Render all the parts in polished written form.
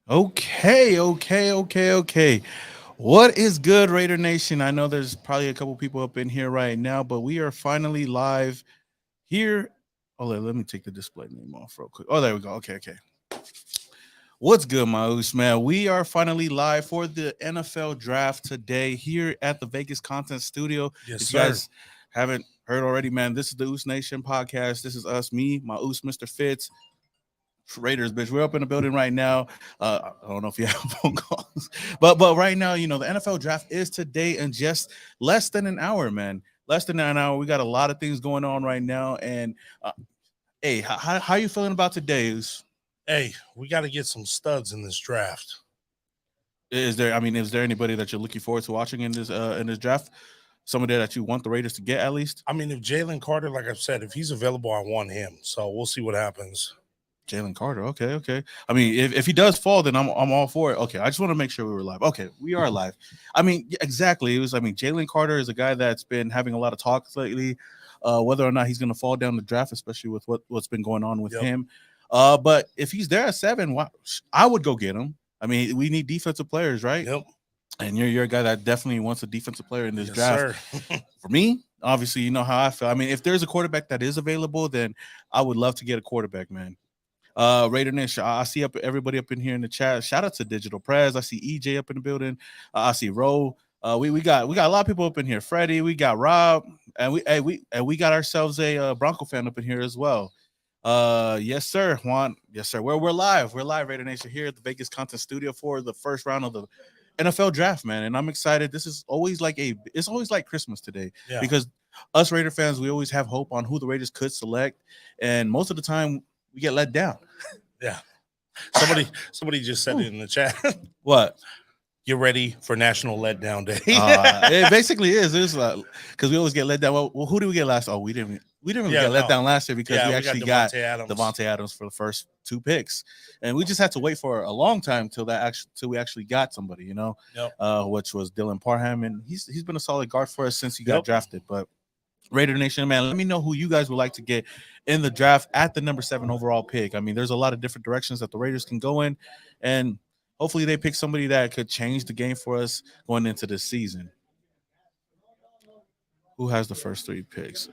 Okay. What is good, Raider Nation? I know there's probably a couple people up in here right now, but we are finally live here. Oh, let me take the display name off real quick. Oh, there we go. Okay. What's good, my Oos, man? We are finally live for the NFL draft today here at the Vegas Content Studio. Yes, If you sir. guys haven't heard already, man, this is the Oos Nation podcast. This is us, me, my Oos, Mr. Fitz, Raiders, bitch. We're up in the building right now. I don't know if you have phone calls, but right now, the NFL draft is today in just less than an hour, man. Less than an hour. We got a lot of things going on right now. And hey, how you feeling about today? Hey, we got to get some studs in this draft. Is there anybody that you're looking forward to watching in this draft? Somebody that you want the Raiders to get at least? I mean, if Jalen Carter, like I've said, if he's available, I want him. So we'll see what happens. Jalen Carter. Okay. I mean, if he does fall, then I'm all for it. Okay, I just want to make sure we were live. Okay, we are live. I mean, exactly. Jalen Carter is a guy that's been having a lot of talks lately, whether or not he's going to fall down the draft, especially with what's been going on with him. But if he's there at 7, I would go get him. I mean, we need defensive players, right? Yep. And you're a guy that definitely wants a defensive player in this draft. For me, obviously, you know how I feel. I mean, if there's a quarterback that is available, then I would love to get a quarterback, man. Raidernation, I see everybody up in here in the chat. Shout out to Digital Prez. I see EJ up in the building. I see Ro. We got a lot of people up in here. Freddy, we got Rob, and we got ourselves a Bronco fan up in here as well. Yes, sir, Juan. Yes, sir. We're live. We're live, Raider Nation, here at the Vegas Content Studio for the first round of the NFL draft, man. And I'm excited. This is always it's always like Christmas today because us Raider fans, we always have hope on who the Raiders could select, and most of the time we get let down. Yeah. Somebody just said it in the chat. What? Get ready for National Letdown Day. It basically is. It's because we always get let down. Well, who did we get last? Oh, we didn't really get let down last year because we actually got Devontae Adams for the first 2 picks, and we just had to wait for a long time till we actually got somebody, which was Dylan Parham, and he's been a solid guard for us since he got drafted. But Raider Nation, man, let me know who you guys would like to get in the draft at the number 7 overall pick. I mean, there's a lot of different directions that the Raiders can go in, and hopefully they pick somebody that could change the game for us going into this season. Who has the first 3 picks?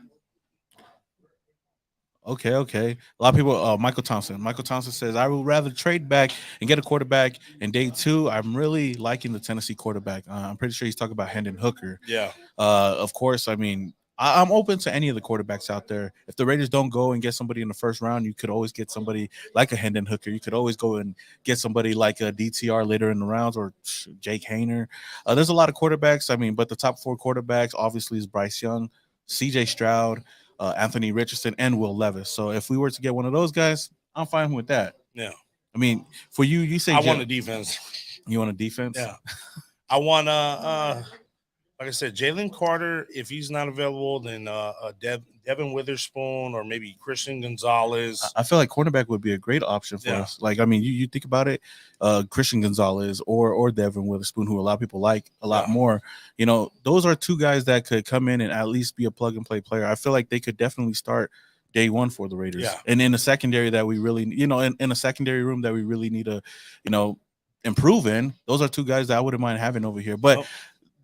Okay. A lot of people. Michael Thompson. Michael Thompson says, "I would rather trade back and get a quarterback in day 2. I'm really liking the Tennessee quarterback. I'm pretty sure he's talking about Hendon Hooker. Yeah. Of course. I mean, I'm open to any of the quarterbacks out there. If the Raiders don't go and get somebody in the first round, you could always get somebody like a Hendon Hooker. You could always go and get somebody like a DTR later in the rounds or Jake Hayner. There's a lot of quarterbacks. I mean, but the top 4 quarterbacks obviously is Bryce Young, C.J. Stroud, Anthony Richardson, and Will Levis. So if we were to get one of those guys, I'm fine with that. Yeah. I mean, for you say I want a defense. You want a defense? Yeah. I want like I said, Jalen Carter. If he's not available, then Devin Witherspoon or maybe Christian Gonzalez. I feel like cornerback would be a great option for us. Like, I mean, you think about it, Christian Gonzalez or Devin Witherspoon, who a lot of people like a lot more. Those are 2 guys that could come in and at least be a plug and play player. I feel like they could definitely start day 1 for the Raiders. Yeah. And in the secondary that we really, in a secondary room that we really need to, improve in, those are 2 guys that I wouldn't mind having over here. But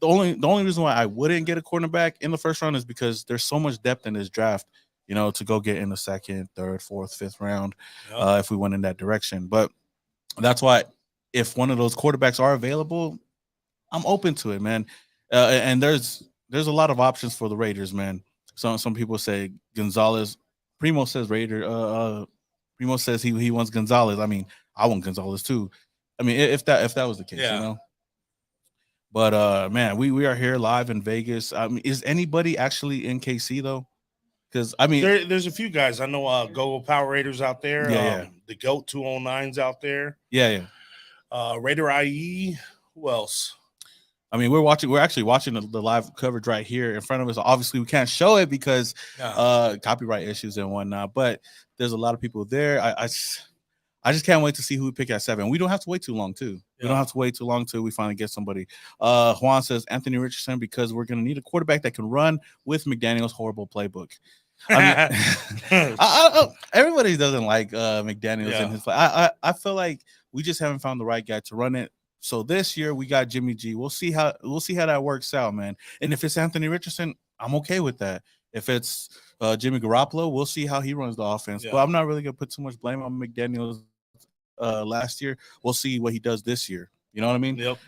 the only reason why I wouldn't get a cornerback in the first round is because there's so much depth in this draft, to go get in the 2nd, 3rd, 4th, 5th round if we went in that direction. But that's why if one of those quarterbacks are available, I'm open to it, man. And there's a lot of options for the Raiders, man. Some people say Gonzalez. Primo says Primo says he wants Gonzalez. I mean, I want Gonzalez too. I mean, if that was the case, But man, we are here live in Vegas. I mean, is anybody actually in KC though? Because I mean, there's a few guys I know. Go Power Raiders out there. The GOAT 209s out there. Yeah. Raider IE. Who else? I mean, we're actually watching the live coverage right here in front of us. Obviously, we can't show it because copyright issues and whatnot. But there's a lot of people there. I just can't wait to see who we pick at 7. We don't have to wait too long, too. We don't have to wait too long till we finally get somebody. Juan says Anthony Richardson because we're going to need a quarterback that can run with McDaniels' horrible playbook. mean, everybody doesn't like McDaniels and his play. I feel like we just haven't found the right guy to run it. So this year we got Jimmy G. We'll see how that works out, man. And if it's Anthony Richardson, I'm okay with that. If it's Jimmy Garoppolo, we'll see how he runs the offense. But I'm not really gonna put too much blame on McDaniels last year. We'll see what he does this year. You know what I mean? Yep.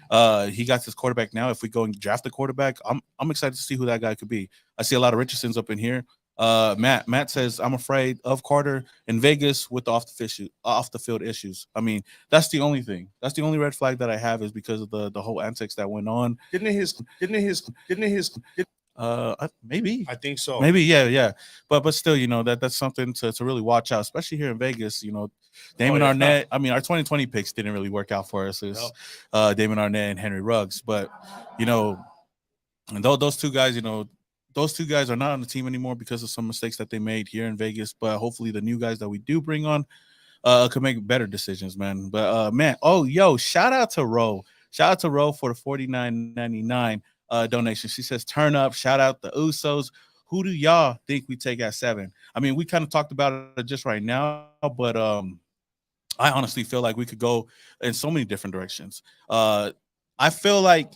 He got his quarterback now. If we go and draft the quarterback, I'm excited to see who that guy could be. I see a lot of Richardsons up in here. Matt says I'm afraid of Carter in Vegas with the off the field issues. I mean, that's the only thing. That's the only red flag that I have is because of the whole antics that went on. Maybe I think so. Maybe yeah. But still, you know, that's something to really watch out, especially here in Vegas. You know, Damon Arnett. I mean, our 2020 picks didn't really work out for us. It's Damon Arnett and Henry Ruggs, but you know, and those two guys, you know, those two guys are not on the team anymore because of some mistakes that they made here in Vegas. But hopefully, the new guys that we do bring on could make better decisions, man. But man, shout out to Ro. Shout out to Ro for the $49.99 donation. She says, turn up. Shout out the Usos. Who do y'all think we take at 7? I mean, we kind of talked about it just right now, but I honestly feel like we could go in so many different directions. I feel like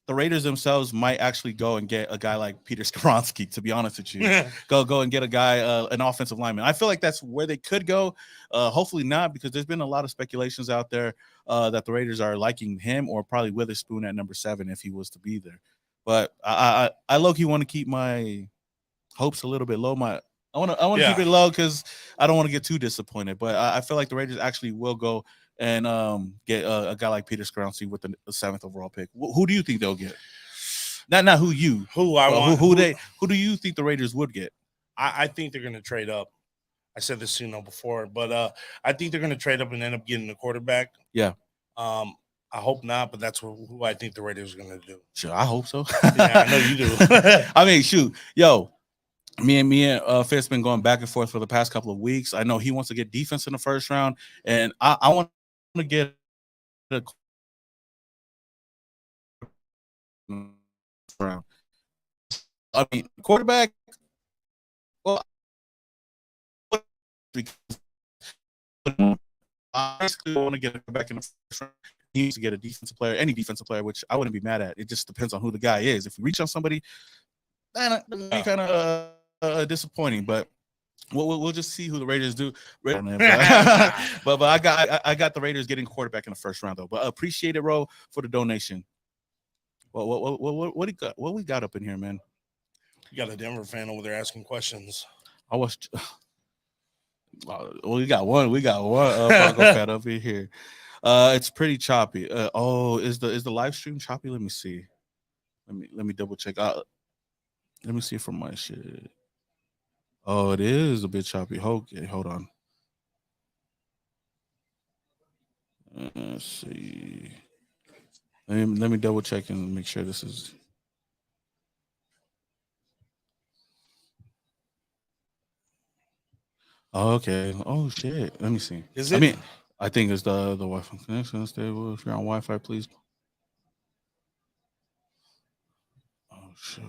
the Raiders themselves might actually go and get a guy like Peter Skoronski, to be honest with you. go and get a guy, an offensive lineman. I feel like that's where they could go. Hopefully not, because there's been a lot of speculations out there that the Raiders are liking him or probably Witherspoon at number 7 if he was to be there. But I low-key want to keep my hopes a little bit low. I want to keep it low because I don't want to get too disappointed. But I feel like the Raiders actually will go and get a guy like Peter Skoronski with the 7th overall pick. Who do you think they'll get? Not who you. Who I want. Who do you think the Raiders would get? I think they're going to trade up. I said this, before, but I think they're going to trade up and end up getting a quarterback. Yeah. I hope not, but that's who I think the Raiders are going to do. Sure, I hope so. Yeah, I know you do. I mean, shoot, me and Fitz been going back and forth for the past couple of weeks. I know he wants to get defense in the first round, and I want to get a round. I mean, quarterback. Well, I basically want to get a quarterback in the first round. He needs to get a defensive player, any defensive player, which I wouldn't be mad at. It just depends on who the guy is. If we reach on somebody, that'd be kind of disappointing. But we'll just see who the Raiders do. but I got the Raiders getting quarterback in the first round though. But appreciate it, Ro, for the donation. What we got up in here, man? You got a Denver fan over there asking questions. I was. We got one. Bronco fan up in here. It's pretty choppy. Is the live stream choppy? Let me see. Let me double check. Let me see from my shit. Oh, it is a bit choppy. Okay, hold on. Let's see. Let me double check and make sure this is. Oh, okay. Oh shit. Let me see. Is it? I mean, I think it's the Wi-Fi connection stable. If you're on Wi-Fi, please. Oh shit.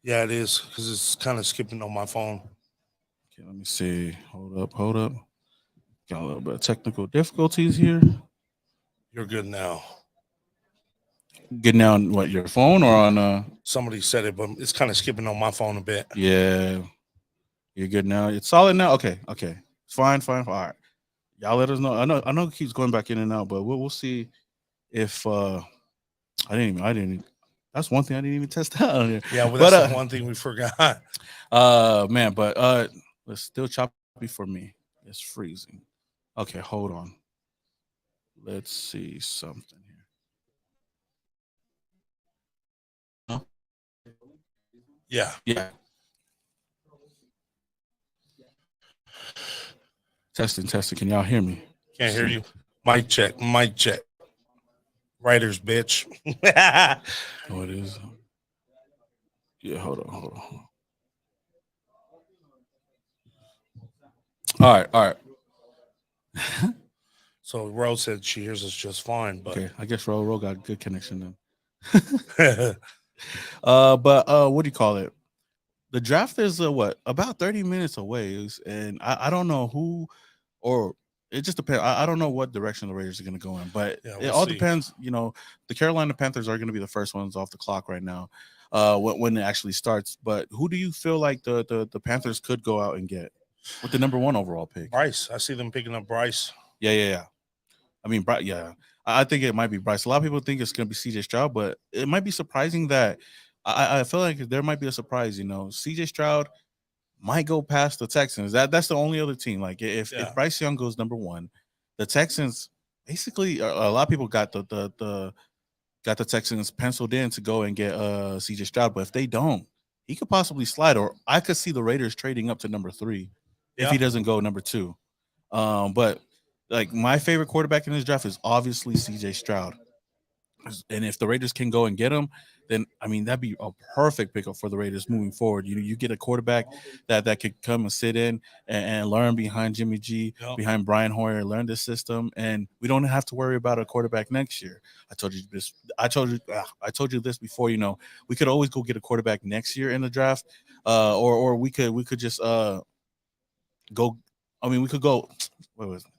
Yeah, it is because it's kind of skipping on my phone. Okay, let me see. Hold up. Got a little bit of technical difficulties here. You're good now. Good now on what, your phone or on Somebody said it, but it's kind of skipping on my phone a bit. Yeah. You're good now. It's solid now. Okay. Fine. All right. Y'all let us know. I know it keeps going back in and out, but we'll see if I didn't. That's one thing I didn't even test out on here. Yeah, well, that's the one thing we forgot. Man, but it's still choppy for me. It's freezing. Okay, hold on. Let's see something here. Huh? Yeah. Testing. Can y'all hear me? Can't hear you. Mic check. Writers, bitch. Oh, it is. Yeah, hold on. All right. So Rose said she hears us just fine, but okay, I guess Ro got good connection then. But what do you call it? the draft is what about 30 minutes away, and I don't know who or it just depends. I don't know what direction the Raiders are going to go in, but Yeah, it we'll all see. depends. The Carolina Panthers are going to be the first ones off the clock right now, when it actually starts. But who do you feel like the Panthers could go out and get with the number one overall pick? Bryce. I see them picking up Bryce. Yeah. I mean, yeah, I think it might be Bryce. A lot of people think it's going to be CJ Stroud, but it might be surprising that I feel like there might be a surprise. CJ Stroud might go past the Texans. That's the only other team. Like if Bryce Young goes number one, the Texans basically a lot of people got the Texans penciled in to go and get CJ Stroud, but if they don't, he could possibly slide, or I could see the Raiders trading up to number 3 if he doesn't go number 2. But like my favorite quarterback in this draft is obviously CJ Stroud. And if the Raiders can go and get him, then I mean that'd be a perfect pickup for the Raiders moving forward. You get a quarterback that could come and sit in and learn behind Jimmy G, behind Brian Hoyer, learn this system, and we don't have to worry about a quarterback next year. I told you this. I told you this before. We could always go get a quarterback next year in the draft, or we could just go. I mean, we could go. What was it?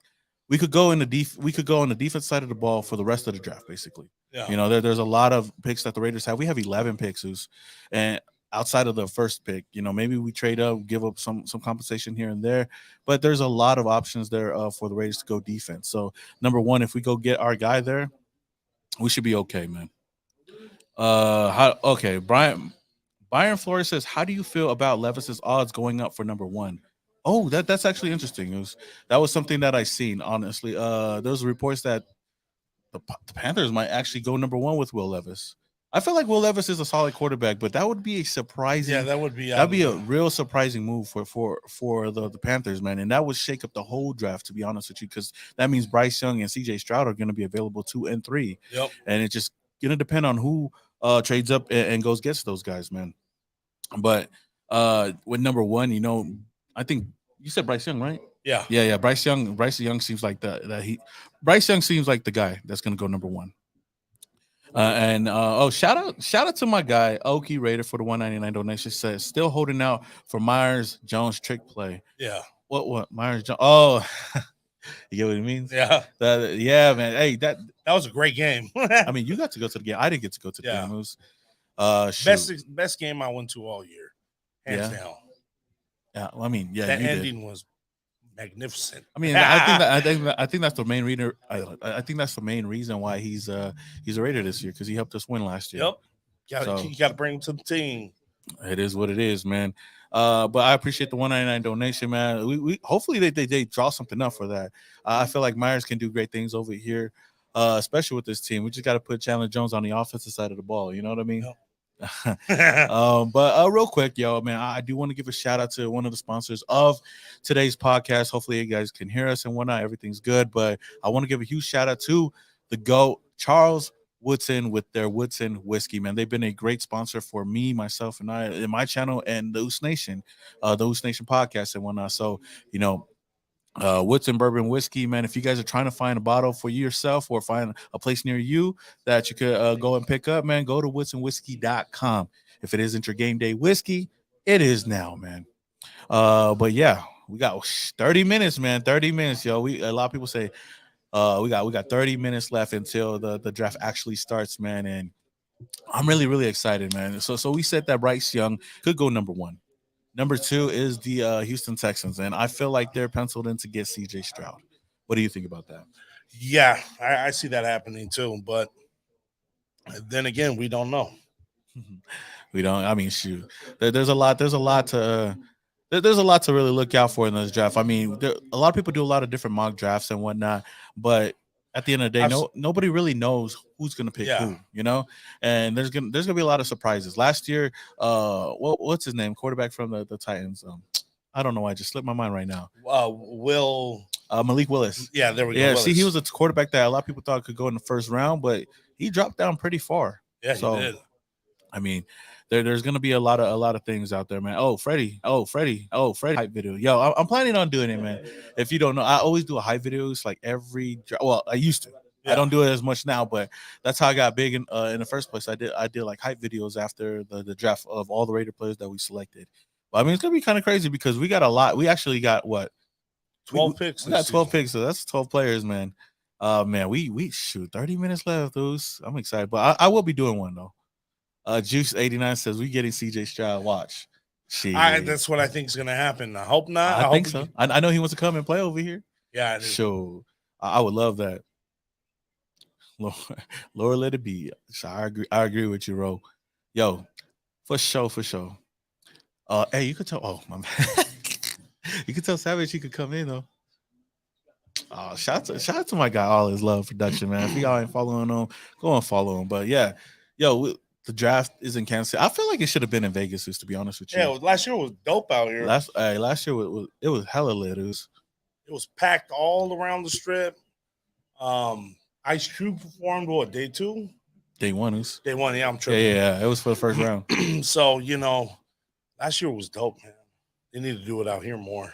We could go in we could go on the defense side of the ball for the rest of the draft, basically. Yeah. There's a lot of picks that the Raiders have. We have 11 picks, and outside of the first pick, maybe we trade up, give up some compensation here and there, but there's a lot of options there for the Raiders to go defense. So number one, if we go get our guy there, we should be okay, man. Okay, Byron Flores says, how do you feel about Levis's odds going up for number one? Oh, that's actually interesting. That was something that I seen, honestly. There's reports that the Panthers might actually go number one with Will Levis. I feel like Will Levis is a solid quarterback, but that would be a surprising. Yeah, that'd be a real surprising move for the Panthers, man, and that would shake up the whole draft. To be honest with you, because that means Bryce Young and C.J. Stroud are going to be available 2 and 3. Yep. And it's just going to depend on who trades up and goes gets those guys, man. But with number one, I think you said Bryce Young, right? Yeah. Bryce Young seems like Bryce Young seems like the guy that's going to go number one. Shout out to my guy Okie Raider for the 199 donation. Says still holding out for Myers Jones trick play. Yeah. What Myers Jones? Oh, you get what it means? Yeah. Yeah, man. Hey, that was a great game. I mean, you got to go to the game. I didn't get to go to the game. It was best game I went to all year, hands down. Yeah, well, I mean, that ending was magnificent. I mean, I think that's the main reader. I think that's the main reason why he's a Raider this year, because he helped us win last year. Yep, you got to bring him to the team. It is what it is, man. But I appreciate the 199 donation, man. We hopefully they draw something up for that. I feel like Myers can do great things over here, especially with this team. We just got to put Chandler Jones on the offensive side of the ball. You know what I mean? Yep. But real quick, man, I do want to give a shout out to one of the sponsors of today's podcast. Hopefully you guys can hear us and whatnot. Everything's good, but I want to give a huge shout out to the GOAT, Charles Woodson, with their Woodson whiskey, man. They've been a great sponsor for me, myself, and I in my channel and the Oos Nation podcast and whatnot. So, Woodson bourbon whiskey, man. If you guys are trying to find a bottle for yourself or find a place near you that you could go and pick up, man, go to woodsonwhiskey.com. If it isn't your game day whiskey, it is now, man. But yeah, we got 30 minutes, man. 30 minutes, yo. A lot of people say we got 30 minutes left until the draft actually starts, man. And I'm really, really excited, man. So we said that Bryce Young could go number one. Number 2 is the Houston Texans, and I feel like they're penciled in to get C.J. Stroud. What do you think about that? Yeah, I see that happening too, but then again, we don't know. We don't. I mean, shoot, there's a lot to really look out for in this draft. I mean, a lot of people do a lot of different mock drafts and whatnot, but at the end of the day, nobody really knows who's going to pick who, and there's gonna be a lot of surprises. Last year, what's his name? Quarterback from the Titans. I don't know why I just slipped my mind right now. Malik Willis. Yeah, there we go. Yeah, see, he was a quarterback that a lot of people thought could go in the first round, but he dropped down pretty far. Yeah, so, he did. I mean, there's gonna be a lot of things out there, man. Freddy hype video. Yo, I'm planning on doing it, man. If you don't know, I always do a hype videos like every. Well, I used to. I don't do it as much now, but that's how I got big in the first place. I did like hype videos after the draft of all the Raider players that we selected. But I mean, it's gonna be kind of crazy because we got a lot. We actually got what 12 picks. We got 12 picks, so that's 12 players, man. Man, we shoot 30 minutes left. Those I'm excited, but I will be doing one though. Juice 89 says we getting CJ Stroud. Watch. That's what I think is gonna happen. I hope not. I think so. I know he wants to come and play over here. Yeah, sure. I would love that. Lord, let it be. So I agree with you, Ro. Yo, for sure. Hey, you could tell. Oh my man, you could tell Savage he could come in though. Oh, shout out to my guy, All His Love Production, man. If y'all ain't following him, go and follow him. But yeah, yo, the draft is in Kansas City. I feel like it should have been in Vegas, to be honest with you. Yeah, last year was dope out here. Last year it was hella lit. It was packed all around the strip. Ice Cube performed day 2? Day 1. Day 1, yeah, I'm tripping. Yeah. It was for the first round. So, last year was dope, man. They need to do it out here more.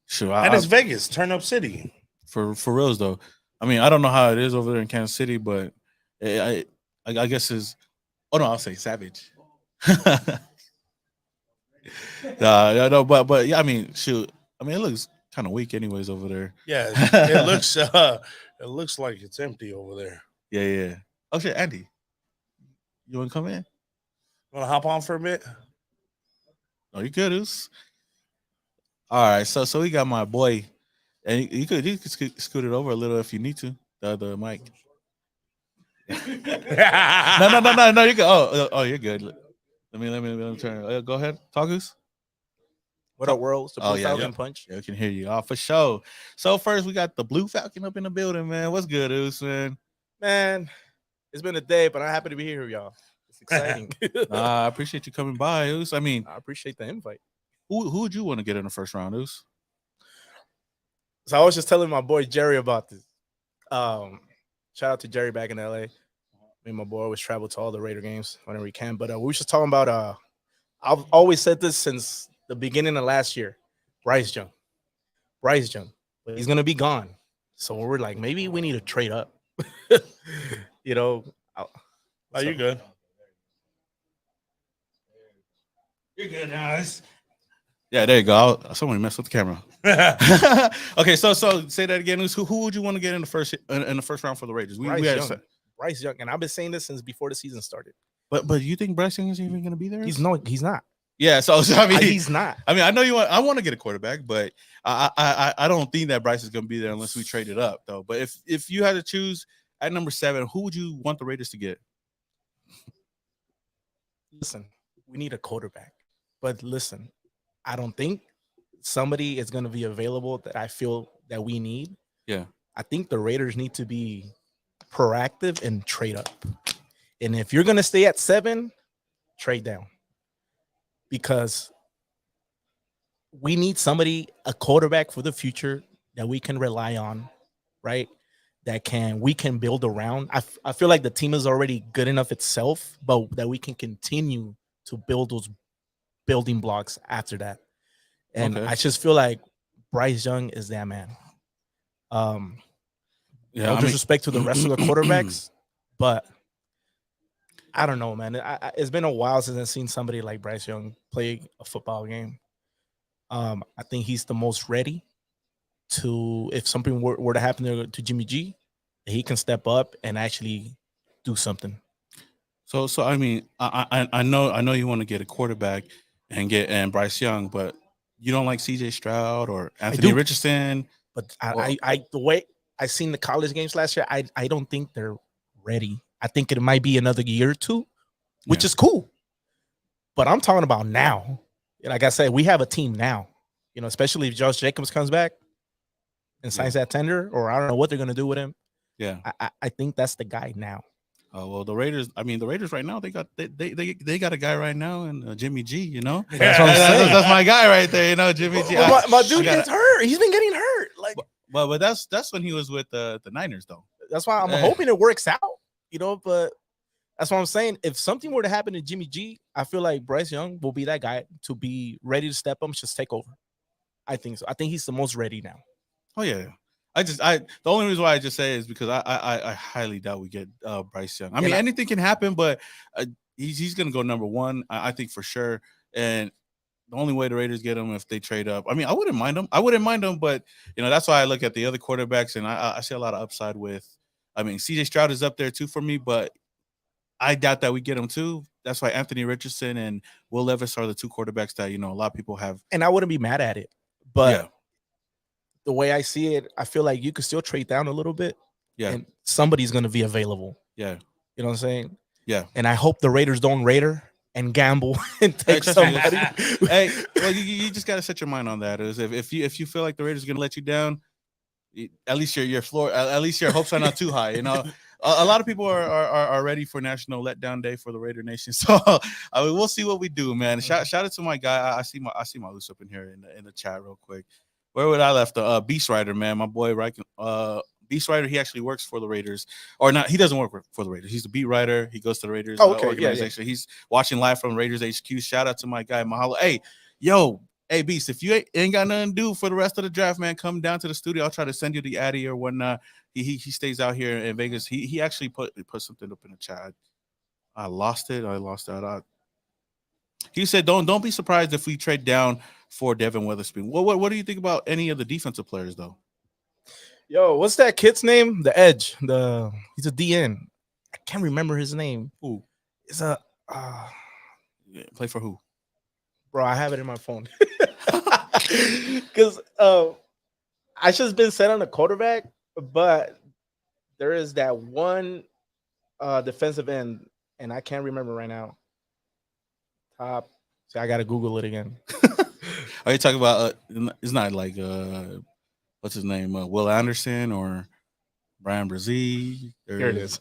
Sure. And it's Vegas, Turn Up City. For reals though. I mean, I don't know how it is over there in Kansas City, but I guess it's. Oh no, I'll say Savage. No, but yeah, I mean, shoot. I mean, it looks kind of weak, anyways, over there. Yeah, it looks like it's empty over there. Yeah. Oh shit, Andy, you want to come in? Want to hop on for a bit? No, you good, Oos. All right, so we got my boy, and you could scoot it over a little if you need to. The mic. No, you go. Oh, you're good. Let me turn. Go ahead, Tagus. What up, world? The Blue Falcon Punch. Yeah, we can hear you. Oh, for sure. So first, we got the Blue Falcon up in the building, man. What's good, Oos, man? Man, it's been a day, but I'm happy to be here, y'all. It's exciting. I appreciate you coming by, Oos. I mean, I appreciate the invite. Who would you want to get in the first round, Oos? So I was just telling my boy Jerry about this. Shout out to Jerry back in LA. Me and my boy always travel to all the Raider games whenever we can. But we were just talking about I've always said this since the beginning of last year. Bryce Young. But he's gonna be gone. So we're like, maybe we need to trade up. Oh, you're good. You're good, guys. Yeah, there you go. Someone messed with the camera. Okay, so say that again. Who would you want to get in the first round for the Raiders? Bryce Young, and I've been saying this since before the season started. But you think Bryce Young is even going to be there? He's not. Yeah, so I mean, he's not. I mean, I know I want to get a quarterback, but I don't think that Bryce is going to be there unless we trade it up, though. But if you had to choose at number 7, who would you want the Raiders to get? Listen, we need a quarterback, but listen, I don't think somebody is going to be available that I feel that we need. Yeah, I think the Raiders need to be proactive and trade up. And if you're going to stay at 7, trade down. Because we need a quarterback for the future that we can rely on, right? We can build around. I feel like the team is already good enough itself, but that we can continue to build those building blocks after that. And I just feel like Bryce Young is that man. No disrespect to the rest of the quarterbacks, but I don't know, man. It's been a while since I've seen somebody like Bryce Young play a football game. I think he's the most ready to, if something were to happen to Jimmy G, he can step up and actually do something. So I mean, I know you want to get a quarterback and Bryce Young, but you don't like CJ Stroud or Anthony Richardson. But the way I seen the college games last year, I don't think they're ready. I think it might be another year or two, which is cool. But I'm talking about now. Like I said, we have a team now. Especially if Josh Jacobs comes back and signs that tender, or I don't know what they're gonna do with him. Yeah, I think that's the guy now. Oh well, the Raiders right now they got a guy right now, and Jimmy G. That's what I'm saying. That's my guy right there. Jimmy G. My dude gets hurt. He's been getting hurt. But that's when he was with the Niners, though. That's why I'm hoping it works out. But that's what I'm saying. If something were to happen to Jimmy G, I feel like Bryce Young will be that guy to be ready to step up, just take over. I think so. I think he's the most ready now. Oh yeah, the only reason why I just say it is because I highly doubt we get Bryce Young. I mean, anything can happen, but he's gonna go number one. I think for sure. And the only way the Raiders get him if they trade up. I mean, I wouldn't mind him, but that's why I look at the other quarterbacks and I see a lot of upside with. I mean, CJ Stroud is up there too for me, but I doubt that we get him too. That's why Anthony Richardson and Will Levis are the two quarterbacks that a lot of people have. And I wouldn't be mad at it, but the way I see it, I feel like you could still trade down a little bit. Yeah, and somebody's gonna be available. Yeah, you know what I'm saying. Yeah, and I hope the Raiders don't Raider and gamble and take somebody. Hey, well, you just gotta set your mind on that. Is if you feel like the Raiders are gonna let you down, at least your floor, at least your hopes are not too high. A lot of people are ready for National Letdown Day for the Raidernation. So I mean, we'll see what we do, man. Shout out to my guy. I see my loose up in here in the chat real quick. Where would I left? Beast Rider, man, my boy, right? Beast Rider, he actually works for the Raiders, or not? He doesn't work for the Raiders. He's the beat writer. He goes to the Raiders organization. Yeah. He's watching live from Raiders HQ. Shout out to my guy Mahalo. Hey, Beast, if you ain't got nothing to do for the rest of the draft, man, come down to the studio. I'll try to send you the Addy or whatnot. He stays out here in Vegas. He actually put something up in the chat. I lost it. He said, "Don't be surprised if we trade down for Devin Witherspoon." What do you think about any of the defensive players though? Yo, what's that kid's name? The Edge. He's a DN. I can't remember his name. Who? It's a play for who? Bro, I have it in my phone. Because I just been set on a quarterback, but there is that one defensive end, and I can't remember right now. So I gotta Google it again. Are you talking about? It's not like what's his name? Will Anderson or Brian Brzee? Here it is.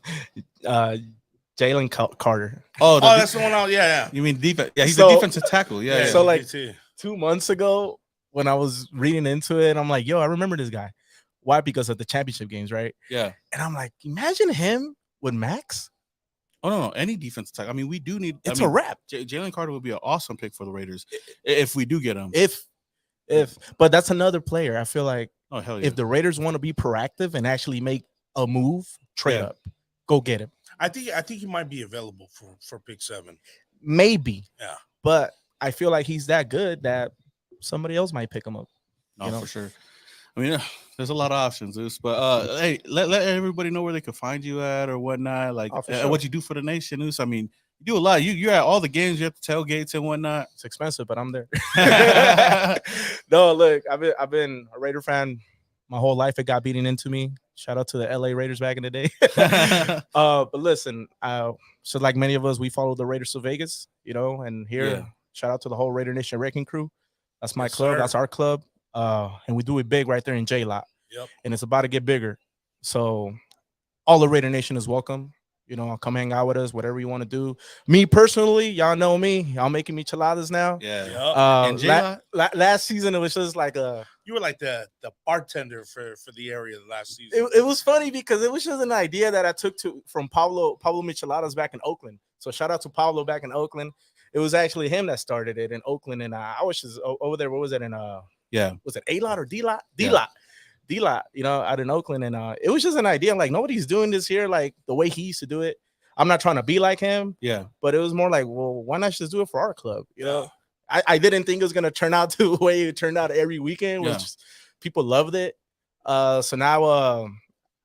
Jalen Carter. Oh, that's the one out. Yeah. You mean defense? Yeah, he's a defensive tackle. Yeah. So like 2 months ago, when I was reading into it, I'm like, yo, I remember this guy. Why? Because of the championship games, right? Yeah. And I'm like, imagine him with Max. Oh no, any defensive tackle. I mean, we do need. It's a wrap. Jalen Carter would be an awesome pick for the Raiders if we do get him. But that's another player. I feel like, oh hell yeah, if the Raiders want to be proactive and actually make a move, trade up, go get him. I think he might be available for pick 7. Maybe. Yeah. But I feel like he's that good that somebody else might pick him up. For sure. I mean, there's a lot of options, Zeus. But hey, let everybody know where they can find you at or whatnot. Like what you do for the nation, Zeus. I mean, you do a lot. You're at all the games. You have the tailgates and whatnot. It's expensive, but I'm there. No, look, I've been a Raider fan my whole life. It got beaten into me. Shout out to the LA Raiders back in the day. But listen, so like many of us, we follow the Raiders of Vegas, and here, shout out to the whole Raidernation Wrecking Crew. That's my club. Sir. That's our club. And we do it big right there in J-Lot. Yep. And it's about to get bigger. So all the Raider Nation is welcome. Come hang out with us, whatever you want to do. Me personally, y'all know me. Y'all making me chiladas now. Yeah. Last season, it was just like you were like the bartender for the area last season. It was funny because it was just an idea that I took from Pablo Micheladas back in Oakland. So shout out to Pablo back in Oakland. It was actually him that started it in Oakland, and I was just over there. What was it in? Was it A-Lot or D-Lot? D-Lot. D-Lot, out in Oakland. And it was just an idea. Like, nobody's doing this here like the way he used to do it. I'm not trying to be like him. Yeah. But it was more like, well, why not just do it for our club? I didn't think it was going to turn out the way it turned out every weekend, which people loved it. So now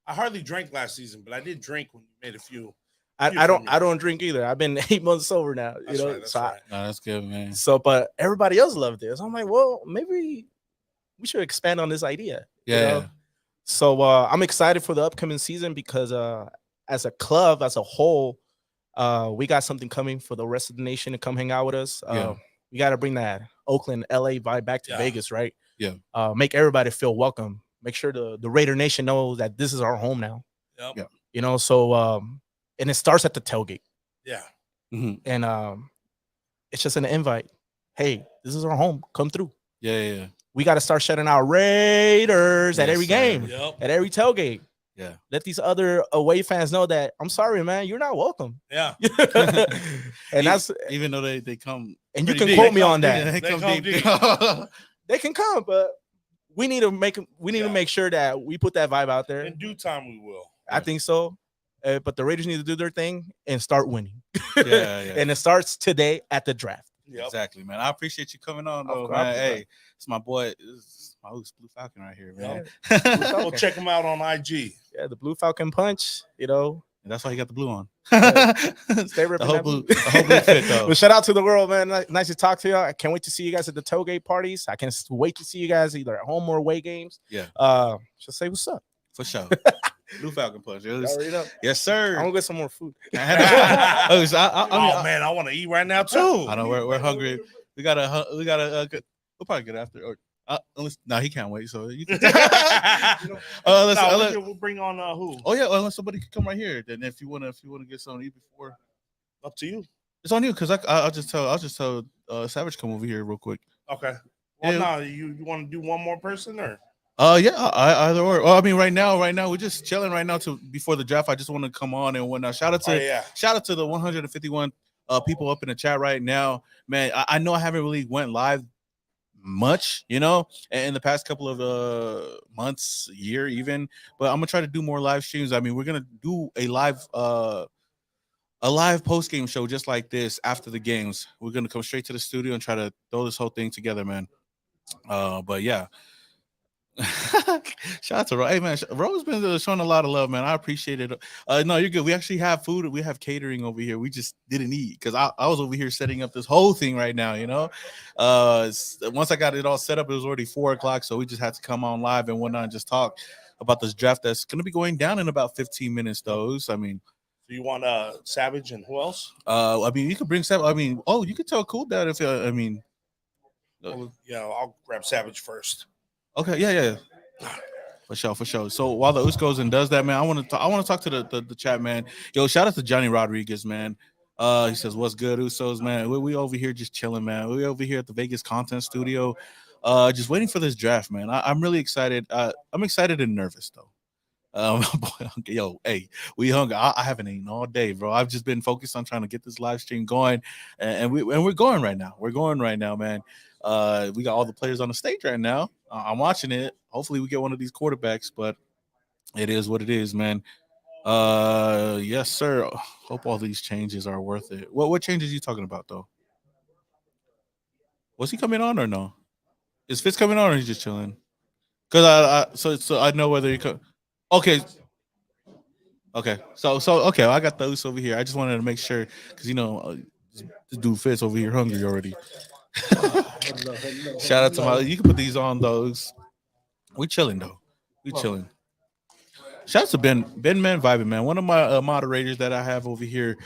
I hardly drank last season, but I did drink when you made a few. I don't drink either. I've been 8 months sober now. That's right. That's good, man. So, but everybody else loved it. So I'm like, well, maybe we should expand on this idea. Yeah. So I'm excited for the upcoming season because as a club, as a whole, we got something coming for the rest of the nation to come hang out with us. We got to bring that Oakland, LA vibe back to Vegas, right? Yeah. Make everybody feel welcome. Make sure the Raider Nation knows that this is our home now. Yep. Yeah. So and it starts at the tailgate. Yeah. Mm-hmm. And it's just an invite. Hey, this is our home. Come through. Yeah. We got to start shutting out Raiders at every game, Yep. at every tailgate. Yeah. Let these other away fans know that I'm sorry, man, you're not welcome. Yeah. And that's even though they come, and you can quote me on that. They come deep. They can come, but we need to make sure that we put that vibe out there. In due time, we will. I think so. But the Raiders need to do their thing and start winning. Yeah. And it starts today at the draft. Yep. Exactly, man. I appreciate you coming on, though, Of man. course. Hey, it's my boy. It's my Blue Falcon right here, man. We'll check him out on IG. Yeah, the Blue Falcon punch, And that's why you got the blue on. Stay ripping the that whole blue fit, though. But shout out to the world, man. Nice to talk to you. I can't wait to see you guys at the tailgate parties. I can't wait to see you guys either at home or away games. Yeah. Just say what's up. For sure. Blue Falcon punch. Yes, sir. I'm gonna get some more food. Man, I want to eat right now too. I know we're hungry. We gotta. We'll probably get after. Or no, he can't wait. So you can. We'll bring on who? Oh yeah, unless somebody can come right here. Then if you wanna get something to eat before, up to you. It's on you because I'll just tell Savage come over here real quick. Okay. Well, no, you want to do one more person or? Yeah, either or. Well, I mean, right now we're just chilling right now before the draft. I just want to come on and whatnot. Shout out to the 151 people up in the chat right now, man. I know I haven't really went live much, in the past couple of months, year even, but I'm gonna try to do more live streams. I mean, we're gonna do a live post game show just like this after the games. We're gonna come straight to the studio and try to throw this whole thing together, man. But yeah. Shout out to Ro. Hey man, Ro's been showing a lot of love, man. I appreciate it. No, you're good. We actually have food. We have catering over here. We just didn't eat because I was over here setting up this whole thing right now. Once I got it all set up, it was already 4:00, so we just had to come on live and whatnot and just talk about this draft that's going to be going down in about 15 minutes. Those, I mean. So you want Savage and who else? I mean, you could bring Savage. I mean, you could tell Cool Dad if I'll grab Savage first. Okay, yeah. For sure. So while the Us goes and does that, man, I want to talk to the chat, man. Yo, shout out to Johnny Rodriguez, man. He says, "What's good, Usos, man? We over here just chilling, man. We over here at the Vegas Content Studio, just waiting for this draft, man. I'm really excited. I'm excited and nervous though. Yo, hey, we hungry. I haven't eaten all day, bro. I've just been focused on trying to get this live stream going, and we're going right now. We're going right now, man. We got all the players on the stage right now. I'm watching it. Hopefully we get one of these quarterbacks, but it is what it is, man. Yes, sir. Hope all these changes are worth it. What changes are you talking about, though? Was he coming on or no? Is Fitz coming on or he's just chilling? Because so I know whether he come. Okay. So okay, I got those over here. I just wanted to make sure because this dude Fitz over here hungry already. Shout out to you can put these on those. We chilling though. We chilling. Shout out to Ben Man Vibing, man. One of my moderators that I have over here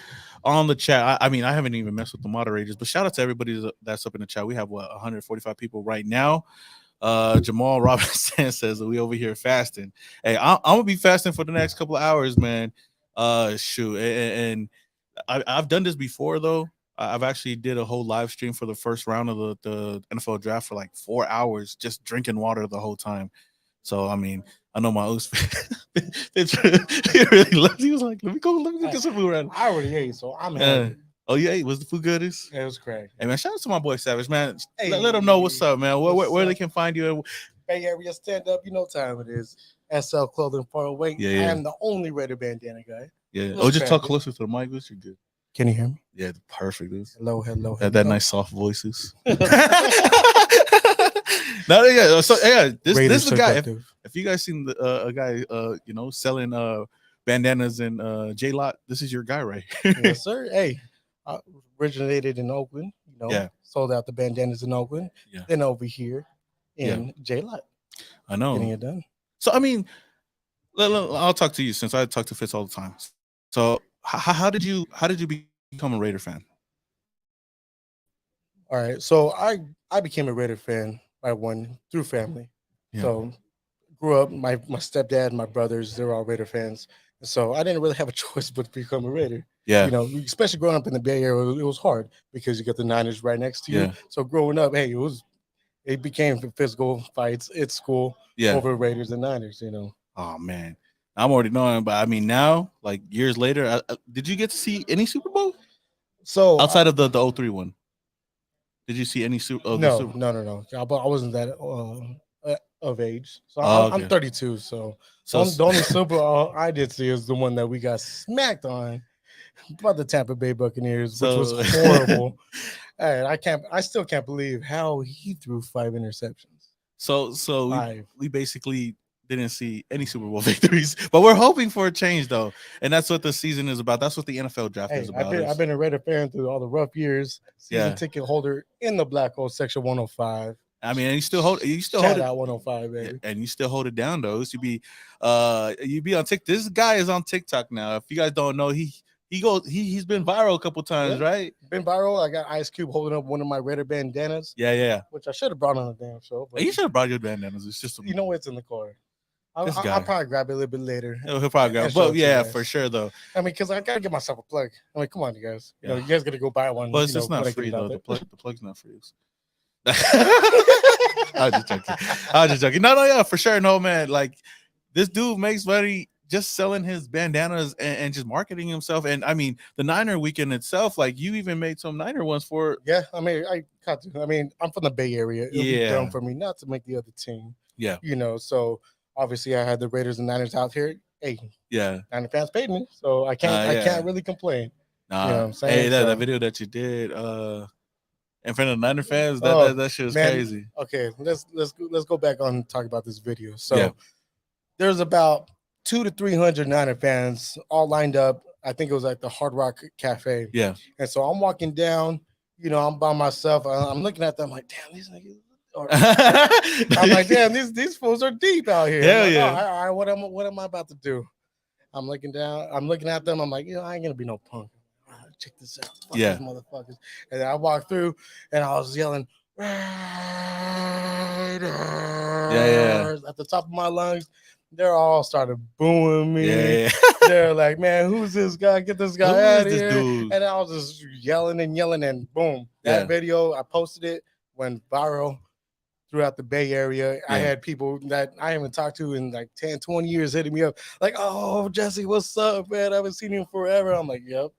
on the chat. I mean, I haven't even messed with the moderators, but shout out to everybody that's up in the chat. We have 145 people right now. Jamal Robinson says that we over here fasting. Hey, I'm gonna be fasting for the next couple of hours, man. Shoot, and I've done this before though. I've actually did a whole live stream for the first round of the NFL draft for like 4 hours, just drinking water the whole time. So I mean, I know my host. He really loves. He was like, "Let me go get some food around." I already ate, so I'm happy. Oh, you ate? Was the food good? It was crazy. Hey man, shout out to my boy Savage, man. Hey, let them know what's up, man. Where they can find you. Bay Area stand up, you know what time it is. SL Clothing Far Away. Yeah. I am the only Raider bandana guy. Yeah. What's Just talk cracking? closer to the mic. You're good. Can you hear me? Yeah, perfect. Dude. Hello. That nice soft voices. No, yeah. So yeah, this is a guy. If you guys seen a guy, selling bandanas in J-Lot, this is your guy right here. Yes, sir. Hey, I originated in Oakland. Sold out the bandanas in Oakland. Yeah. Then over here in J-Lot. I know. Getting it done. So I mean, I'll talk to you since I talk to Fitz all the time. So how did you become a Raider fan? All right. So I became a Raider fan through family. Yeah. So grew up, my stepdad, my brothers, they're all Raider fans. So I didn't really have a choice but to become a Raider. Yeah. Especially growing up in the Bay Area, it was hard because you got the Niners right next to you. Yeah. So growing up, hey, it became physical fights at school over Raiders and Niners, Oh man, I'm already knowing, but I mean now, like years later, did you get to see any Super Bowl? So outside of the 03 one, did you see any Super? No. I wasn't that. of age. So Oh, I'm okay. 32. So, So the only Super Bowl I did see is the one that we got smacked on by the Tampa Bay Buccaneers, which was horrible. And I still can't believe how he threw 5 interceptions. so we basically didn't see any Super Bowl victories, but we're hoping for a change though, and that's what the season is about. That's what the NFL draft is about. I've been a Raider fan through all the rough years. Season Yeah. ticket holder in the Black Hole Section 105. I mean, and you still hold Shout it, out 105, yeah, baby. and you still hold it down though. So you be on TikTok. This guy is on TikTok now. If you guys don't know, he's been viral a couple times, right? Been viral. I got Ice Cube holding up one of my Raider bandanas. Yeah. Which I should have brought on the damn show. But You should have brought your bandanas. It's just you know it's in the car. I'll This guy. I'll probably grab it a little bit later. he'll probably grab. and show it But to you yeah, guys. for sure though. I mean, because I gotta give myself a plug. I mean, come on, you guys. You know, Yeah. you guys gotta go buy one. Well, it's you know, just not when I get free it out though. there. The plug's not free. I was just joking. No, yeah, for sure. No, man. Like this dude makes money just selling his bandanas and just marketing himself. And I mean, the Niner weekend itself, like you even made some Niner ones for. Yeah, I mean, I got to. I mean, I'm from the Bay Area. It'll be Yeah. dumb for me not to make the other team. Yeah. You know, so obviously I had the Raiders and Niners out here. Hey, Yeah. Niner fans paid me, so I can't. Yeah. I can't really complain. Nah. You know what I'm saying? Hey, that So- video that you did in front of the Niner fans, Oh, that shit was man. crazy. Okay, let's go back on and talk about this video. So Yeah. there's about 200 to 300 Niner fans all lined up. I think it was like the Hard Rock Cafe. Yeah. And so I'm walking down, you know, I'm by myself. I'm looking at them like, damn, these niggas. Or, I'm like, damn, these fools are deep out here. Hell I'm like, yeah. all right, what am I about to do? I'm looking down, I'm looking at them. I'm like, you know, I ain't gonna be no punk. All right, check this out. Fuck Yeah. these motherfuckers. And then I walked through and I was yelling, Raiders at the top of my lungs. They're all started booing me. Yeah. They're like, man, who's this guy? Get this guy Who out is of this here. dude? And I was just yelling and boom. That Yeah. video, I posted it, went viral throughout the Bay Area. I Yeah. had people that I haven't talked to in like 10, 20 years hitting me up like, oh, Jesse, what's up, man? I haven't seen you forever. I'm like, yep,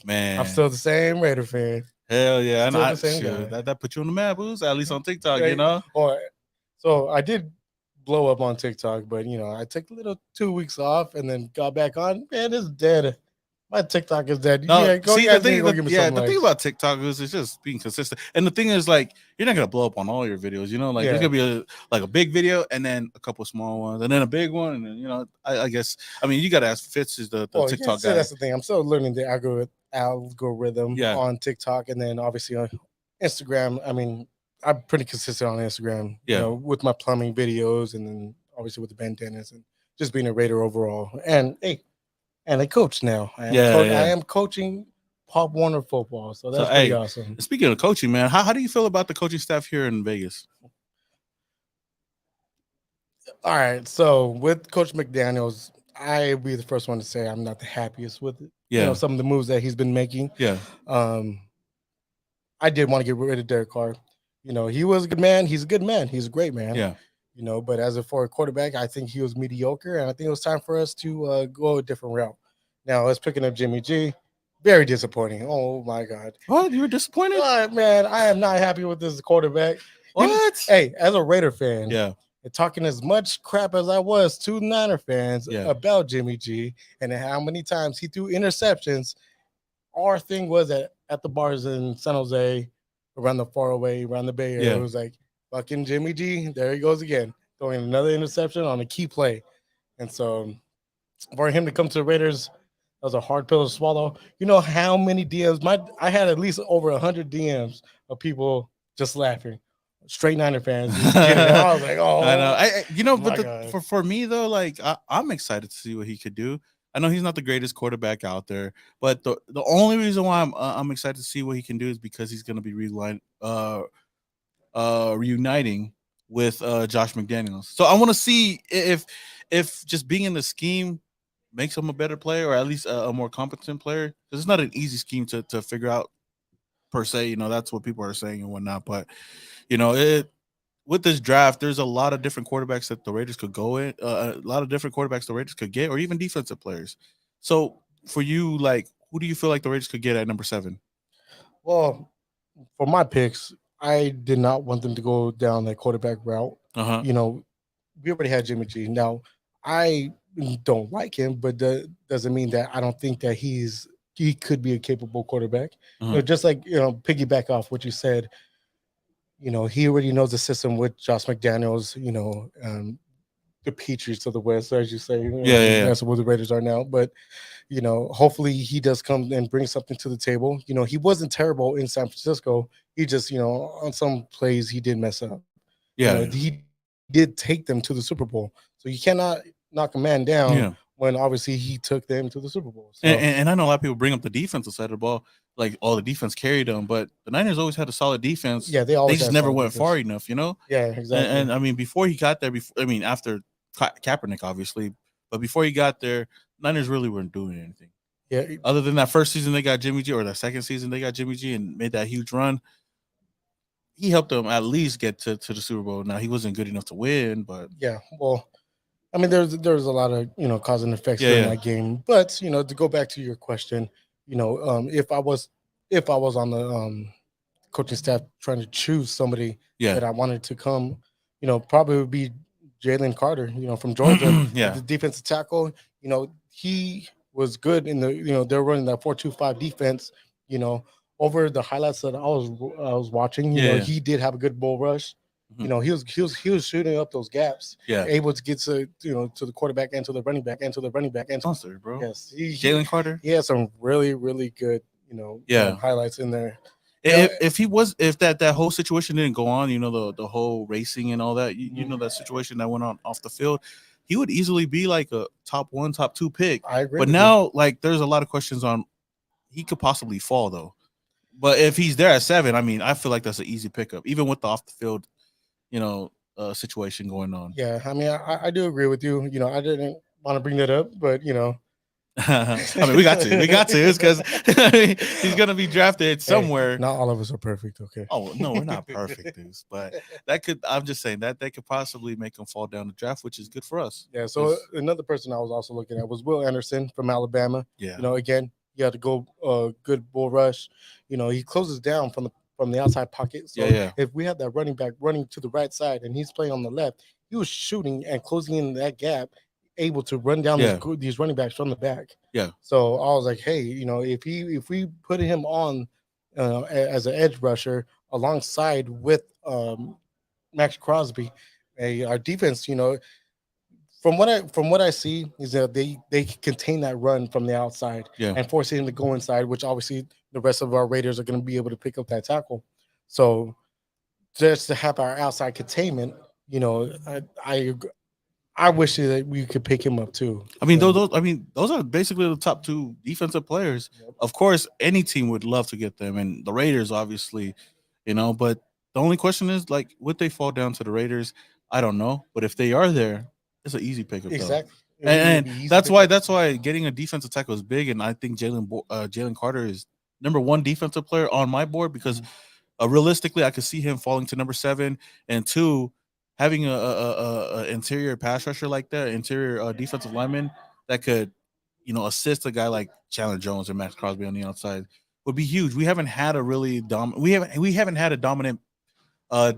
Man. I'm still the same Raider fan. Hell yeah. And still the same shoot, guy. that put you on the map, Booz, at least on TikTok, Right. you know? Or so I did blow up on TikTok, but you know, I took a little 2 weeks off and then got back on. Man, it's dead. My TikTok is dead. No, Go, see, you guys the need thing, to go give me some the thing likes. about TikTok is it's just being consistent. And the thing is, like, you're not gonna blow up on all your videos, you know. Like, there's Yeah. gonna be a big video and then a couple small ones and then a big one, and then you know, I guess, I mean, you gotta ask Fitz is the Well, TikTok yeah, guy. that's the thing. I'm still learning the algorithm Yeah. on TikTok, and then obviously on Instagram. I mean, I'm pretty consistent on Instagram. Yeah. You know, with my plumbing videos, and then obviously with the bandanas and just being a Raider overall. And hey, and I coach now. I am coaching Pop Warner football, so that's pretty awesome. Speaking of coaching, man, how do you feel about the coaching staff here in Vegas? All right, so with Coach McDaniels, I'll be the first one to say I'm not the happiest with it. Yeah. You know, some of the moves that he's been making. Yeah. I did want to get rid of Derek Carr. You know, he was a good man. He's a good man. He's a great man. Yeah. You know, but as for a quarterback, I think he was mediocre, and I think it was time for us to go a different route. Now, let's picking up Jimmy G. Very disappointing. Oh my God. What? You were disappointed? Man, I am not happy with this quarterback. What? Hey, as a Raider fan, Yeah. and talking as much crap as I was to Niner fans Yeah. about Jimmy G and how many times he threw interceptions, our thing was at the bars in San Jose, around the faraway, around the Bay Area. Yeah. It was like, fucking Jimmy G, there he goes again, throwing another interception on a key play. And so for him to come to the Raiders, that was a hard pill to swallow. You know how many DMs? I had at least over 100 DMs of people just laughing. Straight Niner fans. I was like, oh, I know. You know, my but God. for me though, like I'm excited to see what he could do. I know he's not the greatest quarterback out there, but the only reason why I'm excited to see what he can do is because he's going to be reuniting with Josh McDaniels. So I want to see if just being in the scheme makes him a better player, or at least a more competent player. Because it's not an easy scheme to figure out per se. You know, that's what people are saying and whatnot. But you know, with this draft, there's a lot of different quarterbacks that the Raiders could go in. A lot of different quarterbacks the Raiders could get, or even defensive players. So for you, like, who do you feel like the Raiders could get at number 7? Well, for my picks, I did not want them to go down that quarterback route. Uh-huh. You know, we already had Jimmy G. Now, I don't like him, but doesn't mean that I don't think that he could be a capable quarterback. Just like piggyback off what you said. He already knows the system with Josh McDaniels. The Patriots of the West, as you say. That's what the Raiders are now. But hopefully he does come and bring something to the table. He wasn't terrible in San Francisco. He just on some plays he did mess up. He did take them to the Super Bowl. So you cannot knock a man down when obviously he took them to the Super Bowl. So. And I know a lot of people bring up the defensive side of the ball, like all the defense carried them, but the Niners always had a solid defense. Yeah, they just never went far enough, Yeah, exactly. And I mean, before he got there, after Kaepernick, obviously, but before he got there, Niners really weren't doing anything. Yeah. Other than that first season they got Jimmy G, or that second season they got Jimmy G and made that huge run. He helped them at least get to the Super Bowl. Now he wasn't good enough to win, but yeah, well, I mean, there's a lot of cause and effects during that game. But to go back to your question, if I was on the coaching staff trying to choose somebody that I wanted to come, probably would be Jalen Carter, from Georgia, the defensive tackle. He was good in the they're running that 4-2-5 defense. Over the highlights that I was watching, he did have a good bull rush. He was shooting up those gaps, able to get to to the quarterback and to the running back and to the running back and monster, bro. Yes, Jalen Carter. He had some really really good highlights in there. If that whole situation didn't go on, the whole racing and all that, that situation that went on off the field, he would easily be like a top 1, top 2 pick. I agree. But now, like, there's a lot of questions on he could possibly fall though. But if he's there at 7, I mean, I feel like that's an easy pickup, even with the off the field, situation going on. Yeah, I mean, I do agree with you. I didn't want to bring that up, but I mean, we got to. It's because he's gonna be drafted somewhere. Hey, not all of us are perfect, okay? Oh no, we're not perfect, dudes. But I'm just saying that could possibly make him fall down the draft, which is good for us. Yeah. So another person I was also looking at was Will Anderson from Alabama. Yeah. Again, he had to go good bull rush. He closes down from the outside pocket. So if we have that running back running to the right side and he's playing on the left, he was shooting and closing in that gap, able to run down these running backs from the back. Yeah. So I was like, hey, if we put him on as an edge rusher alongside with Max Crosby, our defense, from what I see is that they contain that run from the outside and force him to go inside, which obviously the rest of our Raiders are going to be able to pick up that tackle. So just to have our outside containment, I wish that we could pick him up too. I mean, those are basically the top 2 defensive players. Yep. Of course, any team would love to get them, and the Raiders, obviously, But the only question is, like, would they fall down to the Raiders? I don't know, but if they are there, it's an easy pickup. Exactly, and that's why getting a defensive tackle is big, and I think Jalen Carter is number 1 defensive player on my board because realistically, I could see him falling to number 7, and 2. Having a interior pass rusher like that, interior defensive lineman that could, assist a guy like Chandler Jones or Max Crosby on the outside would be huge. We haven't had a really we haven't had a dominant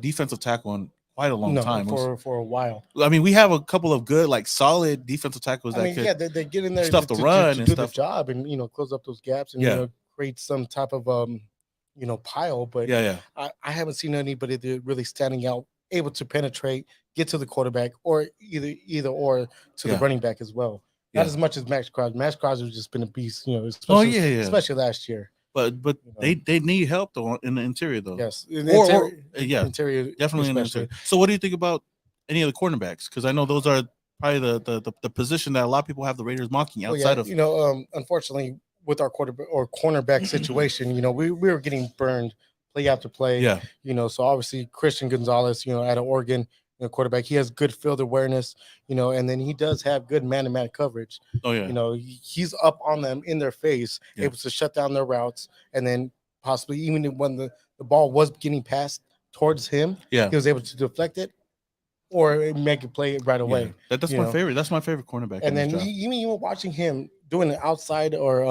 defensive tackle in quite a long time for a while. I mean, we have a couple of good, like, solid defensive tackles that could they get in there stuff to run and do stuff. The job and close up those gaps and create some type of pile. But I haven't seen anybody really standing out, able to penetrate, get to the quarterback, or either or to the running back as well. Not as much as Max Crosby. Max Crosby has just been a beast, especially last year. But they need help though in the interior though. Yes, interior definitely in the interior. So what do you think about any of the cornerbacks? Because I know those are probably the position that a lot of people have the Raiders mocking outside of. Unfortunately, with our quarterback or cornerback situation, we were getting burned play after play. Yeah. So obviously Christian Gonzalez, out of Oregon, quarterback, he has good field awareness, and then he does have good man-to-man coverage. Oh yeah. He's up on them in their face, able to shut down their routes, and then possibly even when the ball was getting passed towards him, he was able to deflect it or make it play right away. Yeah. That's my favorite. That's my favorite cornerback. And then even watching him doing the outside or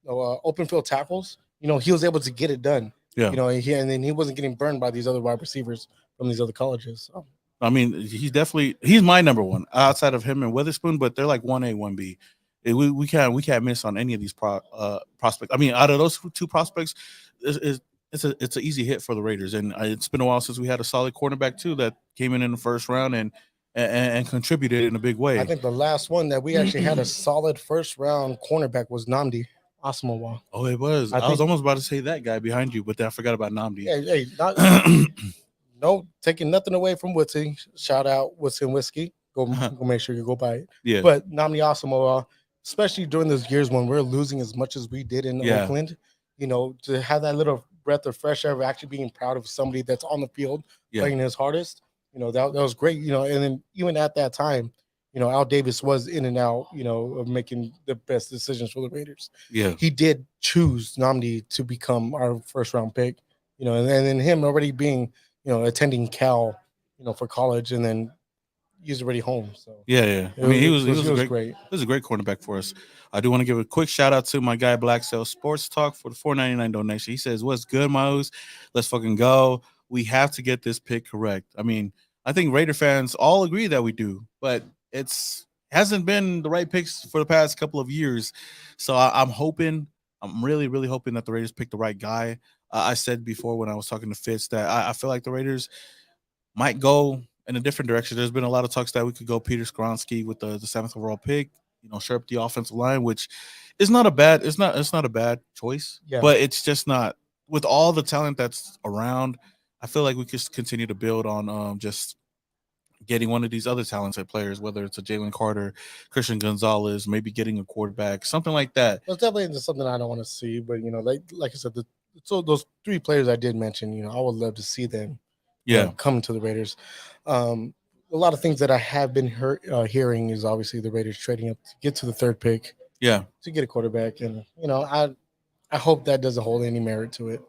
open field tackles, he was able to get it done. Yeah. And then he wasn't getting burned by these other wide receivers from these other colleges. So. I mean, he's my number one outside of him and Witherspoon, but they're like 1A, 1B. We can't miss on any of these prospects. I mean, out of those two prospects, it's an easy hit for the Raiders. And it's been a while since we had a solid cornerback too that came in the first round and contributed in a big way. I think the last one that we actually had a solid first round cornerback was Nnamdi Asomugha. Oh, it was. I was almost about to say that guy behind you, but then I forgot about Nnamdi. Hey, no, taking nothing away from Woodsy. Shout out Woodsy and Whiskey. Go make sure you go buy it. Yeah. But Nnamdi Asomugha, especially during those years when we're losing as much as we did in Oakland, to have that little breath of fresh air of actually being proud of somebody that's on the field playing his hardest, that was great. And then even at that time, Al Davis was in and out, of making the best decisions for the Raiders. Yeah. He did choose Nnamdi to become our first round pick, and then him already being, attending Cal, for college, and then he's already home. So yeah. I mean, he was great. He was a great cornerback for us. I do want to give a quick shout out to my guy Black Cell Sports Talk for the $4.99 donation. He says, "What's good, Mahomes? Let's fucking go. We have to get this pick correct." I mean, I think Raider fans all agree that we do, but hasn't been the right picks for the past couple of years. So I'm really, really hoping that the Raiders pick the right guy. I said before when I was talking to Fitz that I feel like the Raiders might go in a different direction. There's been a lot of talks that we could go Peter Skoronski with the 7th overall pick, shore up the offensive line, which is not a bad choice. Yeah. But it's just not, with all the talent that's around, I feel like we could continue to build on just getting one of these other talented players, whether it's a Jalen Carter, Christian Gonzalez, maybe getting a quarterback, something like that. That's definitely something I don't want to see, but like I said, so those 3 players I did mention, I would love to see them come to the Raiders. A lot of things that I have been hearing is obviously the Raiders trading up to get to the 3rd pick. Yeah. To get a quarterback. And, I hope that doesn't hold any merit to it.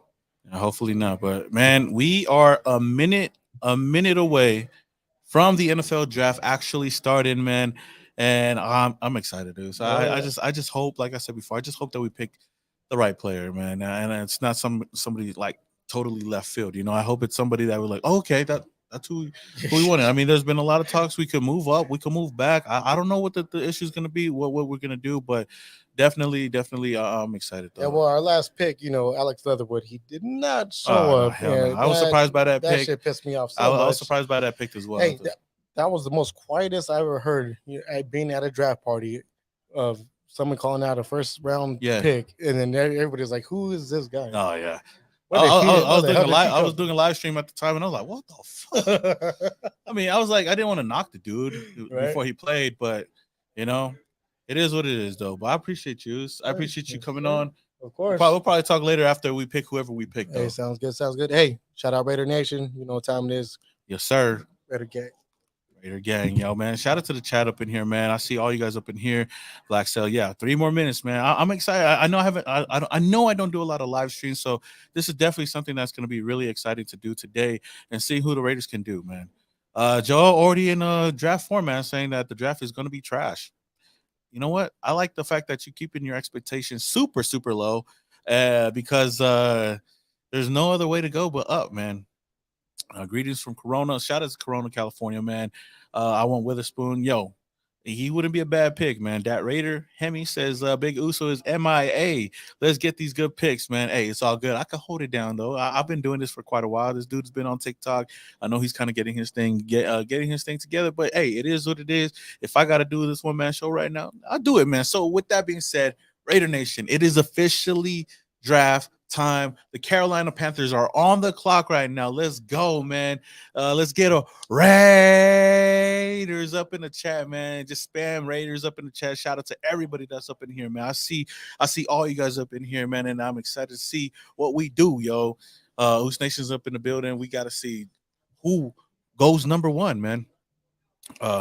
Hopefully not. But, man, we are a minute away from the NFL draft actually starting, man. And I'm excited, dude. So I just hope, like I said before, I just hope that we pick the right player, man. And it's not somebody like totally left field. I hope it's somebody that we're like, oh, okay, that's who we wanted. I mean, there's been a lot of talks. We could move up, we could move back. I don't know what the issue is going to be, what we're going to do, but definitely, I'm excited. Though. Yeah, well, our last pick, Alex Leatherwood, he did not show up. No. I was surprised by that pick. That shit pissed me off so I much. was surprised by that pick as well. Hey, that was the most quietest I ever heard being at a draft party of someone calling out a first round pick, and then everybody's like, "Who is this guy?" Oh yeah. I was doing a live stream at the time, and I was like, "What the fuck?" I mean, I was like, I didn't want to knock the dude before he played, but it is what it is, though. But I appreciate you. I appreciate you coming on. Of course. We'll probably talk later after we pick whoever we pick. Though. Hey, sounds good. Hey, shout out Raidernation. You know what time it is. Yes, sir. Raider gang, yo, man. Shout out to the chat up in here, man. I see all you guys up in here. Black Cell, 3 more minutes, man. I'm excited. I know I don't do a lot of live streams, so this is definitely something that's going to be really exciting to do today and see who the Raiders can do, man. Joe already in a draft format saying that the draft is going to be trash. You know what? I like the fact that you're keeping your expectations super, super low because there's no other way to go but up, man. Greetings from Corona. Shout out to Corona, California, man. I want Witherspoon. Yo, he wouldn't be a bad pick, man. Dat Raider Hemi says Big Uso is MIA. Let's get these good picks, man. Hey, it's all good. I can hold it down though. I've been doing this for quite a while. This dude's been on TikTok. I know he's kind of getting his thing together. But hey, it is what it is. If I got to do this one-man show right now, I'll do it, man. So with that being said, Raider Nation, it is officially draft time. The Carolina Panthers are on the clock right now. Let's go, man. Let's get a Raiders up in the chat, man. Just spam Raiders up in the chat. Shout out to everybody that's up in here, man. I see all you guys up in here, man, and I'm excited to see what we do, yo. Who's Nation's up in the building. We got to see who goes number 1, man.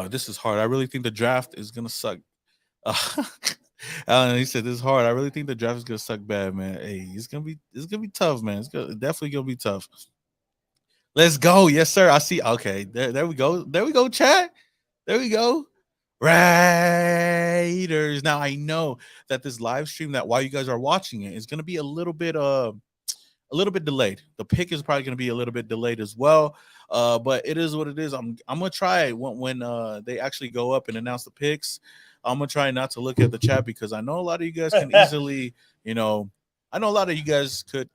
This is hard. I really think the draft is gonna suck. Alan, he said this is hard. I really think the draft is gonna suck bad, man. Hey, it's gonna be tough, man. It's definitely gonna be tough. Let's go, yes, sir. I see. Okay, there we go, chat. There we go. Raiders. Now I know that this live stream, that while you guys are watching it, is gonna be a little bit delayed. The pick is probably gonna be a little bit delayed as well. But it is what it is. I'm gonna try when they actually go up and announce the picks. I'm gonna try not to look at the chat because I know a lot of you guys can easily, I know a lot of you guys could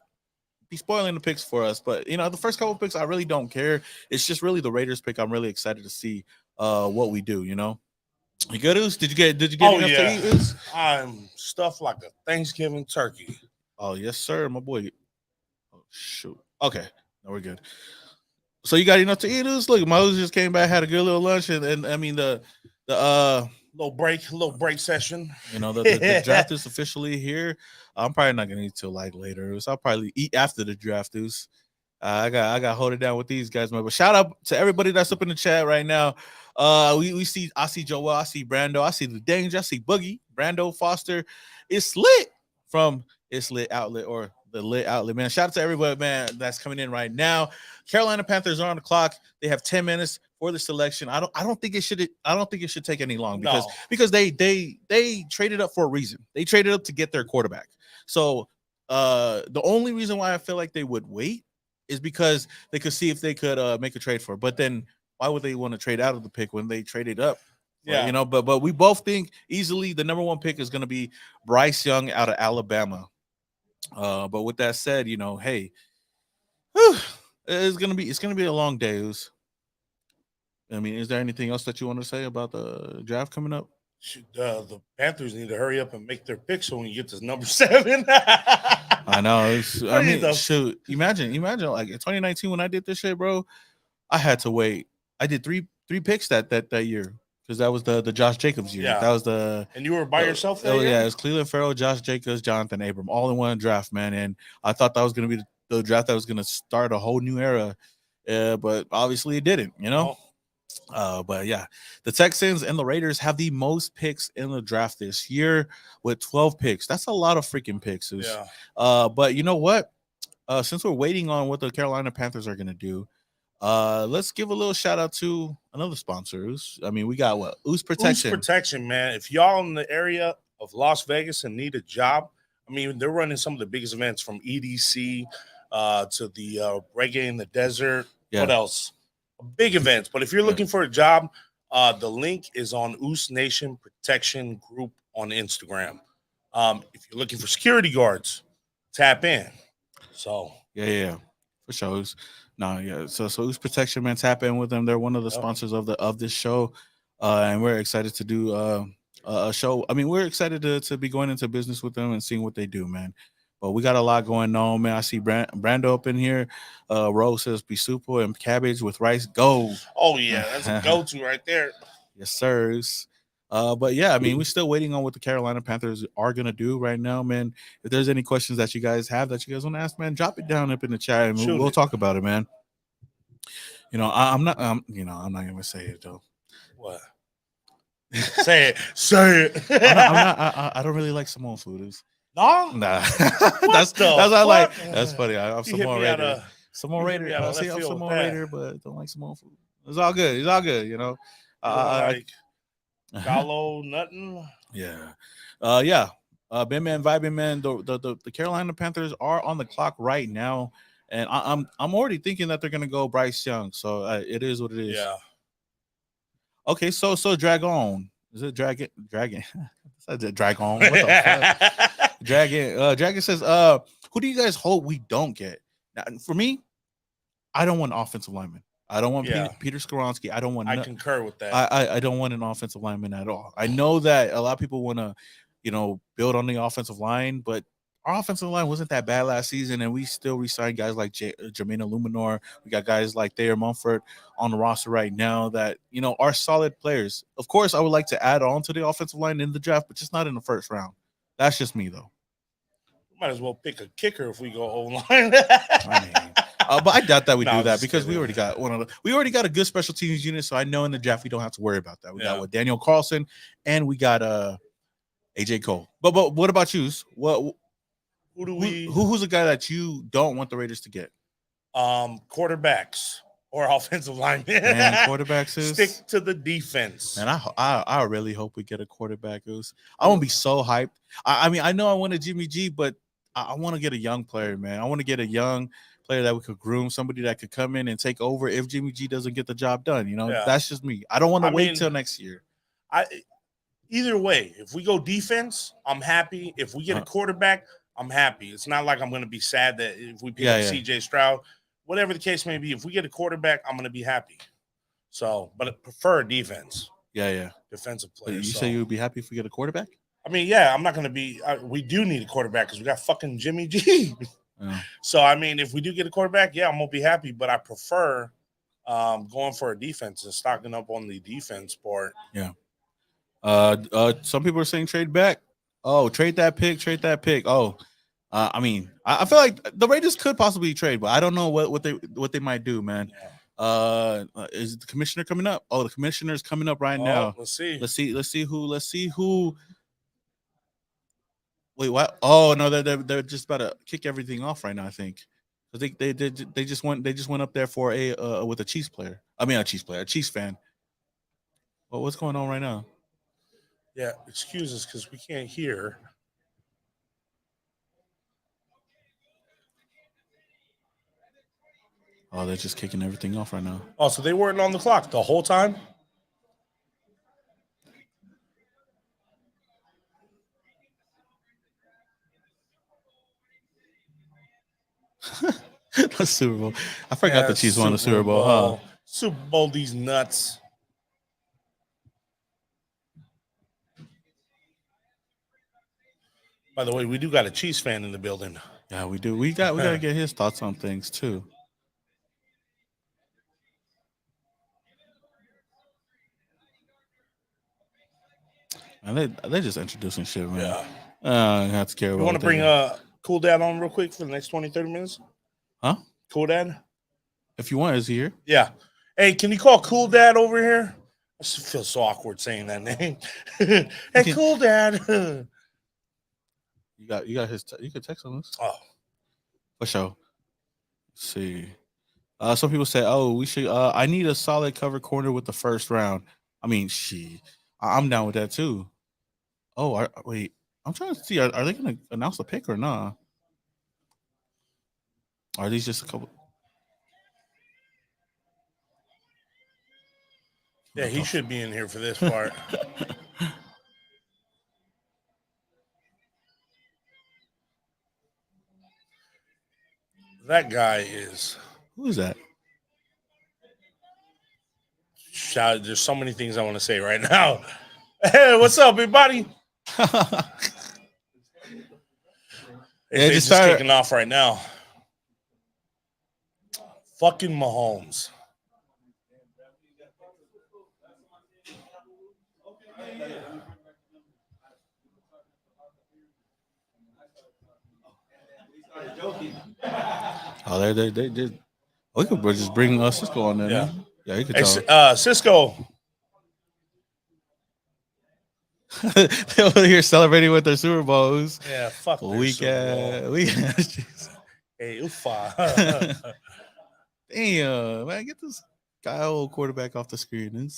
be spoiling the picks for us. But the first couple picks, I really don't care. It's just really the Raiders pick. I'm really excited to see what we do. You good, Oos? Did you get enough to eat, Oos? I'm stuffed like a Thanksgiving turkey. Oh yes, sir, my boy. Oh shoot. Okay, no, we're good. So you got enough to eat, Oos? Look, Mahalo just came back, had a good little lunch, and I mean the little break session. The draft is officially here. I'm probably not gonna eat till like later. So I'll probably eat after the draft, Oos. I got hold it down with these guys, man. But shout out to everybody that's up in the chat right now. I see Joel, I see Brando, I see the Danger, I see Boogie, Brando Foster. It's lit from It's Lit Outlet or the Lit Outlet, man. Shout out to everybody, man, that's coming in right now. Carolina Panthers are on the clock. They have 10 minutes for the selection. I don't think it should take any long because they traded up for a reason. They traded up to get their quarterback. So the only reason why I feel like they would wait is because they could see if they could make a trade for it. But then why would they want to trade out of the pick when they traded up? Yeah, but we both think easily the number one pick is going to be Bryce Young out of Alabama. But with that said, hey, it's gonna be a long day. I mean, is there anything else that you want to say about the draft coming up? The Panthers need to hurry up and make their pick so when you get to number 7. I know. Shoot. Imagine like in 2019 when I did this shit, bro. I had to wait. I did three picks that year because that was the Josh Jacobs year. Yeah. That was the. And you were by yourself that year? Yeah, it was Cleveland Farrell, Josh Jacobs, Jonathan Abram, all in one draft, man. And I thought that was going to be the draft that was going to start a whole new era, but obviously it didn't. But yeah, the Texans and the Raiders have the most picks in the draft this year with 12 picks. That's a lot of freaking picks. Yeah. But you know what? Since we're waiting on what the Carolina Panthers are going to do, let's give a little shout out to another sponsor. I mean, we got what? Oos Protection. Oos Protection, man. If y'all in the area of Las Vegas and need a job, I mean, they're running some of the biggest events from EDC to the Reggae in the Desert. Yeah. What else? Big events. But if you're looking for a job, the link is on Oos Nation Protection Group on Instagram. If you're looking for security guards, tap in. So yeah, for sure. So Oos Protection, man, tap in with them. They're one of the sponsors of this show, and we're excited to do a show. I mean, we're excited to be going into business with them and seeing what they do, man. But we got a lot going on, man. I see Brando up in here. Rose says be super and cabbage with rice. Go. Oh, yeah. That's a go-to right there. Yes, sir. But yeah, I mean, we're still waiting on what the Carolina Panthers are going to do right now, man. If there's any questions that you guys have that you guys want to ask, man, drop it down up in the chat and we'll talk about it, man. I'm not going to say it, though. What? Say it. I don't really like Samoan food. No? Nah. that's I like. That's funny. I'm Samoan Raider. Samoan Raider. I'm Samoan Raider, but don't like Samoan food. It's all good. Like Gallo, nothing. Yeah. Ben Man, Vibing Man. The Carolina Panthers are on the clock right now, and I'm already thinking that they're gonna go Bryce Young. So it is what it is. Yeah. Okay. So Dragon. Is it Dragon? Dragon. Dragon. What the fuck? Dragon says, who do you guys hope we don't get? Now, for me, I don't want an offensive lineman. I don't want Peter Skoronski. I concur with that. I don't want an offensive lineman at all. I know that a lot of people want to, build on the offensive line, but our offensive line wasn't that bad last season, and we still re-signed guys like Jermaine Illuminor. We got guys like Thayer Mumford on the roster right now that, are solid players. Of course, I would like to add on to the offensive line in the draft, but just not in the first round. That's just me, though. Might as well pick a kicker if we go O-line. But I doubt that we do that because we already got a good special teams unit, so I know in the draft we don't have to worry about that. We got Daniel Carlson and we got AJ Cole. But what about you? Who's a guy that you don't want the Raiders to get? Quarterbacks or offensive linemen. And quarterbacks stick to the defense. And I really hope we get a quarterback. I want to be so hyped. I mean, I know I want a Jimmy G, but I want to get a young player, man. I want to get a young player that we could groom, somebody that could come in and take over if Jimmy G doesn't get the job done. You know, Yeah. that's just me. I don't want to wait till next year. Either way, if we go defense, I'm happy. If we get a quarterback, I'm happy. It's not like I'm going to be sad that if we pick up CJ Stroud, whatever the case may be, if we get a quarterback, I'm going to be happy. So, but I prefer defense. Yeah. Defensive players. You say you would be happy if we get a quarterback? I mean, yeah, I'm not going to be. We do need a quarterback because we got fucking Jimmy G. So, I mean, if we do get a quarterback, yeah, I'm going to be happy. But I prefer going for a defense and stocking up on the defense part. Yeah. Some people are saying trade back. Oh, trade that pick. Oh, I mean, I feel like the Raiders could possibly trade, but I don't know what they might do, man. Yeah. Is the commissioner coming up? Oh, the commissioner's coming up right now. Let's see who. Wait, what? Oh no, they're just about to kick everything off right now. I think they just went up there for with a Chiefs player. I mean, a Chiefs fan. Well, what's going on right now? Yeah, excuse us because we can't hear. Oh, they're just kicking everything off right now. Oh, so they weren't on the clock the whole time? The Super Bowl. I forgot the Chiefs won the Super Bowl. Huh? Super Bowl, these nuts. By the way, we do got a Chiefs fan in the building. Yeah, we do. We got to get his thoughts on things too. And they're just introducing shit, man. Yeah. I have to care about. You want to bring Cool Dad on real quick for the next 20, 30 minutes? Huh? Cool Dad? If you want, is he here? Yeah. Hey, can you call Cool Dad over here? I just feel so awkward saying that name. Hey, Cool Dad. You got his. You can text on this. Oh, for sure. Let's see. Some people say, "Oh, we should." I need a solid cover corner with the first round. I mean, I'm down with that too. Oh, wait. I'm trying to see. Are they going to announce the pick or not? Are these just a couple? Yeah, he should be in here for this part. That guy is. Who is that? There's so many things I want to say right now. Hey, what's up, everybody? It's just kicking off right now. Fucking Mahomes. Oh, they did. We could just bring Cisco on there. Yeah, man. Yeah, you could tell. Hey, Cisco. They're over here celebrating with their Super Bowls. Yeah, fuck. Weekend. Hey, Ufa. Damn, man, get this guy old quarterback off the screen.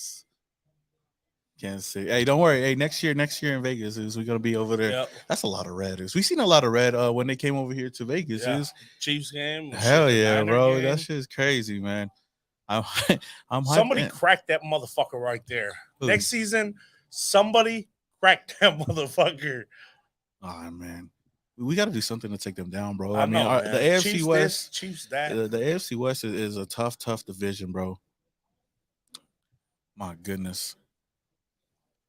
Can't see. Hey, don't worry. Hey, next year in Vegas we're gonna be over there. Yep. That's a lot of red. We've seen a lot of red when they came over here to Vegas. Yeah. Chiefs game. Hell yeah, bro. Game. That shit's crazy, man. I'm somebody cracked that motherfucker right there. Who? Next season, somebody cracked that motherfucker. Oh man. We got to do something to take them down, bro. I mean, the AFC Chiefs West, Chiefs that. The AFC West is a tough division, bro. My goodness.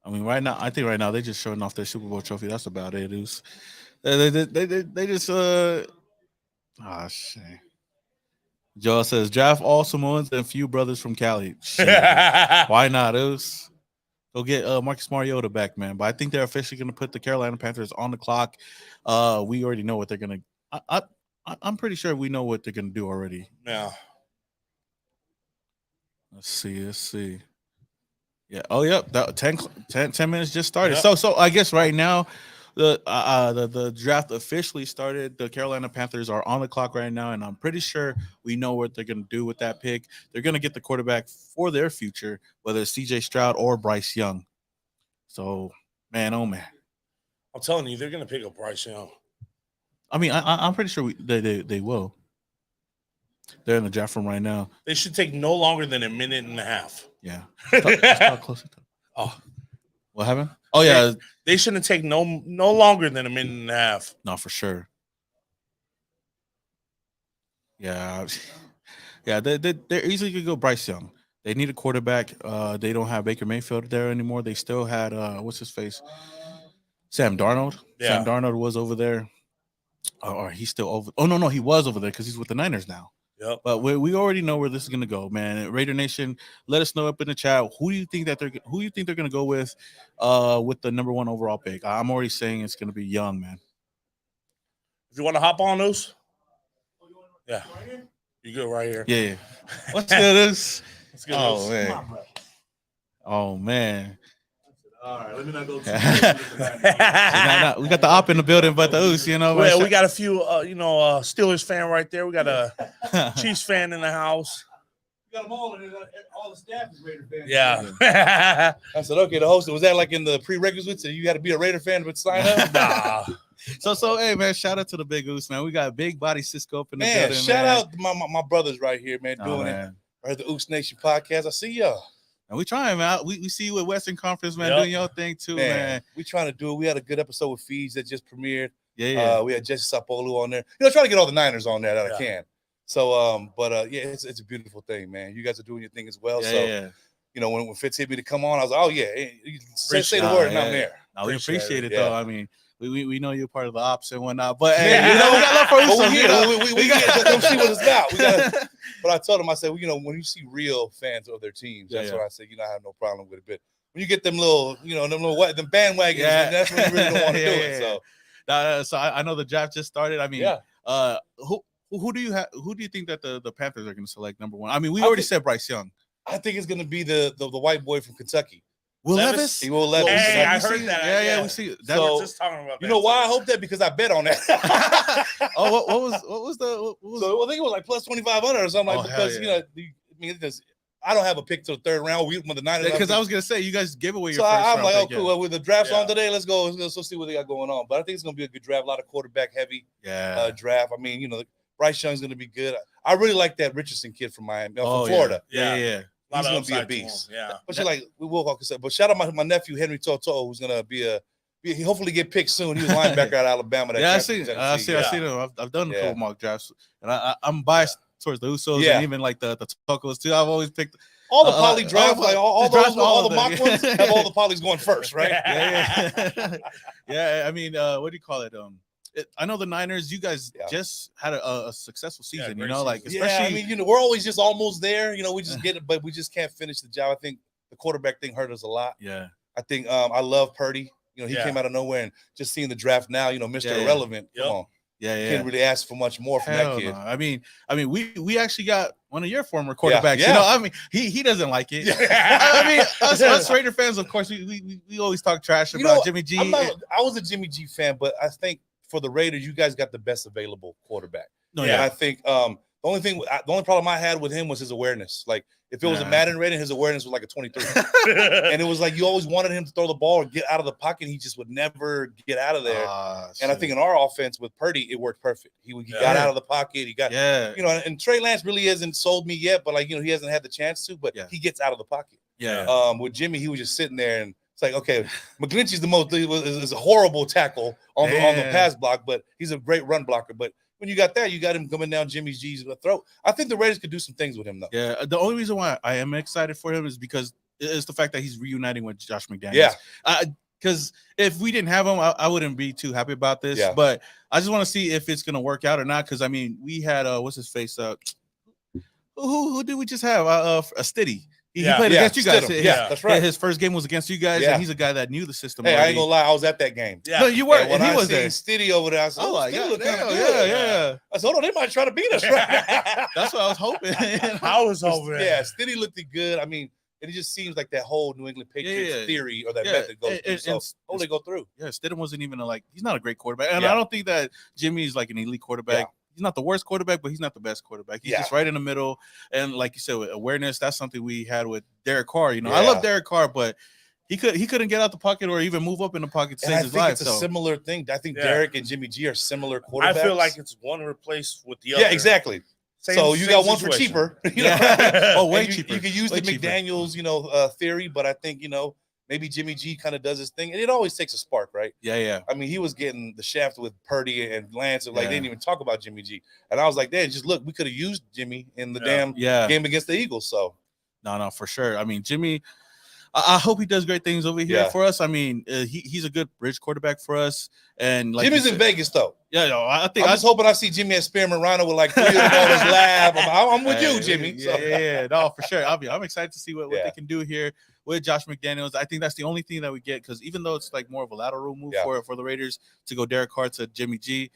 I mean, I think right now they're just showing off their Super Bowl trophy. That's about it. They just shit. Joel says draft all Samoans and few brothers from Cali. Why not? Go get Marcus Mariota back, man. But I think they're officially going to put the Carolina Panthers on the clock. We already know what they're going to. I'm pretty sure we know what they're going to do already. Yeah. Let's see. Yeah. Oh, yep. That 10 minutes just started. Yep. So I guess right now the draft officially started. The Carolina Panthers are on the clock right now, and I'm pretty sure we know what they're going to do with that pick. They're going to get the quarterback for their future, whether it's CJ Stroud or Bryce Young. So, man, oh man, I'm telling you, they're going to pick up Bryce Young. I mean, I'm pretty sure they will. They're in the draft room right now. They should take no longer than a minute and a half. Yeah. Just talk closer to. Oh, What happened? Oh yeah. They shouldn't take no longer than a minute and a half. No, for sure. Yeah. Yeah, they're easily could go Bryce Young. They need a quarterback. They don't have Baker Mayfield there anymore. They still had what's his face? Sam Darnold. Yeah. Sam Darnold was over there. Or he's still over. Oh no, he was over there because he's with the Niners now. Yep. But we already know where this is gonna go, man. Raider Nation, let us know up in the chat who do you think they're gonna go with the number 1 overall pick. I'm already saying it's gonna be Young, man. If you want to hop on those, yeah, you good right here. Yeah. Let's do this. Let's get Oh those. man. Oh man. All right, let me not go too Nah, we got the op in the building, but the Oos, you know. Well, we got a few, Steelers fan right there. We got a Chiefs fan in the house. We got them all, and all the staff is Raider fans. Yeah. I said, okay, the host, was that like in the prerequisites that you got to be a Raider fan to sign up? Nah. So hey man, shout out to the Big Oos, man. We got Big Body Cisco up in the Man, building. shout out to my brothers right here, man, doing it. Man. I heard the Oos Nation podcast. I see y'all. And we trying, man. We see you at Western Conference, man, Yep. doing your thing too, man. We trying to do it. We had a good episode with Feeds that just premiered. Yeah. We had Jesse Sapolu on there. Trying to get all the Niners on there that I can. So, yeah, it's a beautiful thing, man. You guys are doing your thing as well. When Fitz hit me to come on, I was like, oh yeah, you say the word, and I'm there. No, we appreciate it yeah. though. I mean, we know you're part of the ops and whatnot, but hey, we got love for you. We got to come see what it's about. But I told him, I said, when you see real fans of their teams, that's what I said. I have no problem with it. But when you get them little, them bandwagons, that's when you really don't want to do it. So I know the draft just started. I mean, who do you think that the Panthers are going to select number 1? I mean, we already said Bryce Young. I think it's going to be the white boy from Kentucky. Will Levis? He will Levis. Hey, I heard that. Yeah, we see. That's what we're just talking about. You know why I hope that? Because I bet on that. what was the? So I think it was like plus 2,500 or something. Because I don't have a pick till the 3rd round. When the Niners, because I was gonna say you guys give away your. So first I'm like, round cool. Well, with the draft's on today, let's go. Let's see what they got going on. But I think it's gonna be a good draft. A lot of quarterback heavy. Draft. I mean, Bryce Young's gonna be good. I really like that Richardson kid from Miami, from Florida. Yeah. He's gonna be a beast. Yeah. But we will talk. But shout out my nephew Henry Toto, who's gonna be he hopefully get picked soon. He was linebacker out of Alabama. I see him. I've done a couple mock drafts, and I'm biased towards the Usos and even like the Tocos too. I've always picked all the poly drafts, like all the mock ones have all the polys going first, right? Yeah. I mean, what do you call it? I know the Niners. You guys just had a successful season. Especially. I mean, we're always just almost there. We just get it, but we just can't finish the job. I think the quarterback thing hurt us a lot. Yeah. I think I love Purdy. He came out of nowhere, and just seeing the draft now, Mr. Irrelevant. Come on. Can't really ask for much more from that kid. No. I mean, we actually got one of your former quarterbacks. I mean, he doesn't like it. I mean, us Raider fans, of course, we always talk trash about Jimmy G. I was a Jimmy G fan, but I think for the Raiders, you guys got the best available quarterback. And I think the only problem I had with him was his awareness. Like, if it was a Madden rating, his awareness was like a 23. And it was like you always wanted him to throw the ball or get out of the pocket. He just would never get out of there. And I think in our offense with Purdy, it worked perfect. He got out of the pocket. He got, and Trey Lance really hasn't sold me yet, but he hasn't had the chance to, but he gets out of the pocket. With Jimmy, he was just sitting there and it's like, okay, McGlinchey's is a horrible tackle on the pass block, but he's a great run blocker. But when you got that, you got him coming down Jimmy G's throat. I think the Raiders could do some things with him, though. Yeah, the only reason why I am excited for him is because it's the fact that he's reuniting with Josh McDaniels. Because if we didn't have him, I wouldn't be too happy about this. But I just want to see if it's going to work out or not. Because, I mean, we had, what's his face? Who did we just have? A Stiddy. He played against you guys. That's right. His first game was against you guys, and he's a guy that knew the system. Hey, I ain't gonna lie, I was at that game. No, you were. When he was there. Stiddy over there, I said, yeah. I said, hold on, they might try to beat us. Right? That's what I was hoping. I was hoping. Yeah, Stiddy looked good. I mean, it just seems like that whole New England Patriots theory or that method goes through. So, they go through. Yeah, Stidham wasn't even he's not a great quarterback, and I don't think that Jimmy's like an elite quarterback. He's not the worst quarterback, but he's not the best quarterback. He's just right in the middle. And like you said, with awareness, that's something we had with Derek Carr. I love Derek Carr, but he couldn't get out the pocket or even move up in the pocket to save his life. It's a similar thing. I think Derek and Jimmy G are similar quarterbacks. I feel like it's one replaced with the other. Yeah, exactly. So you got one for cheaper. Way cheaper. You could use the McDaniels, theory, but I think, maybe Jimmy G kind of does his thing. And it always takes a spark, right? Yeah. I mean, he was getting the shaft with Purdy and Lance. They didn't even talk about Jimmy G. And I was like, just look, we could have used Jimmy in the game against the Eagles. So, no, for sure. I mean, Jimmy, I hope he does great things over here for us. I mean, he's a good bridge quarterback for us. And Jimmy's in Vegas, though. Yeah, I think I'm just hoping I see Jimmy at Spearman Rhino with 3 of them on his lab. I'm with you, Jimmy. Yeah, no, for sure. I'm excited to see what they can do here with Josh McDaniels. I think that's the only thing that we get, because even though it's more of a lateral move for the Raiders to go Derek Carr to Jimmy G,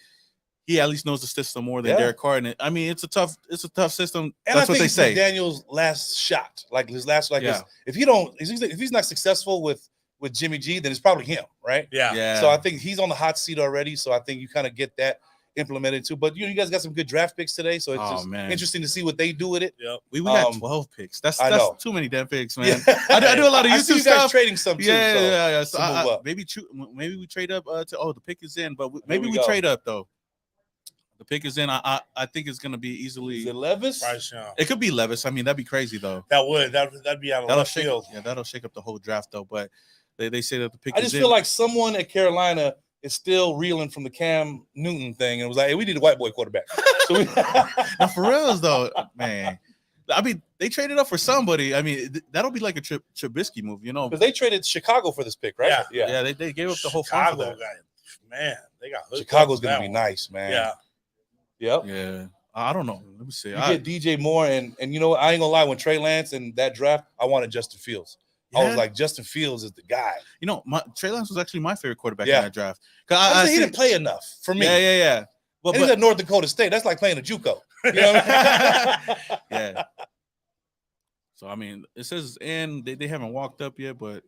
he at least knows the system more than Derek Carr. And I mean, it's a tough system. And that's I think what they say. McDaniels' last shot, if he's not successful with Jimmy G, then it's probably him, right? Yeah. So I think he's on the hot seat already. So I think you kind of get that implemented too. But you guys got some good draft picks today, so it's interesting to see what they do with it. Yep. We got 12 picks. That's too many damn picks, man. Yeah. I do a lot of YouTube you guys stuff. Trading some too. Yeah. So maybe we trade up to the pick is in, but maybe we trade up though. The pick is in. I think it's gonna be easily. Is it Levis? Bryce Young. It could be Levis. I mean, that'd be crazy though. That'd be out of left field. Yeah, that'll shake up the whole draft though. But they say that the pick. I just feel like someone at Carolina is still reeling from the Cam Newton thing, and was like, "Hey, we need a white boy quarterback." So now, for reals though, man. I mean, they traded up for somebody. I mean, that'll be like a Trubisky move, Because they traded Chicago for this pick, right? Yeah. They gave up the whole farm for that. Man, they got Chicago's gonna be nice, man. Yeah. Yep. Yeah. I don't know. Let me see. You get DJ Moore, and you know what? I ain't gonna lie. When Trey Lance and that draft, I wanted Justin Fields. I was like, Justin Fields is the guy. Trey Lance was actually my favorite quarterback in that draft. He didn't play enough for me. Yeah. But he's at North Dakota State. That's like playing a JUCO. You know what I mean? Yeah. So I mean, it says and they haven't walked up yet, but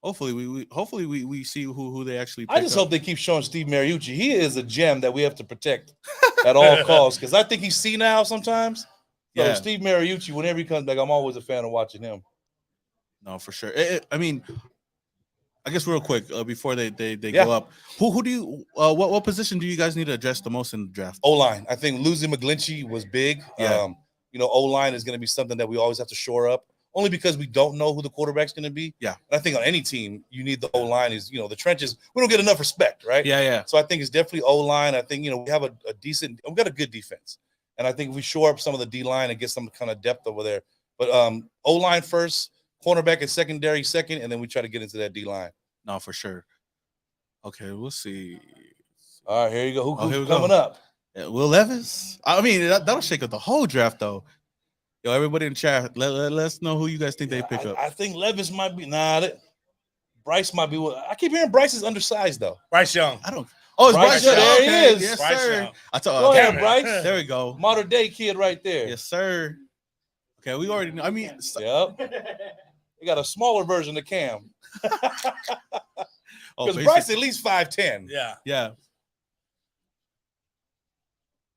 hopefully we see who they actually pick I just hope they keep showing Steve Mariucci. He is a gem that we have to protect at all costs, because I think he's senile sometimes. So Steve Mariucci, whenever he comes back, I'm always a fan of watching him. No, for sure. I mean, I guess real quick before they go up, who do you what position do you guys need to address the most in the draft? O-line. I think losing McGlinchey was big. Yeah. O-line is going to be something that we always have to shore up, only because we don't know who the quarterback's going to be. Yeah. And I think on any team, you need the O-line. Is the trenches. We don't get enough respect, right? Yeah. So I think it's definitely O-line. I think we have we got a good defense, and I think if we shore up some of the D-line and get some kind of depth over there. But O-line first, cornerback and secondary second, and then we try to get into that D-line. No, for sure. Okay, we'll see. All right, here you go. Who's coming up? Will Levis. I mean, that'll shake up the whole draft, though. Yo, everybody in the chat, let us know who you guys think they pick up. I think Levis might be. Bryce might be. I keep hearing Bryce is undersized, though. Bryce Young. I don't. Oh, it's Bryce Young. There he is. Yes, Bryce sir. Young. Go ahead, Bryce. There we go. Modern day kid right there. Yes, sir. Okay, we already know. I mean, yep. They got a smaller version of Cam. Because Bryce at least 5'10". Yeah.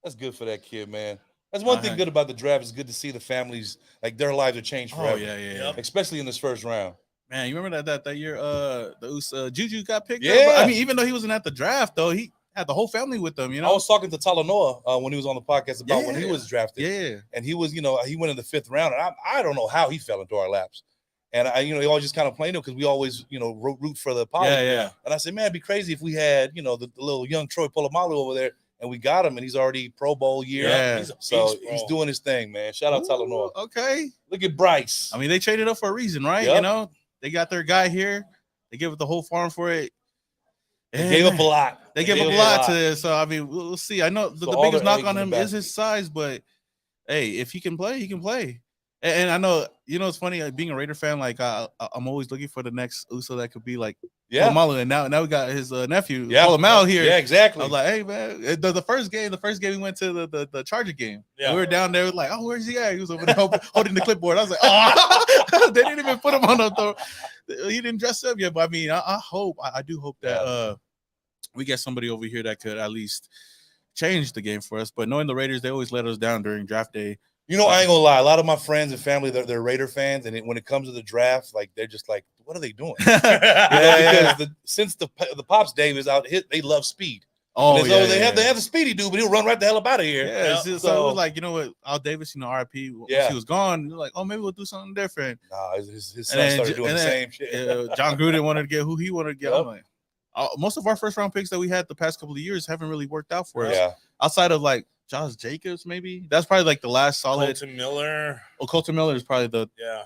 That's good for that kid, man. That's one thing good about the draft. It's good to see the families, their lives are changed forever. Oh, yeah. Especially in this first round. Man, you remember that year Juju got picked up? I mean, even though he wasn't at the draft, though, he had the whole family with him, I was talking to Talanoa when he was on the podcast about when he was drafted. Yeah. And he was, he went in the 5th round. And I don't know how he fell into our laps. And he always just kind of played him because we always, root for the poly. Yeah. And I said, man, it'd be crazy if we had, the little young Troy Polamalu over there, and we got him, and he's already Pro Bowl year. Yeah. He's doing his thing, man. Shout out Talanoa. Okay. Look at Bryce. I mean, they traded up for a reason, right? Yep. They got their guy here. They gave up the whole farm for it. They gave up a lot. They gave up a lot to this. So, I mean, we'll see. I know the biggest knock on him is his size, but hey, if he can play, he can play. And I know, it's funny, being a Raider fan, I'm always looking for the next Uso that could be like Polamalu. And now we got his nephew, Polamalu here. Yeah, exactly. I was like, hey, man, the first game we went to the Charger game. Yeah. We were down there, like, oh, where's he at? He was over there holding the clipboard. I was like, oh, they didn't even put him on the he didn't dress up yet. But I mean, I do hope that we get somebody over here that could at least change the game for us. But knowing the Raiders, they always let us down during draft day. I ain't gonna lie. A lot of my friends and family, they're Raider fans, and when it comes to the draft, they're just like, "What are they doing?" Because since the Pops Davis out hit, they love speed. Oh, yeah, they have the speedy dude, but he'll run right the hell up out of here. Yeah, so it was like, you know what, Al Davis, you know, RIP, once he was gone, you're like, oh, maybe we'll do something different. Nah, his son started doing the same shit. John Gruden wanted to get who he wanted to get. I'm like, most of our first round picks that we had the past couple of years haven't really worked out for us. Yeah. Outside of like Josh Jacobs, maybe that's probably like the last solid. Colton Miller. Oh, Colton Miller is probably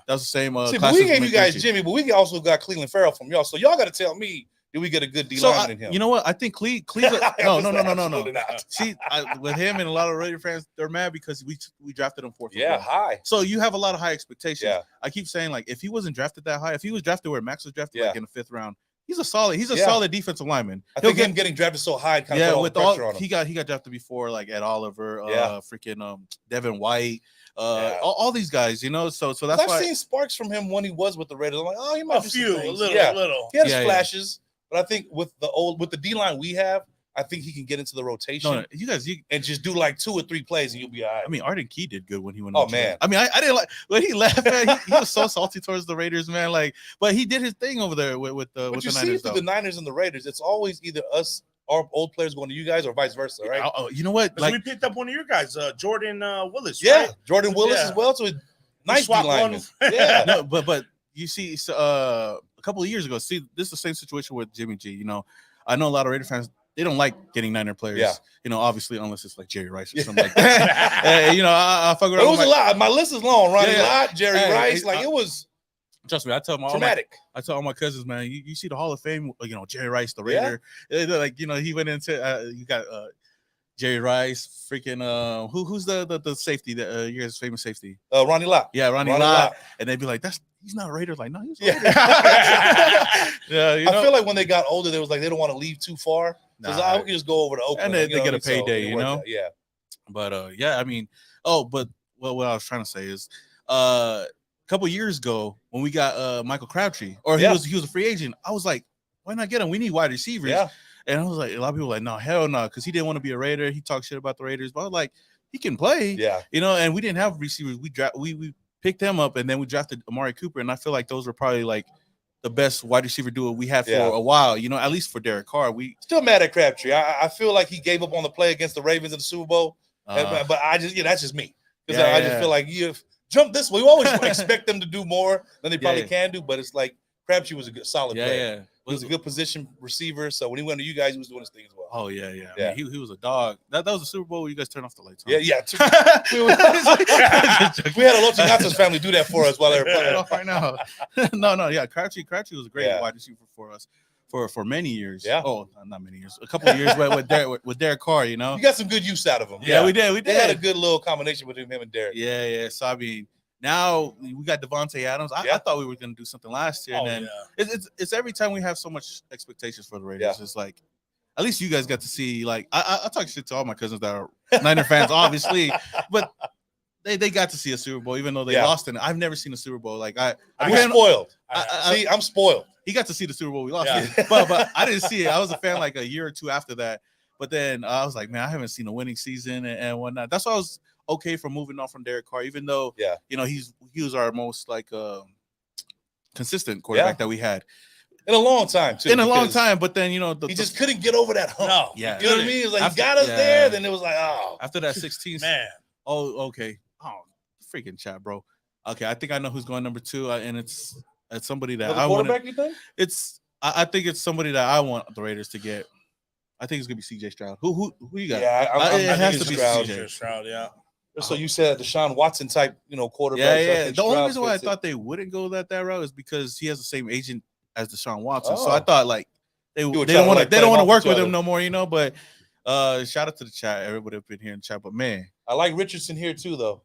that's the same. See, but we gave you guys Jimmy, but we also got Cleveland Farrell from y'all. So y'all got to tell me, did we get a good D lineman in him? You know what? I think Cleveland. No. See, with him and a lot of Raider fans, they're mad because we drafted him fourth. Yeah, high. So you have a lot of high expectations. Yeah. I keep saying, like, if he wasn't drafted that high, if he was drafted where Max was drafted, like in the 5th round, he's a solid defensive lineman. I think him getting drafted so high kind of put all the pressure on him. He got drafted before, like Ed Oliver, freaking Devin White, all these guys, you know. So that's why I've seen sparks from him when he was with the Raiders. I'm like, oh, he might a little. He has flashes, but I think with the D line we have, I think he can get into the rotation. No, you and just do like 2 or 3 plays, and you'll be all right. I mean, Arden Key did good when he went. Oh man, I mean, I didn't like when he left. Man, he was so salty towards the Raiders, man. Like, but he did his thing over there with the Niners. See the Niners and the Raiders, it's always either us, our old players going to you guys, or vice versa, right? You know what? Like we picked up one of your guys, Jordan Willis. Yeah, right? Jordan Willis as well. So nice lineman. Yeah, no, but you see, a couple of years ago, this is the same situation with Jimmy G. You know, I know a lot of Raider fans. They don't like getting Niner players, you know, obviously, unless it's like Jerry Rice or something like that. You know, I fuck around. It was a lot. My list is long. Ronnie Lott, Jerry Rice. It was. Trust me, I tell all my cousins, man, you see the Hall of Fame, you know, Jerry Rice, the Raider. They're like, you know, he went into, you got Jerry Rice, freaking, who's the safety, you guys' famous safety? Ronnie Lott. Yeah, Ronnie Lott. And they'd be like, he's not a Raider. Like, no, he's a Raider. I feel like when they got older, they was like, they don't want to leave too far. Because I would just go over to Oakland. And they get a payday, you know? Yeah. But, I mean, but what I was trying to say is, a couple years ago when we got Michael Crabtree, or he was a free agent, I was like, why not get him? We need wide receivers. Yeah. And I was like, a lot of people were like, no, hell no, because he didn't want to be a Raider. He talked shit about the Raiders, but I was like, he can play. Yeah. You know, and we didn't have receivers. We picked him up, and then we drafted Amari Cooper, and I feel like those were probably like the best wide receiver duo we had for a while, you know, at least for Derek Carr. We still mad at Crabtree. I feel like he gave up on the play against the Ravens in the Super Bowl. But I just, that's just me. Because I just feel like you jump this way. We always expect them to do more than they probably can do, but it's like Crabtree was a good solid player. Yeah. He was a good position receiver. So when he went to you guys, he was doing his thing as well. Oh, yeah. I mean, he was a dog. That was a Super Bowl where you guys turned off the lights. Huh? Yeah. We had a Los Gatos family do that for us while they were playing. Right now. No. Yeah, Crabtree was a great wide receiver for us for many years. Yeah. Oh, not many years. A couple of years with Derek Carr, you know. You got some good use out of him. Yeah, we did. They had a good little combination between him and Derek. Yeah. So, I mean, now we got Devontae Adams. I thought we were going to do something last year. And then it's every time we have so much expectations for the Raiders. It's like, at least you guys got to see, like, I talk shit to all my cousins that are Niner fans, obviously, but they got to see a Super Bowl, even though they lost in it. I've never seen a Super Bowl. Like, I'm spoiled. I'm spoiled. He got to see the Super Bowl we lost in, but I didn't see it. I was a fan like a year or two after that. But then I was like, man, I haven't seen a winning season and whatnot. That's why I was okay for moving on from Derek Carr, even though you know he was our most like consistent quarterback that we had in a long time too. In a long time, but then you know he just couldn't get over that hump. No, you know what I mean? It was like he got us there, then it was like after that 16th man. Oh, okay. Oh, freaking chat, bro. Okay, I think I know who's going number 2, and it's somebody that I want. You think? I think it's somebody that I want the Raiders to get. I think it's gonna be CJ Stroud. Who you got? Yeah, it has to be CJ Stroud. Yeah. So you said Deshaun Watson type, quarterback. Yeah. The only reason why I thought they wouldn't go that route is because he has the same agent as Deshaun Watson. So I thought like they don't want to work with him no more, you know. But shout out to the chat, everybody up in here in the chat. But man, I like Richardson here too, though.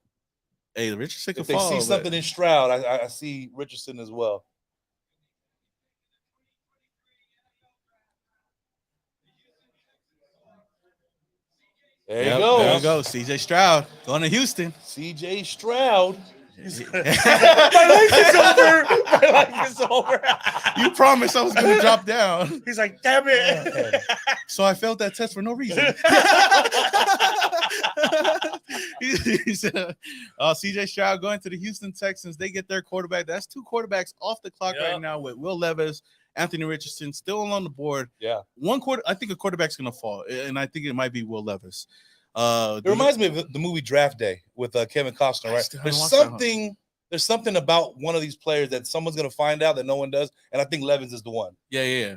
Hey, Richardson can if they see something in Stroud, I see Richardson as well. There you go. There you go. CJ Stroud going to Houston. CJ Stroud. My life is over. You promised I was going to drop down. He's like, damn it. So I failed that test for no reason. He said, CJ Stroud going to the Houston Texans. They get their quarterback. That's 2 quarterbacks off the clock right now with Will Levis Anthony Richardson still on the board. Yeah. I think a quarterback's going to fall, and I think it might be Will Levis. It reminds me of the movie Draft Day with Kevin Costner, right? There's something about one of these players that someone's going to find out that no one does, and I think Levis is the one. Yeah.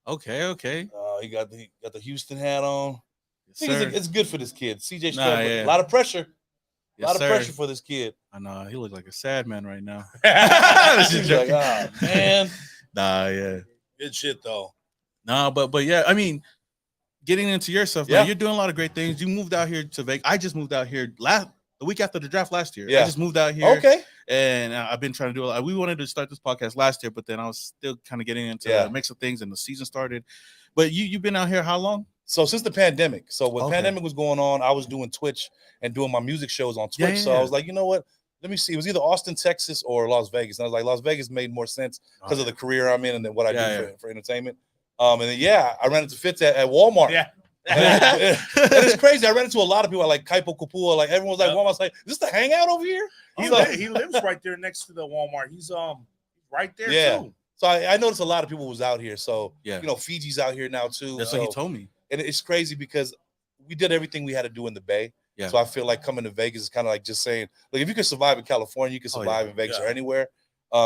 Okay. He got the Houston hat on. Yes, it's good for this kid. CJ Stroud, a lot of pressure. Yes, a lot of pressure for this kid. I know. He looks like a sad man right now. He's like, oh, man. Nah, yeah. Good shit, though. Nah, but yeah, I mean, getting into your stuff, man, you're doing a lot of great things. You moved out here to Vegas. I just moved out here the week after the draft last year. Yeah. I just moved out here. Okay. And I've been trying to do a lot. We wanted to start this podcast last year, but then I was still kind of getting into the mix of things, and the season started. But you've been out here how long? So since the pandemic. So when pandemic was going on, I was doing Twitch and doing my music shows on Twitch. So I was like, you know what? Let me see. It was either Austin, Texas, or Las Vegas. And I was like, Las Vegas made more sense because of the career I'm in and then what I do for entertainment. And then I ran into Fitz at Walmart. Yeah. And it's crazy. I ran into a lot of people like Kaipo Kupua. Like everyone's like, Walmart's like, is this the hangout over here? He lives right there next to the Walmart. He's right there too. So I noticed a lot of people was out here. So Fiji's out here now too. That's what he told me. And it's crazy because we did everything we had to do in the Bay. Yeah. So I feel like coming to Vegas is kind of like just saying, look, if you can survive in California, you can survive in Vegas or anywhere.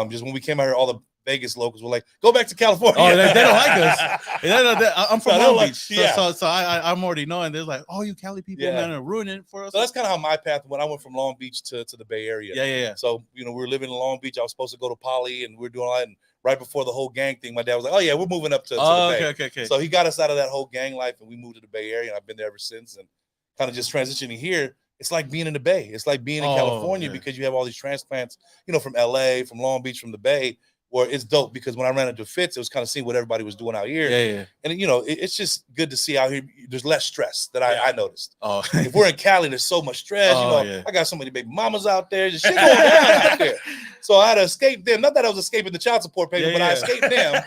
Just when we came out here, all the Vegas locals were like, go back to California. Oh, they don't like us. I'm from Long Beach. So I'm already knowing. They're like, oh, you Cali people, man, are ruining it for us. So that's kind of how my path went. I went from Long Beach to the Bay Area. Yeah. So, we were living in Long Beach. I was supposed to go to Poly, and we were doing all that. And right before the whole gang thing, my dad was like, oh, yeah, we're moving up to the Bay. Okay. So he got us out of that whole gang life, and we moved to the Bay Area, and I've been there ever since. And kind of just transitioning here, it's like being in the Bay. It's like being in California because you have all these transplants, from LA, from Long Beach, from the Bay, where it's dope because when I ran into Fitz, it was kind of seeing what everybody was doing out here. Yeah. And, it's just good to see out here. There's less stress that I noticed. Oh. If we're in Cali, there's so much stress. I got so many baby mamas out there. Just shit going down out there. So I had to escape them. Not that I was escaping the child support payment, but I escaped them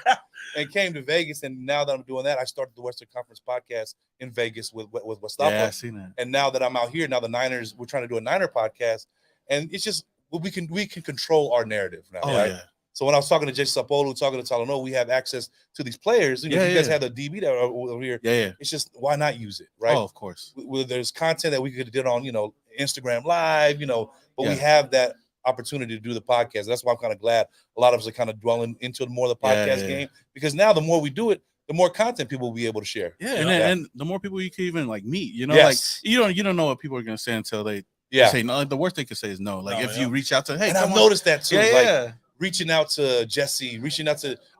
and came to Vegas. And now that I'm doing that, I started the Western Conference podcast in Vegas with Westappa. Yeah, I seen that. And now that I'm out here, now the Niners, we're trying to do a Niner podcast. And it's just, we can control our narrative now, right? Yeah. So when I was talking to Jay Sapolo, talking to Talano, we have access to these players. You guys have the DB that are over here. Yeah. It's just, why not use it, right? Oh, of course. There's content that we could have did on, Instagram Live, but we have that opportunity to do the podcast. That's why I'm kind of glad a lot of us are kind of dwelling into more of the podcast game because now the more we do it, the more content people will be able to share. Yeah, and the more people you can even like meet. Like you don't know what people are gonna say until they say no. The worst they could say is no. Like if you reach out to and I've noticed that too. Like reaching out to Jesse,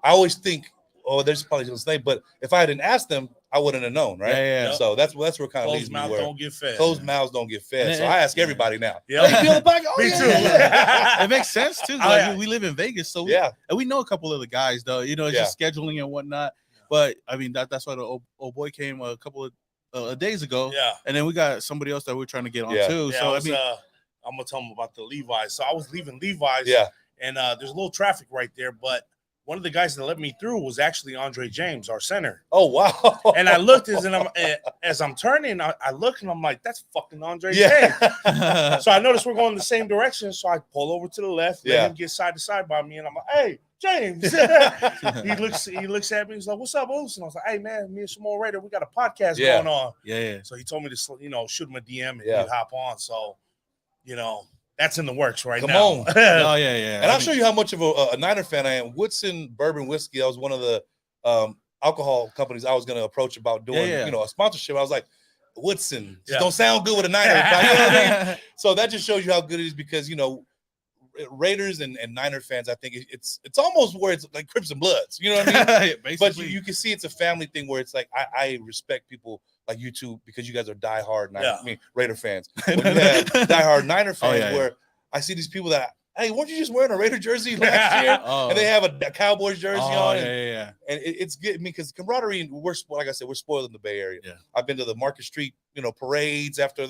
I always think, oh, there's probably just name, but if I didn't ask them, I wouldn't have known, right? Yeah. So that's where kind of leads me. Closed mouths don't get fed. Closed mouths don't get fed. So I ask everybody now. Yeah, me too. It makes sense too. Like we live in Vegas, so and we know a couple of the guys though. It's just scheduling and whatnot. But I mean that's why the old boy came a couple of days ago. Yeah, and then we got somebody else that we're trying to get on too. Yeah, so I'm gonna tell them about the Levi's. So I was leaving Levi's. Yeah. And there's a little traffic right there, but one of the guys that let me through was actually Andre James, our center. Oh, wow. And I looked as I'm turning, I look and I'm like, that's fucking Andre James. So I noticed we're going the same direction. So I pull over to the left, let him get side to side by me. And I'm like, hey, James. he looks at me. He's like, what's up, Oos? And I was like, hey, man, me and Jamal Raider, we got a podcast going on. Yeah. So he told me to, shoot him a DM and he'd hop on. So, that's in the works right now. Come on. Oh, yeah. And I'll show you how much of a Niner fan I am. Woodson Bourbon Whiskey, that was one of the alcohol companies I was going to approach about doing, a sponsorship. I was like, Woodson, just don't sound good with a Niner. You know what I mean? So that just shows you how good it is because, Raiders and Niner fans, I think it's almost where it's like Crips and Bloods. You know what I mean? But you can see it's a family thing where it's like I respect people like you two because you guys are diehard Raider fans. When you have diehard Niner fans where I see these people that, hey, weren't you just wearing a Raider jersey last year? And they have a Cowboys jersey on. And it's good. I mean, because camaraderie, like I said, we're spoiled in the Bay Area. Yeah. I've been to the Market Street, parades after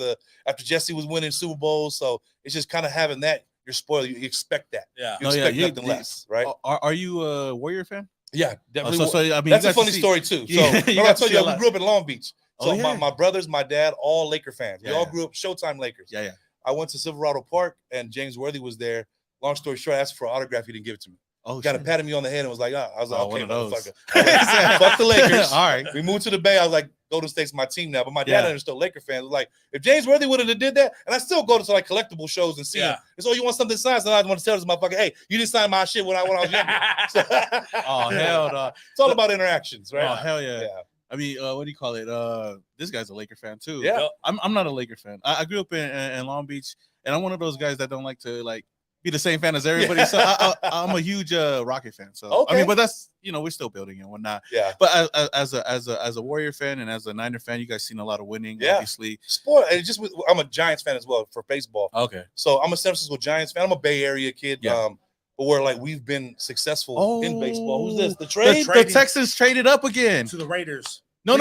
Jesse was winning Super Bowls. So it's just kind of having that. You're spoiled. You expect that. Yeah. You expect nothing less, right? Are you a Warrior fan? Yeah, definitely. So I mean, that's a funny story too. So I told you, we grew up in Long Beach. So my brothers, my dad, all Laker fans. We all grew up Showtime Lakers. Yeah. I went to Silverado Park and James Worthy was there. Long story short, I asked for an autograph. He didn't give it to me. Oh, kind of shit. patted me on the head and was like, I was like, Oh, okay, one of those. motherfucker. I was like, fuck the Lakers. All right. We moved to the Bay. I was like, Golden State's my team now. But my dad Yeah. understood Laker fans. Was like, if James Worthy would have did that, and I still go to like collectible shows and see him. It's you want something signed? So I want to tell this motherfucker, hey, you didn't sign my shit when I was younger. So, Oh, hell no. It's all about interactions, right? Oh, hell yeah. Yeah. I mean, what do you call it? This guy's a Laker fan too. Yeah. I'm not a Laker fan. I grew up in Long Beach, and I'm one of those guys that don't like to like be the same fan as everybody. Yeah. So I'm a huge Rocket fan. So Okay. I mean, but that's we're still building and whatnot. Yeah. But as a Warrior fan and as a Niner fan, you guys seen a lot of winning. Yeah. Obviously. Sport. And I'm a Giants fan as well for baseball. Okay. So I'm a San Francisco Giants fan. I'm a Bay Area kid. Yeah. But we're like we've been successful in baseball. Who's this? The trade? The Texans traded up again to the Raiders. No.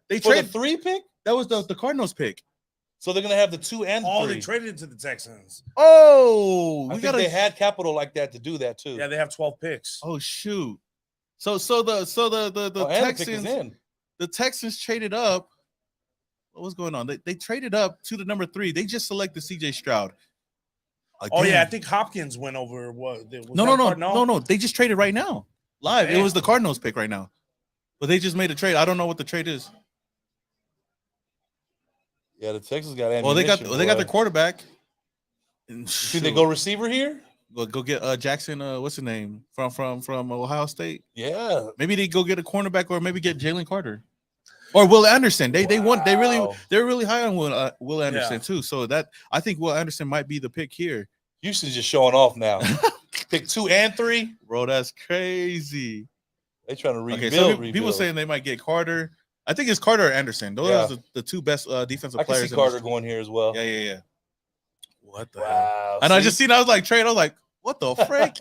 They For the traded 3 pick. That was the Cardinals pick. So they're gonna have the 2 and 3. They traded to the Texans. Oh, I think they had capital like that to do that too. Yeah, they have 12 picks. Oh shoot! So the Texans the Texans traded up. What was going on? They traded up to the number 3. They just selected C.J. Stroud. Again. Oh yeah, I think Hopkins went over. What? No. They just traded right now, live. Damn. It was the Cardinals pick right now, but they just made a trade. I don't know what the trade is. Yeah, the Texans got ammunition. Well, they got their quarterback. Should they go receiver here? Go get Jackson. What's his name from Ohio State? Yeah, maybe they go get a cornerback or maybe get Jalen Carter or Will Anderson. They're really high on Will Anderson too. So that I think Will Anderson might be the pick here. Houston's just showing off now. Pick 2 and 3, bro. That's crazy. They trying to rebuild. Okay, so people saying they might get Carter. I think it's Carter or Anderson. Those are the 2 best defensive players. I can see Carter going here as well. Yeah. What the hell? Wow. And I just seen, I was like, trade. I was like, what the frick?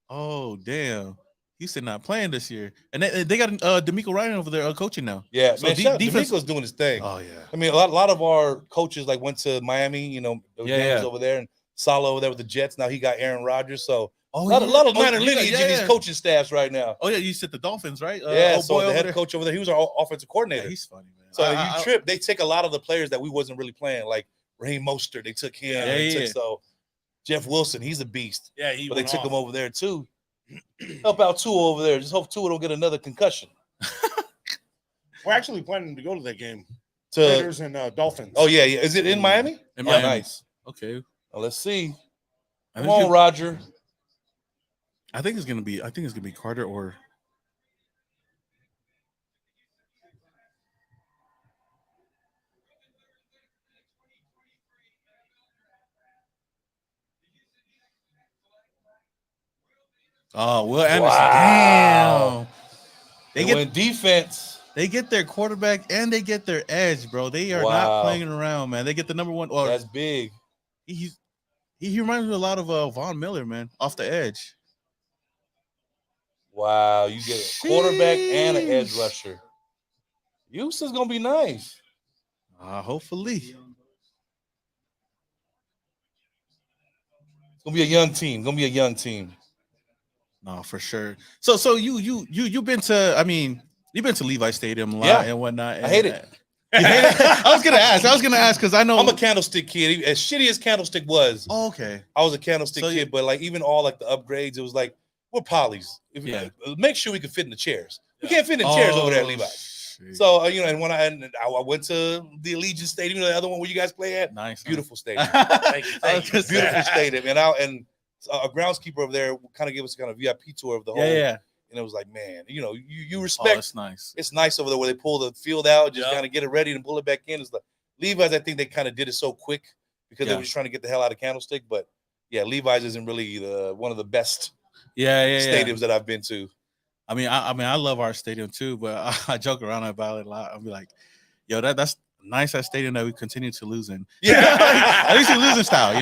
Oh, damn. Houston not playing this year. And they got D'Amico Ryan over there coaching now. Yeah, so man, D'Amico's doing his thing. Oh, yeah. I mean, a lot of our coaches like went to Miami, over there, and Salah over there with the Jets. Now he got Aaron Rodgers. So a lot of minor lineage in these coaching staffs right now. Oh, yeah, you said the Dolphins, right? So the head coach over there, he was our offensive coordinator. Yeah, he's funny, man. So they take a lot of the players that we wasn't really playing, like Raheem Mostert. They took him. So Jeff Wilson, he's a beast. Yeah, but they took him over there too. Help out Tua over there. Just hope Tua don't get another concussion. We're actually planning to go to that game. Raiders and Dolphins. Oh yeah. Is it in Miami? Nice. Okay. Well, let's see. Come on, Roger. I think it's gonna be Carter or. Oh, Will Anderson. Wow. Damn. They get defense. They get their quarterback and they get their edge, bro. They are not playing around, man. They get the number 1. Or that's big. He reminds me a lot of Von Miller, man, off the edge. Wow, you get a quarterback and an edge rusher. Houston's gonna be nice. Hopefully. It's gonna be a young team. No, for sure. So you've been to you've been to Levi Stadium a lot and whatnot. I hate it. You hate it? I was gonna ask because I know I'm a Candlestick kid. As shitty as Candlestick was, okay. I was a Candlestick kid, but like even all like the upgrades, it was like we're polys. Make sure we can fit in the chairs. We can't fit in chairs over there at Levi. Shit. So and when I went to the Allegiant Stadium, the other one where you guys play at, beautiful stadium. Thank you. Beautiful stadium, and a groundskeeper over there kind of gave us kind of VIP tour of the whole. Yeah. And it was like, man, you respect. That's nice. It's nice over there where they pull the field out, just kind of get it ready and pull it back in. It's like Levi's. I think they kind of did it so quick because they were just trying to get the hell out of Candlestick. But yeah, Levi's isn't really one of the best stadiums that I've been to. I mean, I love our stadium too, but I joke around about it a lot. I'll be like, yo, that's nice that stadium that we continue to lose in. Yeah, at least we lose in style,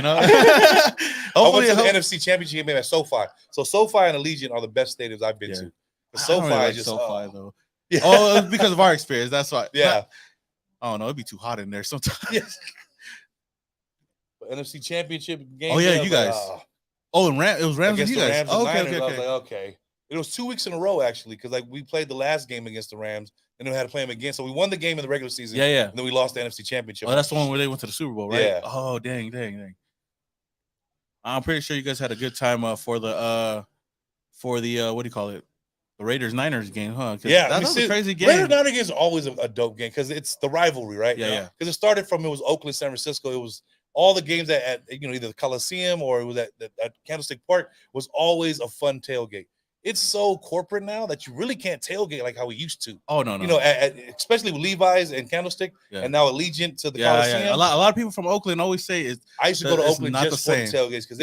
I went to the NFC Championship game at SoFi. So SoFi and Allegiant are the best stadiums I've been to. But SoFi is just SoFi though. Yeah. Oh, because of our experience. That's why. Yeah. I don't know. It'd be too hot in there sometimes. Yes. But NFC Championship game. Oh yeah, you guys. And it was Rams and you guys. Rams and Okay. I was like, okay. It was 2 weeks in a row actually, because like we played the last game against the Rams, and then we had to play them again. So we won the game in the regular season. Yeah. And then we lost the NFC Championship. Oh, that's the one where they went to the Super Bowl, right? Yeah. Oh, dang. I'm pretty sure you guys had a good time for the what do you call it? The Raiders-Niners game, huh? Yeah, that was a crazy game. Raiders-Niners games are always a dope game because it's the rivalry, right? Yeah. Because it started from, it was Oakland, San Francisco. It was all the games at either the Coliseum or it was at Candlestick Park was always a fun tailgate. It's so corporate now that you really can't tailgate like how we used to. Oh no. Especially with Levi's and Candlestick, and now Allegiant to the Coliseum. Yeah. A lot of people from Oakland always say I used to go to Oakland just for the tailgates because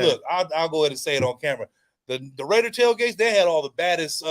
look, I'll go ahead and say it on camera. The Raider tailgates, they had all the baddest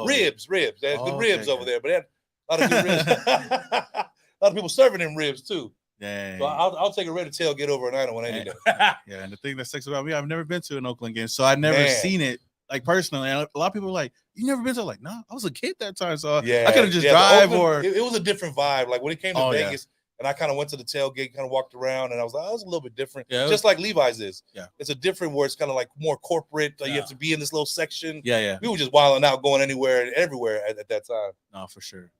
ribs. They had good ribs over there, but they had a lot of good ribs. A lot of people serving them ribs too. Yeah. So I'll take a Raider tailgate over an Niner when I need it. Yeah, and the thing that sticks about me, I've never been to an Oakland game, so I've never seen it like personally. And a lot of people are like, "You never been to?" Like, no, I was a kid that time, so I could have just drive Oakland, it was a different vibe. Like when it came to Vegas. And I kind of went to the tailgate, kind of walked around, and I was like, "Oh, it's a little bit different." Yeah, just like Levi's is. Yeah, it's a different where it's kind of like more corporate. You have to be in this little section. Yeah. We were just wilding out, going anywhere and everywhere at that time. No, for sure.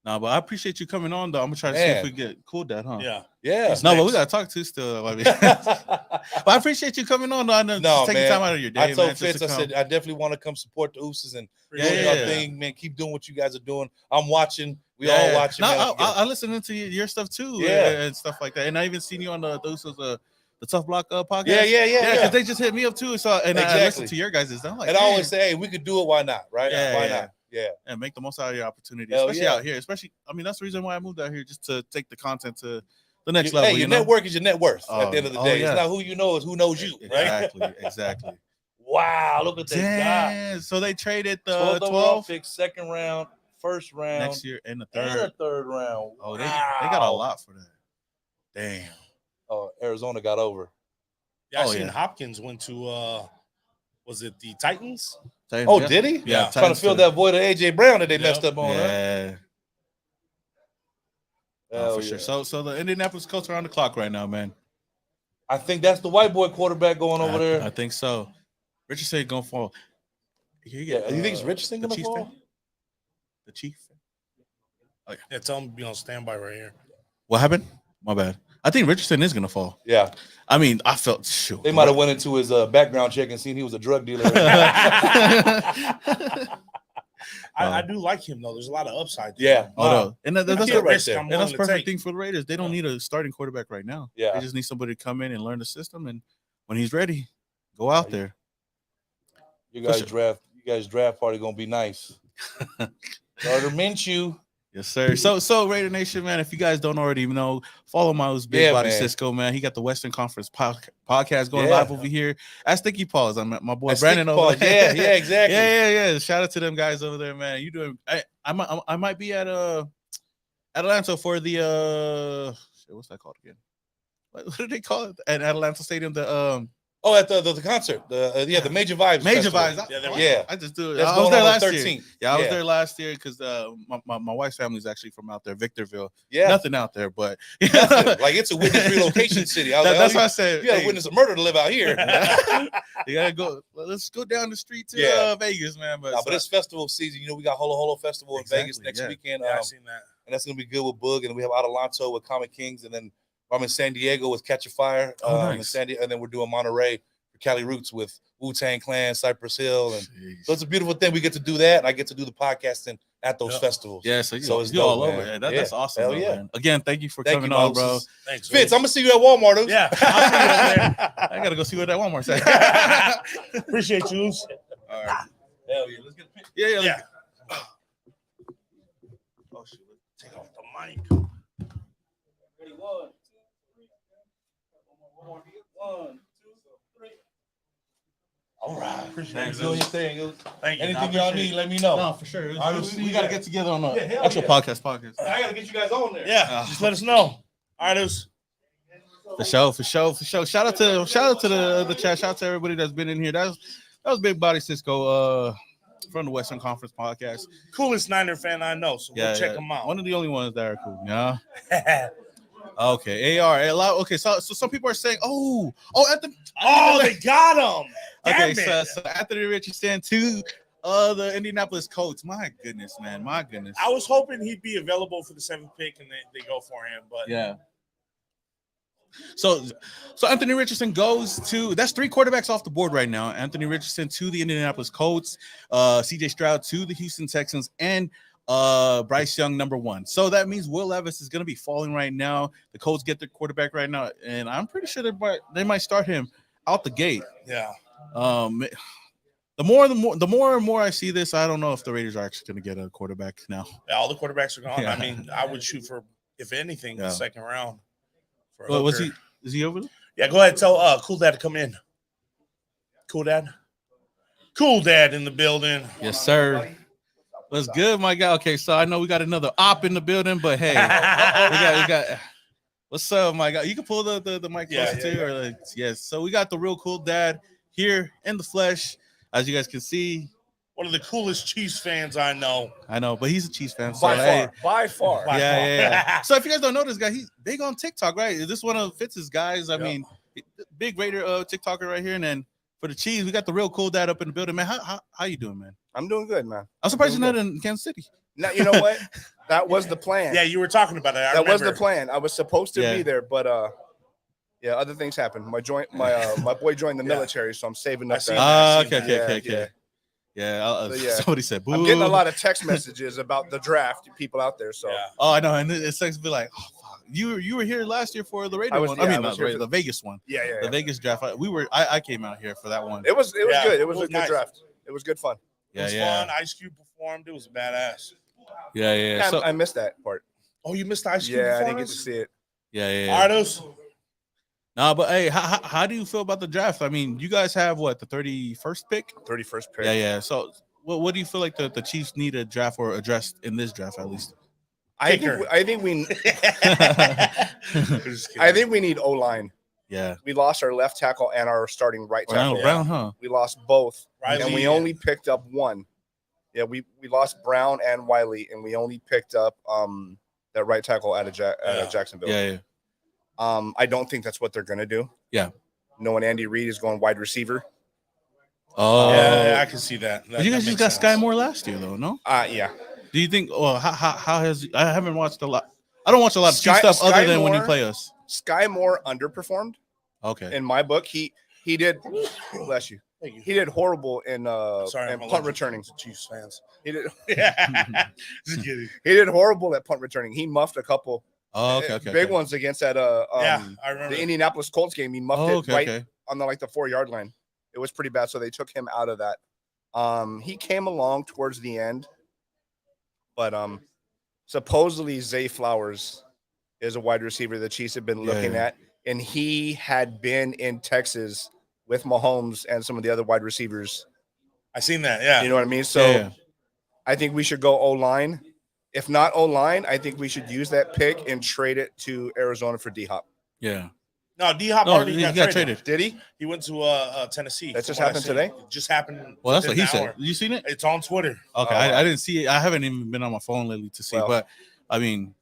No, but I appreciate you coming on, though. I'm gonna try to see if we get cool that, huh? Yeah. No, but we gotta talk to still. I mean, but I appreciate you coming on. I know taking time out of your day. I told Fitz, I said I definitely want to come support the Ooses and doing your thing, man. Keep doing what you guys are doing. I'm watching. We all watching. No, I listening to your stuff too, and stuff like that. And I even seen you on the Tough Block podcast. Yeah. Because they just hit me up too. So I listened to your guys'. I'm like, and I always say, hey, we could do it. Why not? Right? Why not? Yeah, and make the most out of your opportunity, especially out here. Especially, I mean, that's the reason why I moved out here, just to take the content to the next level. Hey, your network is your net worth. At the end of the day, it's not who you know, it's who knows you. Right? Exactly. Wow, look at that guy. So they traded the 12 pick, second round, first round next year, and the third round. Oh, they got a lot for that. Damn. Oh, Arizona got over. Yeah, I seen Hopkins went to was it the Titans? Did he? Yeah, trying to fill that void of AJ Brown that they messed up on. Yeah. For sure. So the Indianapolis Colts are on the clock right now, man. I think that's the white boy quarterback going over there. I think so. Richardson gonna fall. You think it's Richardson gonna fall? Fan? The Chief. Yeah, tell him to be on standby right here. What happened? My bad. I think Richardson is gonna fall. Yeah. I mean, I felt sure. They might have went into his background check and seen he was a drug dealer. I do like him though. There's a lot of upside there. Yeah. And that's the perfect thing for the Raiders. They don't need a starting quarterback right now. Yeah. They just need somebody to come in and learn the system, and when he's ready, go out there. You guys draft party gonna be nice. Gardner Minshew. Yes, sir. So Raider Nation, man, if you guys don't already know, follow Miles Big Body Cisco, man. He got the Western Conference podcast going live over here at Sticky Paws. I'm my boy Brandon over there. Yeah, exactly. Yeah. Shout out to them guys over there, man. You doing? I might be at Atlanta for the what's that called again? What do they call it? At Atlanta Stadium, at the concert, the Major Vibes. Major Festival. Vibes. Yeah, I just do it. That's I was there last 13th. year. Yeah, I was there last year because my wife's family is actually from out there, Victorville. Yeah, nothing out there, but like it's a witness relocation city. That's why I said you got to witness a murder to live out here. You gotta go. Let's go down the street to Vegas, man. But it's festival season. We got Holo Holo Festival in Vegas next weekend. I've seen that, and that's gonna be good with Boog, and we have Adelanto with Comic Kings, and then I'm in San Diego with Catch a Fire, nice. and then we're doing Monterey. Cali Roots with Wu-Tang Clan, Cypress Hill, and so it's a beautiful thing. We get to do that, and I get to do the podcasting at those festivals. Yeah, so it's dope, all over it. That's awesome. Hell yeah. Man. Again, thank you for coming on, bro. Thanks, Fitz. I'm gonna see you at Walmart. Yeah, I'll see you over there. I gotta go see what that Walmart's at. Appreciate you. All right. Hell yeah, let's get a picture. Yeah. Oh shit, take off the mic. Ready, 1, 2, 3. 1, 2, 3. All right. Appreciate you doing your thing. Thank you. Anything y'all need, let me know. No, for sure. All right, we gotta get together on the actual podcast. I gotta get you guys on there. Yeah, just let us know. All right, For sure. Shout out to the chat. Shout out to everybody that's been in here. That was Big Body Cisco from the Western Conference podcast. Coolest Niner fan I know. So go check him out. One of the only ones that are cool. Yeah. Okay, AR. Okay, so some people are saying, they got him. Okay, so Anthony Richardson to the Indianapolis Colts. My goodness, man. My goodness. I was hoping he'd be available for the 7th pick and they go for him, but yeah. So Anthony Richardson goes to, that's 3 quarterbacks off the board right now. Anthony Richardson to the Indianapolis Colts, CJ Stroud to the Houston Texans, and Bryce Young number 1. So that means Will Levis is going to be falling right now. The Colts get their quarterback right now, and I'm pretty sure they might start him out the gate. Yeah. The more and more I see this, I don't know if the Raiders are actually going to get a quarterback now. Yeah, all the quarterbacks are gone. Yeah. I mean, I would shoot for, if anything, the second round. Well, is he over there? Yeah, go ahead. Tell Cool Dad to come in. Cool Dad in the building. Yes, sir. What's good, my guy? Okay, so I know we got another op in the building, but hey, we got. What's up, my guy? You can pull the mic closer to you, or like, yes. So we got the real Cool Dad here in the flesh, as you guys can see. One of the coolest Chiefs fans I know. I know, but he's a Chiefs fan. So, By far. Yeah. So if you guys don't know this guy, he's big on TikTok, right? Is this one of Fitz's guys? I mean, big Raider TikToker right here. And then for the Chiefs, we got the real Cool Dad up in the building, man. How you doing, man? I'm doing good, man. I'm surprised you're not in Kansas City. Now, you know what? That was the plan. Yeah, you were talking about it. That was the plan. I was supposed to be there, but other things happened. My boy joined the military, so I'm saving up. Okay. Yeah, somebody said, boo. I'm getting a lot of text messages about the draft, people out there. So, oh, I know, and it sucks to be like, oh, fuck. You were here last year for the Raider one. I mean, the Vegas one. The Vegas draft. I came out here for that one. It was good. It was a good draft. It was good fun. It was fun. Ice Cube performed. It was badass. Yeah. So, I missed that part. Oh, you missed the Ice Cube? Yeah, I didn't get to see it. Yeah. Ardos. No, but hey, how do you feel about the draft? I mean, you guys have what, the 31st pick? 31st pick. Yeah. So, what do you feel like the Chiefs need a draft or addressed in this draft at least? I think we need O-line. Yeah. We lost our left tackle and our starting right tackle. Brown, huh? We lost both, Riley, and we only picked up one. Yeah, we lost Brown and Wiley, and we only picked up that right tackle out of Jacksonville. Yeah. I don't think that's what they're going to do. Yeah. Knowing Andy Reid is going wide receiver. Oh. Yeah, I can see that. But you guys just got Sky Moore last year, though, no? Yeah. Do you think, how has, I haven't watched a lot. I don't watch a lot of Chiefs stuff other than when you play us. Sky Moore underperformed. Okay. In my book, he did, bless you. He did horrible in punt returning. Chiefs fans. He did. Just kidding. He did horrible at punt returning. He muffed a couple. Oh, okay. Ones against that. I remember the Indianapolis Colts game. He muffed it on the 4-yard line. It was pretty bad, so they took him out of that. He came along towards the end, but supposedly Zay Flowers is a wide receiver the Chiefs have been looking at, and he had been in Texas with Mahomes and some of the other wide receivers. I seen that. Yeah, you know what I mean. So I think we should go O-line. If not O-line, I think we should use that pick and trade it to Arizona for D-Hop. Yeah. No, D-Hop already got traded. Did he? He went to Tennessee. That just happened today? It just happened. Well, that's what he said. You seen it? It's on Twitter. Okay, I didn't see it. I haven't even been on my phone lately to see. But I mean,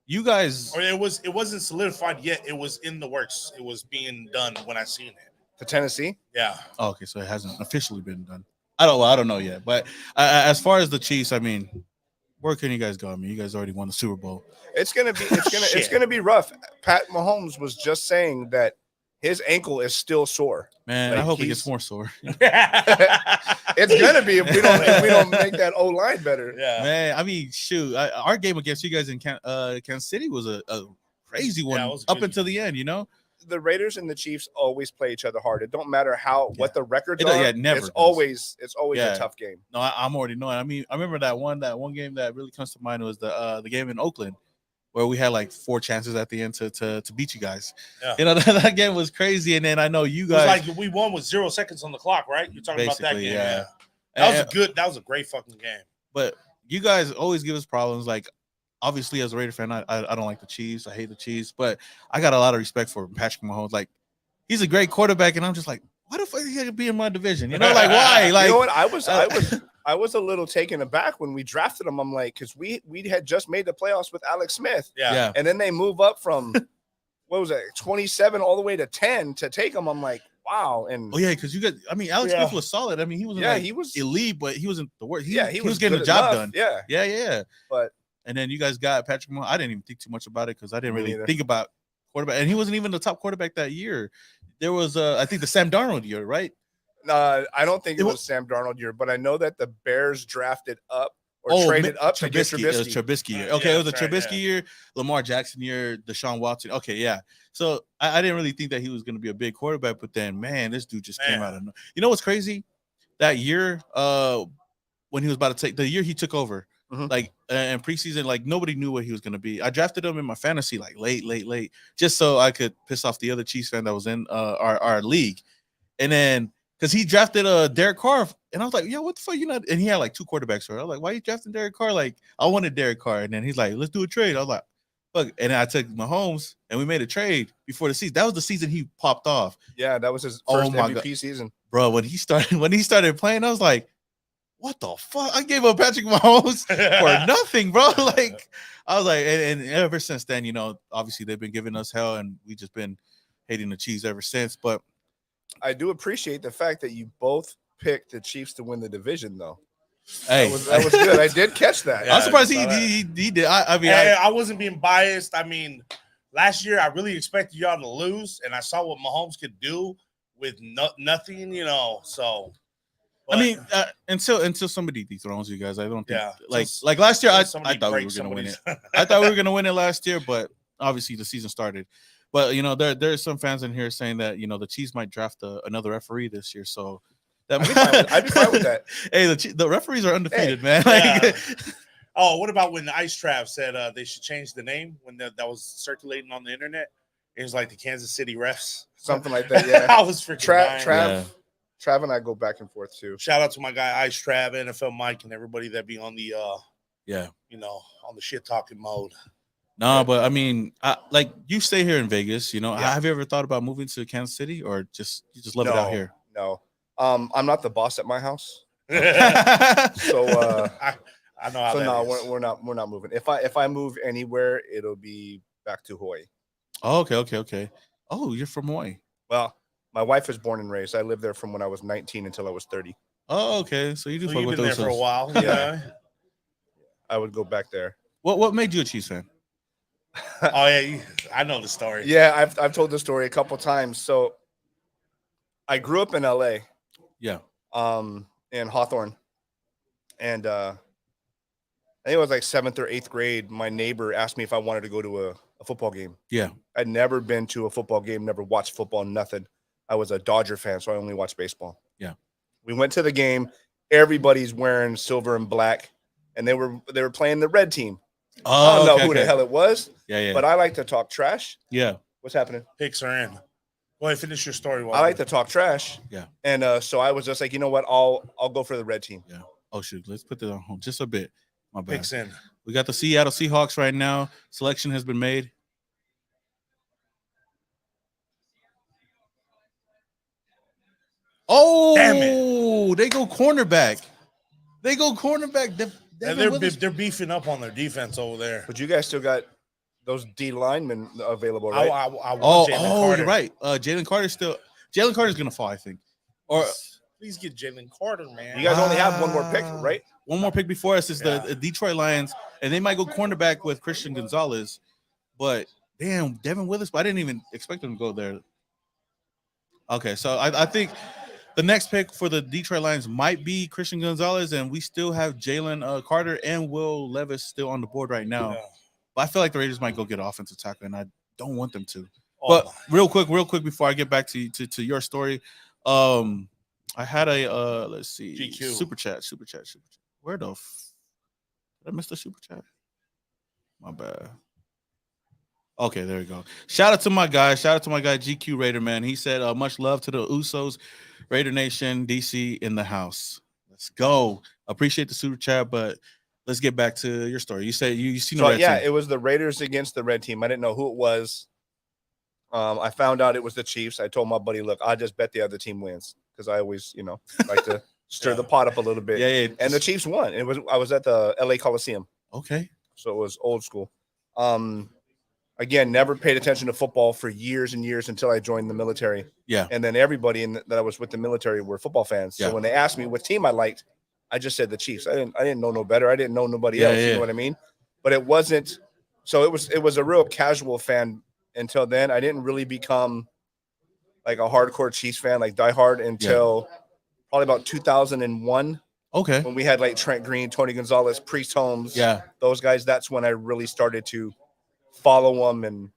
you guys. Or it wasn't solidified yet. It was in the works. It was being done when I seen it. To Tennessee? Yeah. Oh, okay, so it hasn't officially been done. I don't know yet. But as far as the Chiefs, I mean, where can you guys go? I mean, you guys already won the Super Bowl. It's gonna be rough. Pat Mahomes was just saying that his ankle is still sore. Man, I hope it gets more sore. It's gonna be if we don't make that O line better. Yeah, man. I mean, shoot, our game against you guys in Kansas City was a crazy one up until the end. You know, the Raiders and the Chiefs always play each other hard. It don't matter what the records are. Yeah, never. It's always a tough game. No, I'm already knowing. I mean, I remember that one game that really comes to mind was the game in Oakland, where we had like 4 chances at the end to beat you guys. Yeah. You know, that game was crazy. And then I know you guys. It was like we won with 0 seconds on the clock, right? You're talking about that game. Yeah. That was a great fucking game. But you guys always give us problems. Like, obviously, as a Raider fan, I don't like the Chiefs. I hate the Chiefs. But I got a lot of respect for Patrick Mahomes. Like, he's a great quarterback. And I'm just like, why the fuck is he going to be in my division? You know, like, why? Like, you know what? I was a little taken aback when we drafted him. I'm like, because we had just made the playoffs with Alex Smith. Yeah. And then they move up from, what was it, 27 all the way to 10 to take him. I'm like, wow. And because you got, I mean, Alex Smith was solid. I mean, he wasn't he was elite, but he wasn't the worst. He was getting the job done. Yeah. But and then you guys got Patrick Mahomes. I didn't even think too much about it because I didn't really think about quarterback, and he wasn't even the top quarterback that year. There was, I think, the Sam Darnold year, right? I don't think it was Sam Darnold year, but I know that the Bears drafted up or traded up to get Trubisky. It was Trubisky year. Okay, it was a Trubisky year, Lamar Jackson year, Deshaun Watson. Okay, yeah. So I didn't really think that he was going to be a big quarterback, but then, man, this dude just came out of nowhere. You know what's crazy? That year, when he was about to take the year he took over, like in preseason, like nobody knew what he was going to be. I drafted him in my fantasy like late, just so I could piss off the other Chiefs fan that was in our league, and then. Because he drafted Derek Carr, and I was like, "Yo, what the fuck, you not?" And he had like 2 quarterbacks for it. I was like, "Why are you drafting Derek Carr?" Like, I wanted Derek Carr, and then he's like, "Let's do a trade." I was like, "Fuck!" And then I took Mahomes, and we made a trade before the season. That was the season he popped off. Yeah, that was his first MVP season, bro. When he started playing, I was like, "What the fuck?" I gave up Patrick Mahomes for nothing, bro. Like, I was like, and ever since then, you know, obviously they've been giving us hell, and we just been hating the Chiefs ever since, but. I do appreciate the fact that you both picked the Chiefs to win the division, though. Hey, that was good. I did catch that. I'm surprised he did. I mean, I wasn't being biased. I mean, last year I really expected y'all to lose, and I saw what Mahomes could do with nothing, you know. So, I mean, until somebody dethrones you guys, I don't think. Like last year, I thought we were gonna win it. I thought we were gonna win it last year, but obviously the season started. But you know, there's some fans in here saying that you know the Chiefs might draft another referee this year, so I'd be fine with that. Hey, the referees are undefeated, man. Yeah. Oh, what about when Ice Trav said they should change the name when that was circulating on the internet? It was like the Kansas City refs, something like that. Yeah, I was freaking Trav and I go back and forth too. Shout out to my guy Ice Trav, NFL Mike, and everybody that be on the you know, on the shit talking mode. No, but I mean, like you stay here in Vegas, you know. Yeah. Have you ever thought about moving to Kansas City, or you just love it out here? No, I'm not the boss at my house, so I know how. So no, we're not moving. If I move anywhere, it'll be back to Hawaii. Oh, okay. Oh, you're from Hawaii. Well, my wife is born and raised. I lived there from when I was 19 until I was 30. Oh, okay. So you do fuck with been those there for a while. Yeah. I would go back there. What made you a Chiefs fan? Oh yeah, I know the story. Yeah, I've told the story a couple times. So I grew up in LA. Yeah. In Hawthorne. And I think it was like 7th or 8th grade. My neighbor asked me if I wanted to go to a football game. Yeah. I'd never been to a football game, never watched football, nothing. I was a Dodger fan, so I only watched baseball. Yeah. We went to the game. Everybody's wearing silver and black, and they were playing the red team. I don't know who the hell it was. Yeah. But I like to talk trash. Yeah. What's happening? Picks are in. Go ahead, finish your story. I like to talk trash. Yeah. And so I was just like, you know what? I'll go for the red team. Yeah. Oh shoot, let's put that on hold just a bit. My bad. Picks in. We got the Seattle Seahawks right now. Selection has been made. Oh, damn it. They go cornerback. They're beefing up on their defense over there. But you guys still got those D linemen available, right? You're right. Jalen Carter's going to fall, I think. Or please get Jalen Carter, man. You guys only have one more pick, right? One more pick before us is the Detroit Lions, and they might go cornerback with Christian Gonzalez. But damn, Devin Willis, but I didn't even expect them to go there. Okay, so I think the next pick for the Detroit Lions might be Christian Gonzalez, and we still have Jalen Carter and Will Levis still on the board right now. Yeah. But I feel like the Raiders might go get an offensive tackle, and I don't want them to. Oh. But real quick before I get back to your story, I had a let's see, GQ. Super chat. Where the did I miss the super chat? My bad. Okay, there we go. Shout out to my guy GQ Raider, man. He said much love to the Usos, Raidernation, DC in the house. Let's go. Appreciate the super chat, but let's get back to your story. You said you seen the red team. It was the Raiders against the red team. I didn't know who it was. I found out it was the Chiefs. I told my buddy, look, I'll just bet the other team wins because I always, like to stir the pot up a little bit. Yeah. And the Chiefs won. I was at the LA Coliseum. Okay. So it was old school. Again, never paid attention to football for years and years until I joined the military. Yeah. And then everybody that I was with the military were football fans. Yeah. So when they asked me what team I liked, I just said the Chiefs. I didn't know no better. I didn't know nobody else. You know what I mean? But it wasn't. So it was a real casual fan until then. I didn't really become like a hardcore Chiefs fan, like diehard, until probably about 2001. Okay. When we had like Trent Green, Tony Gonzalez, Priest Holmes, those guys. That's when I really started to follow them. And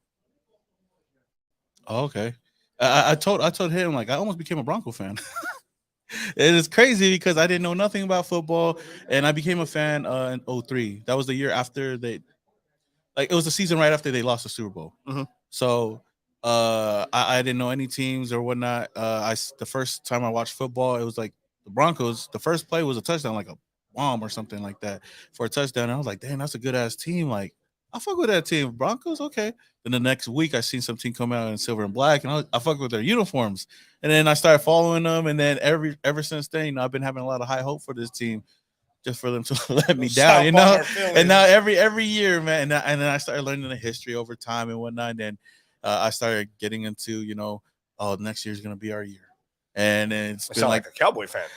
okay, I told him, like, I almost became a Bronco fan. It is crazy because I didn't know nothing about football, and I became a fan in 2003. That was the year after it was the season right after they lost the Super Bowl. Mm-hmm. So I didn't know any teams or whatnot. The first time I watched football, it was like the Broncos. The first play was a touchdown, like a bomb or something like that for a touchdown. And I was like, dang, that's a good ass team. Like, I fuck with that team. Broncos, okay. Then the next week, I seen some team come out in silver and black, and I fuck with their uniforms. And then I started following them, and then ever since then, I've been having a lot of high hope for this team, just for them to let me down, And now every year, man, and then I started learning the history over time and whatnot. And then I started getting into, next year's gonna be our year. And it's been like a Cowboy fan.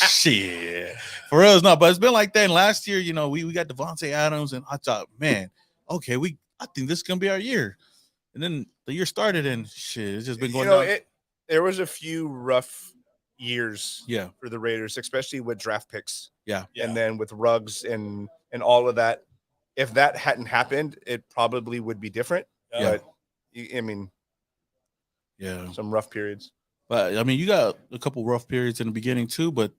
Shit, for real, it's not. But it's been like that. And last year, we got Devontae Adams, and I thought, man, okay, I think this is gonna be our year. And then the year started, and shit, it's just been going down. There was a few rough years, for the Raiders, especially with draft picks, and then with Ruggs and all of that. If that hadn't happened, it probably would be different. But I mean, some rough periods. But I mean, you got a couple rough periods in the beginning too. But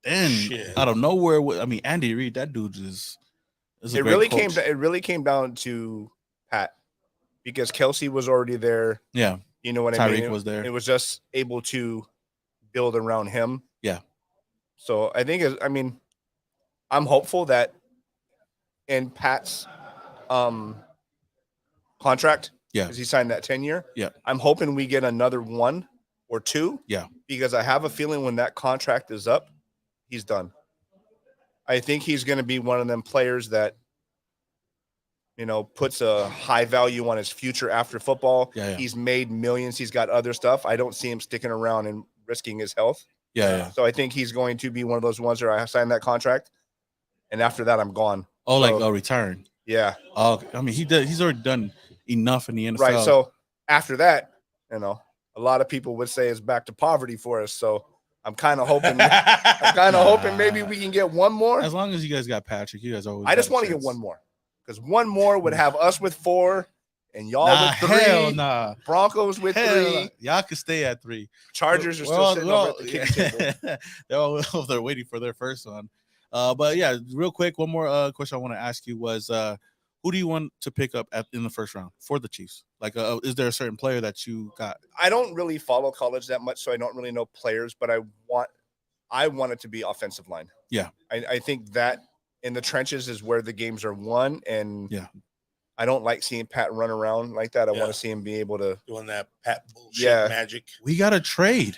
then out of nowhere, Andy Reid, that dude is it really came down to Pat, because Kelsey was already there. Yeah, you know what I mean. Tyreek was there. It was just able to build around him. Yeah. So I think I'm hopeful that in Pat's contract, because he signed that 10-year. Yeah, I'm hoping we get another 1 or 2. Yeah, because I have a feeling when that contract is up, he's done. I think he's going to be one of them players that, puts a high value on his future after football. Yeah. He's made millions. He's got other stuff. I don't see him sticking around and risking his health. Yeah. So I think he's going to be one of those ones where I sign that contract, and after that, I'm gone. Retiring. Yeah. I mean, he's already done enough in the NFL. Right. So after that, a lot of people would say it's back to poverty for us. So I'm kind of hoping. Maybe we can get one more. As long as you guys got Patrick, you guys always. I just want to get one more, because one more would have us with 4 and y'all with 3. Hell nah. Broncos with 3. Y'all can stay at 3. Chargers are still sitting over at the kiddie table. They're waiting for their first one. But yeah, real quick, one more question I want to ask you was, who do you want to pick up in the first round for the Chiefs? Like, is there a certain player that you got? I don't really follow college that much, so I don't really know players, but I want it to be offensive line. Yeah. I think that in the trenches is where the games are won, and I don't like seeing Pat run around like that. I want to see him be able to doing that Pat bullshit magic. We got to trade.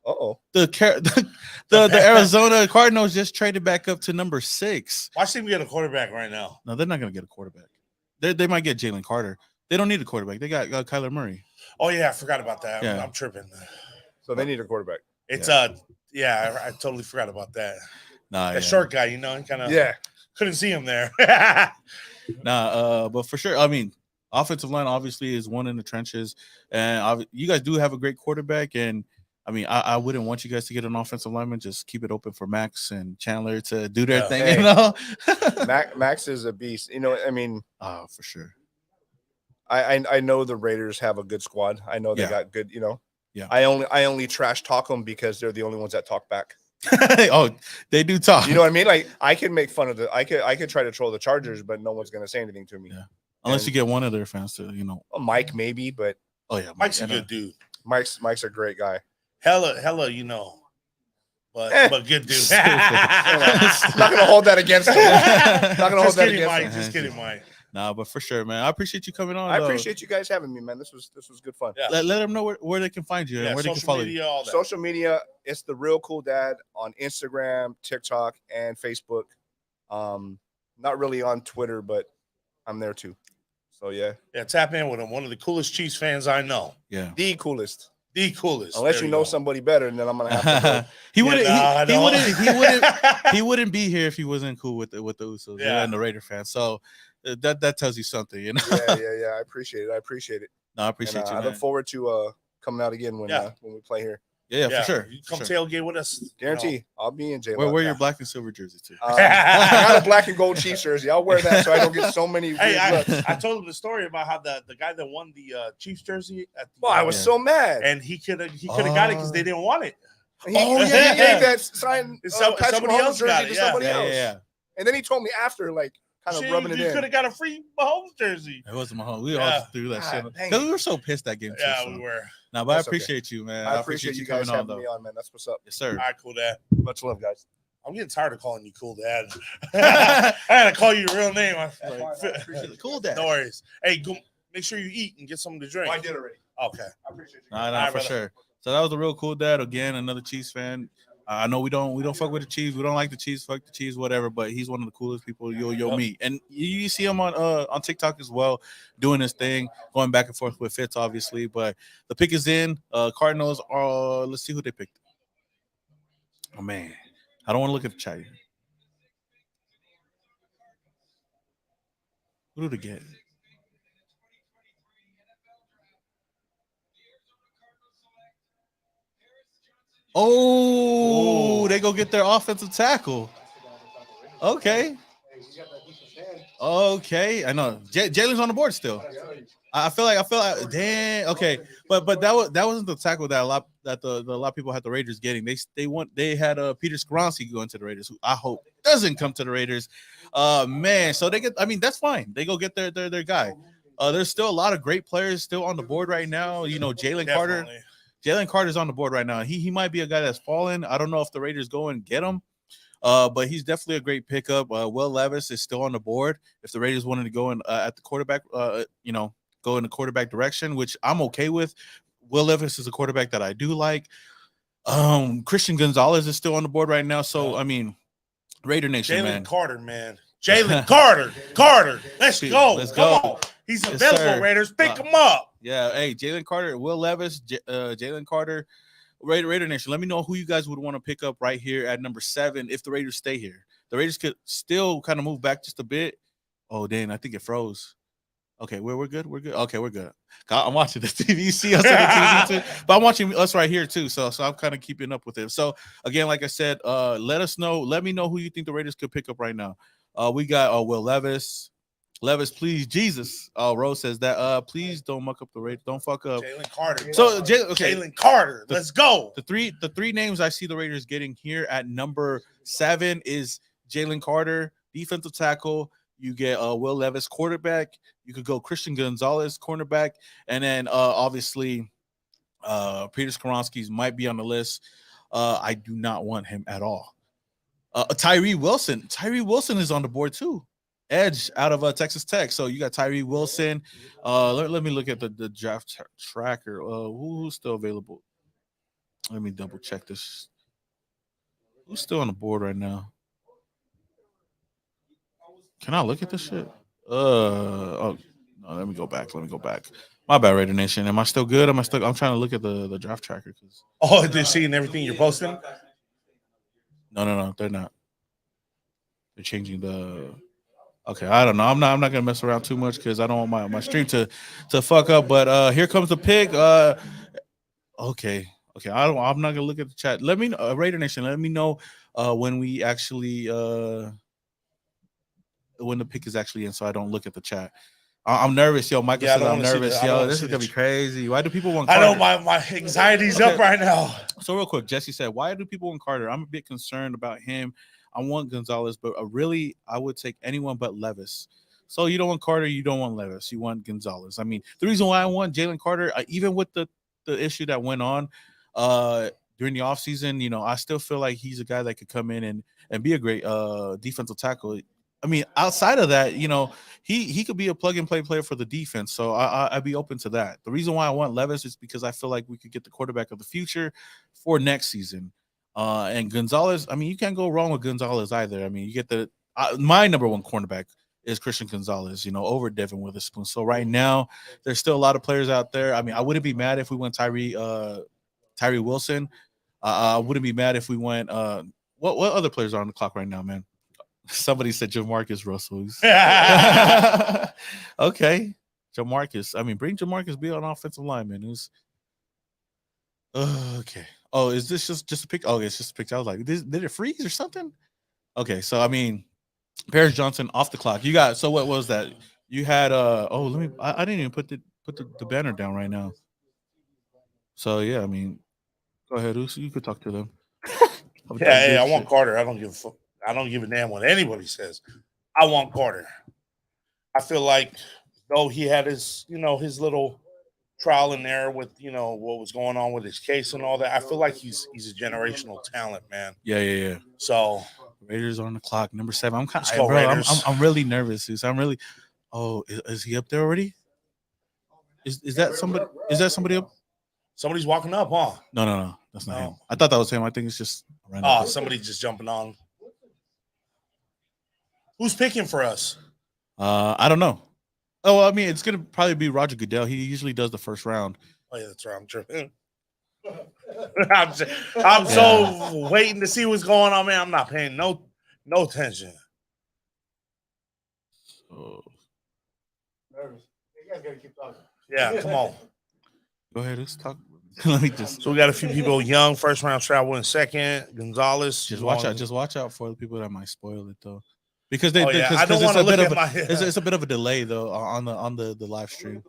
Uh-oh. The Arizona Cardinals just traded back up to number 6. Watch them get a quarterback right now. No, they're not going to get a quarterback. They might get Jalen Carter. They don't need a quarterback. They got Kyler Murray. Oh, yeah, I forgot about that. Yeah. I'm tripping. So they need a quarterback. It's I totally forgot about that. That short guy, he kind of couldn't see him there. But for sure, I mean, offensive line obviously is one in the trenches, and you guys do have a great quarterback. And I mean, I wouldn't want you guys to get an offensive lineman. Just keep it open for Max and Chandler to do their thing. Hey, Max is a beast. I mean, for sure. I know the Raiders have a good squad. I know they got good. Yeah. I only trash talk them because they're the only ones that talk back. Oh, they do talk. You know what I mean? Like, I can make fun of I could try to troll the Chargers, but no one's gonna say anything to me. Yeah. Unless you get one of their fans to, Mike maybe, but Mike's a good dude. Mike's a great guy. Hella, but good dude. Not gonna hold that against him. Not gonna hold that against him. Just kidding, Mike. Nah, but for sure, man. I appreciate you coming on. I appreciate you guys having me, man. This was good fun. Yeah. Let them know where they can find you and where they can follow you. Social media, it's The Real Cool Dad on Instagram, TikTok, and Facebook. Not really on Twitter, but I'm there too. So yeah, tap in with him. One of the coolest Chiefs fans I know. Yeah, the coolest. The coolest. Unless you know somebody better, and then I'm gonna have to. He wouldn't be here if he wasn't cool with the Usos and the Raider fans. So that tells you something, you know. Yeah. I appreciate it. No, I appreciate you. I look forward to coming out again when we play here. Yeah, for sure. You come tailgate with us. Guarantee. I'll be in jail. Wear your black and silver jersey too. I got a black and gold Chiefs jersey. I'll wear that so I don't get so many. I told him the story about how the guy that won the Chiefs jersey. I was so mad, and he could have got it because they didn't want it. He gave that signed somebody else jersey got it. to somebody else. Yeah. And then he told me after, like, kind of rubbing it in. You could have got a free Mahomes jersey. It wasn't Mahomes. We all threw that shit because we were so pissed that game. We were. No, but I appreciate you, man. I appreciate you guys having me on, man. That's what's up. Yes, sir. All right, cool, Dad. Much love, guys. I'm getting tired of calling you Cool Dad. I gotta call you your real name. Cool Dad. No worries. Hey, go make sure you eat and get something to drink. I did already. Okay. I appreciate you. No, for sure. So that was a real cool dad. Again, another Chiefs fan. I know we don't fuck with the Chiefs. We don't like the Chiefs. Fuck the Chiefs, whatever. But he's one of the coolest people you'll meet, and you see him on TikTok as well, doing his thing, going back and forth with Fitz, obviously. But the pick is in. Cardinals are. Let's see who they picked. Oh man, I don't want to look at the chat here. Who did they get? Oh, they go get their offensive tackle. Okay. I know. Jalen's on the board still. I feel like damn. Okay, but that wasn't the tackle that a lot of people had the Raiders getting. They had Peter Skoronski going to the Raiders, who I hope doesn't come to the Raiders. Man, so they get. I mean, that's fine. They go get their guy. There's still a lot of great players still on the board right now. You know, Jalen Carter. Jalen Carter's on the board right now. He might be a guy that's fallen. I don't know if the Raiders go and get him, but he's definitely a great pickup. Will Levis is still on the board. If the Raiders wanted to go in at the quarterback, go in the quarterback direction, which I'm okay with. Will Levis is a quarterback that I do like. Christian Gonzalez is still on the board right now. So, I mean, Raidernation, man. Jalen Carter. Let's go. Come on. He's available, Raiders. Pick him up. Yeah, hey, Jalen Carter, Will Levis, Jalen Carter, Raidernation. Let me know who you guys would want to pick up right here at number 7 if the Raiders stay here. The Raiders could still kind of move back just a bit. Oh, dang, I think it froze. Okay, we're good. We're good. Okay, we're good. I'm watching the TV. You see us on the TV too, but I'm watching us right here too. So I'm kind of keeping up with it. So again, like I said, let us know. Let me know who you think the Raiders could pick up right now. We got Will Levis. Levis, please, Jesus. Rose says that. Please don't muck up the Raiders. Don't fuck up Jalen Carter. So Jalen Carter. Let's go. The three names I see the Raiders getting here at number 7 is Jalen Carter, defensive tackle. You get Will Levis, quarterback. You could go Christian Gonzalez, cornerback, and then obviously Peter Skoronski's might be on the list. I do not want him at all. Tyree Wilson. Tyree Wilson is on the board too. Edge out of Texas Tech. So you got Tyree Wilson. Let me look at the draft tracker. Who's still available? Let me double check this. Who's still on the board right now? Can I look at this shit? No, let me go back. My bad, Raider Nation. Am I still good? I'm trying to look at the draft tracker. They're seeing everything you're posting? No, they're not. They're changing the. Okay, I don't know. I'm not gonna mess around too much because I don't want my stream to fuck up. But here comes the pick. Okay. I'm not gonna look at the chat. Let me know, Raider Nation. Let me know when we actually when the pick is actually in, so I don't look at the chat. I'm nervous, yo. Michael says I'm nervous, yo. This is gonna be crazy. Why do people want Carter? I know my anxiety's up right now. So real quick, Jesse said, why do people want Carter? I'm a bit concerned about him. I want Gonzalez, but really, I would take anyone but Levis. So you don't want Carter, you don't want Levis, you want Gonzalez. I mean, the reason why I want Jalen Carter, even with the issue that went on during the offseason, I still feel like he's a guy that could come in and be a great defensive tackle. I mean, outside of that, he could be a plug-and-play player for the defense, so I'd be open to that. The reason why I want Levis is because I feel like we could get the quarterback of the future for next season. And Gonzalez, I mean, you can't go wrong with Gonzalez either. I mean, you get my number one cornerback is Christian Gonzalez, over Devin Witherspoon. So right now, there's still a lot of players out there. I mean, I wouldn't be mad if we went Tyree Wilson. I wouldn't be mad if we went. What other players are on the clock right now, man? Somebody said Jamarcus Russell. Okay, Jamarcus. I mean, bring Jamarcus Beal on offensive lineman. Okay. Oh, is this just a pick? Oh, it's just a picture. I was like, did it freeze or something? Okay, so I mean, Paris Johnson off the clock. You got. So what was that? You had. Let me. I didn't even put the banner down right now. So yeah, I mean, go ahead, Uso. You could talk to them. Hey, I want Carter. I don't give a damn what anybody says. I want Carter. I feel like though he had his little trial and error with what was going on with his case and all that. I feel like he's a generational talent, man. Yeah. So Raiders on the clock, number 7. I'm really nervous. I'm really. Oh, is he up there already? Is that somebody? Is that somebody up? Somebody's walking up, huh? No. That's not him. I thought that was him. I think it's just. Somebody just jumping on. Who's picking for us? I don't know. Oh, I mean, it's gonna probably be Roger Goodell. He usually does the first round. Oh yeah, that's right. I'm tripping. I'm so waiting to see what's going on, man. I'm not paying no attention. So, Nervous. You guys gotta keep talking. Yeah, come on. Go ahead, let's talk. Let me just. So we got a few people young, first round travel in second. Gonzalez. Just watch out for the people that might spoil it though, because I don't want to look at my. It's a bit of a delay though on the live stream.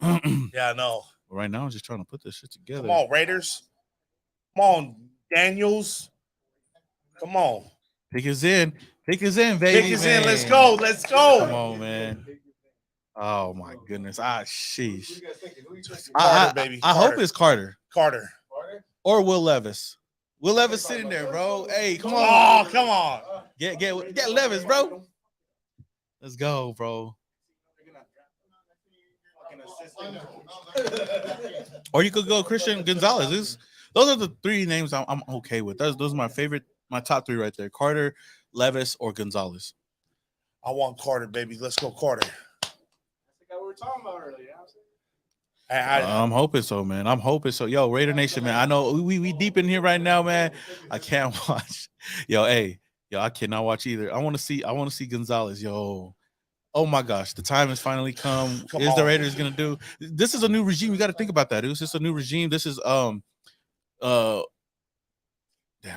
Yeah, I know. Right now, I'm just trying to put this shit together. Come on, Raiders. Come on, Daniels. Come on. Pick us in, baby. Pick us in. Let's go. Come on, man. Oh my goodness. Sheesh. Carter, baby. I hope it's Carter. Carter. Or Will Levis. Will Levis sitting there, bro. Hey, come on. Oh, come on. Get Levis, bro. Let's go, bro. Or you could go Christian Gonzalez. Those are the 3 names I'm okay with. Those are my top 3 right there. Carter, Levis, or Gonzalez. I want Carter, baby. Let's go, Carter. What we were talking about earlier. I'm hoping so, man. I'm hoping so. Yo, Raider Nation, man. I know we deep in here right now, man. I can't watch. I cannot watch either. I want to see Gonzalez. Yo. Oh my gosh, the time has finally come. The Raiders gonna do? This is a new regime. You got to think about that. This is a new regime. This is damn. I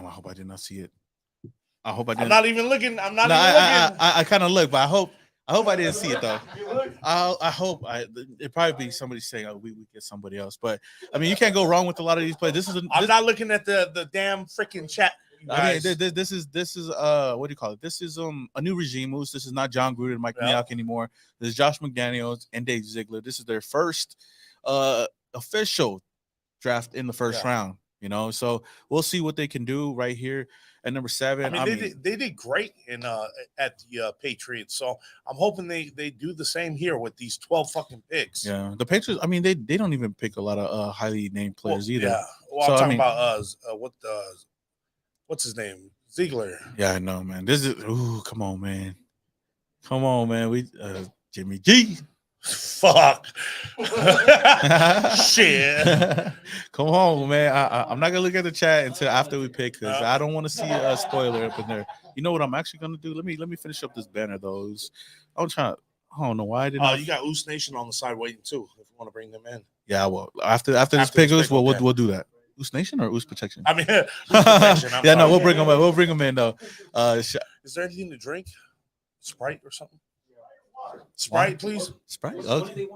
hope I did not see it. I hope I didn't. I'm not even looking. I kind of look, but I hope I didn't see it though. I hope it probably be somebody saying, "Oh, we get somebody else." But I mean, you can't go wrong with a lot of these plays. I'm not looking at the damn freaking chat. I mean, this is what do you call it? This is a new regime moves. This is not John Gruden, Mike Mayock anymore. This is Josh McDaniels and Dave Ziegler. This is their first official draft in the first round. So we'll see what they can do right here at number 7. I mean, they did great in at the Patriots. So I'm hoping they do the same here with these 12 fucking picks. Yeah, the Patriots. I mean, they don't even pick a lot of highly named players either. Yeah, well, I'm talking about what's his name? Ziegler. Yeah, I know, man. This is come on, man. We Jimmy G. Fuck. Shit. Come on, man. I'm not gonna look at the chat until after we pick because I don't want to see a spoiler up in there. You know what I'm actually gonna do? Let me finish up this banner though. I don't know why I didn't. You got Oos Nation on the side waiting too. If you want to bring them in. Yeah, well, after this pick, we'll do that. Oos Nation or Oos Protection? I mean, Protection. Yeah, no, we'll bring them in. We'll bring them in though. Is there anything to drink? Sprite or something? Sprite, please. Sprite. Okay.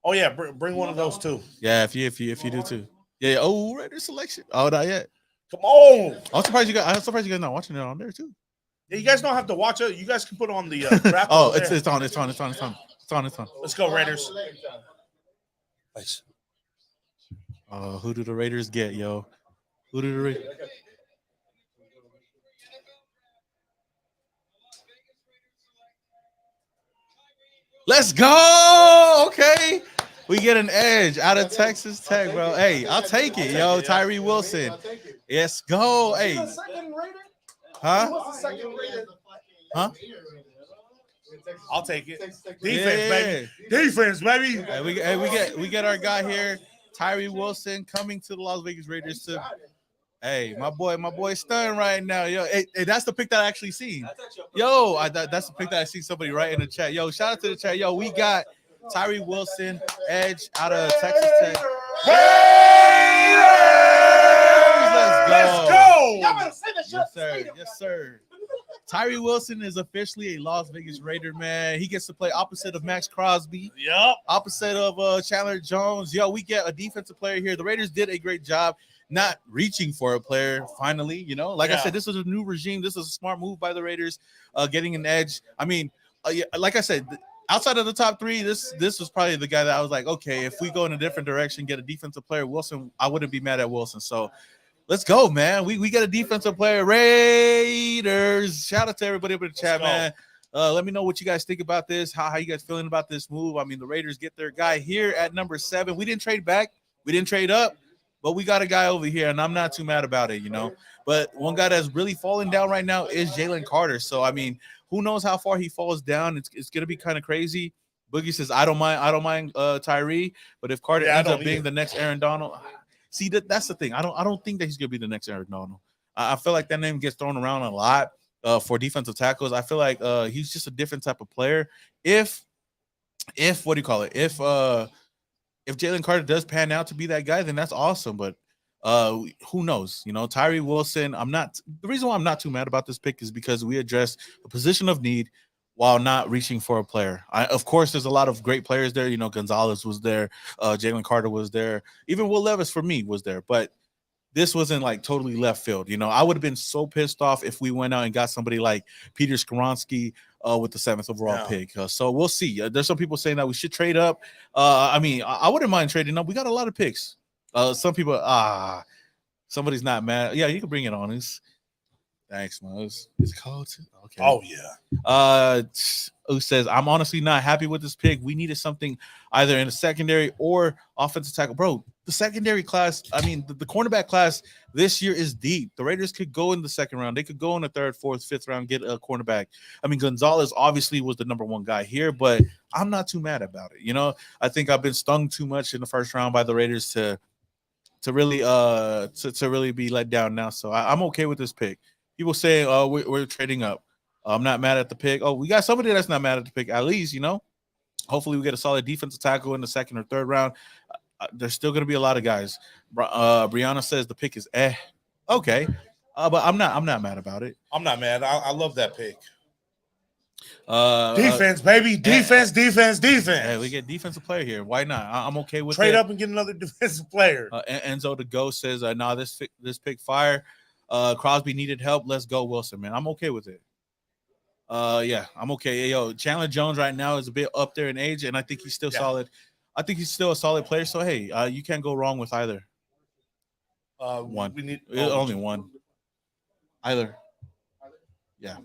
Oh yeah, bring one of those too. Yeah, if you do too. Yeah. Oh, Raider selection. Oh, not yet. Come on. I'm surprised you guys not watching it on there too. Yeah, you guys don't have to watch it. You guys can put on the draft. Oh, it's on. It's on. Let's go, Raiders. Nice. Who do the Raiders get, yo? Who do the Raiders? Let's go. Okay. We get an edge out of Texas Tech, bro. Hey, I'll take it, yo. Tyree Wilson. Let's go. Hey. Huh? Huh? I'll take it. Defense, baby. Defense, baby. Hey, we get our guy here, Tyree Wilson, coming to the Las Vegas Raiders to. Hey, my boy, stunned right now. Yo, hey, that's the pick that I actually seen. Yo, that's the pick that I see somebody right in the chat. Yo, shout out to the chat. Yo, we got Tyree Wilson, edge out of Texas Tech. Let's go. Yes, sir. Yes, sir. Tyree Wilson is officially a Las Vegas Raider, man. He gets to play opposite of Max Crosby. Yep. Opposite of Chandler Jones. Yo, we get a defensive player here. The Raiders did a great job not reaching for a player finally. You know, like I said, this is a new regime. This is a smart move by the Raiders, getting an edge. I mean, like I said, outside of the top three, this was probably the guy that I was like, okay, if we go in a different direction, get a defensive player, Wilson, I wouldn't be mad at Wilson. So let's go, man. We got a defensive player. Raiders. Shout out to everybody up in the chat, man. Let me know what you guys think about this. How you guys feeling about this move? I mean, the Raiders get their guy here at number 7. We didn't trade back. We didn't trade up. But we got a guy over here, and I'm not too mad about it, you know. But one guy that's really falling down right now is Jalen Carter. So, I mean, who knows how far he falls down. It's going to be kind of crazy. Boogie says, I don't mind Tyree. But if Carter ends up being the next Aaron Donald, see, that's the thing. I don't think that he's going to be the next Aaron Donald. I feel like that name gets thrown around a lot for defensive tackles. I feel like he's just a different type of player. If what do you call it? If Jalen Carter does pan out to be that guy, then that's awesome. But who knows? You know, Tyree Wilson. The reason why I'm not too mad about this pick is because we addressed a position of need while not reaching for a player. Of course, there's a lot of great players there. You know, Gonzalez was there, Jalen Carter was there, even Will Levis for me was there. But this wasn't like totally left field. You know, I would have been so pissed off if we went out and got somebody like Peter Skoronski with the 7th overall pick. So we'll see. There's some people saying that we should trade up. I mean, I wouldn't mind trading up. We got a lot of picks. Some people, somebody's not mad. Yeah, you can bring it on. Thanks, man. It's cold too. Okay. Oh yeah. Who says I'm honestly not happy with this pick. We needed something either in a secondary or offensive tackle. Bro, the secondary class, I mean, the cornerback class this year is deep. The Raiders could go in the second round. They could go in the 3rd, 4th, 5th round, get a cornerback. I mean, Gonzalez obviously was the number 1 guy here, but I'm not too mad about it. You know, I think I've been stung too much in the 1st round by the Raiders to really to really be let down now. So I'm okay with this pick. People say we're trading up. I'm not mad at the pick. Oh, we got somebody that's not mad at the pick, at least, you know. Hopefully we get a solid defensive tackle in the 2nd or 3rd round. There's still going to be a lot of guys. Brianna says the pick is okay. But I'm not mad about it. I'm not mad. I love that pick. Defense, baby. Defense. Hey, we get defensive player here. Why not? I'm okay with trade up and get another defensive player. Enzo the Ghost says, nah, this pick fire. Crosby needed help. Let's go, Wilson, man. I'm okay with it. Yeah, I'm okay. Yo, Chandler Jones right now is a bit up there in age, and I think he's still solid. I think he's still a solid player. So hey, you can't go wrong with either. One. We need only one. Either. Yeah.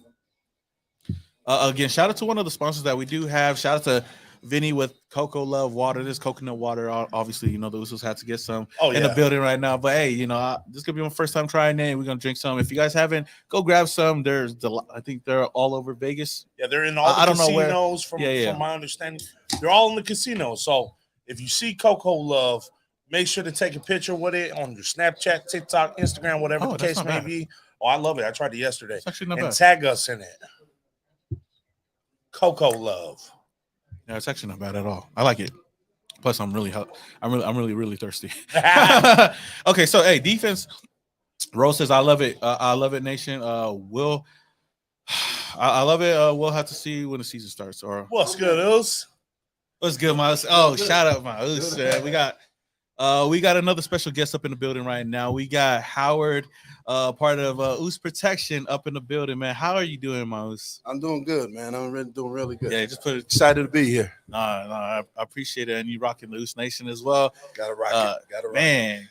Again, shout out to one of the sponsors that we do have. Shout out to Vinny with Cocoa Love Water. This coconut water, obviously, you know, the Usos had to get some in the building right now. But hey, you know, this is gonna be my first time trying it. We're gonna drink some. If you guys haven't, go grab some. I think they're all over Vegas. Yeah, they're in all the casinos. From my understanding, they're all in the casinos. So if you see Cocoa Love, make sure to take a picture with it on your Snapchat, TikTok, Instagram, whatever the case may be. Oh, I love it. I tried it yesterday. It's actually not bad. Tag us in it. Cocoa Love. Yeah, it's actually not bad at all. I like it. Plus, I'm really thirsty. Okay, so hey, defense. Rose says, "I love it. I love it, Nation." I love it. We'll have to see when the season starts. Or what's good, Us? What's good, Miles? Oh, shout out, my Us. We got another special guest up in the building right now. We got Howard, part of Us Protection, up in the building, man. How are you doing, Mouse? I'm doing good, man. I'm doing really good. Yeah, just put it. Excited to be here. I appreciate it, and you rocking the Us Nation as well. Gotta rock it. Man,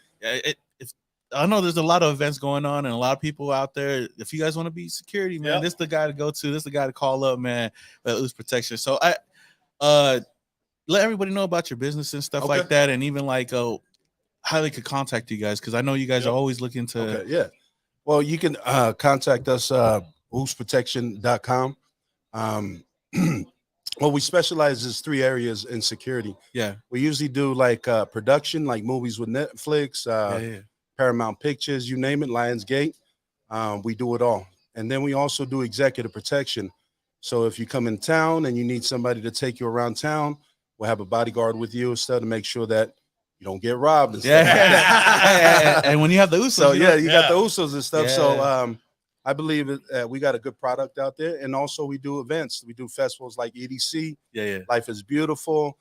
I know there's a lot of events going on, and a lot of people out there. If you guys want to be security, man, this is the guy to go to. This is the guy to call up, man. Us Protection. So let everybody know about your business and stuff like that, and even like how they could contact you guys, because I know you guys are always looking to. Well, you can contact us usprotection.com. well, we specialize in 3 areas in security. Yeah. We usually do like production, like movies with Netflix, Paramount Pictures, you name it, Lionsgate. We do it all. And then we also do executive protection. So if you come in town and you need somebody to take you around town, we'll have a bodyguard with you instead to make sure that you don't get robbed and stuff. And when you have the Usos, so you got the Usos and stuff. So I believe we got a good product out there. And also we do events. We do festivals like EDC, Life is Beautiful,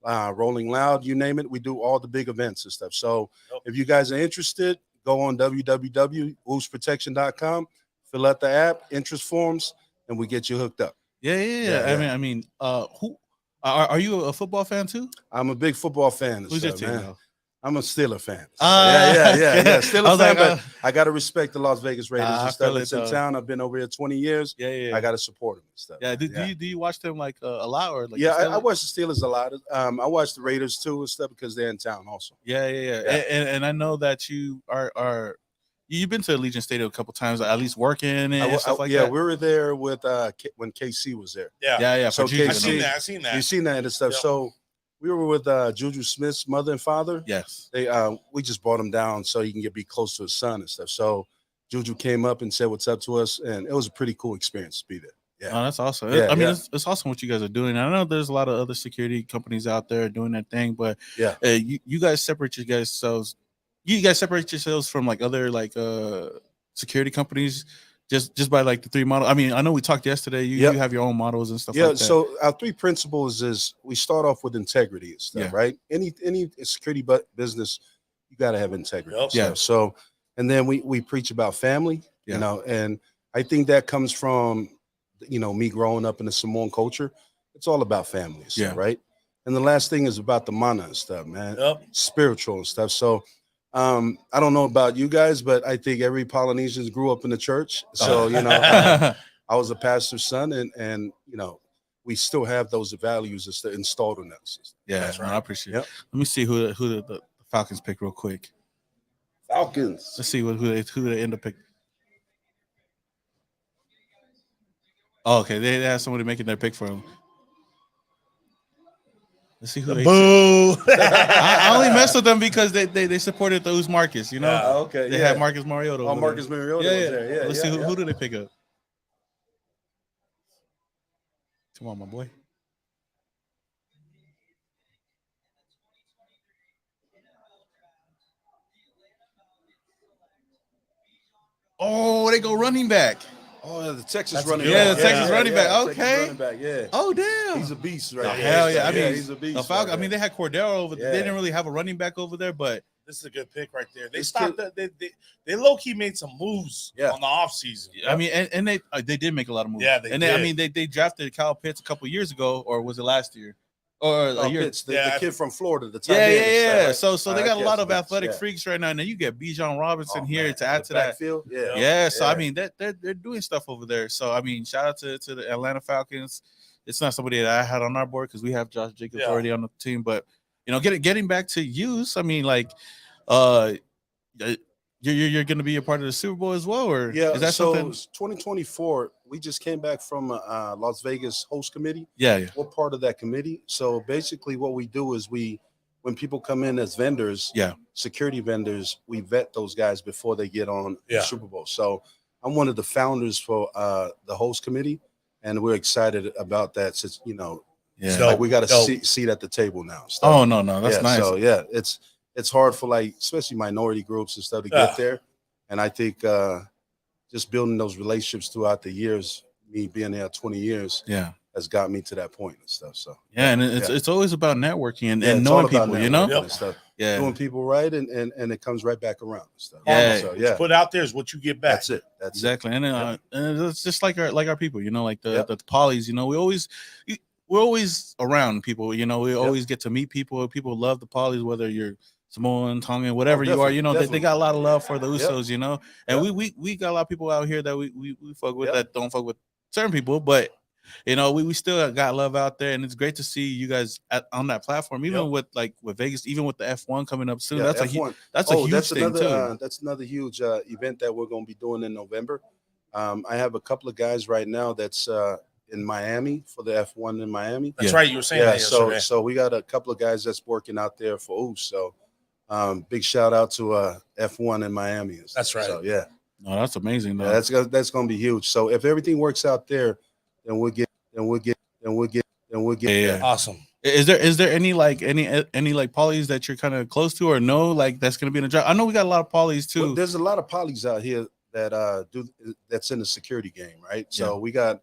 Rolling Loud, you name it. We do all the big events and stuff. So if you guys are interested, go on www.woosprotection.com, fill out the app, interest forms, and we get you hooked up. I mean, who are you a football fan too? I'm a big football fan. Who's your team, man? I'm a Steeler fan. So Steeler fan, but I gotta respect the Las Vegas Raiders and stuff. It's in town. I've been over here 20 years. I gotta support them and stuff. Do you watch them like a lot or like? I watch the Steelers a lot. I watch the Raiders too and stuff because they're in town also. And I know that you are. You've been to Allegiant Stadium a couple times, at least working and stuff like that. Yeah, we were there with when KC was there. Yeah. So KC, I've seen that. You've seen that and stuff. Yep. So we were with Juju Smith's mother and father. Yes. We just brought him down so he can be close to his son and stuff. So Juju came up and said what's up to us, and it was a pretty cool experience to be there. Yeah. Oh, that's awesome. I mean, it's awesome what you guys are doing. I know there's a lot of other security companies out there doing that thing, but you guys separate yourselves. You guys separate yourselves from like other like security companies just by like the 3 models. I mean, I know we talked yesterday. You have your own models and stuff like that. So our 3 principles is we start off with integrity and stuff, right? Any security business, you got to have integrity. So, and then we preach about family, you know, and I think that comes from, you know, me growing up in the Samoan culture. It's all about family and stuff, right? And the last thing is about the mana and stuff, man. Spiritual and stuff. So I don't know about you guys, but I think every Polynesian grew up in the church. So, you know, I was a pastor's son and, you know, we still have those values installed in us. Yeah, that's right. I appreciate it. Let me see who the Falcons pick real quick. Falcons. Let's see who they end up picking. Oh, okay. They have somebody making their pick for them. Let's see who they. Boo! I only mess with them because they supported those Marcus. You know. Okay. They had Marcus Mariota. Oh, Marcus Mariota. Yeah. Let's see who do they pick up. Come on, my boy. Oh, they go running back. Oh, the Texas running back. Yeah, the Texas running back. Okay. Running back, yeah. Oh, damn. He's a beast right there. Hell yeah. I mean, he's a beast. The Falcons, I mean, they had Cordero over there. They didn't really have a running back over there, but this is a good pick right there. They stopped they low-key made some moves on the offseason. I mean, and they did make a lot of moves. Yeah, they did. I mean, they drafted Kyle Pitts a couple years ago, or was it last year? Or a year. Pitts, the kid from Florida. The yeah. So they got a lot of athletic freaks right now. And then you get Jamal Robinson here to add to that. So I mean, they're doing stuff over there. So I mean, shout out to the Atlanta Falcons. It's not somebody that I had on our board because we have Josh Jacobs already on the team. But you know, getting back to use, I mean, like, you're going to be a part of the Super Bowl as well, or is that so something? 2024, we just came back from Las Vegas host committee. Yeah. We're part of that committee. So basically, what we do is when people come in as vendors, security vendors, we vet those guys before they get on the Super Bowl. So I'm one of the founders for the host committee, and we're excited about that. Since like we got a seat at the table now. So, oh no, that's nice. So it's hard for like especially minority groups and stuff to get there, and I think just building those relationships throughout the years, me being there 20 years, has got me to that point and stuff. So and it's always about networking and knowing people, and stuff. Doing people right, and it comes right back around and stuff. So put out there is what you get back. That's it. That's exactly. And it's just like our people, like the polys. We're always around people. We always get to meet people. People love the polys, whether you're Samoan, Tongan, whatever you are. They got a lot of love for the Usos. And we got a lot of people out here that we fuck with that don't fuck with certain people, but we still got love out there, and it's great to see you guys on that platform, even with Vegas, even with the F1 coming up soon. That's a huge thing too. That's another huge event that we're going to be doing in November. I have a couple of guys right now that's in Miami for the F1 in Miami. That's right. You were saying that yesterday. So we got a couple of guys that's working out there for Oos. So big shout out to F1 in Miami. That's right. So yeah. No, that's amazing. Though. Yeah, that's going to be huge. So if everything works out there, then we'll get. Yeah. Awesome. Is there any like polys that you're kind of close to or no like that's gonna be in the draft? I know we got a lot of polys too. Well, there's a lot of polys out here that that's in the security game, right? So we got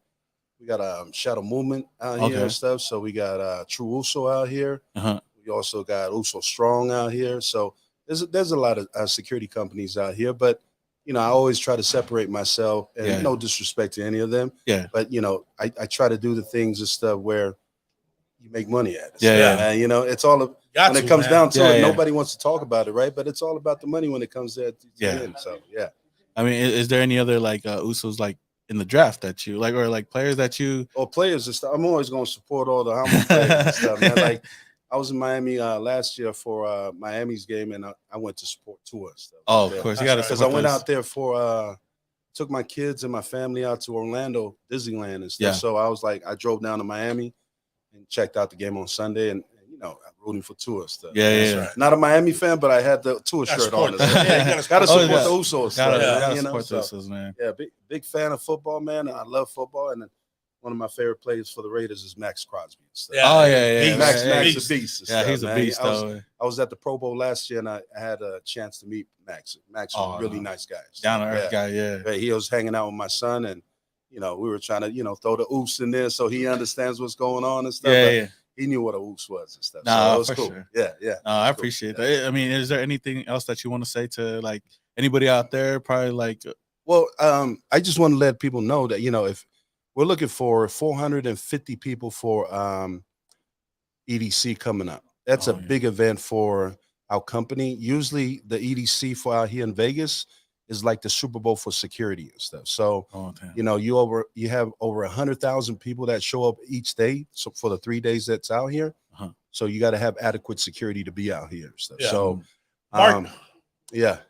Shadow Movement out here and stuff. So we got True Uso out here. We also got Uso Strong out here. So there's a lot of security companies out here, but you know, I always try to separate myself, and no disrespect to any of them. Yeah. But you know, I try to do the things and stuff where you make money at it. And you know, it's all when it comes down to it, nobody wants to talk about it, right? But it's all about the money when it comes to the end. So I mean, is there any other like Usos like in the draft that you like, or like players that you players and stuff? I'm always gonna support all the Humble players and stuff, man. Like I was in Miami last year for Miami's game, and I went to support Tua and stuff. Oh, of course, you got to. Because I went out there for took my kids and my family out to Orlando, Disneyland and stuff. Yeah. So I was like, I drove down to Miami and checked out the game on Sunday, and you know, I'm rooting for Tua stuff. Yeah. Right. Not a Miami fan, but I had the Tua shirt on. You gotta support the Usos. Gotta support the Usos, man. Yeah, big fan of football, man. I love football, and one of my favorite players for the Raiders is Max Crosby. Max is a beast. Yeah, he's a beast. I was at the Pro Bowl last year, and I had a chance to meet Max. Max was a really nice guy. Down to earth guy, yeah. He was hanging out with my son, and you know, we were trying to, you know, throw the oops in there so he understands what's going on and stuff. Yeah. He knew what a oops was and stuff. Nah, so it was cool. Sure. Yeah. No, I appreciate that. I mean, is there anything else that you want to say to like anybody out there? Probably like, well, I just want to let people know that, you know, if we're looking for 450 people for EDC coming up. That's a big event for our company. Usually the EDC for out here in Vegas is like the Super Bowl for security and stuff. So, you know, you have over 100,000 people that show up each day. So for the 3 days that's out here, so you got to have adequate security to be out here and stuff. Yeah. So, Mark, the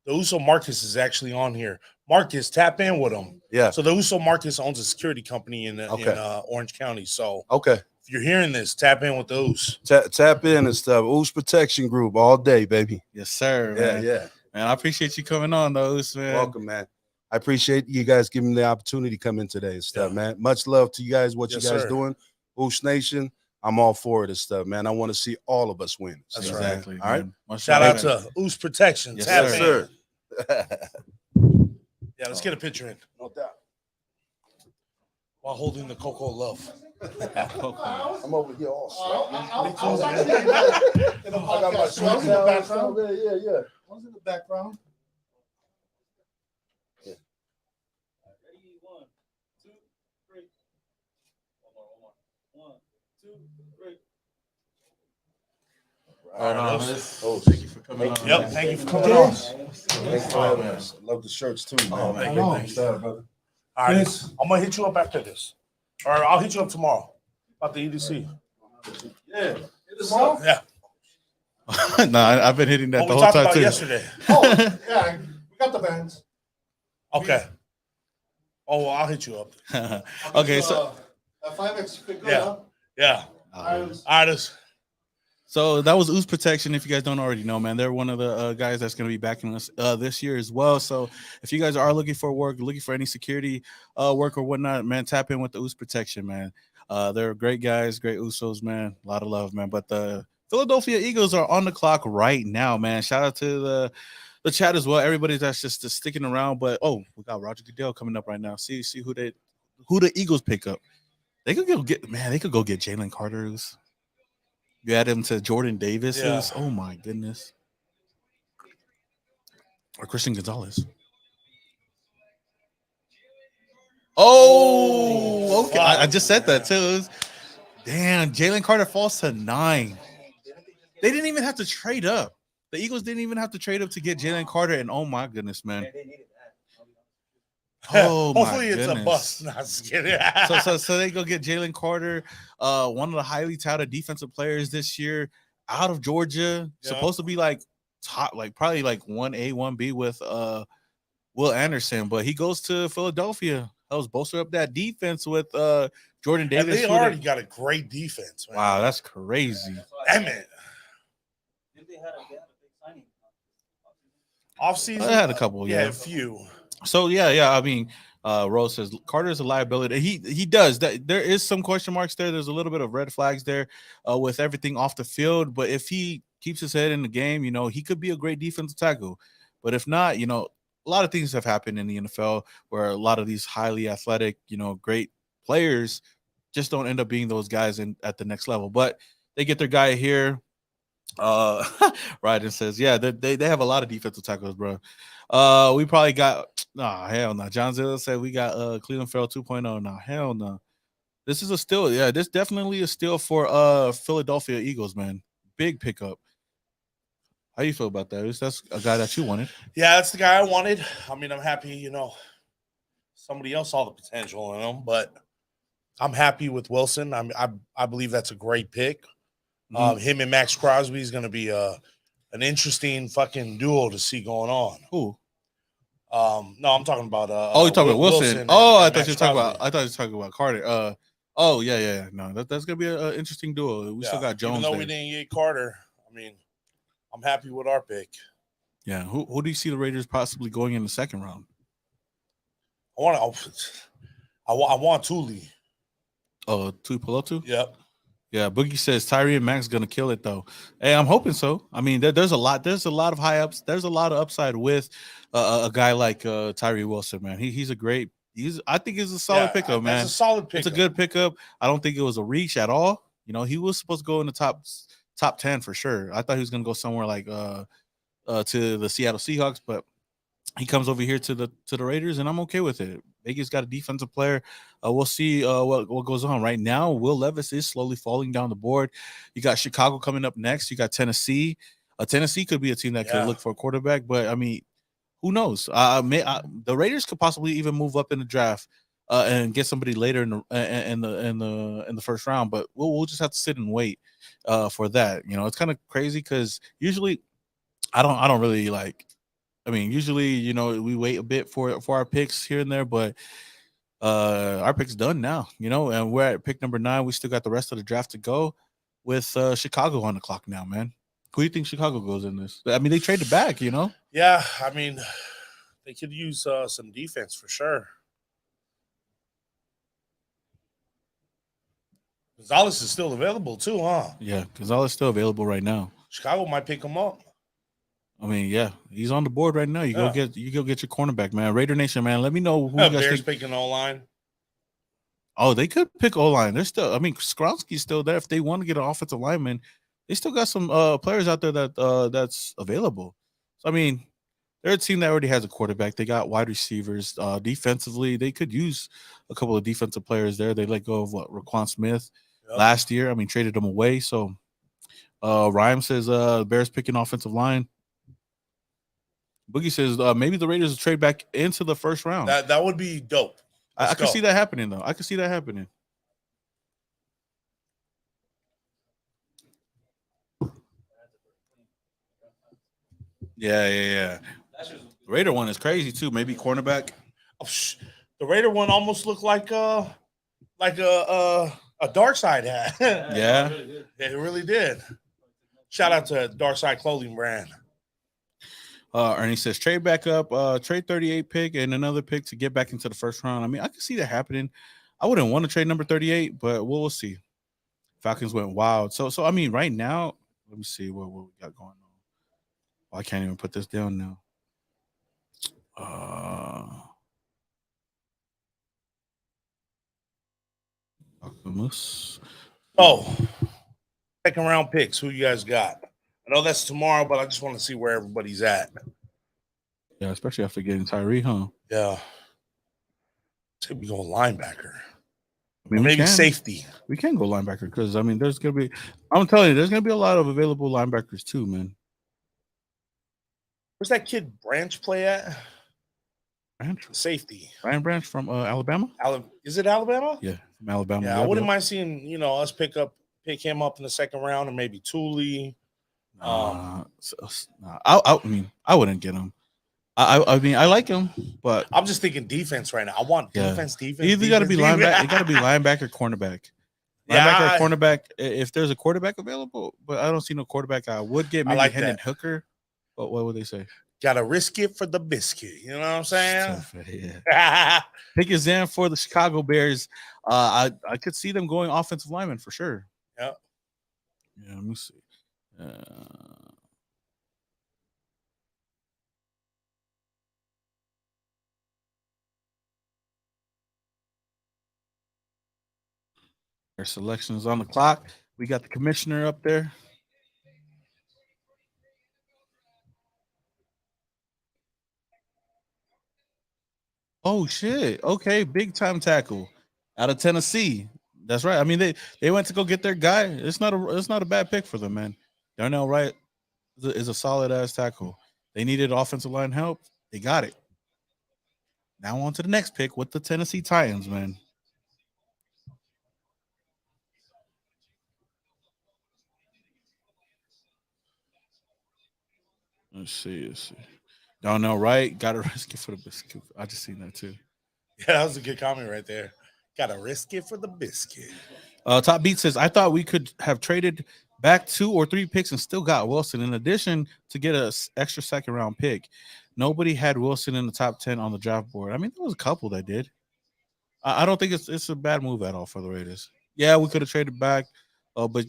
Uso Marcus is actually on here. Marcus, tap in with him. Yeah. So the Uso Marcus owns a security company in Orange County. So if you're hearing this, tap in with the Us. Tap in and stuff. Us Protection Group all day, baby. Yes, sir. Man. Yeah. Man, I appreciate you coming on, those man. Welcome, man. I appreciate you guys giving me the opportunity to come in today and stuff, man. Much love to you guys. What you guys doing, Us Nation. I'm all for it and stuff, man. I want to see all of us win. That's exactly. All right. Shout out to Us Protection. Yes, sir. Yeah, let's get a picture in. No doubt. While holding the Coco Love. I'm over here all I got my shoes in the background. Yeah. One's in the background. Yeah. Ready? 1, 2, 3. One more. 1, 2, 3. All right. Thank you for coming on. Yep. Thank you for coming on. Thanks for having us. Love the shirts too, man. Oh, man. Thanks, brother. All right. I'm going to hit you up after this. Or I'll hit you up tomorrow about the EDC. Yeah. Tomorrow? Yeah. No, I've been hitting that the we whole talked time about too. Yesterday. Yeah. We got the bands. Okay. Oh, well, I'll hit you up. Okay, so that 5X pick up. Yeah. Artists. So that was Us Protection. If you guys don't already know, man, they're one of the guys that's going to be backing us this year as well. So if you guys are looking for work, looking for any security work or whatnot, man, tap in with the Us Protection, man. They're great guys, great Usos, man. A lot of love, man. But the Philadelphia Eagles are on the clock right now, man. Shout out to the chat as well. Everybody that's just sticking around. But we got Roger Goodell coming up right now. See who the Eagles pick up. They could go get Jalen Carter's. You add him to Jordan Davis. Yeah. Oh my goodness. Or Christian Gonzalez. Oh, okay. I just said that too. Damn, Jalen Carter falls to 9. They didn't even have to trade up. The Eagles didn't even have to trade up to get Jalen Carter. And oh my goodness, man. Oh, hopefully it's a bust. No, just kidding. so they go get Jalen Carter, one of the highly touted defensive players this year out of Georgia. Yeah. Supposed to be like top, like probably like 1A, 1B with Will Anderson, but he goes to Philadelphia. helps bolster up that defense with Jordan Davis. And they already got a great defense, man. Wow, that's crazy. Damn it. Offseason? I had a couple, yeah. A few. So, yeah. I mean, Rose says Carter is a liability. He does. There is some question marks there. There's a little bit of red flags there with everything off the field. But if he keeps his head in the game, he could be a great defensive tackle. But if not, a lot of things have happened in the NFL where a lot of these highly athletic, great players just don't end up being those guys at the next level. But they get their guy here. Ryden says, yeah, they have a lot of defensive tackles, bro. We probably got hell no. John Zilla said we got Cleveland Farrell 2.0. No, hell no. This is a steal. Yeah, this definitely a steal for Philadelphia Eagles, man. Big pickup. How you feel about that? That's a guy that you wanted. Yeah, that's the guy I wanted. I mean, I'm happy, somebody else saw the potential in him, but I'm happy with Wilson. I believe that's a great pick. Him and Max Crosby is going to be an interesting fucking duo to see going on. Who? No, I'm talking about. You're talking about Wilson. I thought you were talking about Carter. Yeah. No, that's gonna be an interesting duo. We still got Jones. Even though we didn't get Carter, I mean, I'm happy with our pick. Yeah. Who do you see the Raiders possibly going in the second round? I want Thule. Oh, Tuipulotu? Yep. Yeah, Boogie says Tyree and Max gonna kill it though. Hey, I'm hoping so. I mean, there's a lot of high ups. There's a lot of upside with a guy like Tyree Wilson, man. He's a great. I think he's a solid pickup, man. It's a solid pickup. It's a good pickup. I don't think it was a reach at all. He was supposed to go in the top 10 for sure. I thought he was gonna go somewhere like to the Seattle Seahawks, but he comes over here to the Raiders, and I'm okay with it. Vegas got a defensive player. We'll see what goes on. Right now, Will Levis is slowly falling down the board. You got Chicago coming up next. You got Tennessee. Tennessee could be a team that could look for a quarterback, but I mean, who knows? The Raiders could possibly even move up in the draft and get somebody later in the first round. But we'll just have to sit and wait for that. It's kind of crazy because usually I don't really like. I mean, usually, we wait a bit for our picks here and there, but our pick's done now, and we're at pick number 9. We still got the rest of the draft to go with Chicago on the clock now, man. Who do you think Chicago goes in this? I mean, they traded back, Yeah, I mean, they could use some defense for sure. Gonzalez is still available too, huh? Yeah, Gonzalez is still available right now. Chicago might pick him up. I mean, yeah, he's on the board right now. You go get your cornerback, man. Raidernation, man. Let me know who you guys Bears picking O-line. Oh, they could pick O-line. They're still. I mean, Skronsky's still there. If they want to get an offensive lineman, they still got some players out there that's available. So I mean, they're a team that already has a quarterback. They got wide receivers. Defensively, they could use a couple of defensive players there. They let go of Raquan Smith last year. I mean, traded them away. So Rhyme says Bears picking offensive line. Boogie says maybe the Raiders will trade back into the first round. That would be dope. I could see that happening, though. I could see that happening. Yeah. The Raider one is crazy too. Maybe cornerback. The Raider one almost looked like a Dark Side hat. Yeah, it really did. Shout out to Dark Side Clothing brand. Ernie says trade back up, trade 38 pick and another pick to get back into the first round. I mean, I can see that happening. I wouldn't want to trade number 38, but we'll see. Falcons went wild. So I mean, right now, let me see what we got going on. Oh, I can't even put this down now. Second round picks. Who you guys got? I know that's tomorrow, but I just want to see where everybody's at. Yeah, especially after getting Tyree, huh? Yeah. We go linebacker. I mean, maybe safety. We can go linebacker because I mean, there's gonna be. I'm telling you, there's gonna be a lot of available linebackers too, man. Where's that kid Branch play at? Branch? Safety. Ryan Branch from Alabama. Is it Alabama? Yeah, from Alabama. Yeah, I wouldn't mind seeing us pick him up in the second round, and maybe Thule. I mean, I wouldn't get him. I mean, I like him, but I'm just thinking defense right now. I want defense. Either got to be linebacker. It got to be linebacker, cornerback. Linebacker, cornerback. If there's a quarterback available, but I don't see no quarterback. I would get maybe Hendon Hooker. But what would they say? Gotta risk it for the biscuit. You know what I'm saying? Yeah. Pick his in for the Chicago Bears. I could see them going offensive lineman for sure. Yeah. Yeah. Let me see. Our selection is on the clock. We got the commissioner up there. Oh shit! Okay, big time tackle out of Tennessee. That's right. I mean, they went to go get their guy. It's not a bad pick for them, man. Darnell Wright is a solid ass tackle. They needed offensive line help. They got it. Now on to the next pick with the Tennessee Titans, man. Let's see. Darnell Wright got to risk it for the biscuit. I just seen that too. Yeah, that was a good comment right there. Got to risk it for the biscuit. Top Beat says, I thought we could have traded back 2 or 3 picks and still got Wilson in addition to get an extra second round pick. Nobody had Wilson in the top 10 on the draft board. I mean, there was a couple that did. I don't think it's a bad move at all for the Raiders. Yeah, we could have traded back, but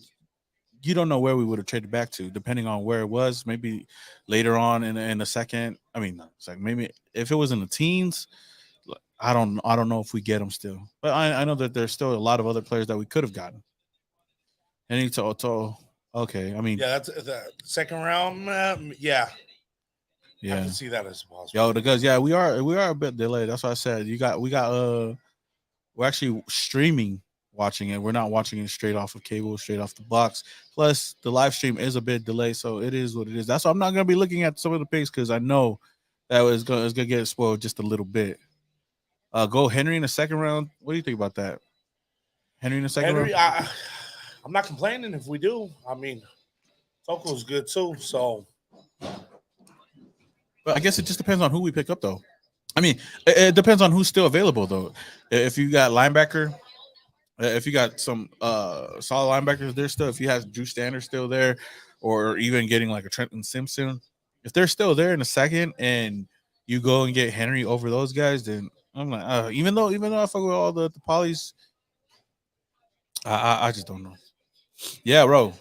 you don't know where we would have traded back to, depending on where it was. Maybe later on in the second. I mean, maybe if it was in the teens. I don't know if we get them still, but I know that there's still a lot of other players that we could have gotten. And okay. I mean, yeah, that's the second round. Yeah, I can see that as possible. Yo, because we are a bit delayed. That's what I said. We're actually streaming watching it. We're not watching it straight off of cable, straight off the box. Plus, the live stream is a bit delayed, so it is what it is. That's why I'm not gonna be looking at some of the picks because I know that it's gonna get spoiled just a little bit. Go Henry in the second round. What do you think about that? Henry in the second round? I'm not complaining if we do. I mean, Toko's good too. So, but I guess it just depends on who we pick up, though. I mean, it depends on who's still available, though. If you got linebacker, if you got some solid linebackers there still, if you have Drew Standard still there, or even getting like a Trenton Simpson, if they're still there in a second and you go and get Henry over those guys, then I'm like, even though I fuck with all the polys, I just don't know. Yeah, bro.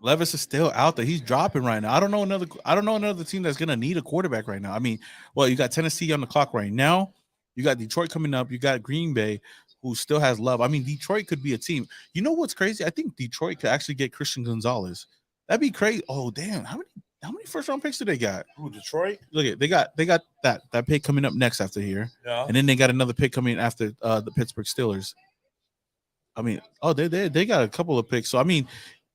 Levis is still out there. He's dropping right now. I don't know another team that's gonna need a quarterback right now. I mean, well, you got Tennessee on the clock right now. You got Detroit coming up. You got Green Bay, who still has love. I mean, Detroit could be a team. You know what's crazy? I think Detroit could actually get Christian Gonzalez. That'd be crazy. Oh, damn. How many first round picks do they got? Ooh, Detroit. Look at they got that pick coming up next after here. Yeah. And then they got another pick coming after the Pittsburgh Steelers. I mean, they got a couple of picks. So I mean,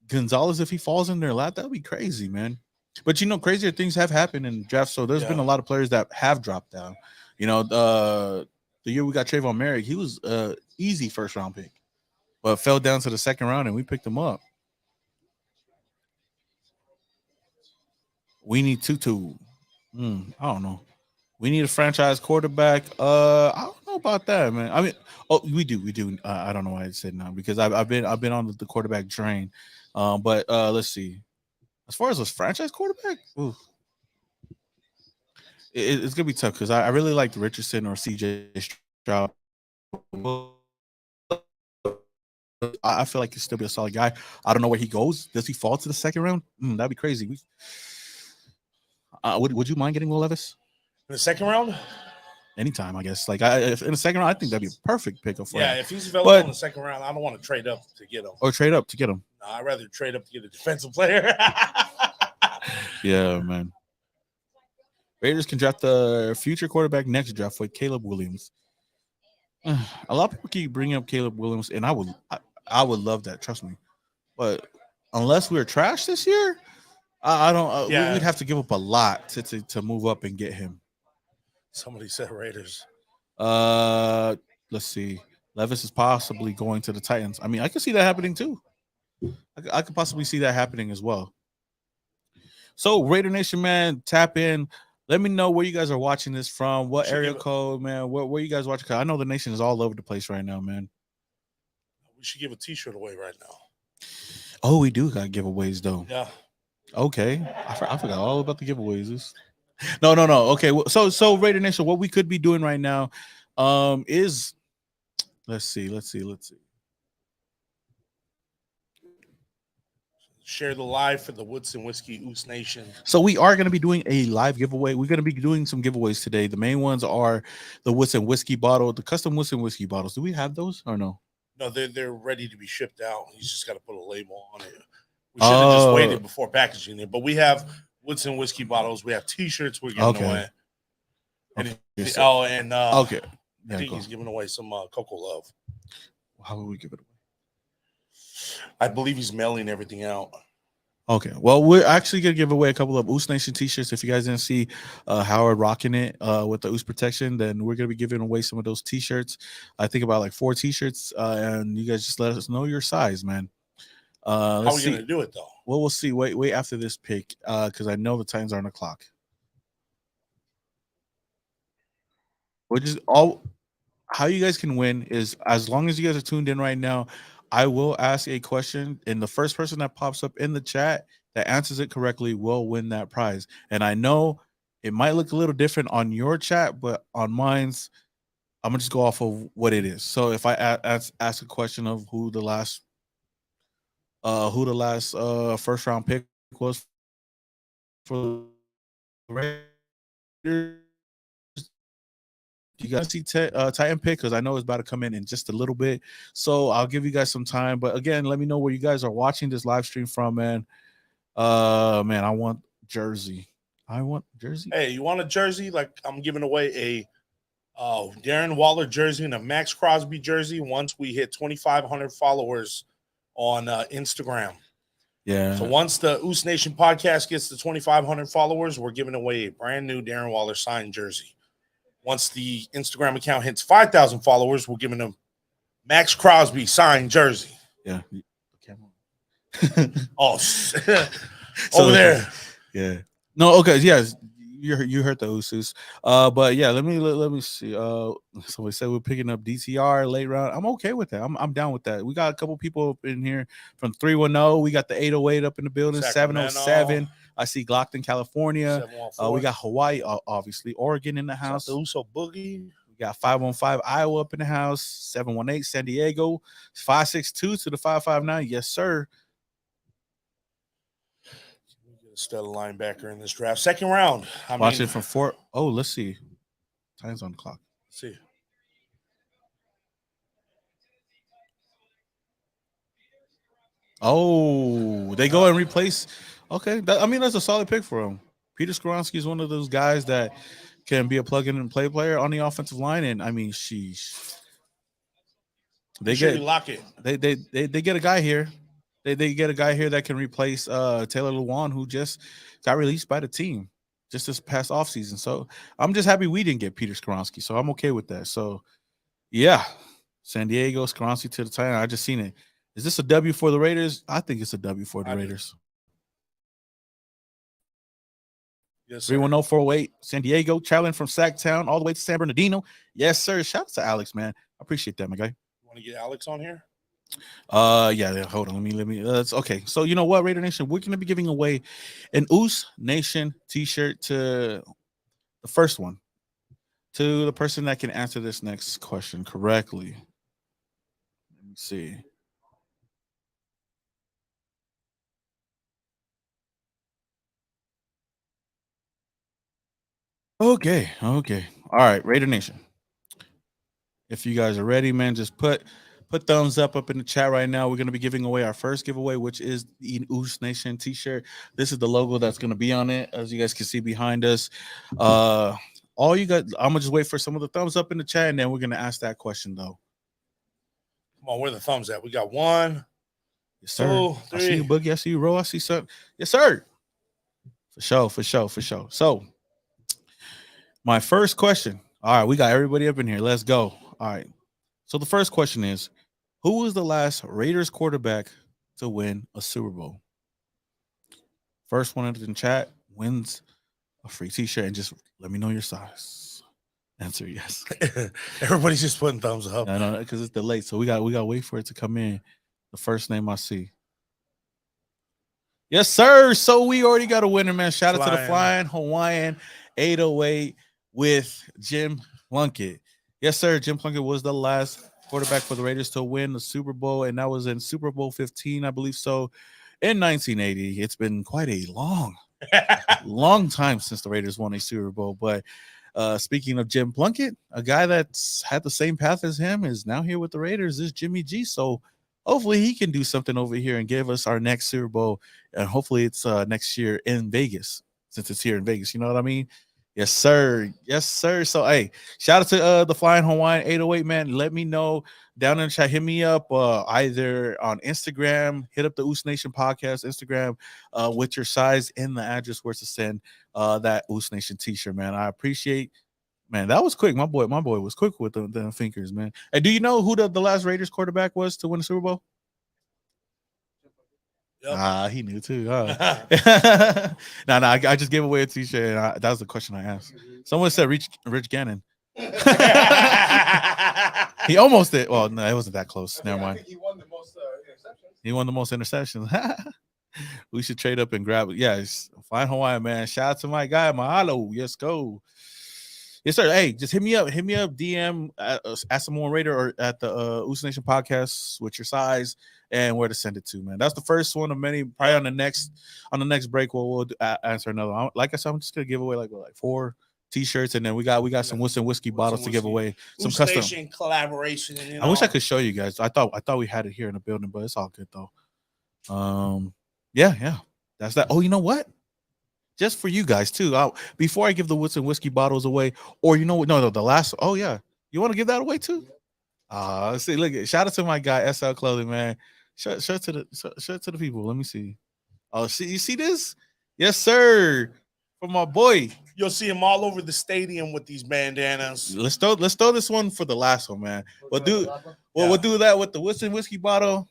Gonzalez, if he falls in their lap, that would be crazy, man. But crazier things have happened in the draft. So there's been a lot of players that have dropped down. The year we got Trayvon Merrick, he was easy first round pick, but fell down to the second round and we picked him up. We need Tutu. I don't know. We need a franchise quarterback. I don't know about that, man. I mean, we do. I don't know why I said no because I've been on the quarterback train. But let's see. As far as a franchise quarterback, it's gonna be tough because I really like Richardson or CJ Stroud. I feel like he'll still be a solid guy. I don't know where he goes. Does he fall to the second round? That'd be crazy. Would you mind getting Will Levis in the second round? Anytime, I guess. Like if in the second round, I think that'd be a perfect pickup for him. Yeah, if he's available in the second round, I don't want to trade up to get him. Or trade up to get him. No, I'd rather trade up to get a defensive player. Yeah, man. Raiders can draft the future quarterback next draft with Caleb Williams. A lot of people keep bringing up Caleb Williams, and I would love that. Trust me. But unless we're trash this year, I don't. We'd have to give up a lot to move up and get him. Somebody said Raiders. Let's see. Levis is possibly going to the Titans. I mean, I could see that happening too. I could possibly see that happening as well. So, Raider Nation, man, tap in. Let me know where you guys are watching this from. What area code, man? Where you guys watching? Cause I know the nation is all over the place right now, man. We should give a T-shirt away right now. Oh, we do got giveaways though. Yeah. Okay, I forgot all about the giveaways. No. Okay, so Raider Nation, what we could be doing right now, is let's see. Share the live for the Woodson Whiskey Oos Nation. So we are going to be doing a live giveaway. We're going to be doing some giveaways today. The main ones are the Woodson Whiskey bottle, the custom Woodson Whiskey bottles. Do we have those or no? No, they're ready to be shipped out. He's just got to put a label on it. We should have just waited before packaging it. But we have Woodson Whiskey bottles. We have T-shirts we're giving away. And okay. I think he's giving away some Cocoa Love. How will we give it away? I believe he's mailing everything out. Okay. Well, we're actually going to give away a couple of Oos Nation t-shirts. If you guys didn't see Howard rocking it with the Oos protection, then we're going to be giving away some of those t-shirts. I think about like 4 t-shirts, and you guys just let us know your size, man. How are we going to do it, though? Well, we'll see. Wait after this pick, because I know the times are on the clock. We're just how you guys can win is as long as you guys are tuned in right now. I will ask a question, and the first person that pops up in the chat that answers it correctly will win that prize. And I know it might look a little different on your chat, but on mine's, I'm gonna just go off of what it is. So if I ask a question of who the last first round pick was for the Raiders, you guys see Titan pick, because I know it's about to come in just a little bit, so I'll give you guys some time. But again, let me know where you guys are watching this live stream from, man. Man, I want jersey. Hey, you want a jersey? Like, I'm giving away a Darren Waller jersey and a Max Crosby jersey once we hit 2,500 followers on Instagram. Yeah. So once the Oos Nation podcast gets to 2,500 followers, we're giving away a brand new Darren Waller signed jersey. Once the Instagram account hits 5,000 followers, we're giving them Max Crosby signed jersey. Yeah. Oh, over there. Yeah. No. Okay. Yes. You heard the Usos. But yeah, let me see. Somebody said we're picking up DTR late round. I'm okay with that. I'm down with that. We got a couple people up in here from 310. We got the 808 up in the building. Sacramento. 707. I see Glockton, California. We got Hawaii, obviously. Oregon in the house. The Uso Boogie. We got 515 Iowa up in the house. 718 San Diego. 562 to the 559. Yes, sir. Stellar linebacker in this draft. Second round. Watching from 4. Oh, let's see. Time's on the clock. Let's see. Oh, they go and replace. Okay. That's a solid pick for him. Peter Skoronski is one of those guys that can be a plug-in and play player on the offensive line. And sheesh. They lock it. They get a guy here. They get a guy here that can replace Taylor Lewan, who just got released by the team just this past offseason. So I'm just happy we didn't get Peter Skoronski. So I'm okay with that. So, yeah, San Diego, Skoronski to the Titan. I just seen it. Is this a W for the Raiders? I think it's a W for the Raiders. Yes, 31048 San Diego, traveling from Sacktown all the way to San Bernardino. Yes, sir. Shout out to Alex, man. I appreciate that, my guy. You want to get Alex on here? Yeah, hold on. Let me that's okay. So you know what, Raider Nation, we're gonna be giving away an Oos Nation t-shirt to the first one, to the person that can answer this next question correctly. Let me see. Okay. All right, Raider Nation. If you guys are ready, man, just put thumbs up in the chat right now. We're going to be giving away our first giveaway, which is the Oos Nation t-shirt. This is the logo that's going to be on it, as you guys can see behind us. All you guys, I'm going to just wait for some of the thumbs up in the chat, and then we're going to ask that question, though. Come on, where are the thumbs at? We got 1. Yes, sir. 2, 3. I see you, Boogie. I see you, Ro. I see something. Yes, sir. For sure. So, my first question. All right, we got everybody up in here. Let's go. All right. So the first question is, who was the last Raiders quarterback to win a Super Bowl? First one in the chat wins a free T-shirt, and just let me know your size. Answer yes. Everybody's just putting thumbs up. I know because it's delayed, so we got to wait for it to come in. The first name I see. Yes, sir. So we already got a winner, man. Shout out to the Flying Hawaiian 808 with Jim Plunkett. Yes, sir. Jim Plunkett was the last quarterback for the Raiders to win the Super Bowl, and that was in Super Bowl 15, I believe so, in 1980. It's been quite a long time since the Raiders won a Super Bowl. But speaking of Jim Plunkett, a guy that's had the same path as him is now here with the Raiders is Jimmy G. So hopefully he can do something over here and give us our next Super Bowl. And hopefully it's next year in Vegas, since it's here in Vegas. You know what I mean? Yes, sir. Yes, sir. So, hey, shout out to the Flying Hawaiian 808, man. Let me know down in the chat. Hit me up either on Instagram. Hit up the Oos Nation podcast Instagram with your size and the address where to send that Oos Nation t-shirt, man. I appreciate. Man, that was quick. My boy was quick with the fingers, man. And do you know who the last Raiders quarterback was to win the Super Bowl? Yep. He knew too. No, I just gave away a t-shirt. And that was the question I asked. Someone said Rich Gannon. He almost did. Well, no, it wasn't that close. Never mind. I think he won the most interceptions. He won the most interceptions. We should trade up and grab it. Yeah, Flying Hawaiian, man. Shout out to my guy, Mahalo. Yes, go. Yes, sir. Hey, just hit me up. Hit me up. DM at Samoan Raider or at the Oos Nation podcast with your size and where to send it to, man. That's the first one of many. Probably on the next break, we'll answer another one. Like I said, I'm just gonna give away like 4 t-shirts, and then we got some whiskey bottles to give away. Some Oos custom Nation collaboration. You know? I wish I could show you guys. I thought we had it here in the building, but it's all good though. Yeah. That's that. Oh, you know what? Just for you guys too. Before I give the Woodson whiskey bottles away, or you know what? No, the last. Oh yeah, you want to give that away too? See, look. Shout out to my guy SL Clothing, man. Shout to the people. Let me see. Oh, see, you see this? Yes, sir. From my boy. You'll see him all over the stadium with these bandanas. Let's throw this one for the last one, man. We'll do that with the Woodson whiskey bottle.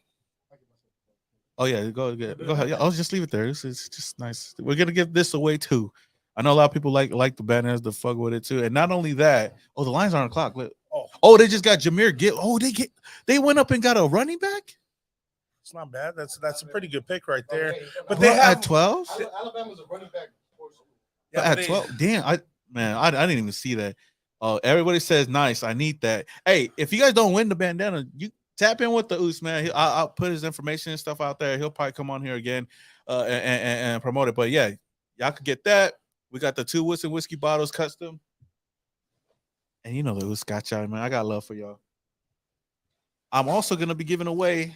Oh yeah, go ahead. Yeah, I'll just leave it there. It's just nice. We're gonna give this away too. I know a lot of people like the bananas to fuck with it too. And not only that, the lines are on the clock. Oh, they just got Jameer Gill. Oh, they went up and got a running back. It's not bad. That's a pretty good pick right there. But they have at 12. Alabama's a running back. Yeah, at 12. Damn, I didn't even see that. Everybody says nice. I need that. Hey, if you guys don't win the bandana, you tap in with the Oos, man. I'll put his information and stuff out there. He'll probably come on here again and promote it. But yeah, y'all could get that. We got the 2 Woodson whiskey bottles custom. And you know the Oos got y'all, man. I got love for y'all. I'm also gonna be giving away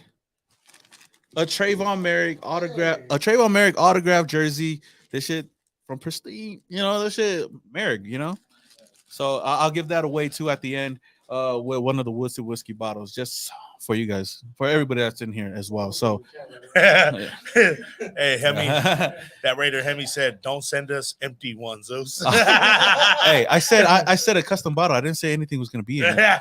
a Trayvon Merrick autograph jersey. This shit from Pristine, this shit Merrick, So I'll give that away too at the end with one of the Woodson whiskey bottles, just for you guys, for everybody that's in here as well. So, hey, Hemi, that Raider Hemi said, "Don't send us empty ones." Hey, I said a custom bottle. I didn't say anything was gonna be in it.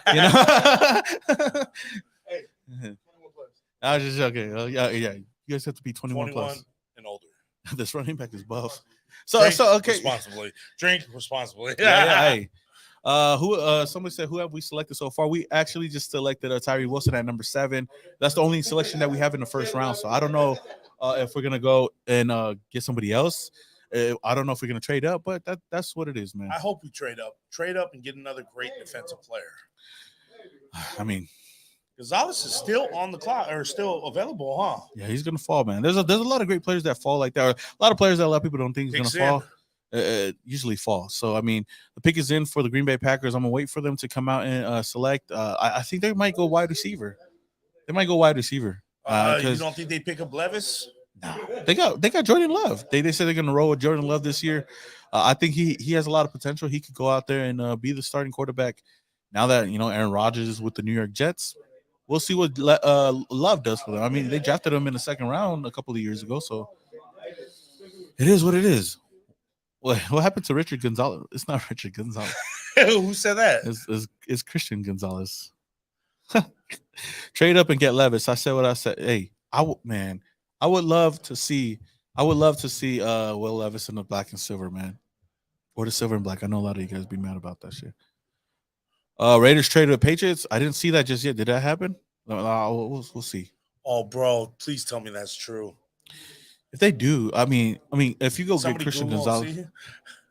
I was just joking. Yeah. You guys have to be 21 plus and older. This running back is buff. So okay. Responsibly. Drink responsibly. Yeah. Hey. Somebody said, who have we selected so far? We actually just selected Tyree Wilson at number 7. That's the only selection that we have in the first round. So I don't know if we're gonna go and get somebody else. I don't know if we're gonna trade up, but that's what it is, man. I hope we trade up and get another great defensive player. I mean, Gonzalez is still on the clock or still available, huh? Yeah, he's gonna fall, man. There's a lot of great players that fall like that. Or a lot of players that a lot of people don't think is gonna fall. Usually fall. So I mean, the pick is in for the Green Bay Packers. I'm gonna wait for them to come out and select. I think they might go wide receiver. You don't think they pick up Levis? No, they got Jordan Love. They said they're gonna roll with Jordan Love this year. I think he has a lot of potential. He could go out there and be the starting quarterback. Now that Aaron Rodgers is with the New York Jets, we'll see what Love does for them. I mean, they drafted him in the 2nd round a couple of years ago, so it is what it is. What happened to Richard Gonzalez? It's not Richard Gonzalez. Who said that? It's Christian Gonzalez. Trade up and get Levis. I said what I said. Hey, I would love to see Will Levis in the black and silver, man. Or the silver and black. I know a lot of you guys be mad about that shit. Raiders traded the Patriots. I didn't see that just yet. Did that happen? We'll see. Oh, bro, please tell me that's true. If they do, I mean, if you go get Christian Gonzalez,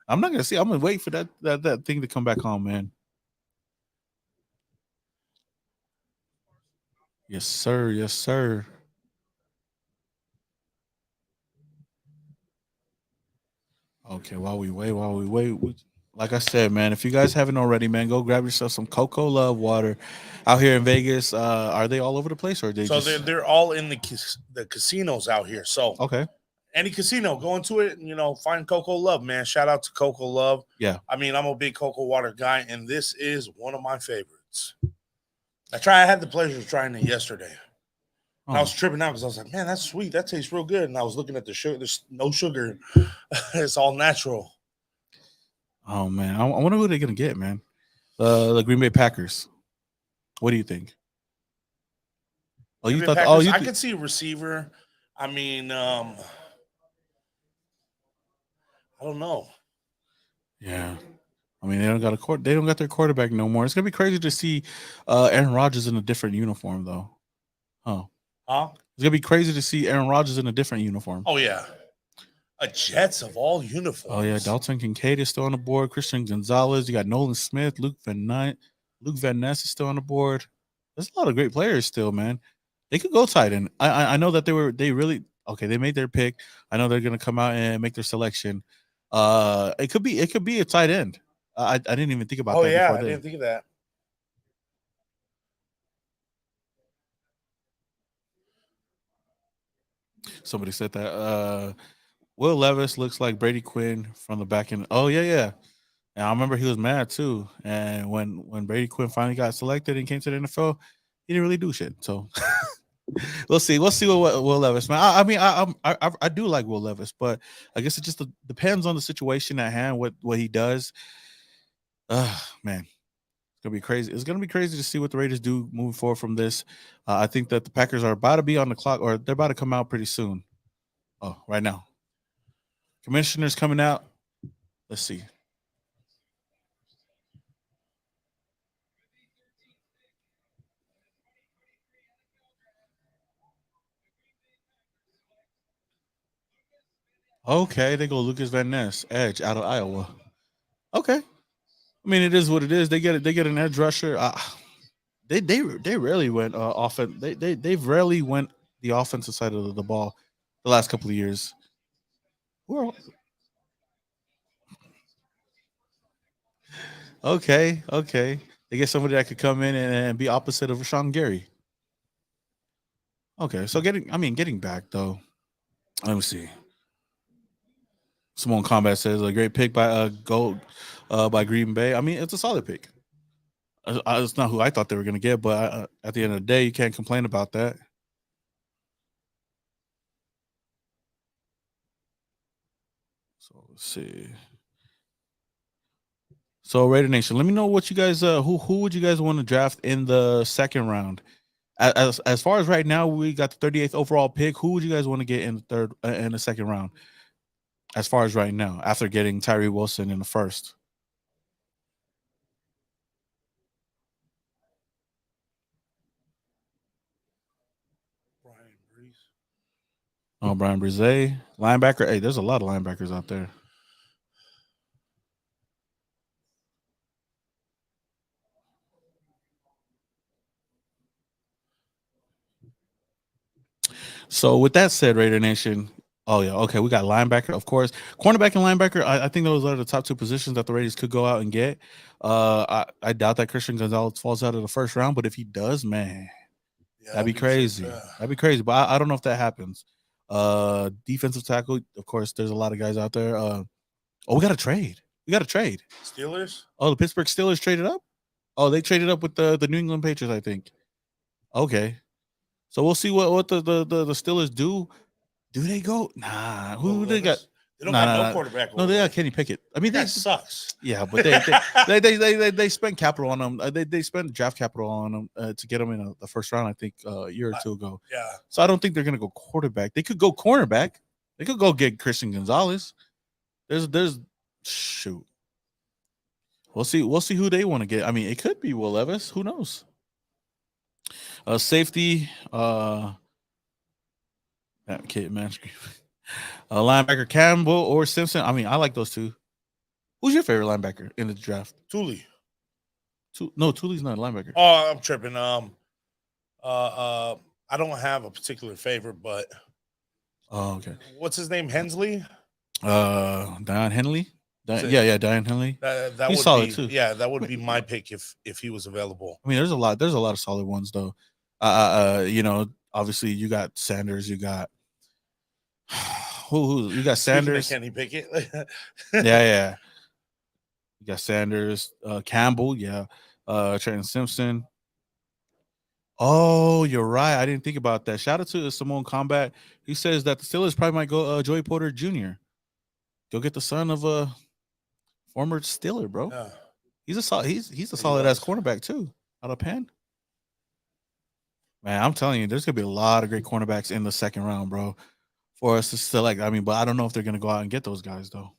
I'm not gonna see. I'm gonna wait for that thing to come back on, man. Yes, sir. Yes, sir. Okay, while we wait, like I said, man, if you guys haven't already, man, go grab yourself some Cocoa Love water out here in Vegas. Are they all over the place, or are they? So they're all in the casinos out here. So okay, any casino, go into it and find Cocoa Love, man. Shout out to Cocoa Love. Yeah, I mean, I'm a big cocoa water guy, and this is one of my favorites. I had the pleasure of trying it yesterday. Oh. I was tripping out because I was like, man, that's sweet. That tastes real good. And I was looking at the sugar. There's no sugar. It's all natural. Oh, man. I wonder who they're going to get, man. The Green Bay Packers. What do you think? Oh, you thought? Packers, I could see a receiver. I mean, I don't know. Yeah. I mean, they don't got their quarterback no more. It's going to be crazy to see Aaron Rodgers in a different uniform, though. Huh? It's gonna be crazy to see Aaron Rodgers in a different uniform. Oh yeah, a Jets of all uniforms. Oh yeah, Dalton Kincaid is still on the board. Christian Gonzalez. You got Nolan Smith, Luke Van Ness is still on the board. There's a lot of great players still, man. They could go tight end. I know that they made their pick. I know they're gonna come out and make their selection. It could be a tight end. I didn't even think about that. Oh yeah, I didn't think of that. Somebody said that. Will Levis looks like Brady Quinn from the back end. Oh yeah. And I remember he was mad too. And when Brady Quinn finally got selected and came to the NFL, he didn't really do shit. So we'll see. We'll see what Will Levis, man. I do like Will Levis, but I guess it just depends on the situation at hand. What he does. Man. Gonna be crazy. It's gonna be crazy to see what the Raiders do moving forward from this. I think that the Packers are about to be on the clock, or they're about to come out pretty soon. Oh, right now. Commissioner's coming out. Let's see. Okay, they go Lucas Van Ness, edge out of Iowa. Okay. I mean, it is what it is. They get an edge rusher. They rarely went offense. They've rarely went the offensive side of the ball the last couple of years. Okay. They get somebody that could come in and be opposite of Rashawn Gary. Okay, so getting back though. Let me see. Simone Combat says a great pick by by Green Bay. I mean, it's a solid pick. It's not who I thought they were going to get, but at the end of the day, you can't complain about that. So let's see. So Raidernation, let me know what you guys who would you guys want to draft in the second round? As far as right now, we got the 38th overall pick. Who would you guys want to get in the second round? As far as right now, after getting Tyree Wilson in the first. Brian Brise, linebacker. Hey, there's a lot of linebackers out there. So with that said, Raider Nation. Oh yeah, okay. We got linebacker, of course. Cornerback and linebacker. I think those are the top two positions that the Raiders could go out and get. I doubt that Christian Gonzalez falls out of the first round, but if he does, man, that'd be crazy. That'd be crazy. But I don't know if that happens. Defensive tackle, of course, there's a lot of guys out there. We got to trade. Steelers? Oh, the Pittsburgh Steelers traded up? Oh, they traded up with the New England Patriots, I think. Okay. So we'll see what the Steelers do. Do they go? Nah. Who they got? They don't got no quarterback. No, they got Kenny Pickett. I mean, that sucks. Yeah, but they spent capital on them. They spent draft capital on them to get them in the first round. I think a year or two ago. Yeah. So I don't think they're gonna go quarterback. They could go cornerback. They could go get Christian Gonzalez. There's shoot. We'll see who they want to get. I mean, it could be Will Levis. Who knows? Safety. That kid, man. Linebacker Campbell or Simpson. I mean, I like those two. Who's your favorite linebacker in the draft? Thule. No, Thule's not a linebacker. Oh, I'm tripping. I don't have a particular favorite, but okay. What's his name? Hensley. Dion Henley. Dion Henley. That He's would solid be, too. Yeah, that would be my pick if he was available. I mean, there's a lot of solid ones though. Obviously you got Sanders, you got who you got Sanders. Can he pick it? yeah. You got Sanders, Campbell, Trenton Simpson. Oh, you're right. I didn't think about that. Shout out to Simone Combat. He says that the Steelers probably might go Joey Porter Jr. Go get the son of a former Steeler, bro. Yeah. He's a solid ass cornerback too, out of Penn. Man, I'm telling you, there's gonna be a lot of great cornerbacks in the second round, bro, for us to select. I mean, but I don't know if they're gonna go out and get those guys though.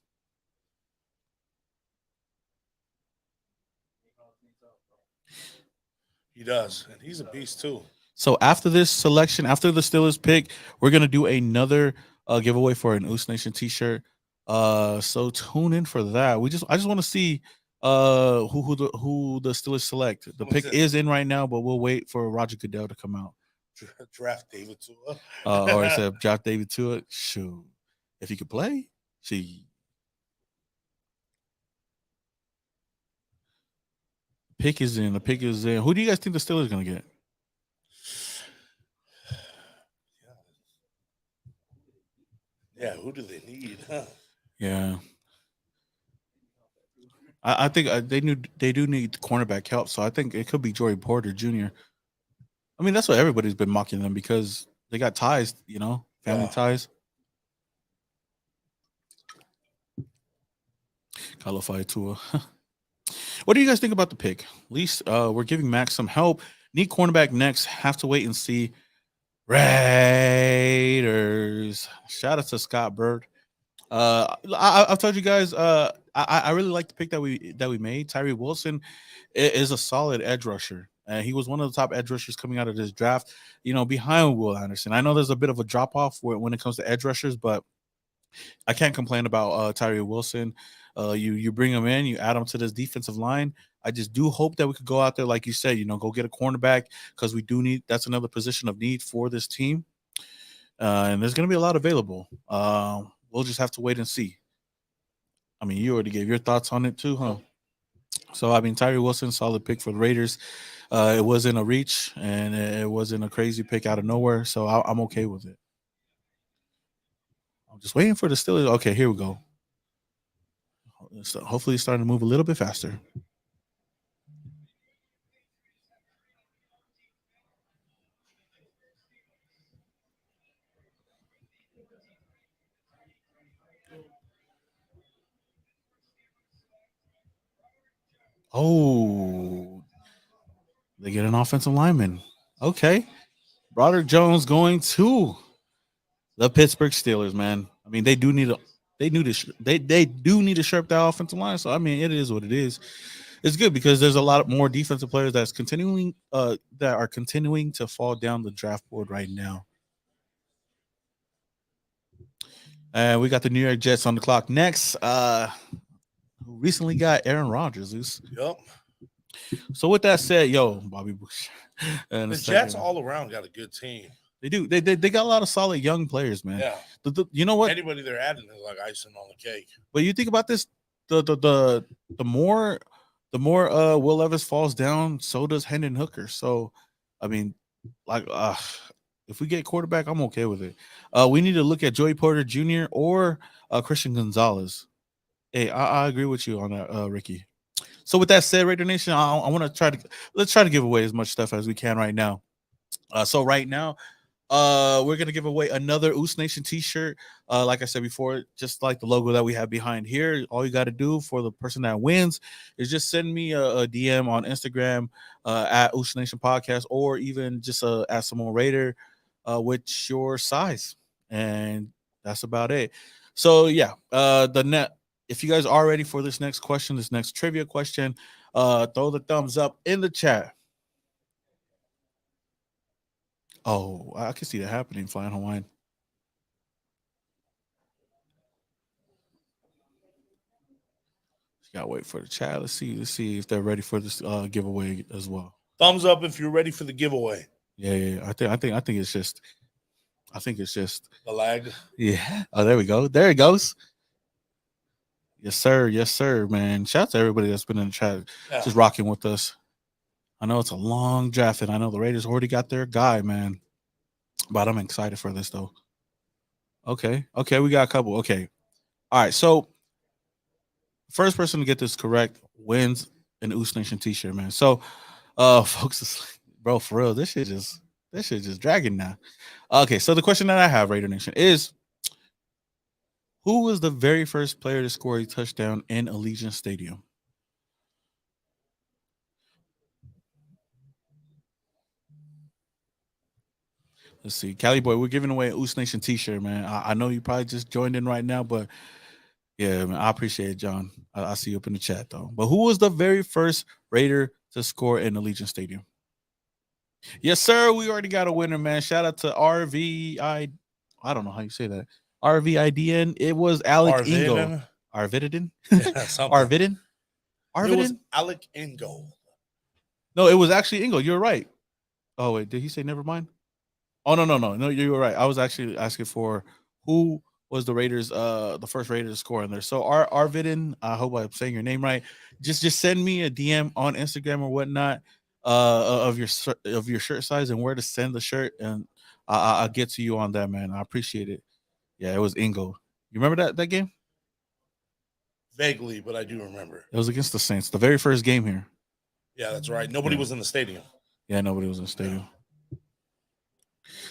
He does, and he's a beast too. So after this selection, after the Steelers pick, we're gonna do another giveaway for an Oos Nation T-shirt. So tune in for that. I just want to see who the Steelers select. The pick is in right now, but we'll wait for Roger Goodell to come out. Draft David Tua. Or I said draft David Tua. Shoot, if he could play, see. Pick is in. The pick is in. Who do you guys think the Steelers are gonna get? Yeah, who do they need? Yeah, I think they do need cornerback help. So I think it could be Joey Porter Jr. I mean, that's what everybody's been mocking them because they got ties, family ties. Qualify Tua. What do you guys think about the pick? At least we're giving Max some help. Need cornerback next. Have to wait and see. Raiders. Shout out to Scott Bird. I've told you guys. I really like the pick that we made. Tyree Wilson is a solid edge rusher. He was one of the top edge rushers coming out of this draft. Behind Will Anderson. I know there's a bit of a drop off when it comes to edge rushers, but I can't complain about Tyree Wilson. You bring him in, you add him to this defensive line. I just do hope that we could go out there, like you said, go get a cornerback because we do need. That's another position of need for this team, and there's going to be a lot available. We'll just have to wait and see. I mean, you already gave your thoughts on it too, huh? So I mean, Tyree Wilson, solid pick for the Raiders. It wasn't a reach, and it wasn't a crazy pick out of nowhere, so I'm okay with it. I'm just waiting for the Steelers. Okay, here we go. So hopefully it's starting to move a little bit faster. Oh, they get an offensive lineman. Okay. Broderick Jones going to the Pittsburgh Steelers, man. I mean, they do need to sharp that offensive line. So I mean, it is what it is. It's good because there's a lot more defensive players that are continuing to fall down the draft board right now. And we got the New York Jets on the clock next. Who recently got Aaron Rodgers. Yep. So with that said, Bobby Bush. And the Jets all around got a good team. They do. They got a lot of solid young players, man. Yeah. You know what? Anybody they're adding is like icing on the cake. But you think about this, the more Will Levis falls down, so does Hendon Hooker. So, I mean, if we get quarterback, I'm okay with it. We need to look at Joey Porter Jr. or Christian Gonzalez. Hey, I agree with you on that, Ricky. So with that said, Raider Nation, I want to let's try to give away as much stuff as we can right now. So right now, we're gonna give away another Oos Nation T-shirt. Like I said before, just like the logo that we have behind here. All you got to do for the person that wins is just send me a DM on Instagram at Oos Nation Podcast, or even just at Simone Raider with your size, and that's about it. So yeah, the if you guys are ready for this next question, this next trivia question, throw the thumbs up in the chat. Oh, I can see that happening, Flying Hawaiian. Gotta wait for the chat. Let's see if they're ready for this giveaway as well. Thumbs up if you're ready for the giveaway. Yeah. I think it's just the lag. Yeah. Oh, there we go. There it goes. Yes, sir, man. Shout out to everybody that's been in the chat, just rocking with us. I know it's a long draft, and I know the Raiders already got their guy, man. But I'm excited for this though. Okay, we got a couple. Okay, all right. So, first person to get this correct wins an Oos Nation T-shirt, man. So, folks, bro, for real, this shit just dragging now. Okay, so the question that I have, Raider Nation, is who was the very first player to score a touchdown in Allegiant Stadium? Let's see. Cali Boy, we're giving away an Oos Nation T-shirt, man. I know you probably just joined in right now, but yeah, man, I appreciate it, John. I see you up in the chat, though. But who was the very first Raider to score in Allegiant Stadium? Yes, sir. We already got a winner, man. Shout out to RVI. I don't know how you say that. RVIDN. It was Alec Ingo. Arvidin? Yeah, Arvidin? It was Alec Ingo. No, it was actually Ingo. You're right. Oh, wait. Did he say never mind? Oh, no. You were right. I was actually asking for who was the Raiders, the first Raider to score in there. So Arvidin, I hope I'm saying your name right. Just send me a DM on Instagram or whatnot of your shirt size and where to send the shirt, and I'll get to you on that, man. I appreciate it. Yeah, it was Ingo. You remember that game? Vaguely, but I do remember. It was against the Saints, the very first game here. Yeah, that's right. Nobody was in the stadium. Yeah, nobody was in the stadium.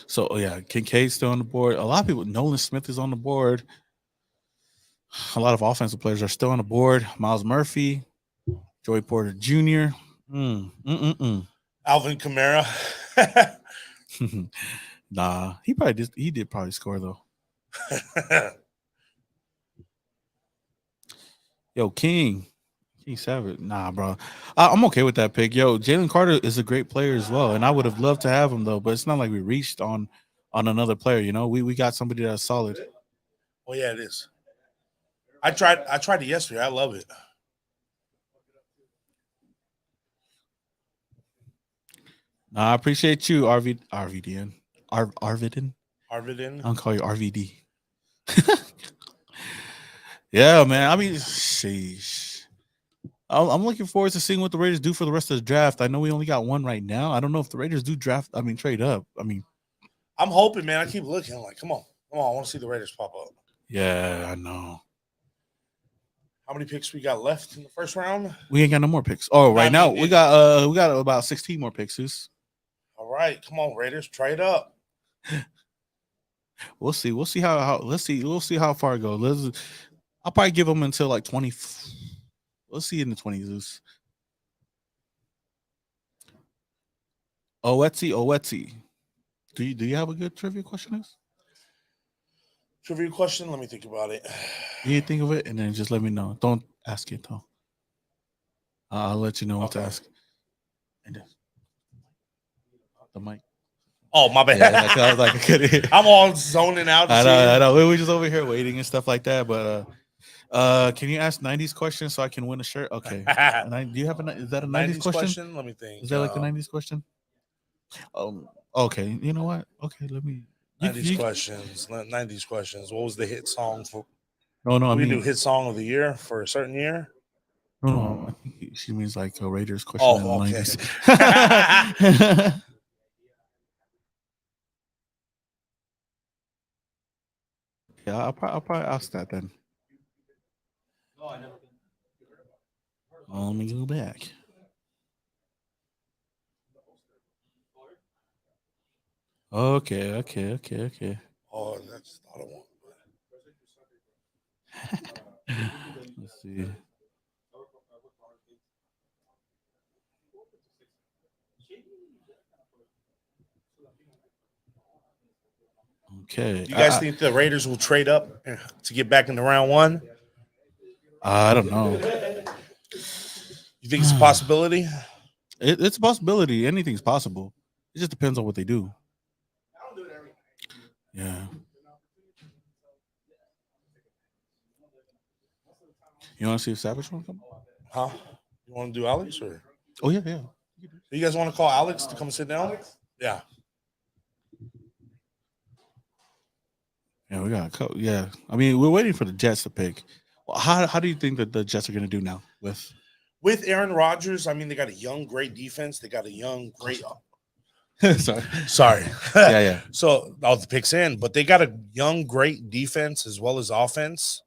So, yeah, Kincaid's still on the board. A lot of people, Nolan Smith is on the board. A lot of offensive players are still on the board. Miles Murphy, Joey Porter Jr. Alvin Kamara. Nah, he did probably score, though. Yo, King Savage. Nah, bro. I'm okay with that pick. Yo, Jalen Carter is a great player as well, and I would have loved to have him, though, but it's not like we reached on another player, you know? We got somebody that's solid. Well, yeah, it is. I tried it yesterday. I love it. Nah, I appreciate you, RVDN. Arvidin? Arvidin? I'll call you RVD. Yeah, man. I mean, sheesh. I'm looking forward to seeing what the Raiders do for the rest of the draft. I know we only got one right now. I don't know if the Raiders do trade up. I'm hoping, man. I keep looking. I'm like, come on. I want to see the Raiders pop up. Yeah, I know. How many picks we got left in the first round? We ain't got no more picks. Oh, right now we got about 16 more picks. All right, come on, Raiders, trade up. We'll see. We'll see how how far it goes. I'll probably give them until like 20. We'll see in the 20s. Owetzi. Do you have a good trivia question? Trivia question? Let me think about it. You think of it and then just let me know. Don't ask it though. I'll let you know what to ask. And the mic. Oh, my bad. Yeah, I was like, I couldn't hear. I'm all zoning out. I know. We were just over here waiting and stuff like that. But can you ask 90s questions so I can win a shirt? Okay. Do you have is that a 90s question? Let me think. Is that like a 90s question? Okay. You know what? Okay, let me. 90s questions. 90s questions. What was the hit song for? No. We do hit song of the year for a certain year. No. I think she means like a Raiders question. Oh, okay. 90s. Yeah, I'll probably ask that then. Let me go back. Okay. Oh, that's not a one. Let's see. Okay. You guys think the Raiders will trade up to get back into round one? I don't know. You think it's a possibility? It's a possibility. Anything's possible. It just depends on what they do. Yeah. You want to see if Savage want to come? Huh? You want to do Alex or? Oh yeah. You guys want to call Alex to come sit down? Yeah. Yeah, we got a yeah. I mean, we're waiting for the Jets to pick. Well, how do you think that the Jets are going to do now with Aaron Rodgers? I mean, they got a young, great defense. They got a young, great. Sorry. Yeah. So all the picks in, but they got a young, great defense as well as offense.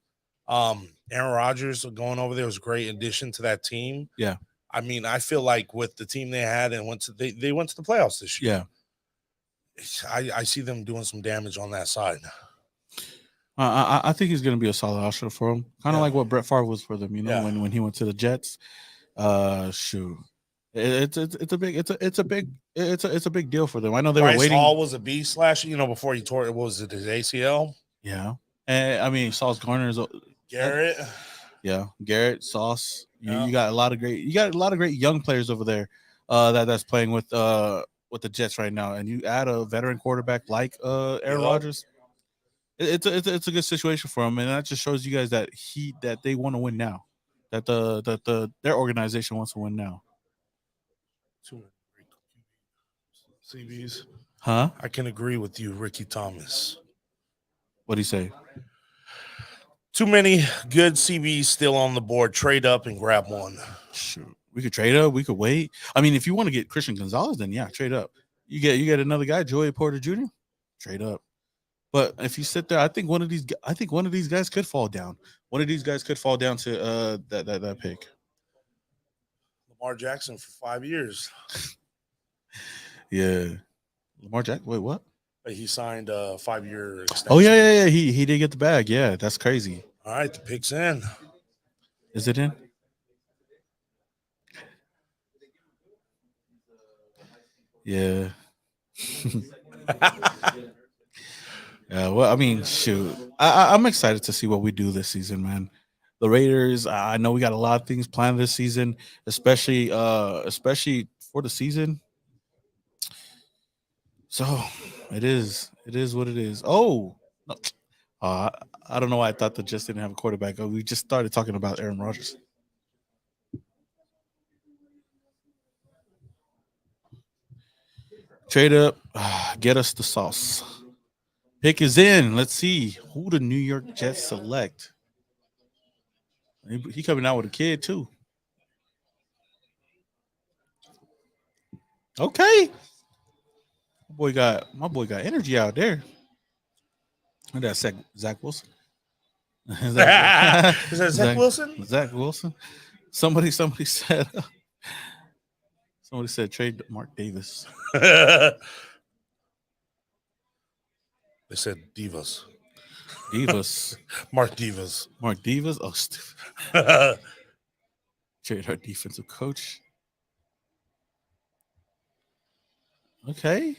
Aaron Rodgers going over there was a great addition to that team. Yeah. I mean, I feel like with the team they had and they went to the playoffs this year. Yeah. I see them doing some damage on that side. I think he's going to be a solid option for him, kind of like what Brett Favre was for them. You know, when he went to the Jets. Shoot, it's a big deal for them. I know they were waiting. Hall was a beast last year, before he tore it. Was it his ACL? Yeah, and I mean Sauce Gardner is Garrett. Yeah, Garrett, Sauce. You got a lot of great young players over there that's playing with the Jets right now, and you add a veteran quarterback like Aaron Rodgers. It's a good situation for him, and that just shows you guys that they want to win now, that their organization wants to win now. CBs, huh? I can agree with you, Ricky Thomas. What do you say? Too many good CBs still on the board. Trade up and grab one. Sure, we could trade up. We could wait. I mean, if you want to get Christian Gonzalez, then yeah, trade up. You get another guy, Joey Porter Jr. Trade up. But if you sit there, I think one of these guys could fall down. One of these guys could fall down to that pick. Lamar Jackson for 5 years. Yeah, Lamar Jackson. Wait, what? He signed a 5-year extension. Oh yeah. He did get the bag. Yeah, that's crazy. All right, the pick's in. Is it in? Yeah. Yeah, well, I mean, shoot, I'm excited to see what we do this season, man. The Raiders, I know we got a lot of things planned this season, especially for the season. So it is what it is. Oh, no. I don't know why I thought the Jets didn't have a quarterback. We just started talking about Aaron Rodgers. Trade up, get us the sauce. Pick is in. Let's see who the New York Jets select. He coming out with a kid too. Okay. My boy got energy out there. And that's Zach Wilson. Is that Zach Wilson? Zach Wilson. Somebody said. Somebody said trade Mark Davis. They said Divas. Mark Divas. Oh, stupid. Trade our defensive coach. Okay.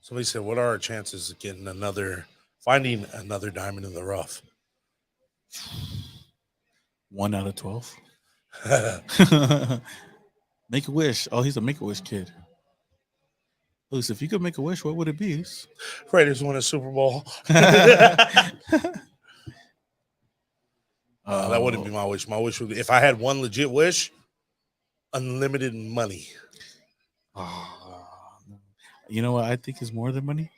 Somebody said, what are our chances of finding another diamond in the rough? 1 out of 12. Make a wish. Oh, he's a Make-A-Wish kid. Listen, if you could make a wish, what would it be? Raiders win a Super Bowl. That wouldn't be my wish. My wish would be, if I had one legit wish, unlimited money. You know what I think is more than money?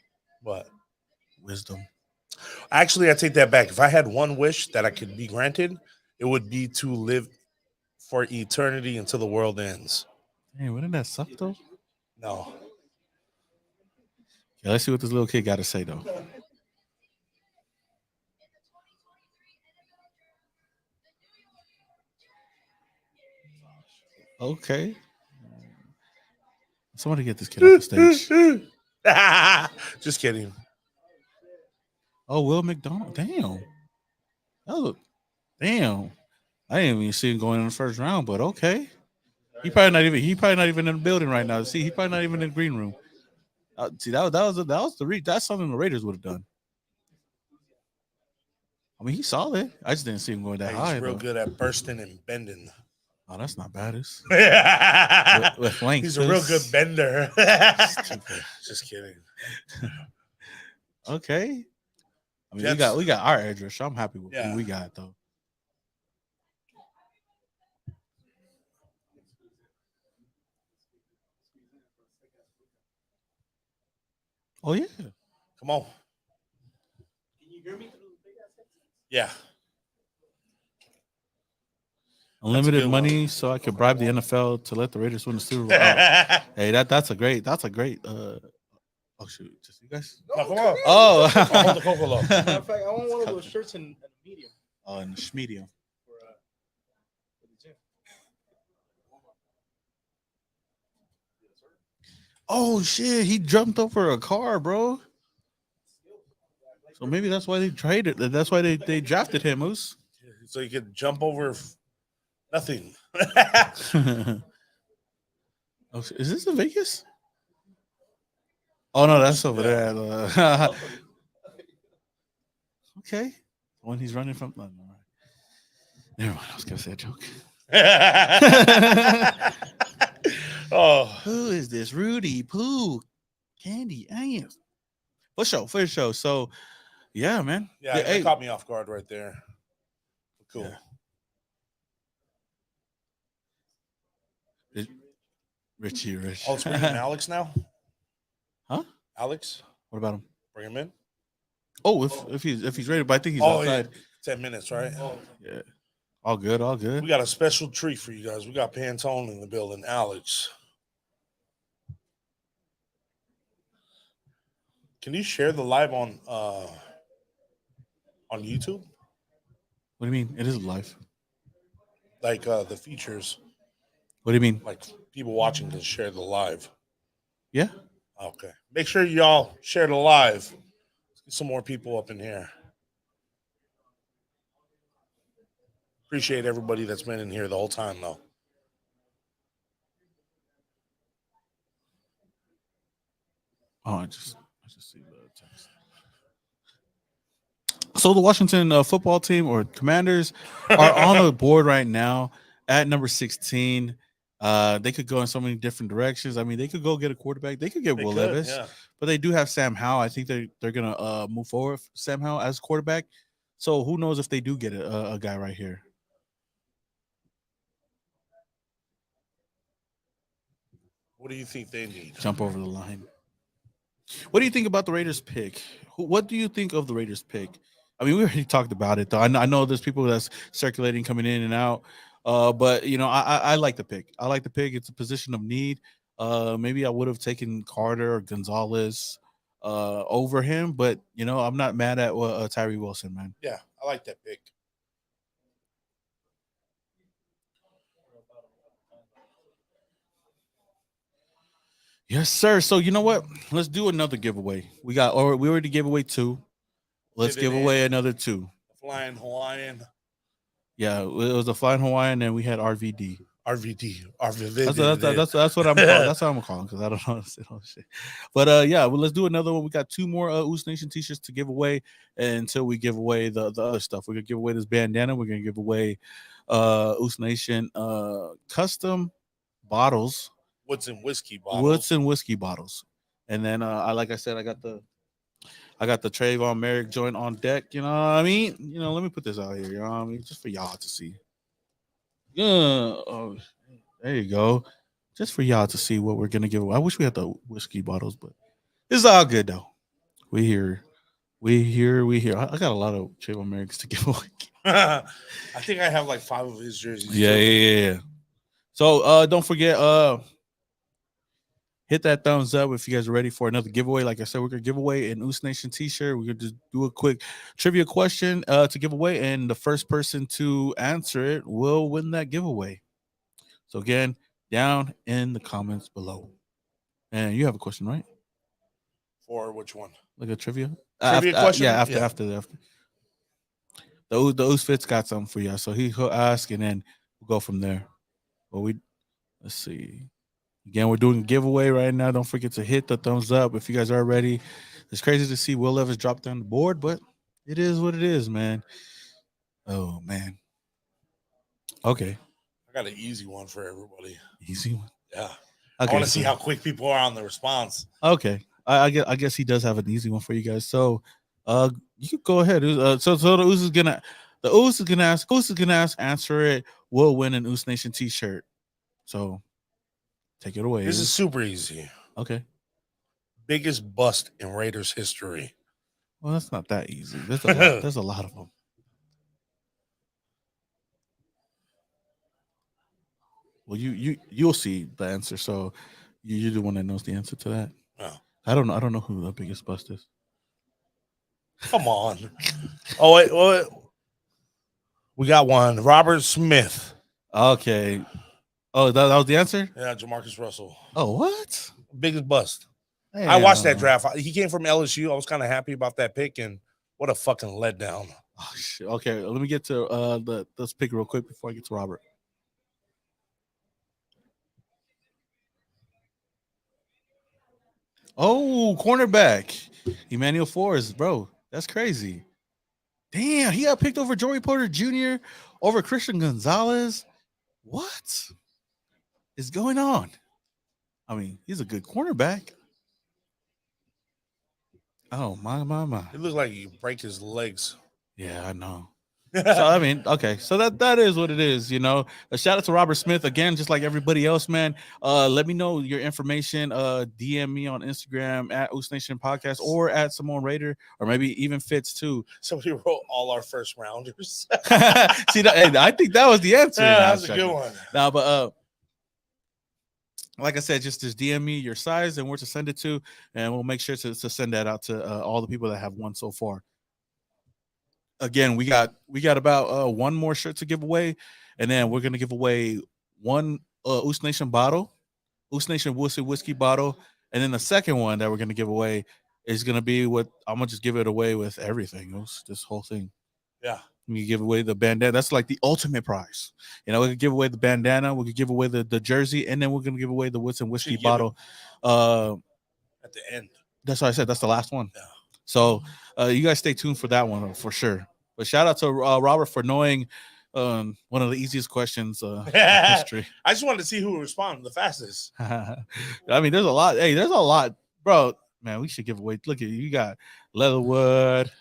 What? Wisdom. Actually, I take that back. If I had one wish that I could be granted, it would be to live for eternity until the world ends. Hey, wouldn't that suck though? No. Yeah, let's see what this little kid got to say though. Okay. Somebody get this kid off the stage. Just kidding. Oh, Will McDonald. Damn. Damn. I didn't even see him going in the first round, but okay. He probably not even in the building right now. See, he probably not even in the green room. See, that's something the Raiders would have done. I mean, he's solid. I just didn't see him going that high. He's real good at bursting and bending. Oh, that's not bad. With length. He's a real good bender. Just kidding. Okay. I mean, we got our edge rush. I'm happy with who we got though. Oh yeah. Come on. Can you hear me? Yeah. Unlimited money, so I could bribe the NFL to let the Raiders win the Super Bowl. Oh. Hey, that's a great. Oh shoot, just you guys. No, come on. Oh, hold the Coco low. Matter of fact, I want one of those shirts in a medium. Oh, in the medium. For the gym. Oh shit, he jumped over a car, bro. So maybe that's why they traded. That's why they drafted him, Moose. So he could jump over nothing. Oh, is this in Vegas? Oh no, that's over there. Okay, when he's running from. No, never mind. I was gonna say a joke. Oh, who is this? Rudy Pooh, Candy Ants. For sure. So, yeah, man. Yeah, it caught me off guard right there. Cool. Yeah. Richie. Oh, it's bringing Alex now? Huh? Alex? What about him? Bring him in? Oh, if he's ready, but I think he's outside. Yeah. 10 minutes, right? Yeah. All good. We got a special treat for you guys. We got Pantone in the building. Alex. Can you share the live on YouTube? What do you mean? It is live. Like the features. What do you mean? Like people watching can share the live. Yeah. Okay. Make sure y'all share the live. Let's get some more people up in here. Appreciate everybody that's been in here the whole time, though. Oh, I just see the text. So the Washington football team or Commanders are on the board right now at number 16. They could go in so many different directions. I mean, they could go get a quarterback. They could get Will Levis, but they do have Sam Howell. I think they're gonna move forward with Sam Howell as quarterback. So who knows if they do get a guy right here. What do you think they need? Jump over the line. What do you think about the Raiders pick? What do you think of the Raiders pick? I mean, we already talked about it, though. I know there's people that's circulating, coming in and out. But, you know, I like the pick. I like the pick. It's a position of need. Maybe I would have taken Carter or Gonzalez over him. But, you know, I'm not mad at Tyree Wilson, man. Yeah, I like that pick. Yes, sir. So you know what? Let's do another giveaway. We already gave away 2. Let's give away another 2. Flying Hawaiian. Yeah, it was a Flying Hawaiian, and we had RVD. RVD. That's what I'm calling. That's what I'm calling because I don't know shit. But yeah, well, let's do another one. We got 2 more Oos Nation t-shirts to give away until we give away the other stuff. We're gonna give away this bandana. We're gonna give away Oos Nation custom bottles. Woodson whiskey bottles. And then like I said, I got the Trayvon Merrick joint on deck. You know what I mean? You know, let me put this out here. You know what I mean? Just for y'all to see. Yeah. Oh, there you go. Just for y'all to see what we're gonna give away. I wish we had the whiskey bottles, but it's all good though. We here. I got a lot of Trayvon Merricks to give away. I think I have like 5 of his jerseys. Yeah. So don't forget, hit that thumbs up if you guys are ready for another giveaway. Like I said, we're gonna give away an Oos Nation t-shirt. We're gonna just do a quick trivia question to give away, and the first person to answer it will win that giveaway. So again, down in the comments below. And you have a question, right? For which one? Like a trivia? Question? After. The Oos Fitz got something for you, so he'll ask, and then we'll go from there. But let's see. Again, we're doing a giveaway right now. Don't forget to hit the thumbs up if you guys are ready. It's crazy to see Will Levis drop down the board, but it is what it is, man. Oh man. Okay. I got an easy one for everybody. Easy one. Yeah. Okay, I want to see how quick people are on the response. Okay. I guess he does have an easy one for you guys. So you can go ahead. So the Oos is gonna ask, answer it. We'll win an Oos Nation t-shirt. So take it away. This is super easy. Okay. Biggest bust in Raiders history. Well, that's not that easy. There's a lot of them. Well, you'll see the answer. So you're the one that knows the answer to that. Oh. I don't know who the biggest bust is. Come on. Oh wait. We got one. Robert Smith. Okay. Oh, that was the answer? Yeah, Jamarcus Russell. Oh, what? Biggest bust. Damn. I watched that draft. He came from LSU. I was kind of happy about that pick, and what a fucking letdown. Oh, shit. Okay, let me get to let's pick real quick before I get to Robert. Oh, cornerback. Emmanuel Forrest, bro. That's crazy. Damn, he got picked over Joey Porter Jr., over Christian Gonzalez. What is going on? I mean, he's a good cornerback. Oh, my. It looks like he break his legs. Yeah, I know. So I mean, okay, so that is what it is, you know. A shout out to Robert Smith again, just like everybody else, man. Let me know your information. DM me on Instagram at Oos Nation Podcast or at Simone Raider, or maybe even Fitz too. Somebody wrote all our first rounders. See, I think that was the answer. Yeah, that was a good one. Now, but like I said, just DM me your size and where to send it to, and we'll make sure to send that out to all the people that have won so far. Again, we got about one more shirt to give away, and then we're gonna give away one Oos Nation bottle, Oos Nation whiskey bottle, and then the second one that we're gonna give away is gonna be what I'm gonna just give it away with everything. This whole thing. Yeah. We give away the bandana. That's like the ultimate prize. You know, we could give away the bandana, we could give away the jersey, and then we're gonna give away the Woodson whiskey bottle. At the end. That's what I said. That's the last one. Yeah. So you guys stay tuned for that one for sure. But shout out to Robert for knowing one of the easiest questions in history. I just wanted to see who would respond the fastest. I mean, there's a lot. Hey, there's a lot, bro. Man, we should give away. Look at you got Leatherwood,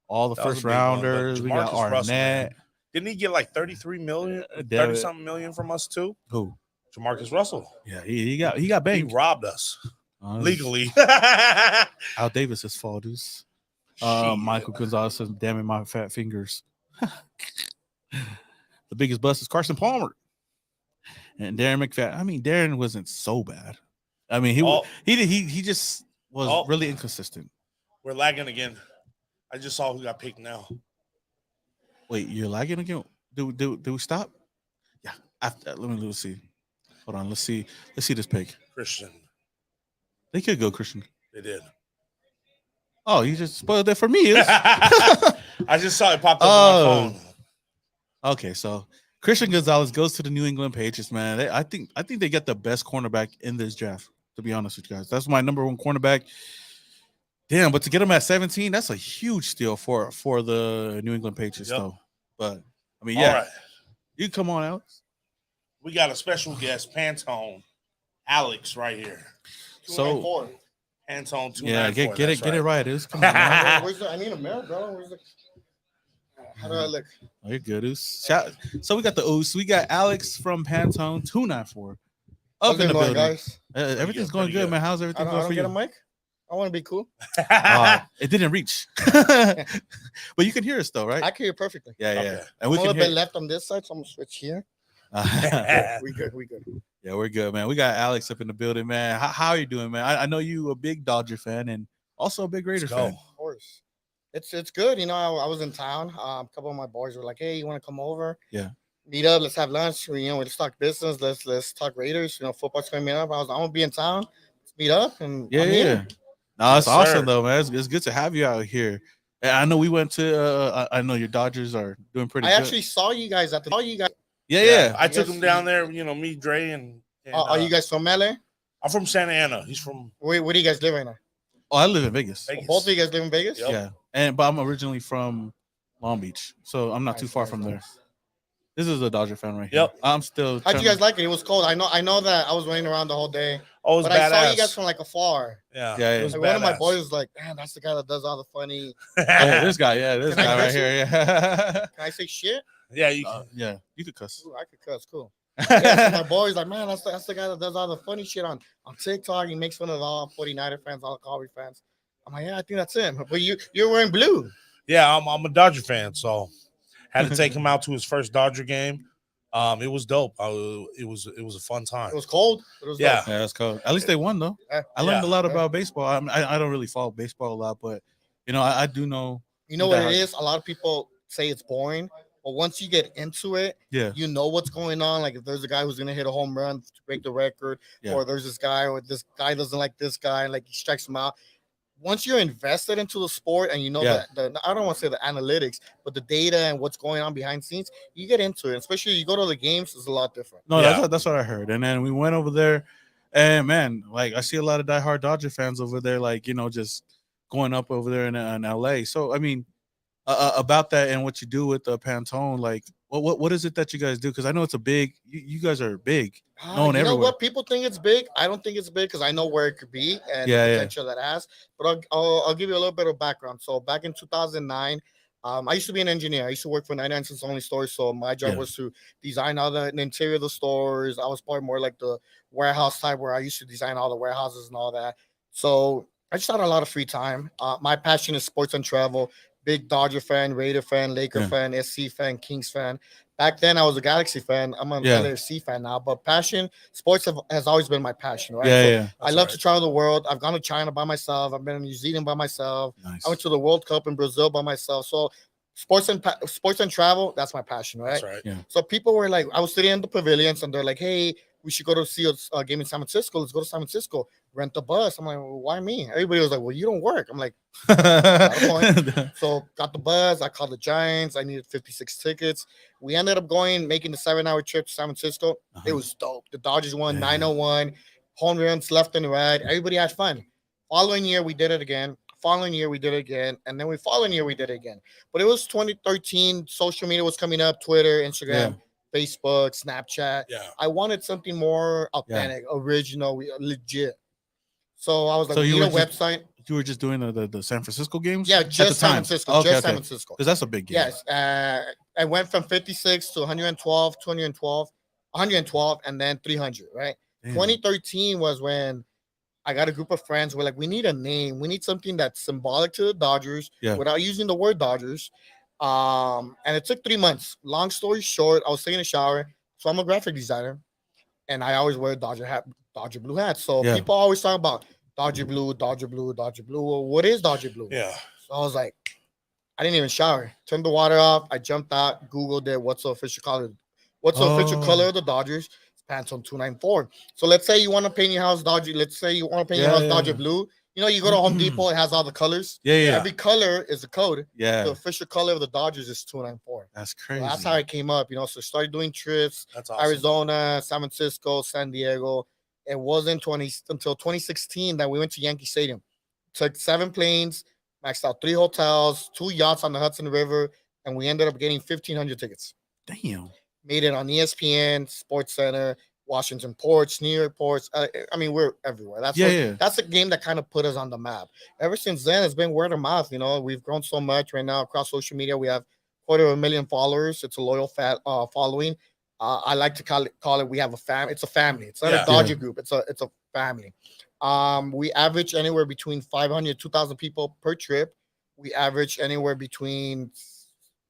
all the first rounders. We got Arnett. Didn't he get like 33 million, 30 something million from us too? Who? Jamarcus Russell. Yeah, he got banged. He robbed us legally. Al Davis's fault, dudes. Michael Gonzalez says, "Damn it, my fat fingers." The biggest bust is Carson Palmer and Darren McFadden. I mean, Darren wasn't so bad. I mean, he just was really inconsistent. We're lagging again. I just saw who got picked now. Wait, you're lagging again? Do we stop? Yeah. Let me see. Hold on. Let's see this pick. Christian. They could go Christian. They did. Oh, you just spoiled that for me. I just saw it popped up on my phone. Okay, so Christian Gonzalez goes to the New England Patriots, man. I think they get the best cornerback in this draft, to be honest with you guys. That's my number one cornerback. Damn, but to get him at 17, that's a huge steal for the New England Patriots, though. But I mean, yeah. All right. You come on, Alex. We got a special guest, Pantone, Alex, right here. So Pantone 294. Yeah, get it right. Come on. I need a mirror, bro. How do I look? Oh, you're good, Oos. So we got the Oos. We got Alex from Pantone 294 up in the building. Guys? Everything's going good, man. How's everything going for you? Get a mic. I want to be cool. It didn't reach, but you can hear us though, right? I can hear perfectly. Yeah. And we I'm a can little bit left on this side, so I'm gonna switch here. We good. Yeah, we're good, man. We got Alex up in the building, man. How are you doing, man? I know you a big Dodger fan and also a big Raiders fan. Of course. It's good. You know, I was in town. A couple of my boys were like, "Hey, you want to come over? Yeah. Meet up. Let's have lunch. Let's talk business. Let's talk Raiders. Football's coming up. I'm gonna be in town. Let's meet up and yeah. No, it's awesome though, man. It's good to have you out here. And I know we went to. I know your Dodgers are doing pretty good. I actually saw you guys at the. Yeah. I took him down there. Me, Dre, and are you guys from LA? I'm from Santa Ana. He's from. Where do you guys live right now? Oh, I live in Vegas. Both of you guys live in Vegas? Yep. Yeah. But I'm originally from Long Beach. So I'm not too far from there. This is a Dodger fan right Yep. here. I'm still. How'd you guys like it? It was cold. I know that I was running around the whole day. Oh, it was but badass. I saw you guys from like afar. Yeah. Yeah. Was like one of my boys was like, "Man, that's the guy that does all the funny." Yeah, this guy. Yeah, this Can I guy right cuss here. Yeah. Can I say shit? Yeah, you Yeah, you could cuss. Ooh, I could cuss. Cool. Yeah, so my boy's like, man, that's the guy that does all the funny shit on TikTok. He makes fun of all 49er fans, all Cowboy fans. I'm like, yeah, I think that's him. But you're wearing blue. Yeah, I'm a Dodger fan, so had to take him out to his first Dodger game. It was dope. It was a fun time. It was cold. It was Yeah, dope. Yeah, that's cool. At least they won though. I learned a lot about baseball. I don't really follow baseball a lot, but I do know. You know what it is? A lot of people say it's boring, but once you get into it, you know what's going on. Like if there's a guy who's gonna hit a home run to break the record, or there's this guy, or this guy doesn't like this guy, and like he strikes him out. Once you're invested into the sport and you know that I don't want to say the analytics, but the data and what's going on behind the scenes, you get into it. Especially you go to the games, it's a lot different. No, that's what I heard. And then we went over there, and man, like I see a lot of diehard Dodger fans over there, like just going up over there in LA. So I mean, about that and what you do with the Pantone, like what is it that you guys do? Because I know it's a big. You guys are big. Known you know everywhere. what? People think it's big. I don't think it's big because I know where it could be and the potential that it has. But I'll give you a little bit of background. So back in 2009, I used to be an engineer. I used to work for 99 Cents Only Stores. So my job was to design all the interior of the stores. I was probably more like the warehouse type where I used to design all the warehouses and all that. So I just had a lot of free time. My passion is sports and travel. Big Dodger fan, Raider fan, Laker fan, SC fan, Kings fan. Back then, I was a Galaxy fan. I'm an LAFC fan now. But passion, sports has always been my passion, right? I love to travel the world. I've gone to China by myself. I've been in New Zealand by myself. Nice. I went to the World Cup in Brazil by myself. So sports and travel, that's my passion, right? That's right. Yeah. So people were like, I was sitting in the pavilions, and they're like, hey, we should go to see a game in San Francisco. Let's go to San Francisco. Rent the bus. I'm like, well, why me? Everybody was like, well, you don't work. I'm like, so got the bus. I called the Giants. I needed 56 tickets. We ended up making the 7-hour trip to San Francisco. It was dope. The Dodgers won 901, home runs left and right. Everybody had fun. Following year, we did it again. Following year, we did it again. And then following year, we did it again. But it was 2013. Social media was coming up, Twitter, Instagram. Facebook, Snapchat. Yeah. I wanted something more authentic, original, legit. So I was like, we need a website. You were just doing the San Francisco games? Yeah, just San Francisco. Okay, San Francisco. Because that's a big game. Yes. I went from 56 to 112, 112, and then 300, right? Damn. 2013 was when I got a group of friends. We're like, we need a name. We need something that's symbolic to the Dodgers without using the word Dodgers. And it took 3 months. Long story short, I was taking a shower. So I'm a graphic designer, and I always wear Dodger blue hat. So people always talk about Dodger blue, Dodger blue, Dodger blue. Well, what is Dodger blue? Yeah. So I was like, I didn't even shower. Turned the water off. I jumped out, Googled it. What's the official color? What's the official color of the Dodgers? It's Pantone 294. So let's say you want to paint your house Dodger. Let's say you want to paint your house Dodger blue. You go to Home Depot, it has all the colors. Yeah. Every color is a code. Yeah. The official color of the Dodgers is 294. That's crazy. So that's how it came up, So started doing trips. That's awesome. Arizona, San Francisco, San Diego. It wasn't until 2016 that we went to Yankee Stadium. Took 7 planes, maxed out 3 hotels, 2 yachts on the Hudson River, and we ended up getting 1,500 tickets. Damn. Made it on ESPN, Sports Center, Washington Ports, New York Ports. I mean, we're everywhere. That's a game that kind of put us on the map. Ever since then, it's been word of mouth. We've grown so much right now across social media. We have 250,000 followers. It's a loyal following. I like to call it. We have a family. It's a family. It's not a Dodger group. It's a family. We average anywhere between 500 to 2,000 people per trip. We average anywhere between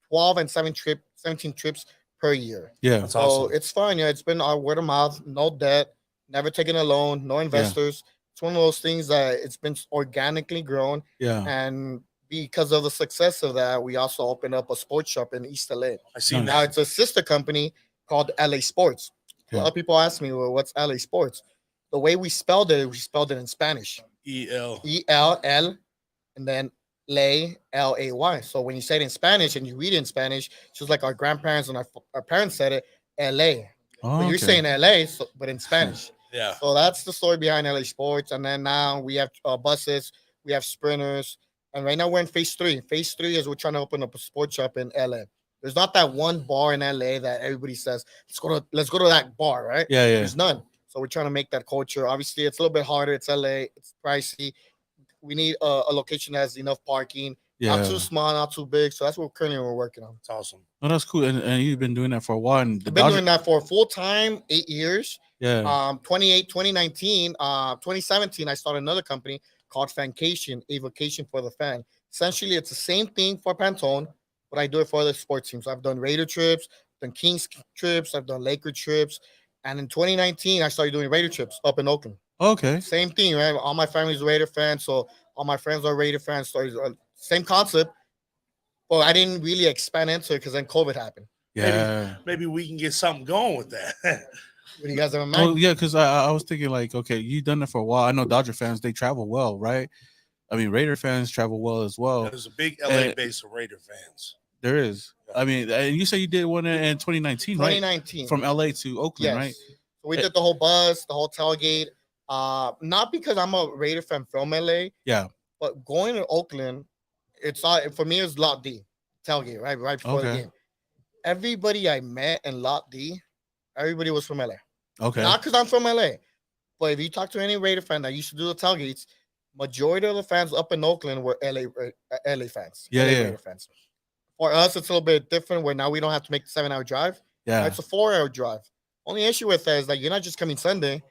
12 and 17 trips per year. Yeah, that's so awesome. It's fun. It's been our word of mouth, no debt, never taken a loan, no investors. It's one of those things that it's been organically grown. Yeah. And because of the success of that, we also opened up a sports shop in East LA. I see now it's a sister company called LA Sports. A lot of people ask me, well, what's LA Sports? The way we spelled it in Spanish. ELL, and then Lay, LAY. So when you say it in Spanish and you read it in Spanish, it's just like our grandparents and our parents said it, LA. But you're saying LA, but in Spanish. Yeah. So that's the story behind LA Sports. And then now we have buses, we have sprinters, And right now we're in phase 3. Phase 3 is we're trying to open up a sports shop in LA. There's not that one bar in LA that everybody says, let's go to that bar, right? Yeah. There's none. So we're trying to make that culture. Obviously, it's a little bit harder. It's LA. It's pricey. We need a location that has enough parking. Yeah. Not too small, not too big. So that's what we're working on. It's awesome. Oh, that's cool. And you've been doing that for a while. And I've been doing that for full time, 8 years. Yeah. 2017, I started another company called Fancation, a vacation for the fan. Essentially, it's the same thing for Pantone, but I do it for other sports teams. I've done Raider trips, done Kings trips, I've done Laker trips. And in 2019, I started doing Raider trips up in Oakland. Okay. Same thing, right? All my family's Raider fans, so all my friends are Raider fans. So same concept, but I didn't really expand into it because then COVID happened. Yeah. Maybe we can get something going with that. What do you guys have in mind? Oh, yeah, because I was thinking like, okay, you've done it for a while. I know Dodger fans, they travel well, right? I mean, Raider fans travel well as well. There's a big LA base of Raider fans. There is. I mean, and you say you did one in 2019, right? 2019. From LA to Oakland, Yes. right? So we did the whole bus, the whole tailgate. Not because I'm a Raider fan from LA. Yeah. But going to Oakland, it's for me, it's Lot D tailgate, right before the game. Everybody I met in Lot D, everybody was from LA. Okay. Not because I'm from LA, but if you talk to any Raider fan that used to do the tailgates, majority of the fans up in Oakland were LA fans. Yeah, LA yeah. Raider fans. For us, it's a little bit different where now we don't have to make the 7-hour drive. Yeah. It's a 4-hour drive. Only issue with that is that you're not just coming Sunday,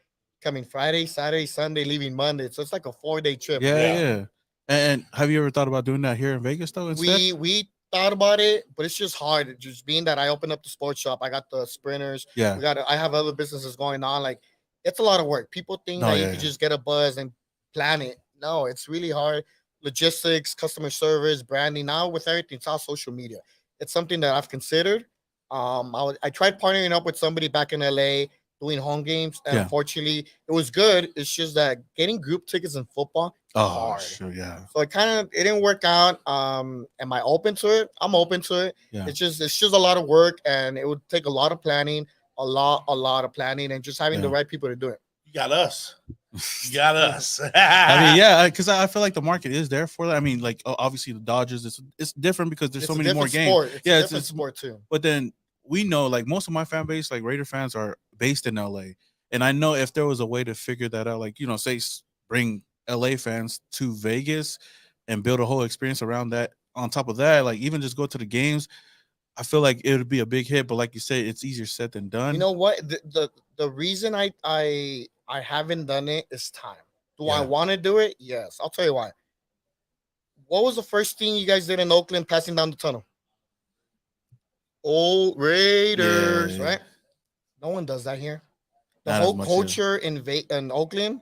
coming Friday, Saturday, Sunday, leaving Monday. So it's like a 4-day trip. Yeah. And have you ever thought about doing that here in Vegas though? Instead? We thought about it, but it's just hard. Just being that I opened up the sports shop, I got the sprinters. Yeah. I have other businesses going on. Like it's a lot of work. People think that you can just get a buzz and plan it. No, it's really hard. Logistics, customer service, branding. Now with everything, it's all social media. It's something that I've considered. I tried partnering up with somebody back in LA doing home games, and unfortunately, it was good. It's just that getting group tickets in football hard. Sure, yeah. So it didn't work out. Am I open to it? I'm open to it. Yeah. It's just a lot of work, and it would take a lot of planning, a lot of planning, and just having the right people to do it. You got us. You got us. I mean, yeah, because I feel like the market is there for that. I mean, like obviously the Dodgers, it's different because there's so many more games. It's a sport too. But then we know, like most of my fan base, like Raider fans, are based in LA, and I know if there was a way to figure that out, like say bring LA fans to Vegas and build a whole experience around that. On top of that, like even just go to the games, I feel like it would be a big hit. But like you say, it's easier said than done. You know what? The reason I haven't done it is time. Do I want to do it? Yes. I'll tell you why. What was the first thing you guys did in Oakland passing down the tunnel? Old Raiders, right? No one does that here. The whole culture in Oakland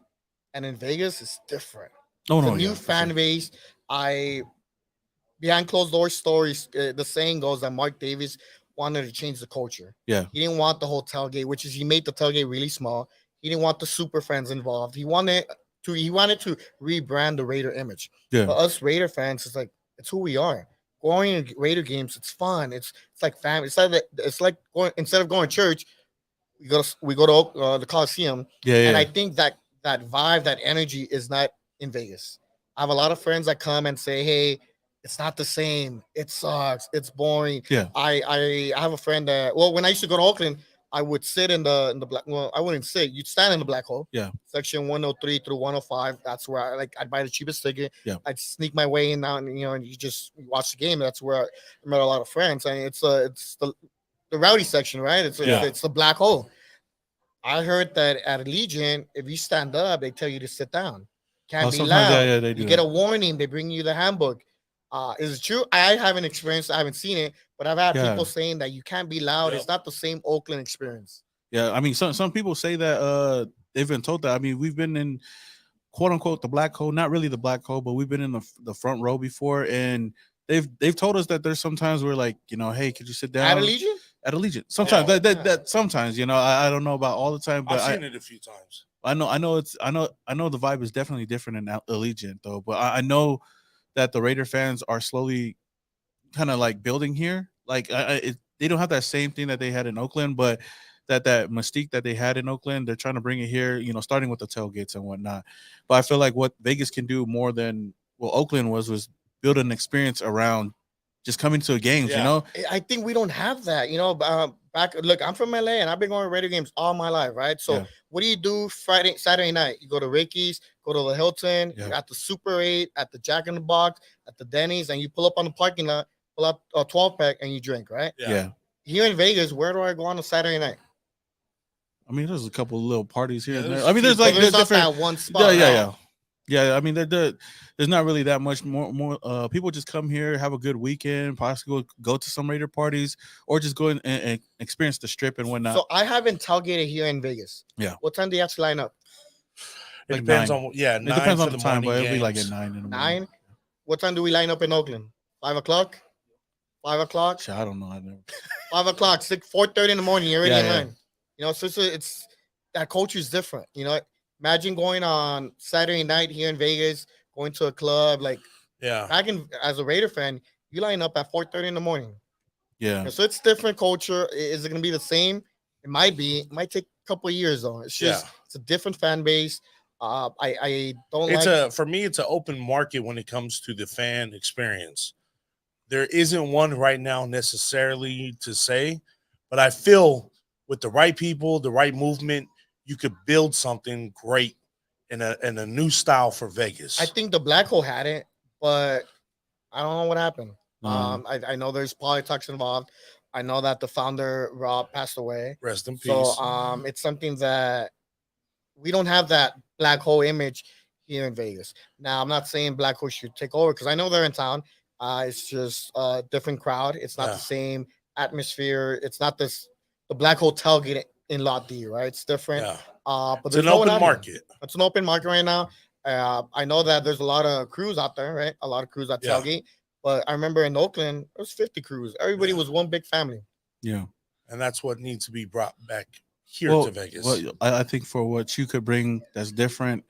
and in Vegas is different. Oh, the new fan base. Behind closed door stories, the saying goes that Mark Davis wanted to change the culture. Yeah. He didn't want the whole tailgate, which is he made the tailgate really small. He didn't want the super fans involved. He wanted to rebrand the Raider image. Yeah. For us Raider fans, it's who we are. Going to Raider games, it's fun. It's like family. It's like going, instead of going to church, we go to the Coliseum. And I think that vibe, that energy is not in Vegas. I have a lot of friends that come and say, hey, it's not the same. It sucks. It's boring. Yeah. I have a friend that, when I used to go to Oakland, I would sit in the black. Well, I wouldn't sit. You'd stand in the black hole. Yeah. Section 103 through 105. That's where I'd buy the cheapest ticket. Yeah. I'd sneak my way in now, and you just watch the game. That's where I met a lot of friends. And it's the rowdy section, right? It's the black hole. I heard that at Allegiant, if you stand up, they tell you to sit down. Can't be loud. They do. You get a warning. They bring you the handbook. Is it true? I haven't experienced. I haven't seen it, but I've had people saying that you can't be loud. It's not the same Oakland experience. Yeah, I mean, some people say that they've been told that. I mean, we've been in quote unquote the black hole, not really the black hole, but we've been in the front row before, and they've told us that there's sometimes we're like, hey, could you sit down at Allegiant? At Allegiant, sometimes that sometimes I don't know about all the time, but I've seen it a few times. I know the vibe is definitely different in Allegiant though, but I know that the Raider fans are slowly kind of like building here. Like they don't have that same thing that they had in Oakland, but that mystique that they had in Oakland, they're trying to bring it here, starting with the tailgates and whatnot. But I feel like what Vegas can do more than Oakland was build an experience around just coming to games. You know, I think we don't have that. You know, look, I'm from LA and I've been going to Raider games all my life, right? So what do you do Saturday night? You go to Ricky's, go to the Hilton, you're at the Super 8, at the Jack in the Box, at the Denny's, and you pull up on the parking lot, pull up a 12-pack, and you drink, right? Yeah. Here in Vegas, where do I go on a Saturday night? I mean, there's a couple of little parties here and there. I mean, there's different that one spot. Yeah. I mean, there's not really that much more. People just come here, have a good weekend, possibly go to some Raider parties, or just go in and experience the strip and whatnot. So I haven't tailgated here in Vegas. Yeah. What time do you have to line up? It depends on it depends on the time, but it'll be like at 9 in the morning. 9. What time do we line up in Oakland? 5 o'clock. 5 o'clock. I don't know. I never. 5 o'clock. 4:30 in the morning. You're already in line. You know, so it's that culture is different. You know, imagine going on Saturday night here in Vegas, going to a club like back in as a Raider fan, you line up at 4:30 in the morning. Yeah. So it's different culture. Is it going to be the same? It might be. It might take a couple of years though. It's just it's a different fan base. I don't. For me, it's an open market when it comes to the fan experience. There isn't one right now necessarily to say, but I feel with the right people, the right movement, you could build something great in a new style for Vegas. I think the Black Hole had it, but I don't know what happened. I know there's politics involved. I know that the founder Rob passed away. Rest in peace. So it's something that we don't have that Black Hole image here in Vegas. Now I'm not saying Black Hole should take over because I know they're in town. It's just a different crowd. It's not the same atmosphere. It's not the Black Hole tailgate in Lot D, right? It's different. But it's an open market. It's an open market right now. I know that there's a lot of crews out there, right? A lot of crews at tailgate. But I remember in Oakland, there was 50 crews. Everybody was one big family. Yeah. And that's what needs to be brought back here to Vegas. Well, I think for what you could bring that's different,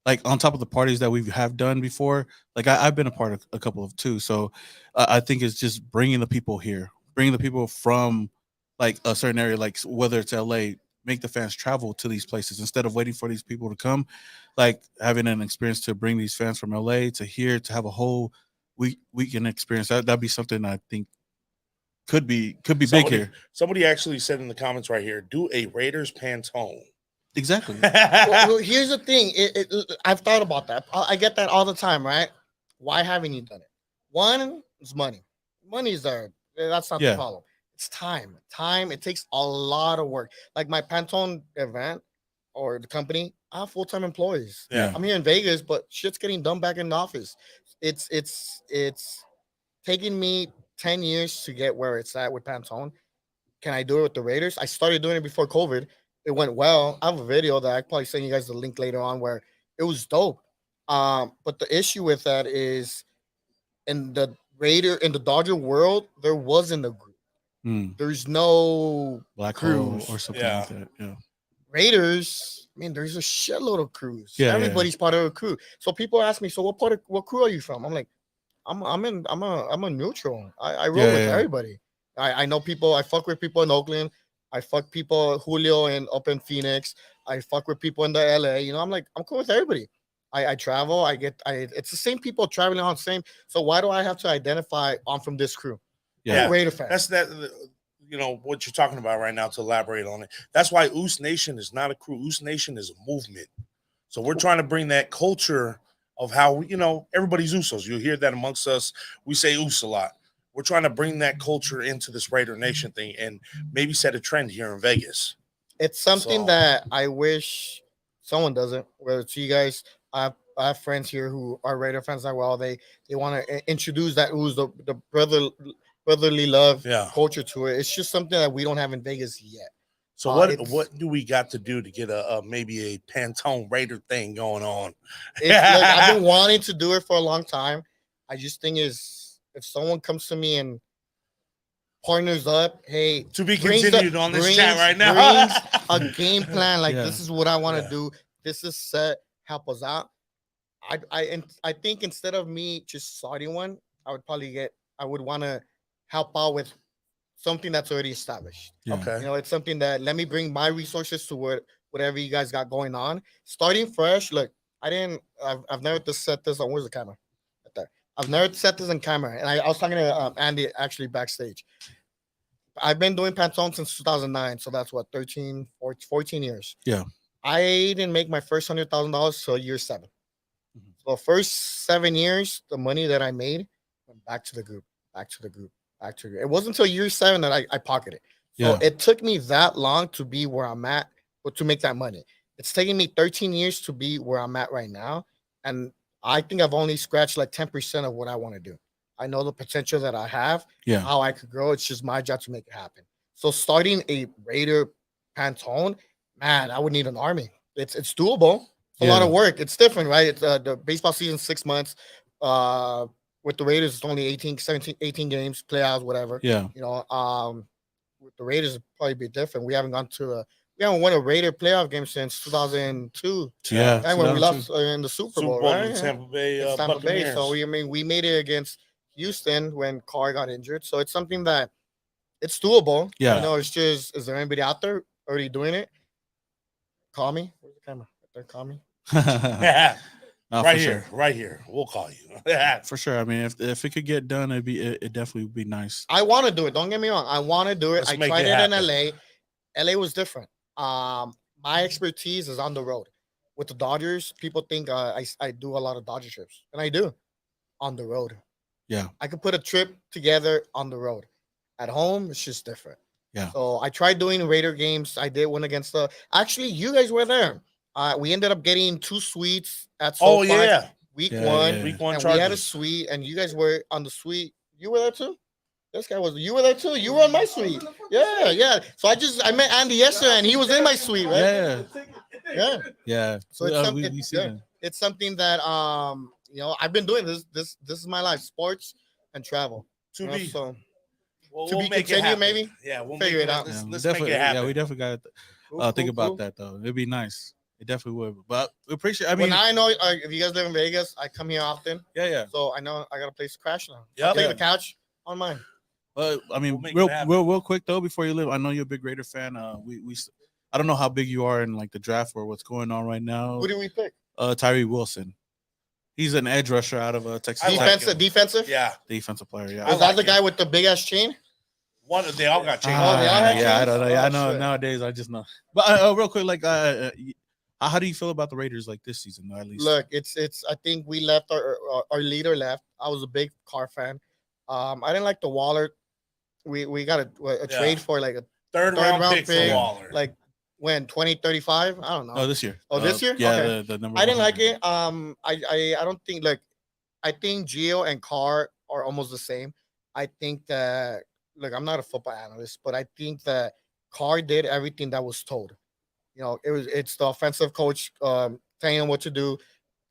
like on top of the parties that we have done before, like I've been a part of a couple of too. So I think it's just bringing the people here, bringing the people from like a certain area, like whether it's LA, make the fans travel to these places instead of waiting for these people to come, like having an experience to bring these fans from LA to here to have a whole weekend experience. That'd be something I think could be big here. Somebody actually said in the comments right here, do a Raiders Pantone. Exactly. well, here's the thing. I've thought about that. I get that all the time, right? Why haven't you done it? One is money. Money is there. That's not the problem. It's time. It takes a lot of work. Like my Pantone event or the company, I have full-time employees. Yeah. I'm here in Vegas, but shit's getting done back in the office. It's taking me 10 years to get where it's at with Pantone. Can I do it with the Raiders? I started doing it before COVID. It went well. I have a video that I probably send you guys the link later on where it was dope. But the issue with that is in the Dodger world, there wasn't a group. There's no Black crews or something like that. Yeah. Raiders, I mean, there's a shitload of crews. Yeah, everybody's part of a crew. So people ask me, so what crew are you from? I'm like, I'm a neutral. I roll with everybody. I know people. I fuck with people in Oakland. I fuck people Julio and up in Phoenix. I fuck with people in the LA. You know, I'm cool with everybody. I travel. It's the same people traveling on the same. So why do I have to identify I'm from this crew? Yeah, I'm a Raider fan. That's that. You know what you're talking about right now. To elaborate on it, that's why Oos Nation is not a crew. Oos Nation is a movement. So we're trying to bring that culture of how everybody's Usos. You'll hear that amongst us. We say Oos a lot. We're trying to bring that culture into this Raidernation thing and maybe set a trend here in Vegas. It's something that I wish someone does it. Whether it's you guys, I have friends here who are Raider fans as well. They want to introduce that who's the brotherly love culture to it. It's just something that we don't have in Vegas yet. So what do we got to do to get maybe a Pantone Raider thing going on? I've been wanting to do it for a long time. I just think if someone comes to me and partners up, hey, to be continued on this chat right now, brings a game plan like this is what I want to do. This is set. Help us out. I think instead of me just starting one, I would want to help out with something that's already established. Okay. It's something that let me bring my resources to whatever you guys got going on. Starting fresh. Look, I've never set this on. Where's the camera? Right there. I've never said this in camera, and I was talking to Andy actually backstage. I've been doing Pantone since 2009, so that's what 14 years. Yeah. I didn't make my first $100,000 till year 7. Mm-hmm. So first 7 years, the money that I made went back to the group. It wasn't until year 7 that I pocketed. So it took me that long to be where I'm at, or to make that money. It's taking me 13 years to be where I'm at right now, and I think I've only scratched like 10% of what I want to do. I know the potential that I have, how I could grow. It's just my job to make it happen. So starting a Raider Pantone, man, I would need an army. It's doable. It's a lot of work. It's different, right? It's the baseball season 6 months. With the Raiders, it's only 18 games, playoffs, whatever. Yeah. You know, with the Raiders, it'd probably be different. We haven't won a Raider playoff game since 2002. Yeah. And when we lost in the Super Bowl, right? In Tampa Bay, Tampa Bay. So we made it against Houston when Carr got injured. So it's something that it's doable. Yeah. You know, it's just, is there anybody out there already doing it? Call me. Where's the camera? Right there, call me. No, right here. We'll call you. For sure. I mean, if it could get done, it definitely would be nice. I want to do it. Don't get me wrong. I want to do it. I tried it in LA. LA was different. My expertise is on the road. With the Dodgers, people think I do a lot of Dodger trips, and I do on the road. Yeah, I could put a trip together on the road. At home, it's just different. Yeah. So I tried doing Raider games. I did one against actually, you guys were there. We ended up getting 2 suites at SoFi. Week one. Week 1 and charges. we had a suite, and you guys were on the suite. You were there too? You were there too? You were on my suite. Yeah. So I met Andy yesterday, and he was in my suite, right? Yeah. So it's something that you know, I've been doing this. This is my life: sports and travel. To be continued, maybe. Yeah, we'll figure it out. Let's make it happen. Yeah, we definitely got to think about that though. It'd be nice. It definitely would. But we appreciate. I mean, I know if you guys live in Vegas, I come here often. Yeah. So I know I got a place to crash now. Yeah. Take the couch on mine. But I mean, real quick though, before you leave, I know you're a big Raider fan. I don't know how big you are in like the draft or what's going on right now. Who do we pick? Tyree Wilson. He's an edge rusher out of Texas. Defensive? Yeah. Defensive player, yeah. Is that the guy with the big ass chain? They all got chains. I don't know. I know nowadays. I just know. But real quick, like, how do you feel about the Raiders like this season? At least, look, it's. I think we left our leader left. I was a big Carr fan. I didn't like the Waller. We got a trade for like a third round pick for Waller. Like when 2035? I don't know. Oh, this year. This year? Yeah, okay. the number. I didn't like it. I don't think I think Gio and Carr are almost the same. I think that I'm not a football analyst, but I think that Carr did everything that was told. You know, it's the offensive coach telling him what to do.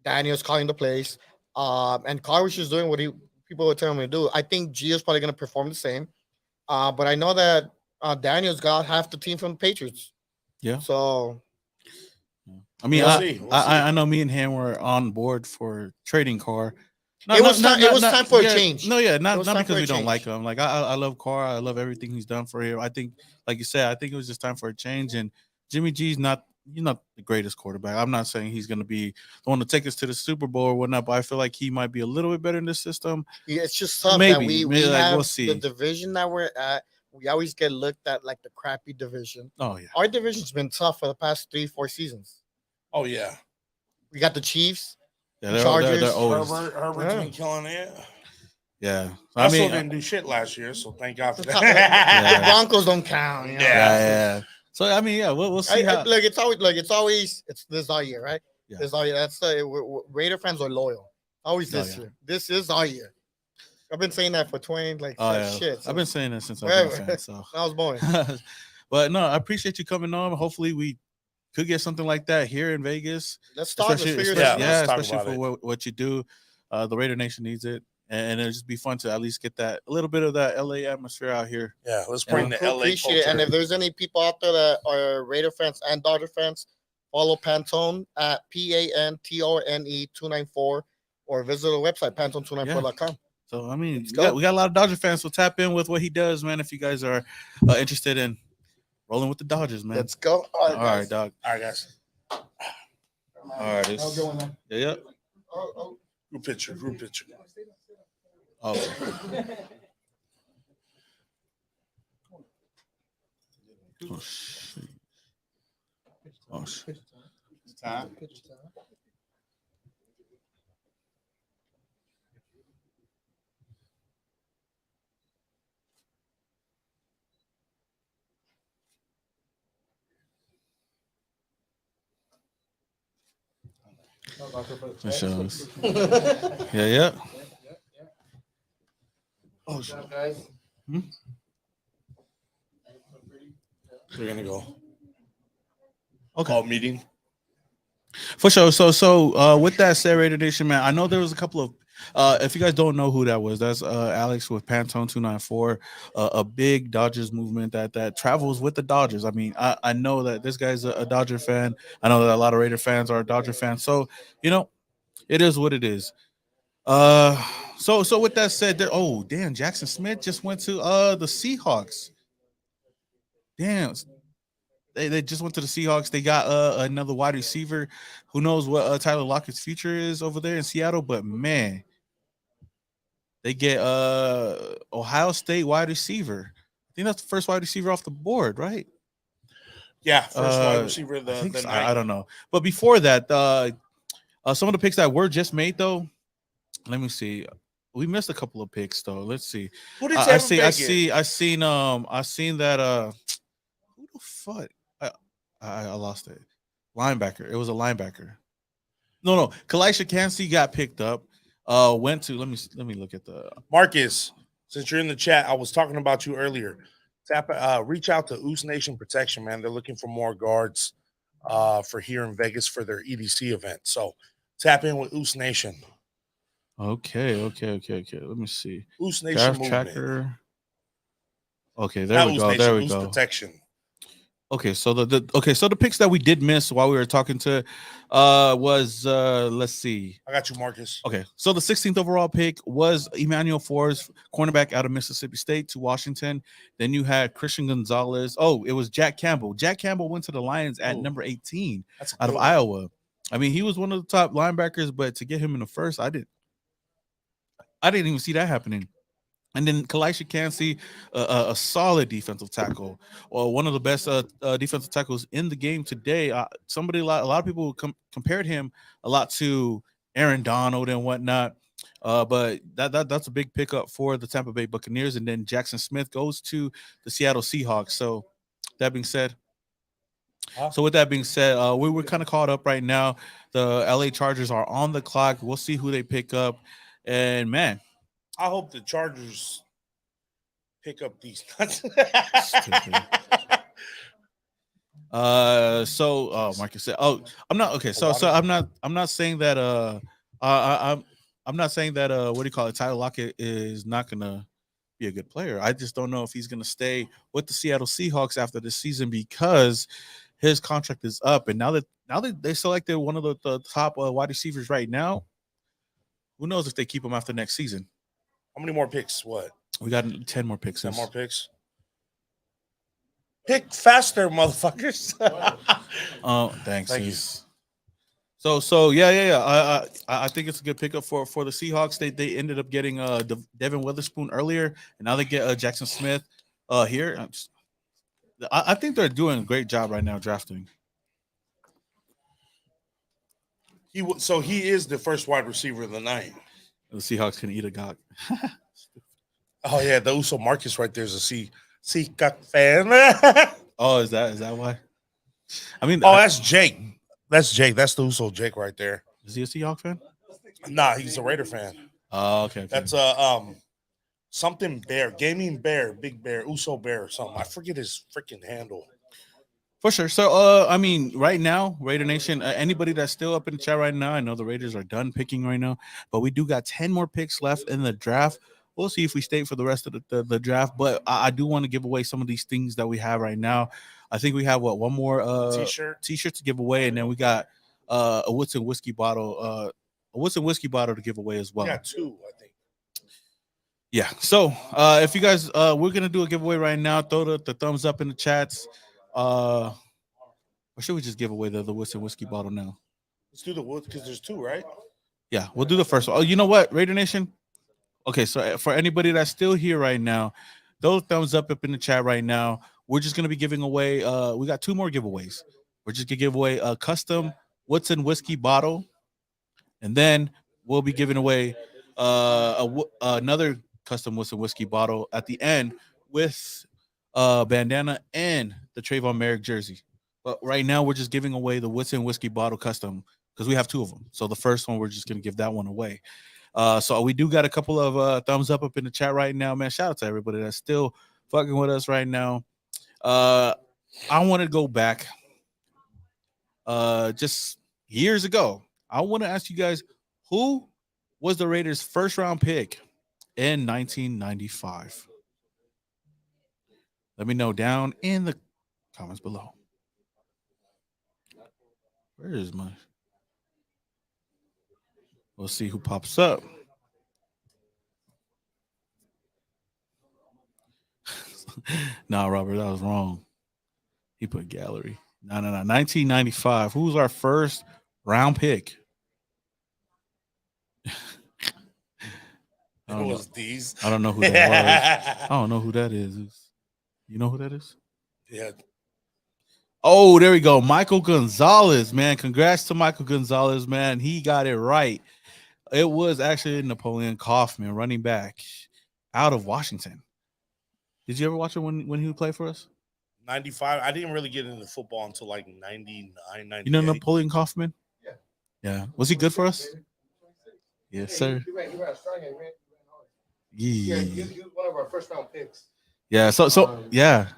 Daniels calling the plays. And Carr was just doing what people were telling him to do. I think Gio's probably going to perform the same. But I know that Daniels got half the team from the Patriots. Yeah. So, I mean, I know me and him were on board for trading Carr. It was time for a change. No, not because we don't like him. Like I love Carr. I love everything he's done for here. I think, like you said, I think it was just time for a change. And Jimmy G's not the greatest quarterback. I'm not saying he's going to be the one to take us to the Super Bowl or whatnot, but I feel like he might be a little bit better in this system. Yeah, it's just tough that we have we'll see. The division that we're at. We always get looked at like the crappy division. Oh, yeah. Our division's been tough for the past 3-4 seasons. Oh, yeah. We got the Chiefs, the Chargers. They're Herbert's been killing it. Yeah. I didn't do shit last year, so thank God for that. The Broncos don't count. You know? Yeah. So, I mean, we'll see. It's always this is our year, right? Yeah. This is our year. That's Raider fans are loyal. Always this year. This is our year. I've been saying that for 20, shit. So. I've been saying that since I've been a fan, so. I was born. But no, I appreciate you coming on. Hopefully we could get something like that here in Vegas. Let's talk. Let's figure it out. Yeah, especially for what you do. The Raidernation needs it. And it'll just be fun to at least get a little bit of that LA atmosphere out here. Yeah, let's bring the LA culture. It. And if there's any people out there that are Raider fans and Dodger fans, follow Pantone at PANTONE 294 or visit the website pantone294.com. So, I mean, we got a lot of Dodger fans, so tap in with what he does, man, if you guys are interested in rolling with the Dodgers, man. Let's go. All right, dog. All right, guys. All right. Yeah. Group picture. Oh. Oh shit. Oh shit. Time. It shows. Yeah. Oh shit, guys. We're gonna go. Okay. All meeting. For sure. So with that said, Raidernation, man, I know there was a couple of if you guys don't know who that was, that's Alex with Pantone 294, a big Dodgers movement that travels with the Dodgers. I mean, I know that this guy's a Dodger fan. I know that a lot of Raider fans are Dodger fans. So, it is what it is. So with that said, oh damn, Jackson Smith just went to the Seahawks. Damn. They just went to the Seahawks. They got another wide receiver. Who knows what Tyler Lockett's future is over there in Seattle? But man, they get Ohio State wide receiver. I think that's the first wide receiver off the board, right? Yeah, first wide receiver of the night. I don't know. But before that, some of the picks that were just made though. Let me see. We missed a couple of picks though. Let's see. Who did I seen that who the fuck? I lost it. Linebacker. It was a linebacker. No. Kalisha Kancey got picked up. Went to let me look at the Marcus. Since you're in the chat, I was talking about you earlier. Reach out to Oos Nation Protection, man. They're looking for more guards for here in Vegas for their EDC event. So tap in with Oos Nation. Okay. Let me see. Oos Nation movement. Tracker. Okay, there we go. There we go. Protection. Okay, so the picks that we did miss while we were talking to was let's see. I got you, Marcus. Okay, so the 16th overall pick was Emmanuel Forbes, cornerback out of Mississippi State to Washington. Then you had Christian Gonzalez. Oh, it was Jack Campbell. Jack Campbell went to the Lions at number 18 out of Iowa. I mean, he was one of the top linebackers, but to get him in the first, I didn't even see that happening. And then Kalisha Kancey, a solid defensive tackle, or one of the best defensive tackles in the game today. A lot of people compared him a lot to Aaron Donald and whatnot. But that's a big pickup for the Tampa Bay Buccaneers. And then Jackson Smith goes to the Seattle Seahawks. So that being said, we were kind of caught up right now. The LA Chargers are on the clock. We'll see who they pick up. And man, I hope the Chargers pick up these guys. Marcus said, I'm not okay. So I'm not saying that I'm not saying that what do you call it? Tyler Lockett is not gonna be a good player. I just don't know if he's gonna stay with the Seattle Seahawks after this season because his contract is up. And now that they selected one of the top wide receivers right now, who knows if they keep him after next season? How many more picks? What? We got 10 more picks. 10 more picks. Pick faster, motherfuckers. Thanks. Thank you. So yeah. I think it's a good pickup for the Seahawks. They ended up getting Devin Witherspoon earlier, and now they get Jackson Smith here. I think they're doing a great job right now drafting. He is the first wide receiver of the night. The Seahawks can eat a gawk. Oh yeah, the Uso Marcus right there is a Seahawk fan. Oh, is that why? I mean, that's Jake. That's Jake. That's the Uso Jake right there. Is he a Seahawk fan? Nah, he's a Raider fan. Oh, okay. That's something Bear, Gaming Bear, Big Bear, Uso Bear or something. I forget his freaking handle. For sure. So, I mean, right now, Raider Nation, anybody that's still up in the chat right now, I know the Raiders are done picking right now, but we do got 10 more picks left in the draft. We'll see if we stay for the rest of the draft, but I do want to give away some of these things that we have right now. I think we have, one more t-shirt to give away, and then we got a Woodson whiskey bottle to give away as well. We got 2, I think. Yeah. So, if you guys, we're going to do a giveaway right now. Throw the thumbs up in the chats. Or should we just give away the Woodson whiskey bottle now? Let's do the wood because there's 2, right? Yeah, we'll do the first one. Oh, you know what, Raider Nation? Okay, so for anybody that's still here right now, those thumbs up in the chat right now. We're just gonna be giving away. We got 2 more giveaways. We're just gonna give away a custom Woodson whiskey bottle, and then we'll be giving away another custom Woodson whiskey bottle at the end with bandana and the Trayvon Merrick jersey. But right now we're just giving away the Woodson whiskey bottle custom because we have 2 of them. So the first one we're just gonna give that one away. So we do got a couple of thumbs up in the chat right now, man. Shout out to everybody that's still fucking with us right now. I want to go back just years ago. I want to ask you guys, who was the Raiders' first round pick in 1995? Let me know down in the comments below. Where is my? We'll see who pops up. Nah, Robert, that was wrong. He put gallery. No. 1995. Who was our first round pick? It was these. I don't know who that was. I don't know who that is. You know who that is? Yeah. Oh, there we go. Michael Gonzalez, man. Congrats to Michael Gonzalez, man. He got it right. It was actually Napoleon Kaufman, running back out of Washington. Did you ever watch him when he would play for us? 95. I didn't really get into football until like 99, 98. You know Napoleon Kaufman? Yeah. Yeah. Was he good for us? Yes, sir. He ran strong. Yeah. He was one of our first round picks. Yeah. So yeah.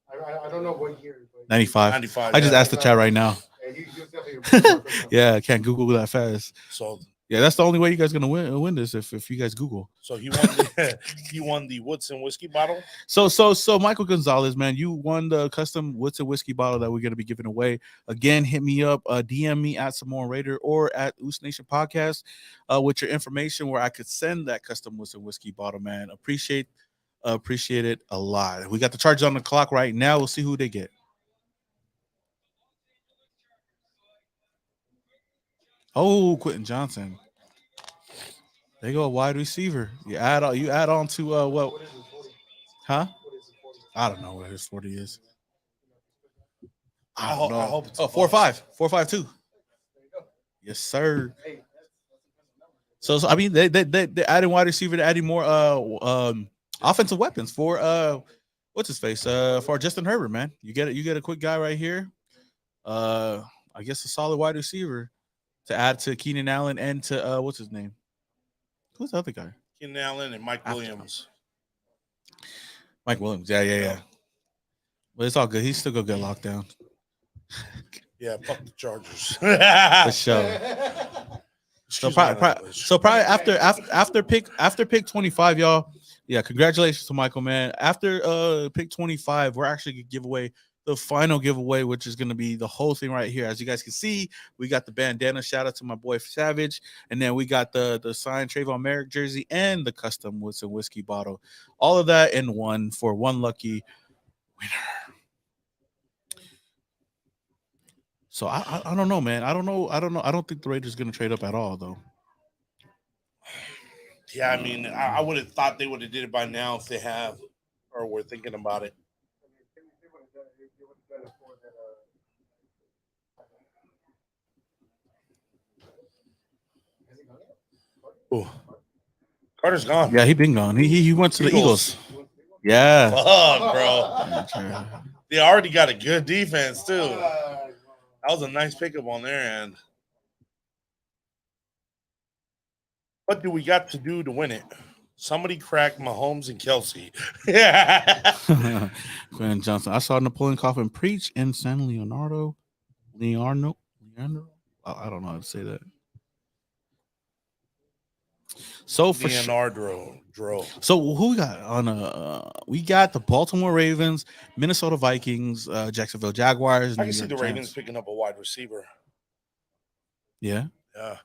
I don't know what year. 95. I just asked the chat right now. He was definitely yeah, I can't Google that fast. So yeah, that's the only way you guys gonna win this if you guys Google. So he won the Woodson whiskey bottle. So Michael Gonzalez, man, you won the custom Woodson whiskey bottle that we're gonna be giving away. Again, hit me up, DM me at Samoan Raider or at Oos Nation Podcast with your information where I could send that custom Woodson whiskey bottle, man. Appreciate it a lot. We got the charges on the clock right now. We'll see who they get. Oh, Quentin Johnson. There you go, a wide receiver. You add on to what? Huh? I don't know what his 40 is. I don't know. I hope it's 4.5. 4.52. Yes, sir. So I mean, they adding wide receiver, they're adding more offensive weapons for what's his face? For Justin Herbert, man. You get a quick guy right here. I guess a solid wide receiver to add to Keenan Allen and to what's his name? Who's the other guy? Keenan Allen and Mike Williams. Mike Williams, yeah. But it's all good. He's still gonna get locked down. Yeah, fuck the Chargers. For sure. So probably after pick 25, y'all. Yeah, congratulations to Michael, man. After pick 25, we're actually gonna give away the final giveaway, which is going to be the whole thing right here. As you guys can see, we got the bandana. Shout out to my boy Savage. And then we got the signed Trayvon Merrick jersey and the custom Woodson whiskey bottle. All of that in one for one lucky winner. So I don't know, man. I don't know. I don't think the Raiders are going to trade up at all, though. Yeah, I mean, I would have thought they would have did it by now if they have or were thinking about it. Ooh. Carter's gone. Yeah, he been gone. He went to the Eagles. Yeah. Fuck, bro. They already got a good defense, too. That was a nice pickup on their end. What do we got to do to win it? Somebody crack Mahomes and Kelsey. Yeah. Quentin Johnson. I saw Napoleon Kaufman preach in San Leonardo. Leonardo? I don't know how to say that. So for Leonardo. So who we got on we got the Baltimore Ravens, Minnesota Vikings, Jacksonville Jaguars. I can see the Ravens picking up a wide receiver. Yeah. Yeah.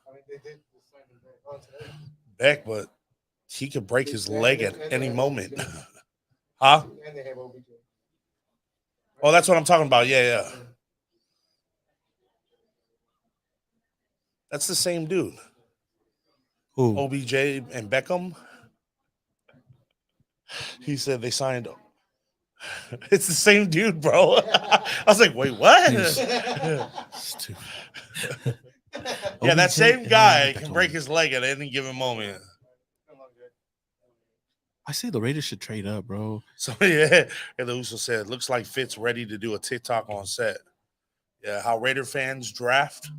Beck, but he could break his leg at any moment. Huh? Oh, that's what I'm talking about. Yeah. That's the same dude. Who? OBJ and Beckham. He said they signed him. It's the same dude, bro. I was like, wait, what? Stupid. Yeah, that same guy can break his leg at any given moment. I say the Raiders should trade up, bro. So yeah, and the Uso said, looks like Fitz ready to do a TikTok on set. Yeah, how Raider fans draft.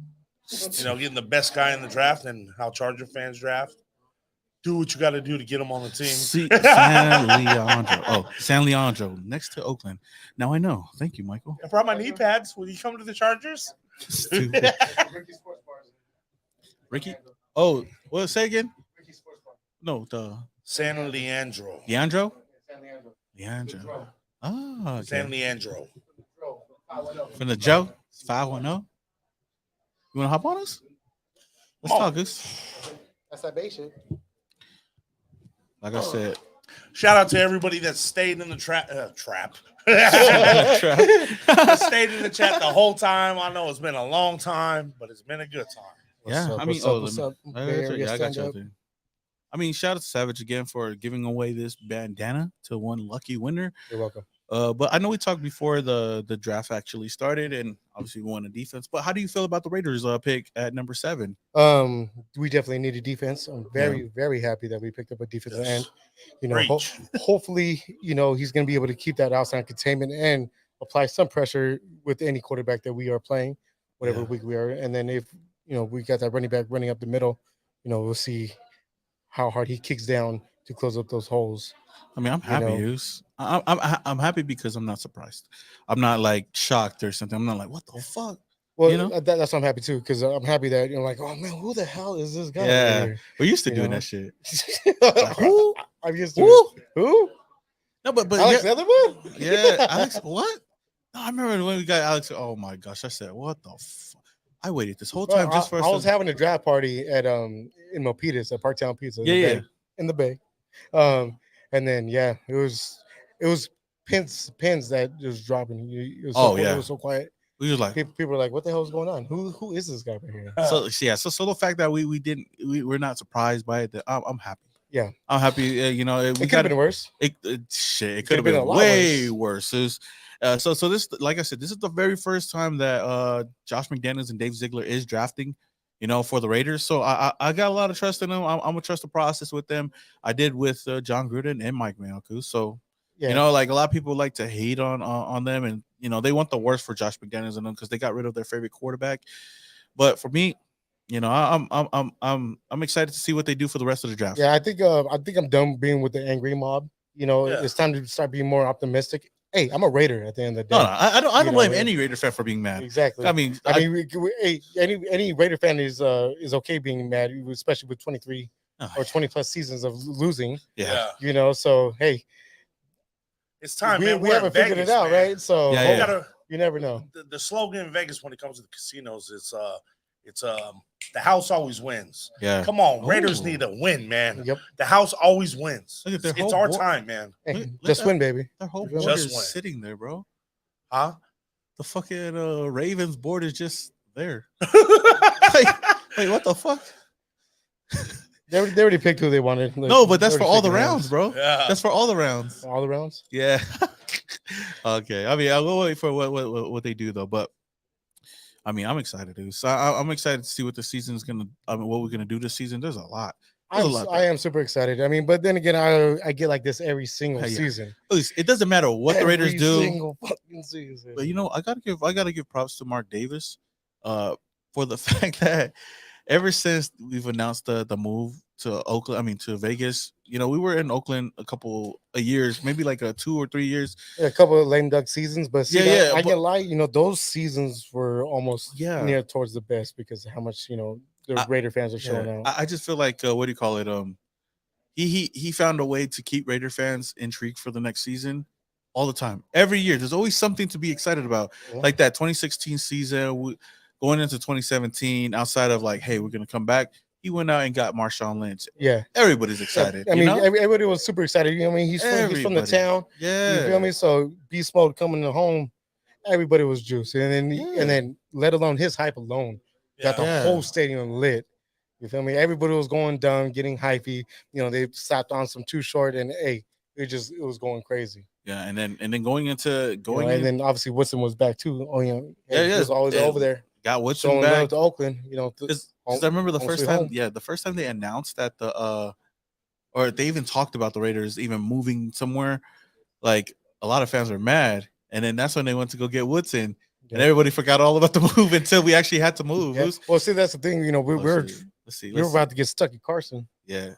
You know, getting the best guy in the draft, and how Charger fans draft. Do what you got to do to get him on the team. San Leandro, next to Oakland. Now I know. Thank you, Michael. I brought my knee pads. Will you come to the Chargers? Stupid. Ricky? Oh, well, say again? No, the San Leandro. Leandro? Leandro. Oh, okay. San Leandro. From the Joe? 510? You want to hop on us? Let's talk this. That's that base shit. Like I said. Shout out to everybody that stayed in the trap. Stayed in the chat the whole time. I know it's been a long time, but it's been a good time. What's up? I got you. I mean, shout out to Savage again for giving away this bandana to one lucky winner. You're welcome. But I know we talked before the draft actually started, and obviously we won a defense. But how do you feel about the Raiders pick at number 7? We definitely need a defense. I'm very happy that we picked up a defensive end. You know, hopefully, you know, he's going to be able to keep that outside containment and apply some pressure with any quarterback that we are playing, whatever week we are. And then if, you know, we got that running back running up the middle, you know, we'll see how hard he kicks down to close up those holes. I mean, I'm happy. I'm happy because I'm not surprised. I'm not like shocked or something. I'm not like, what the fuck? Well, you know? That's why I'm happy too, because I'm happy that you're like, oh man, who the hell is this guy? Yeah, we're used to doing that shit. Like, who? I'm used to it. Who? No, but Alex Leatherwood? Yeah, Alex. What? No, I remember when we got Alex. Oh my gosh, I said, what the fuck? I waited this whole time just for. I was having a draft party at in Milpitas at Parktown Pizza. In the Bay. And then it was pins that just dropping. It was so quiet. We were like, people were like, "What the hell is going on? Who is this guy right here?" So the fact that we're not surprised by it, that I'm happy. Yeah, I'm happy. You know, it could have been worse. It could have been way worse. So this, like I said, this is the very first time that Josh McDaniels and Dave Ziegler is drafting, you know, for the Raiders. So I got a lot of trust in them. I'm gonna trust the process with them. I did with John Gruden and Mike Mayock. So you know, like a lot of people like to hate on them, and you know they want the worst for Josh McDaniels and them because they got rid of their favorite quarterback. But for me, you know, I'm excited to see what they do for the rest of the draft. Yeah, I think I'm done being with the angry mob. You know, it's time to start being more optimistic. Hey, I'm a Raider at the end of the day. No, I don't blame any Raider fan for being mad. Exactly. I mean, any Raider fan is okay being mad, especially with 23 or 20 plus seasons of losing. Yeah. You know, so hey, it's time. We haven't figured it out, right? So you never know. The slogan in Vegas when it comes to the casinos is the house always wins. Yeah. Come on, Raiders need a win, man. Yep. The house always wins. It's our time, man. Hey, just win, baby. Their whole board is sitting there, bro. Huh? The fucking Ravens board is just there. Wait, what the fuck? They already picked who they wanted. No, but that's for all the rounds, bro. Yeah. That's for all the rounds. All the rounds? Yeah. Okay. I mean, I'll wait for what they do though, but I mean, I'm excited, dude. So I'm excited to see what the season's gonna. I mean, what we're gonna do this season. There's a lot. I am super excited. I mean, but then again, I get like this every single season. It doesn't matter what the Raiders do. Every single fucking season. But you know, I gotta give props to Mark Davis, for the fact that ever since we've announced the move to Oakland, I mean to Vegas, you know, we were in Oakland a couple of years, maybe like 2 or 3 years. A couple of lame duck seasons, but I can't lie, you know, those seasons were almost near towards the best because of how much, you know, the Raider fans are showing out. I just feel like what do you call it? He found a way to keep Raider fans intrigued for the next season all the time. Every year, there's always something to be excited about. Yeah. Like that 2016 season, going into 2017, outside of like, hey, we're gonna come back. He went out and got Marshawn Lynch. Yeah, everybody's excited. I mean, everybody was super excited. You know what I mean? He's from the town. Yeah, you feel me? So Beast Mode coming to home, everybody was juiced, and then let alone his hype alone got the whole stadium lit. You feel me? Everybody was going dumb, getting hypey. You know, they slapped on some Too Short, and hey, it was going crazy. Yeah, and then going and then obviously Woodson was back too. Oh yeah, he was always over there. Got Woodson showing back love to Oakland. Because I remember the first time. Yeah, the first time they announced that or they even talked about the Raiders even moving somewhere. Like a lot of fans were mad, and then that's when they went to go get Woodson, and everybody forgot all about the move until we actually had to move. Yeah. Well, see, that's the thing. We're about to get stuck at Carson. Yeah.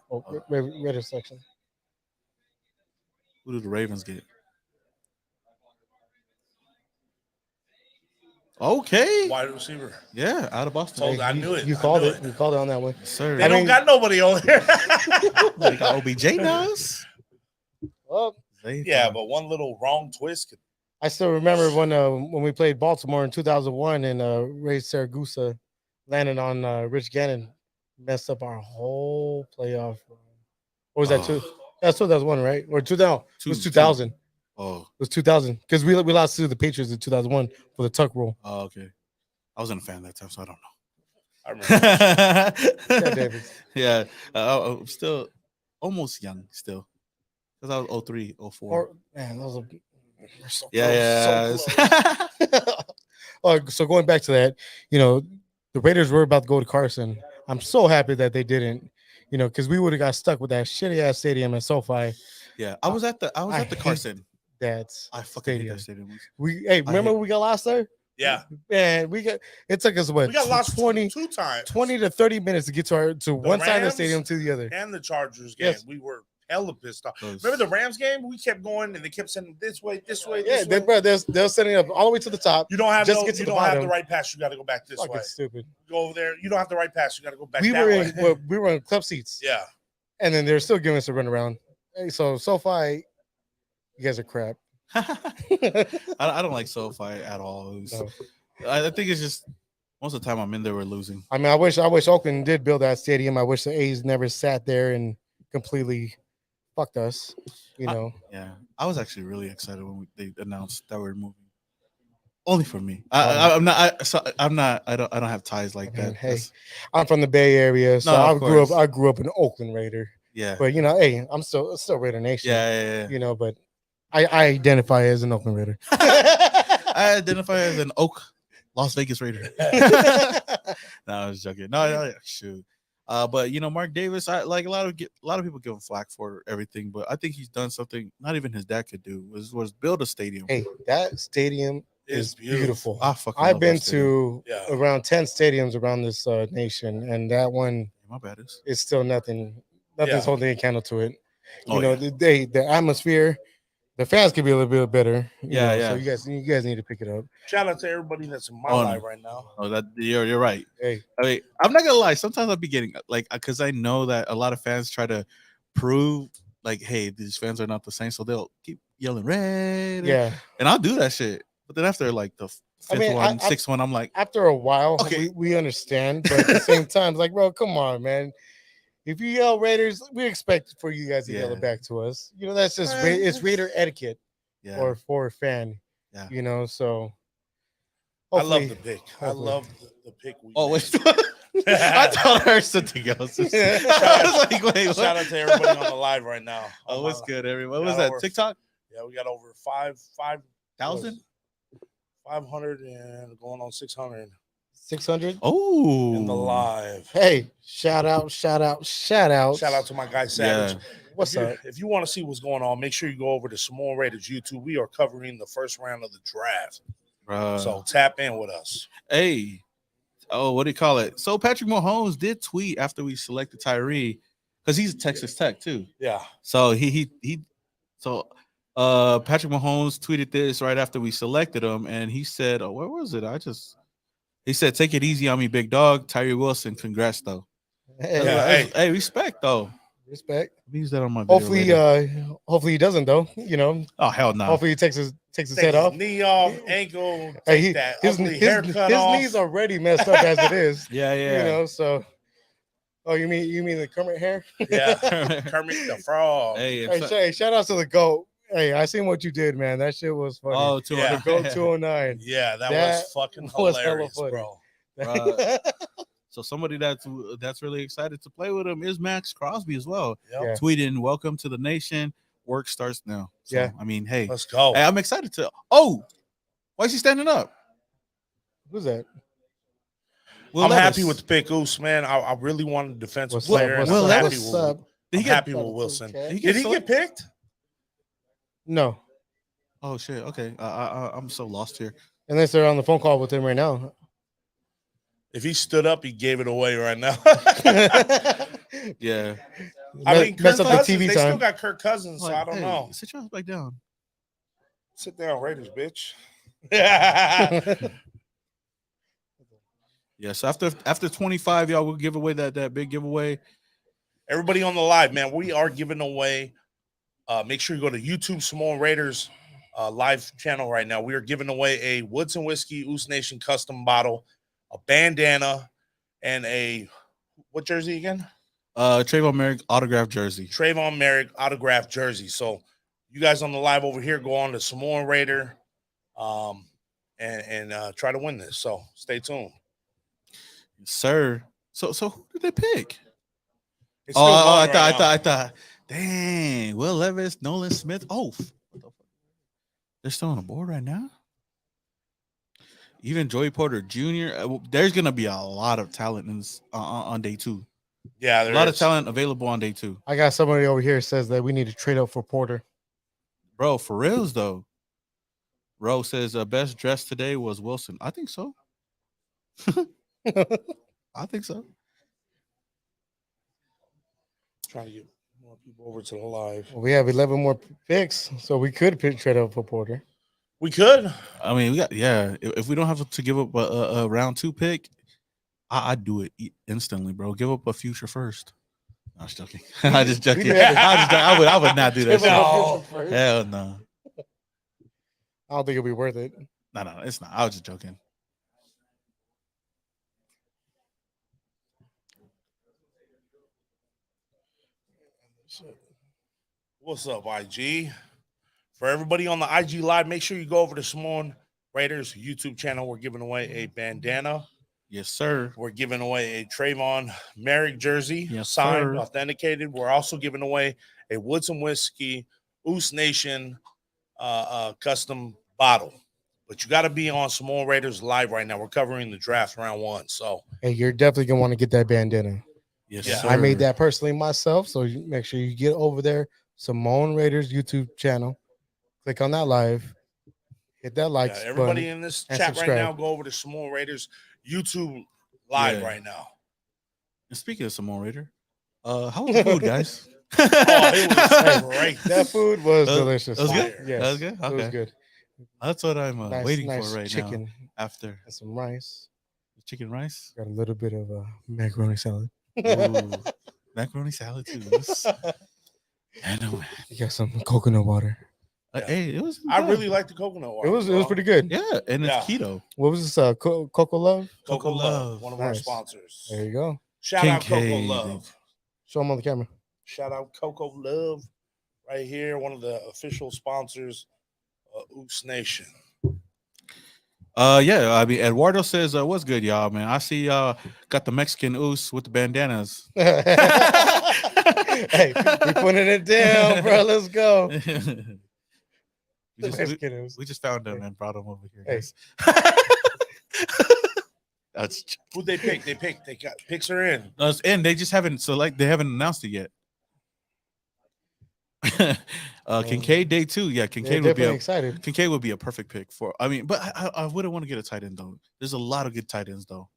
Raider section. Who did the Ravens get? Okay. Wide receiver. Yeah, out of Boston. I knew it. You called it. You called it on that one. Yes, sir. They don't got nobody over here. They got OBJ now. Well, yeah, but one little wrong twist. I still remember when we played Baltimore in 2001 and Ray Saragusa landed on Rich Gannon, messed up our whole playoff. What was that? That's 2001, right? Or 2000? It was 2000. Oh, it was 2000 because we lost to the Patriots in 2001 for the tuck rule. Oh, okay. I wasn't a fan that time, so I don't know. I remember. Yeah, I'm still almost young still because I was 03, 04. Man, those are so yeah. So so going back to that, the Raiders were about to go to Carson. I'm so happy that they didn't, because we would have got stuck with that shitty ass stadium at SoFi. Yeah, I was at the Carson. I fucking hate that stadium. Remember we got lost there? Yeah, man, it took us what? We got lost 20 times, 20 to 30 minutes to get to one side of the stadium to the other. And the Chargers game, we were hella pissed off. Remember the Rams game? We kept going and they kept sending this way. Yeah, they're sending up all the way to the top. You don't have the right pass. You got to go back this way. Stupid. Go over there. You don't have the right pass. You got to go back. We were in club seats. Yeah, and then they're still giving us a run around. Hey, so SoFi, you guys are crap. I don't like SoFi at all. I think it's just most of the time I'm in there, we're losing. I mean, I wish Oakland did build that stadium. I wish the A's never sat there and completely fucked us. I was actually really excited when they announced that we're moving. Only for me. I don't have ties like that. Hey, I'm from the Bay Area, so I grew up an Oakland Raider. Yeah. But hey, I'm still Raidernation. Yeah. But I identify as an Oakland Raider. I identify as an Las Vegas Raider. No, I was joking. No, shoot. But Mark Davis, I like a lot of people give him flack for everything, but I think he's done something not even his dad could do was build a stadium. Hey, that stadium is beautiful. I've been to around 10 stadiums around this nation, and that one, my bad, is still nothing's holding a candle to it. The atmosphere. The fans could be a little bit better. So you guys need to pick it up. Shout out to everybody that's in my life right now. Oh, you're right. Hey, I mean, I'm not gonna lie. Sometimes I'll be getting because I know that a lot of fans try to prove hey, these fans are not the same, so they'll keep yelling red. Yeah, and I'll do that shit. But then after the sixth one, I'm like, after a while, okay, we understand. But at the same time, it's like, bro, come on, man. If you yell Raiders, we expect for you guys to yell it back to us. That's just it's Raider etiquette, or for a fan. Yeah. So I love the pick. I love the pick. Wait. I thought I heard something else. I was like, wait, what? Shout out to everybody on the live right now. Oh, what's good, everyone? What was that? TikTok? Yeah, we got over 5,000, 500 and going on 600. 600. Oh, in the live. Hey, shout out to my guy Savage. Yeah. What's up? If you want to see what's going on, make sure you go over to Samoan Raiders YouTube. We are covering the first round of the draft, so tap in with us. Hey, what do you call it? So Patrick Mahomes did tweet after we selected Tyree because he's Texas Tech too. Yeah. So Patrick Mahomes tweeted this right after we selected him, and he said, where was it? He said, "Take it easy on me, big dog. Tyree Wilson, congrats though." Hey, respect though. Respect. I use that on my video. Hopefully he doesn't though. Oh hell no. Hopefully he takes his head off, knee off, ankle. His knees already messed up as it is. Yeah. So. Oh, you mean the Kermit hair? Yeah, Kermit the Frog. Hey, shout out to the GOAT. Hey, I seen what you did, man. That shit was funny. Oh, the GOAT 209. Yeah, that was fucking hilarious, bro. So somebody that's really excited to play with him is Max Crosby as well. Yep. Tweeting, "Welcome to the nation. work starts now. So, Yeah. I mean, hey, let's go. Hey, I'm excited to. Oh, why is he standing up? Who's that? Will I'm Levis. happy with the pick, Goose, man. I really wanted a defensive What's player. up? And Will I'm happy Levis? with, I'm happy with Wilson. Okay. Did he get picked? No. Oh shit. Okay. I'm so lost here. Unless they're on the phone call with him right now. If he stood up, he gave it away right now. Yeah. I mean, mess Kirk up the Cousins, TV they time. still got Kirk Cousins, so I don't know. Sit your ass back down. Sit down, Raiders, bitch. Yes. After 25, y'all will give away that big giveaway. Everybody on the live, man, we are giving away. Make sure you go to YouTube Samoan Raiders live channel right now. We are giving away a Woods and Whiskey Oos Nation custom bottle, a bandana, and a what jersey again? Trayvon Merrick autographed jersey. Trayvon Merrick autographed jersey. So you guys on the live over here, go on to Samoan Raider and try to win this. So stay tuned. Yes, sir. So who did they pick? It's still going right now. I thought. Dang, Will Levis, Nolan Smith. Oh, what the fuck? They're still on the board right now. Even Joey Porter Jr. There's gonna be a lot of talent in this, on day 2. Yeah, a lot of talent available on day 2. I got somebody over here says that we need to trade up for Porter. Bro, for reals though. Ro says best dressed today was Wilson. I think so. I think so. Trying to get more people over to the live. We have 11 more picks, so we could trade up for Porter. We could. I mean, we got If we don't have to give up a round 2 pick, I'd do it instantly, bro. Give up a future first. I'm just joking. I just joking. I would not do that. No. Hell no. I don't think it'll be worth it. No, it's not. I was just joking. What's up, IG? For everybody on the IG live, make sure you go over to Samoan Raiders YouTube channel. We're giving away a bandana. Yes, sir. We're giving away a Trayvon Merrick jersey, yes, signed, sir. authenticated. We're also giving away a Woods and Whiskey Oos Nation custom bottle. But you got to be on Samoan Raiders live right now. We're covering the draft round 1. So, hey, you're definitely gonna want to get that bandana. Yes, Yeah. sir. I made that personally myself, so you make sure you get over there, Samoan Raiders YouTube channel. Click on that live, hit that like. yeah, everybody in this chat subscribe. right now, go over to Samoan Raiders YouTube live right now. And speaking of Samoan Raider, how was the food, guys? Oh, it was great. That food was delicious. That was good? Yes, That was good? it was Okay. good. That's what I'm waiting nice for right chicken now. After and some rice. chicken rice, Got a little bit of macaroni salad. ooh, macaroni salad too. I know. You got some coconut water. Hey, it was. I really like the coconut water. It was pretty good. Yeah, and it's Yeah. keto. What was this? Cocoa Love. Coco Love, Love. one of our Nice. sponsors. There you go. Shout out Coco Kincaid. Love. Show them on the camera. Shout out Coco Love right here, one of the official sponsors of Oos Nation. Yeah. I mean, Eduardo says, "What's good, y'all, man? I see y'all got the Mexican oos with the bandanas." Hey, we putting it down, bro. Let's go. we just found them and brought them over here. Hey. Guys. That's Who'd they pick? They got picks are in. and they just haven't they haven't announced it yet. Kincaid day 2. Yeah, Kincaid would be excited. Kincaid would be a perfect pick for. I mean, but I wouldn't want to get a tight end though. There's a lot of good tight ends though.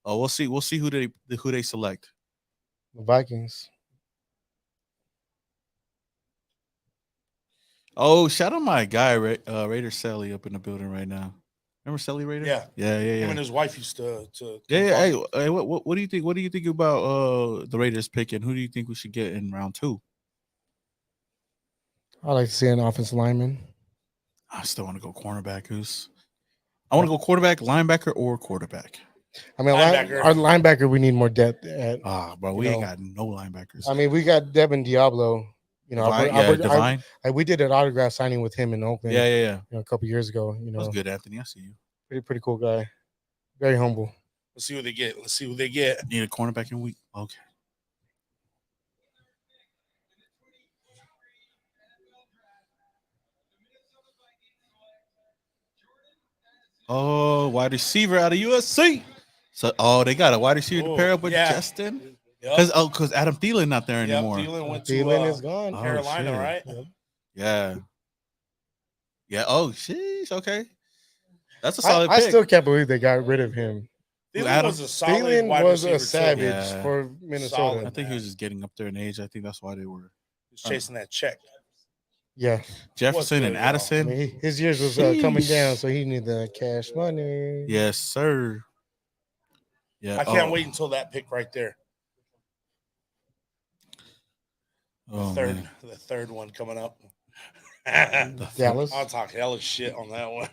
We'll see who they select. The Vikings. Oh, shout out my guy Raider Sally up in the building right now. Remember Sally Raider? Yeah. Yeah. Him and his wife used to Hey, what do you think? What do you think about the Raiders picking? Who do you think we should get in round 2? I like to see an offensive lineman. I still want to go cornerback. I want to go quarterback, linebacker, or quarterback. I mean, Linebacker. our linebacker, we need more depth at. Bro, we ain't got no linebackers. I mean, we got Devin Diablo. You know, Divine. we did an autograph signing with him in Oakland. Yeah. You know, a couple years ago. You know, That's good, Anthony. I see you. pretty cool guy. Very humble. Let's see what they get. Let's see who they get. Need a cornerback in week. Okay. Oh, wide receiver out of USC. So, they got a wide receiver to pair up with Justin. Because Adam Thielen not there anymore. Thielen went to Thielen is gone. Carolina, right? Yeah. Yeah. Oh, sheesh. Okay. That's a solid I pick. still can't believe they got rid of him. Thielen was a solid Thielen wide was receiver a savage too. for Minnesota. Solid. I think he was just getting up there in age. I think that's why they were. He was chasing that check. Yeah. Jefferson and Addison. I mean, his years was coming down, so he needed the cash money. Yes, sir. Yeah. I can't wait until that pick right there. The third one coming up. Dallas. I'll talk hella shit on that one.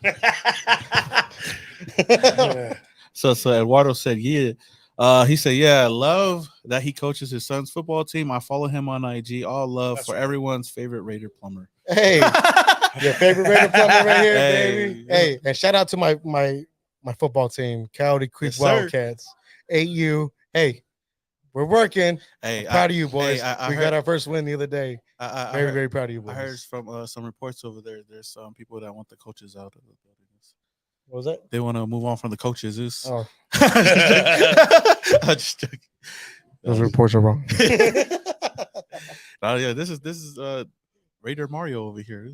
So Eduardo said, yeah. He said, yeah, love that he coaches his son's football team. I follow him on IG. All love for everyone's favorite Raider plumber. Hey, your favorite Raider plumber right here, baby. Hey, and shout out to my football team, Coyote Creek Wildcats. AU. Hey, we're working. Hey, proud of you, boys. Hey, we got our first win the other day. Very proud of you, boys. I heard from some reports over there. There's some people that want the coaches out of the building. What was that? They want to move on from the coaches. Oh. I'm just joking. Those reports are wrong. Yeah, this is Raider Mario over here.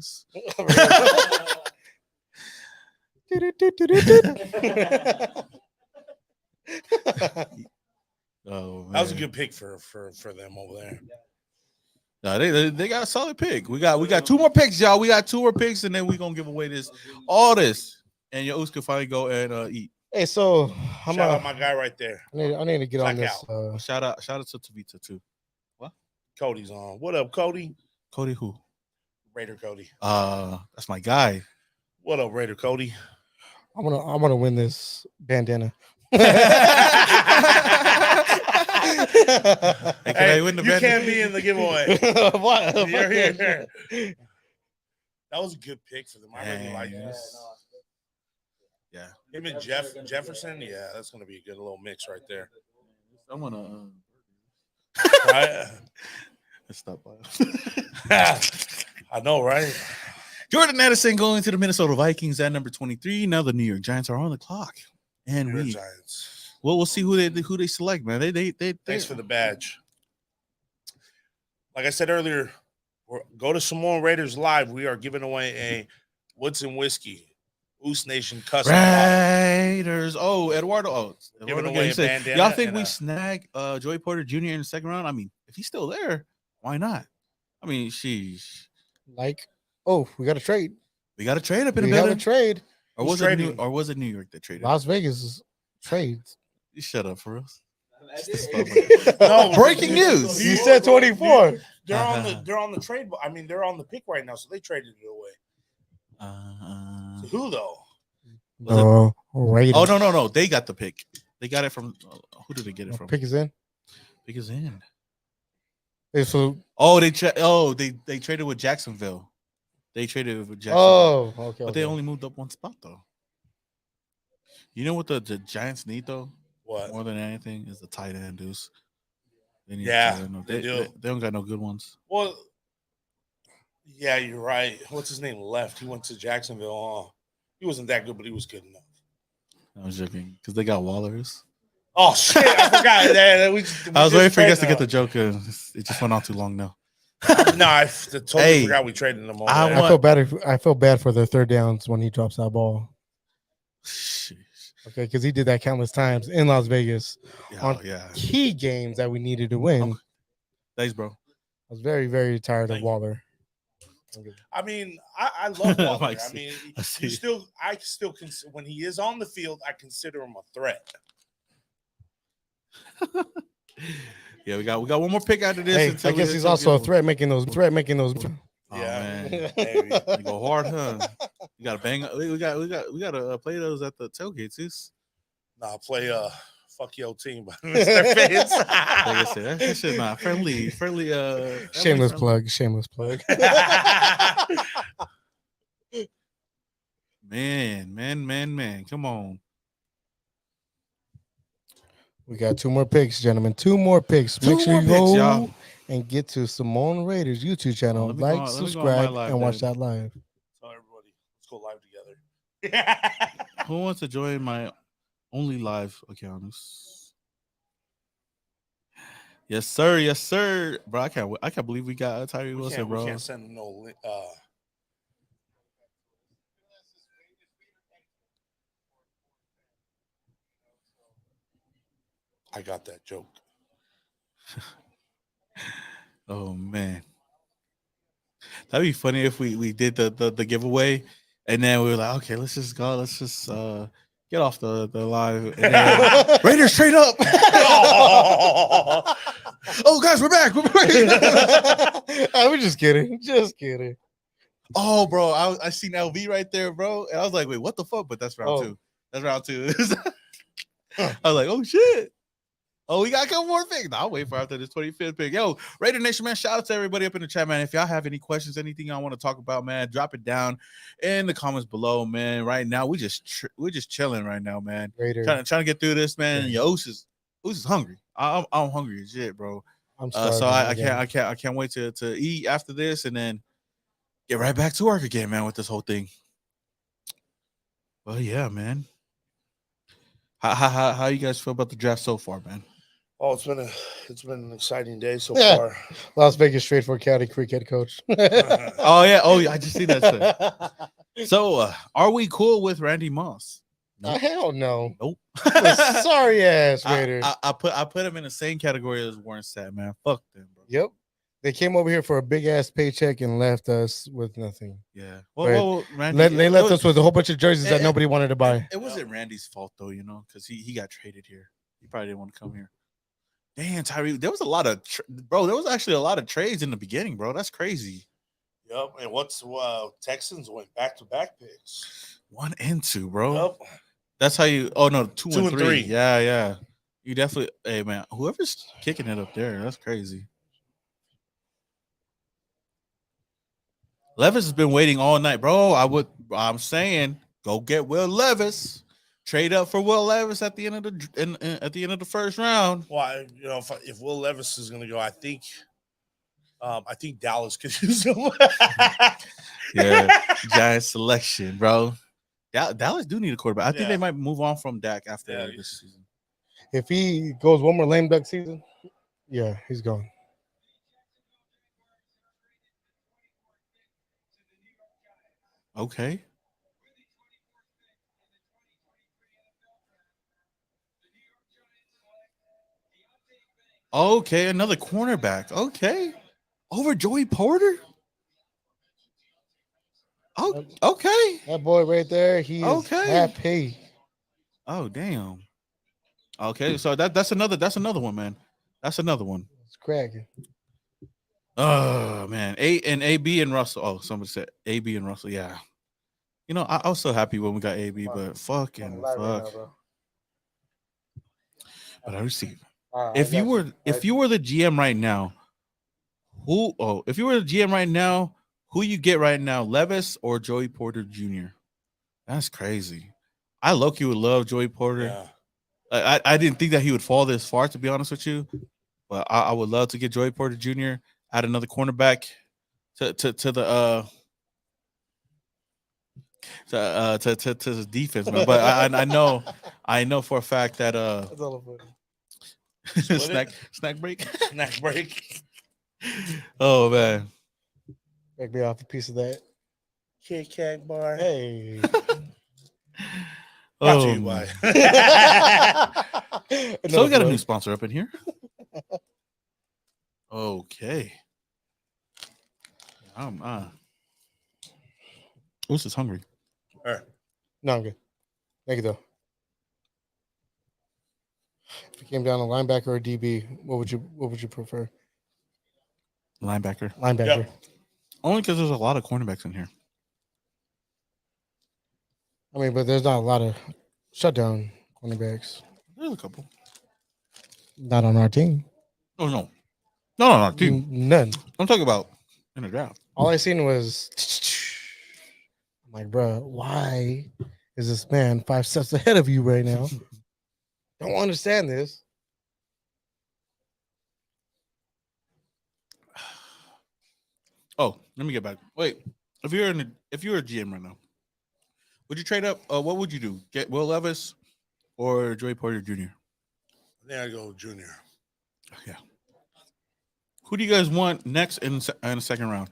Oh, that was a good pick for them over there. No, they got a solid pick. We got 2 more picks, y'all. We got 2 more picks, and then we're gonna give away all this, and your Us can finally go and eat. Hey, so shout out my guy right there. I need to get on this. Shout out to Tavita too. What? Cody's on. What up, Cody? Cody who? Raider Cody. That's my guy. What up, Raider Cody? I'm gonna win this bandana. Hey, you can't be in the giveaway. What? You're here. That was a good pick for them. I really like this. Yeah. Him and Jefferson. Yeah, that's gonna be a good little mix right there. I'm gonna. Let's stop by. I know, right? Jordan Addison going to the Minnesota Vikings at number 23. Now the New York Giants are on the clock, and Giants. Well, we'll see who they select, man. They Thanks for the badge. Like I said earlier, go to Samoan Raiders Live. We are giving away a Woods and Whiskey Oos Nation custom Raiders. Oh, Eduardo. Giving away a bandana. Y'all think we snag Joey Porter Jr. in the second round? I mean, if he's still there, why not? I mean, sheesh. We got to trade. We got to trade up in we a minute. We got to trade. Or was it New York that traded? Las Vegas trades. You shut up, for us. No, breaking news. You said 24. They're on the trade. I mean, they're on the pick right now, so they traded it away. So who though? Raiders. Oh no! They got the pick. They got it from. Who did they get it from? Pick is in. Pick is in. They traded with Jacksonville. They traded with Jacksonville. Oh, okay. But they only moved up 1 spot though. You know what the Giants need though? What? More than anything is the tight end, dudes. They need they do. They don't got no good ones. Well, yeah, you're right. What's his name? Left. He went to Jacksonville. He wasn't that good, but he was good enough. I was joking because they got Wallers. Oh shit! I forgot that. I was waiting for you guys to get the joke. It just went on too long now. No, I totally forgot we traded them all. I feel bad for their third downs when he drops that ball. Okay, because he did that countless times in Las Vegas on key games that we needed to win. Okay. Thanks, bro. I was very, very tired of Waller. I mean, I love Waller. I mean, I still consider, when he is on the field, I consider him a threat. Yeah, we got one more pick after this. I guess he's also a threat making those. Oh, yeah, man. You go hard, huh? You gotta bang. We gotta play those at the tailgates. Nah, play fuck your team, but their fans. Like I said, that shit not friendly. Shameless plug. Man, come on. We got 2 more picks, gentlemen. 2 more picks. Make sure you go and get to Samoan Raiders YouTube channel. Subscribe, and watch that live. Tell everybody, let's go live together. Who wants to join my only live account? Yes, sir. Yes, sir. Bro, I can't believe we got Tyree Wilson, bro. We can't send no. I got that joke. Oh man, that'd be funny if we did the giveaway, and then we were like, okay, let's just go. Let's just get off the live. And then, Raiders trade up. Oh, guys, we're back. I was just kidding. Just kidding. Oh, bro, I seen LV right there, bro, and I was like, wait, what the fuck? But that's round two. That's round two. I was like, oh shit. Oh, we got a couple more picks. I'll wait for after this 25th pick. Yo, Raidernation, man, shout out to everybody up in the chat, man. If y'all have any questions, anything y'all want to talk about, man, drop it down in the comments below, man. Right now, we're just chilling right now, man. Trying to get through this, man. Yeah. Yo, Oos is hungry. I'm hungry as shit, bro. I'm starving. So I can't wait to eat after this and then get right back to work again, man, with this whole thing. Well, yeah, man. How you guys feel about the draft so far, man? Oh, it's been an exciting day so far. Las Vegas straight for County Creek head coach. Oh yeah, I just see that. So, are we cool with Randy Moss? Nope. Hell no. Nope. Sorry ass Raiders. I put him in the same category as Warren Sapp, man. Fuck them, bro. Yep. They came over here for a big ass paycheck and left us with nothing. Yeah. Well, Randy, they left us with a whole bunch of jerseys that nobody wanted to buy. It wasn't Randy's fault though, because he got traded here. He probably didn't want to come here. Damn, Tyree, there was a lot of there was actually a lot of trades in the beginning, bro. That's crazy. Yep. And what's Texans went back-to-back picks. 1 and 2, bro. Yep. That's how you. Oh no, 2 and 3. Yeah. You definitely. Hey man, whoever's kicking it up there, that's crazy. Levis has been waiting all night, bro. I'm saying, go get Will Levis. Trade up for Will Levis at the end of the first round. Well, if Will Levis is going to go, I think Dallas could use him. Yeah, giant selection, bro. Dallas do need a quarterback. I think they might move on from Dak after this season. If he goes one more lame duck season, yeah, he's gone. Okay. Okay, another cornerback. Okay. Over Joey Porter? Oh, okay. That boy right there, he's happy. Oh, damn. Okay, so that's another one, man. That's another one. It's cracking. Oh, man. AB and Russell. Oh, somebody said AB and Russell. Yeah. I was so happy when we got AB, but fuck. But I receive. If you were the GM right now, who you get right now, Levis or Joey Porter Jr.? That's crazy. I low-key would love Joey Porter. Yeah. I didn't think that he would fall this far, to be honest with you, but I would love to get Joey Porter Jr. add another cornerback to the defense, man. But I know for a fact that snack break. Snack break. Oh man. Make me off a piece of that. Kit Kat bar. Hey. Brought to you by. So we got a new sponsor up in here. Okay. Who's is hungry? All right. No, I'm good. Thank you though. If it came down to linebacker or DB, what would you prefer? Linebacker. Yep. Only because there's a lot of cornerbacks in here. I mean, but there's not a lot of shutdown cornerbacks. There's a couple. Not on our team. Oh no. Not on our team. None. I'm talking about in the draft. All I seen was I'm like, bro, why is this man 5 steps ahead of you right now? Don't understand this. Oh, let me get back. Wait, if you're a GM right now, Would you trade up? What would you do? Get Will Levis or Joey Porter Jr.? I think I go Junior. Yeah. Who do you guys want next in the second round?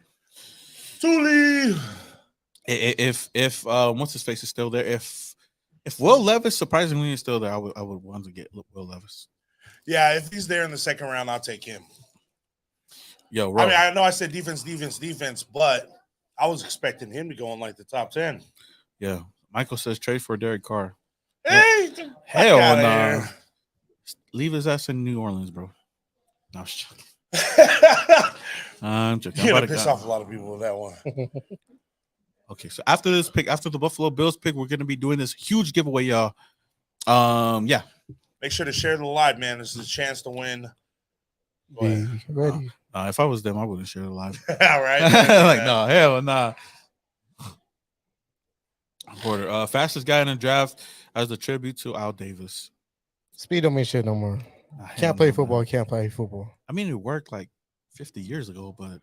Thule. If what's his face is still there, if Will Levis surprisingly is still there, I would want to get Will Levis. Yeah, if he's there in the second round, I'll take him. Yo, Ro. I mean, I know I said defense, but I was expecting him to go in like the top 10. Yeah. Michael says trade for Derek Carr. Hey, hell no. Nah. Leave his ass in New Orleans, bro. No, I'm joking. You're gonna piss off a lot of people with that one. Okay, so after this pick, after the Buffalo Bills pick, we're gonna be doing this huge giveaway, y'all. Yeah. Make sure to share the live, man. This is a chance to win. Be ready. If I was them, I wouldn't share the live. All right. Like, no, hell nah. Porter, fastest guy in the draft as a tribute to Al Davis. Speed don't mean shit no more. Can't play football. Can't play football. I mean, it worked like 50 years ago, but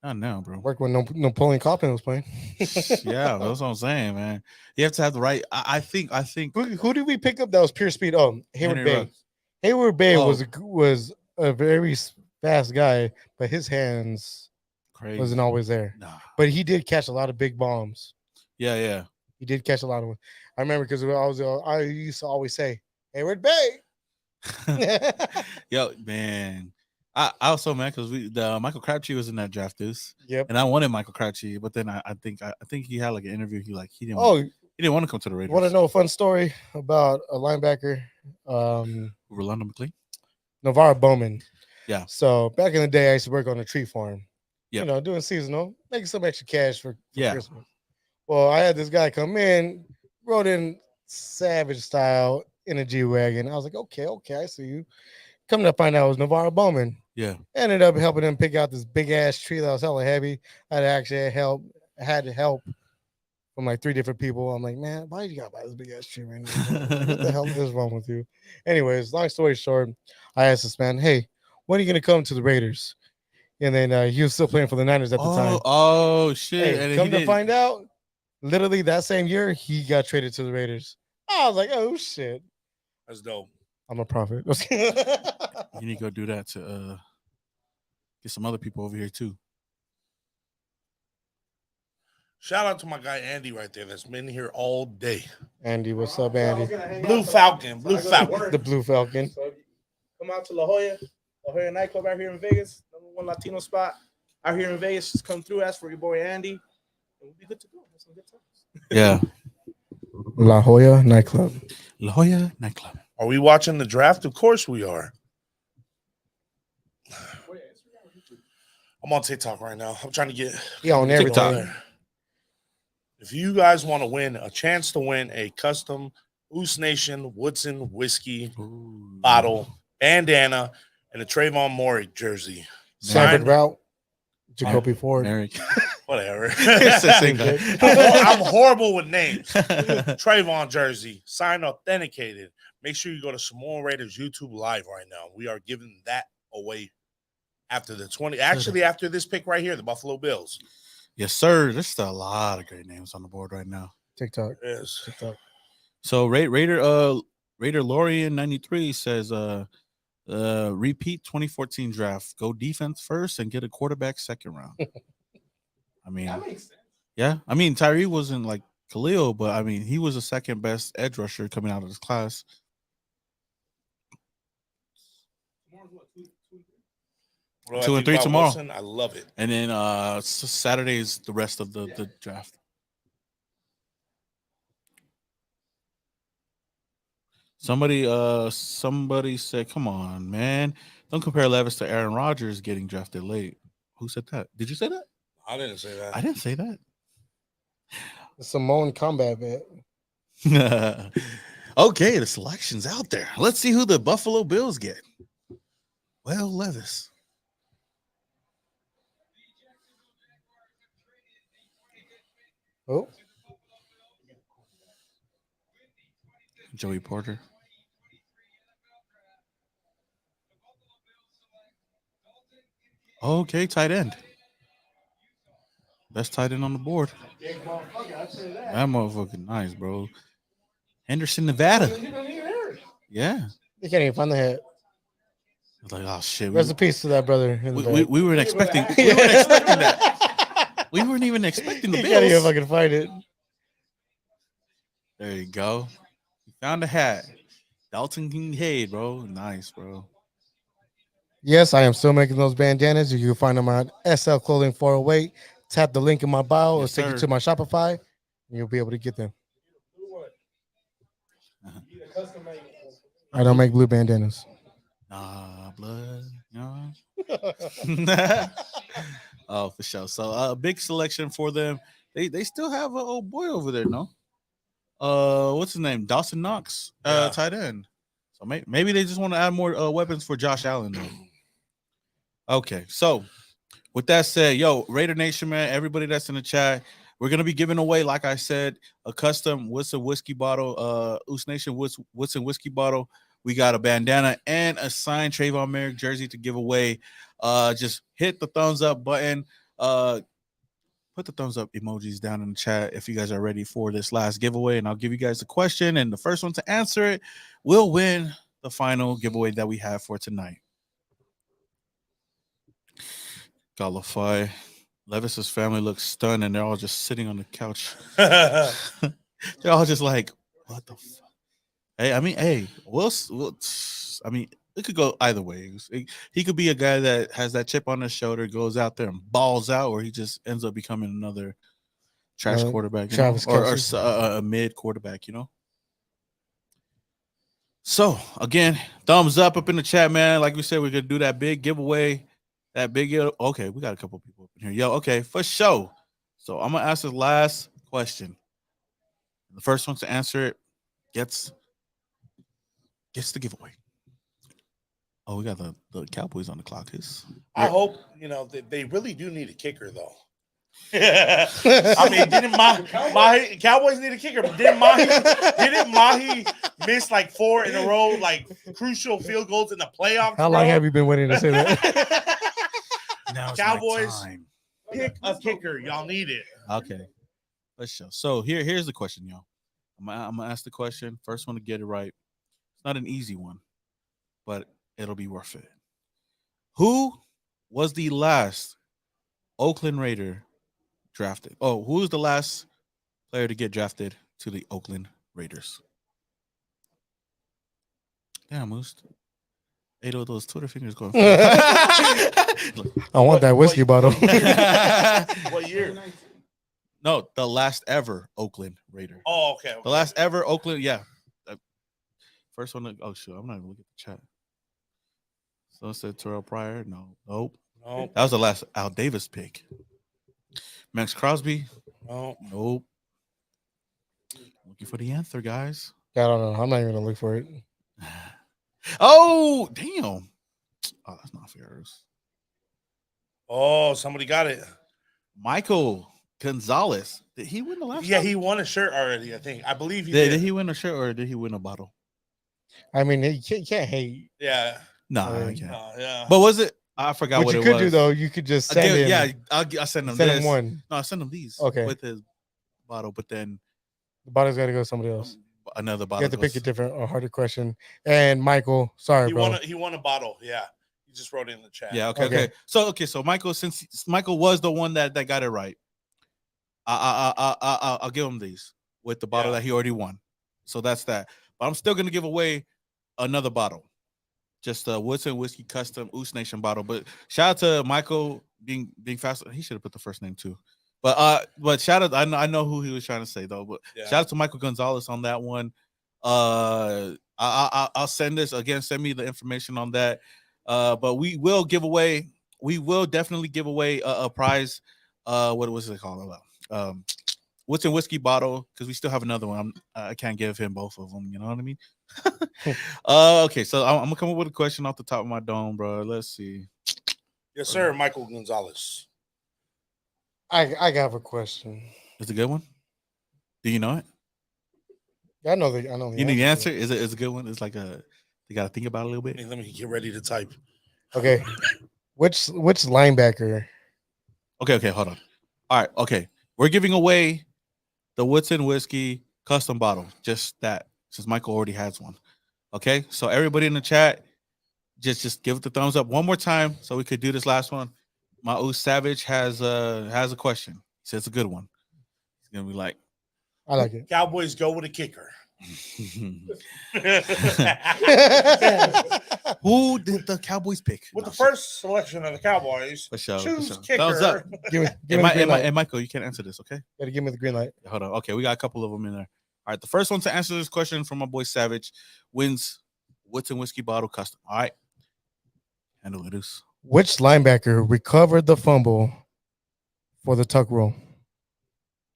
not now, bro. Worked when Napoleon Kaufman was playing. Yeah, that's what I'm saying, man. You have to have the right. I think. Who did we pick up that was pure speed? Oh, Hayward Bay. Hayward Bay was a very fast guy, but his hands wasn't always there. Nah. But he did catch a lot of big bombs. Yeah. He did catch a lot of them. I remember because I used to always say, Hayward Bay. Yo, man. I also, man, because Michael Crabtree was in that draft, dude. Yep. And I wanted Michael Crabtree, but then I think he had like an interview. He didn't want to come to the Raiders. Want to know a fun story about a linebacker? Rolando McLean? Navarro Bowman. Yeah. So back in the day, I used to work on a tree farm. Yeah. You know, doing seasonal, making some extra cash for Christmas. Well, I had this guy come in, rode in Savage style in a G-Wagon. I was like, okay, I see you. Coming to find out it was Navarro Bowman. Yeah. Ended up helping him pick out this big ass tree that was hella heavy. I had help from like 3 different people. I'm like, man, why you gotta buy this big ass tree right now? What the hell is wrong with you? Anyways, long story short, I asked this man, hey, when are you gonna come to the Raiders? And then he was still playing for the Niners at the time. Oh shit! Hey, come to find out, literally that same year, he got traded to the Raiders. I was like, oh shit. That's dope. I'm a prophet. You need to go do that to get some other people over here too. Shout out to my guy Andy right there that's been here all day. Andy, what's up, Andy? Blue Falcon. The Blue Falcon. So come out to La Jolla nightclub out here in Vegas, #1 Latino spot out here in Vegas. Just come through, ask for your boy Andy, and we'll be good to go. Have some good times. Yeah. La Jolla nightclub. La Jolla nightclub. Are we watching the draft? Of course we are. I'm on TikTok right now. I'm trying to get on everything. If you guys want to win a chance to win a custom Oos Nation Woodson whiskey bottle, bandana, and a Trayvon Moore jersey. Sanford Route, Jacoby Ford. Whatever. I'm horrible with names. Trayvon jersey, signed authenticated. Make sure you go to Samoan Raiders YouTube live right now. We are giving that away after the 20. Actually, after this pick right here, the Buffalo Bills. Yes, sir. There's still a lot of great names on the board right now. TikTok. Yes. TikTok. So Raider Lorian 93 says repeat 2014 draft. Go defense first and get a quarterback second round. I mean, that makes sense. Yeah. I mean, Tyree wasn't like Khalil, but I mean, he was the second best edge rusher coming out of this class. Bro, 2 and 3 tomorrow. Wilson, I love it. And then Saturday is the rest of the draft. Somebody said, "Come on, man! Don't compare Levis to Aaron Rodgers getting drafted late." Who said that? Did you say that? I didn't say that. I didn't say that. The Samoan combat vet. Okay, the selection's out there. Let's see who the Buffalo Bills get. Well, Levis. Oh. Joey Porter. Okay, tight end. Best tight end on the board. That motherfucker nice, bro. Henderson, Nevada. Yeah. You can't even find the head. Like, oh shit. Rest in peace to that brother. We weren't expecting. We weren't expecting that. We weren't even expecting the Bills. Can't even fucking find it. There you go. You found a hat. Dalton Kincaid, bro. Nice, bro. Yes, I am still making those bandanas. You can find them on SL Clothing 408. Tap the link in my bio or take you to my Shopify, and you'll be able to get them. I don't make blue bandanas. Nah, blood. No. Oh, for sure. So a big selection for them. They still have an old boy over there, no? What's his name? Dawson Knox, tight end. So maybe they just want to add more weapons for Josh Allen, though. Okay, so with that said, yo, Raider Nation, man, everybody that's in the chat, we're gonna be giving away, like I said, a custom Woodson whiskey bottle, Oos Nation Woodson whiskey bottle. We got a bandana and a signed Trayvon Merrick jersey to give away. Just hit the thumbs up button. Put the thumbs up emojis down in the chat if you guys are ready for this last giveaway, and I'll give you guys the question, and the first one to answer it will win the final giveaway that we have for tonight. Galify. Levis's family looks stunned, and they're all just sitting on the couch. They're all just like, what the fuck? Hey, I mean, I mean, it could go either way. He could be a guy that has that chip on his shoulder, goes out there and balls out, or he just ends up becoming another trash quarterback, or a mid quarterback, you know? So, again, thumbs up in the chat, man. Like we said, we're going to do that big giveaway. Okay, we got a couple people up in here. Yo, okay, for sure. So, I'm going to ask the last question. The first one to answer it gets the giveaway. Oh, we got the Cowboys on the clock. I hope, they really do need a kicker, though. I mean, didn't Mahi Cowboys need a kicker, but didn't Mahi miss like 4 in a row, like crucial field goals in the playoffs? How long have you been waiting to say that? Cowboys, pick a kicker. Y'all need it. Okay, let's show. So here's the question, y'all. I'm gonna ask the question. First one to get it right. It's not an easy one, but it'll be worth it. Who was the last Oakland Raider drafted? Oh, who was the last player to get drafted to the Oakland Raiders? Damn, Moose. 8 of those Twitter fingers going. I want that whiskey bottle. What year? No, the last ever Oakland Raider. Oh, okay. The last ever Oakland, yeah. First one. Oh, sure. I'm not even looking at the chat. So it said Terrell Pryor. Nope. That was the last Al Davis pick. Max Crosby. Nope. Looking for the answer, guys. I don't know. I'm not even gonna look for it. Oh, damn. Oh, that's not fair. Oh, somebody got it. Michael Gonzalez. Did he win the last? Yeah, he won a shirt already, I think. I believe he did. Did he win a shirt or did he win a bottle? I mean, you can't hate. Yeah. No, I can't. Yeah. But was it? I forgot what it was. What you could do, though, you could just send him. Yeah, I send him this. One. No, I send him these. Okay. With his bottle, but then the bottle's got to go to somebody else. Another bottle. You have to pick a different or harder question. And Michael, sorry, bro. He won a bottle. Yeah. He just wrote it in the chat. Yeah. Okay. So Michael, since Michael was the one that got it right, I'll give him these with the bottle that he already won. So that's that. But I'm still gonna give away another bottle, just a Woodson Whiskey Custom Oos Nation bottle. But shout out to Michael being fast. He should have put the first name too. But shout out. I know who he was trying to say though. But shout out to Michael Gonzalez on that one. I'll send this again. Send me the information on that. But we will give away. We will definitely give away a prize. What was it called? Woodson Whiskey bottle, because we still have another one. I can't give him both of them. You know what I mean? Okay, so I'm gonna come up with a question off the top of my dome, bro. Let's see. Yes, sir, Michael Gonzalez. I got a question. It's a good one. Do you know it? I know. You need the answer. Is it a good one? It's like you got to think about it a little bit. Let me get ready to type. Okay, which linebacker? Okay, hold on. All right, okay. We're giving away the Woodson Whiskey custom bottle. Just that, since Michael already has one. Okay, so everybody in the chat, just give it the thumbs up one more time so we could do this last one. My Savage has a question. He says it's a good one. He's gonna be like, I like it. Cowboys go with a kicker. Who did the Cowboys pick? With the first selection of the Cowboys, for sure, choose for sure. Thumbs kicker. up. Give me And Michael, you can't answer this, okay? Gotta give me the green light. Hold on. Okay, we got a couple of them in there. All right, the first one to answer this question from my boy Savage wins Woodson Whiskey bottle custom. All right, handle it, Deuce. Which linebacker recovered the fumble for the tuck roll?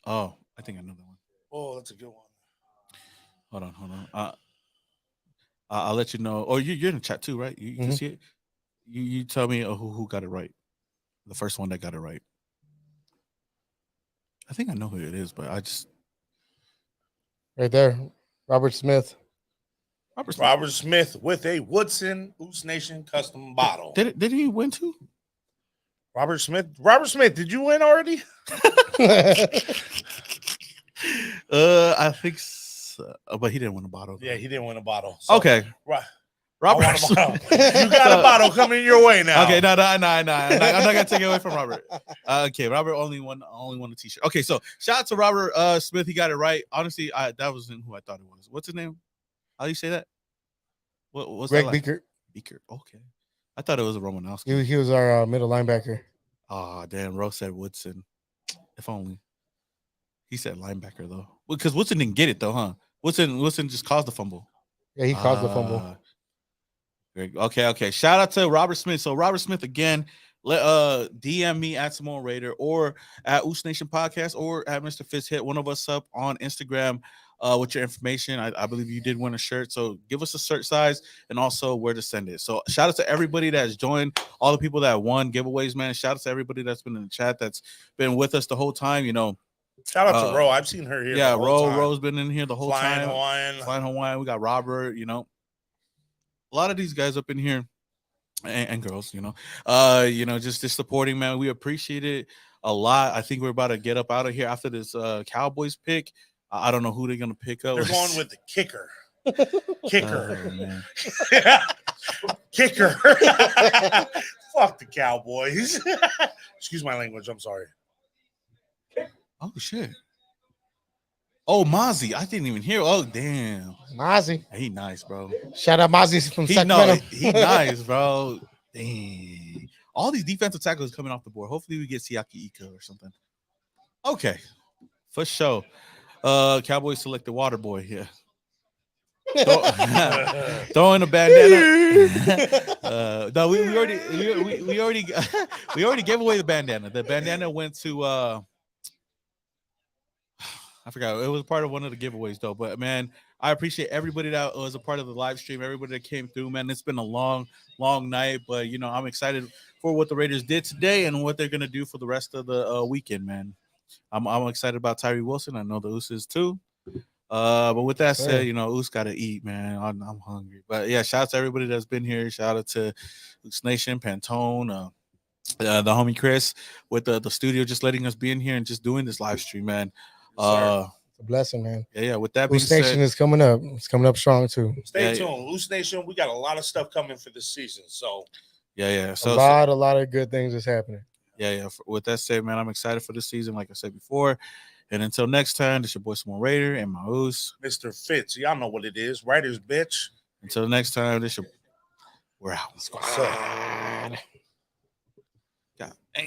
Oh, I think I know that one. Oh, that's a good one. Hold on. I'll let you know. Oh, you're in the chat too, right? You can see it. You tell me who got it right. The first one that got it right. I think I know who it is, but I just right there, Robert Smith. Robert Smith with a Woodson Oos Nation custom bottle. Did he win too? Robert Smith, did you win already? I think so, but he didn't win a bottle. Yeah, he didn't win a bottle. So, okay. Robert, you got a bottle coming your way now. Okay, no. I'm not gonna take it away from Robert. Okay, Robert only won a t-shirt. Okay, so shout out to Robert Smith. He got it right. Honestly, that wasn't who I thought it was. What's his name? How do you say that? What's Greg that Beaker. Beaker. Okay, I thought it was a Romanowski. He was our middle linebacker. Oh, damn. Rose said Woodson. If only. He said linebacker though, because Woodson didn't get it though, huh? Woodson just caused the fumble. Yeah, he caused the fumble. Okay. Shout out to Robert Smith. So Robert Smith again, DM me at Simone Raider or at Oos Nation Podcast or at Mr. Fitz. Hit one of us up on Instagram with your information. I believe you did win a shirt, so give us a shirt size and also where to send it. So shout out to everybody that's joined, all the people that won giveaways, man. Shout out to everybody that's been in the chat that's been with us the whole time. You know. Shout out to Ro. I've seen her here. Yeah, Ro's been in here the whole time. Flying Hawaiian. We got Robert. You know, a lot of these guys up in here, and girls. You know, just supporting, man. We appreciate it a lot. I think we're about to get up out of here after this Cowboys pick. I don't know who they're gonna pick up. They're going with the kicker. Kicker. Kicker. Fuck the Cowboys. Excuse my language. I'm sorry. Oh shit! Oh Mozzie, I didn't even hear. Oh damn, Mozzie, he nice, bro. Shout out Mozzie from Sacramento. He nice, bro. Dang, all these defensive tackles coming off the board. Hopefully, we get Siaki Ika or something. Okay, for sure. Cowboys select the water boy. Yeah. Throwing a bandana. No, we already gave away the bandana. The bandana went to I forgot. It was part of one of the giveaways, though. But, man, I appreciate everybody that was a part of the live stream, everybody that came through, man. It's been a long night. But, you know, I'm excited for what the Raiders did today and what they're going to do for the rest of the weekend, man. I'm excited about Tyree Wilson. I know the Oos is, too. But with that said, you know, Oos got to eat, man. I'm hungry. But, yeah, shout out to everybody that's been here. Shout out to Oos Nation, Pantone, the homie Chris with the studio just letting us be in here and just doing this live stream, man. It's a blessing, man. Yeah. With that being said, Oos Nation is coming up. It's coming up strong too. Stay tuned, Oos Nation. We got a lot of stuff coming for this season. So So a lot of good things is happening. Yeah. With that said, man, I'm excited for this season, like I said before. And until next time, this is your boy Simone Raider and my Oos, Mr. Fitz. Y'all know what it is, Raiders, bitch. Until next time, we're out. Let's go.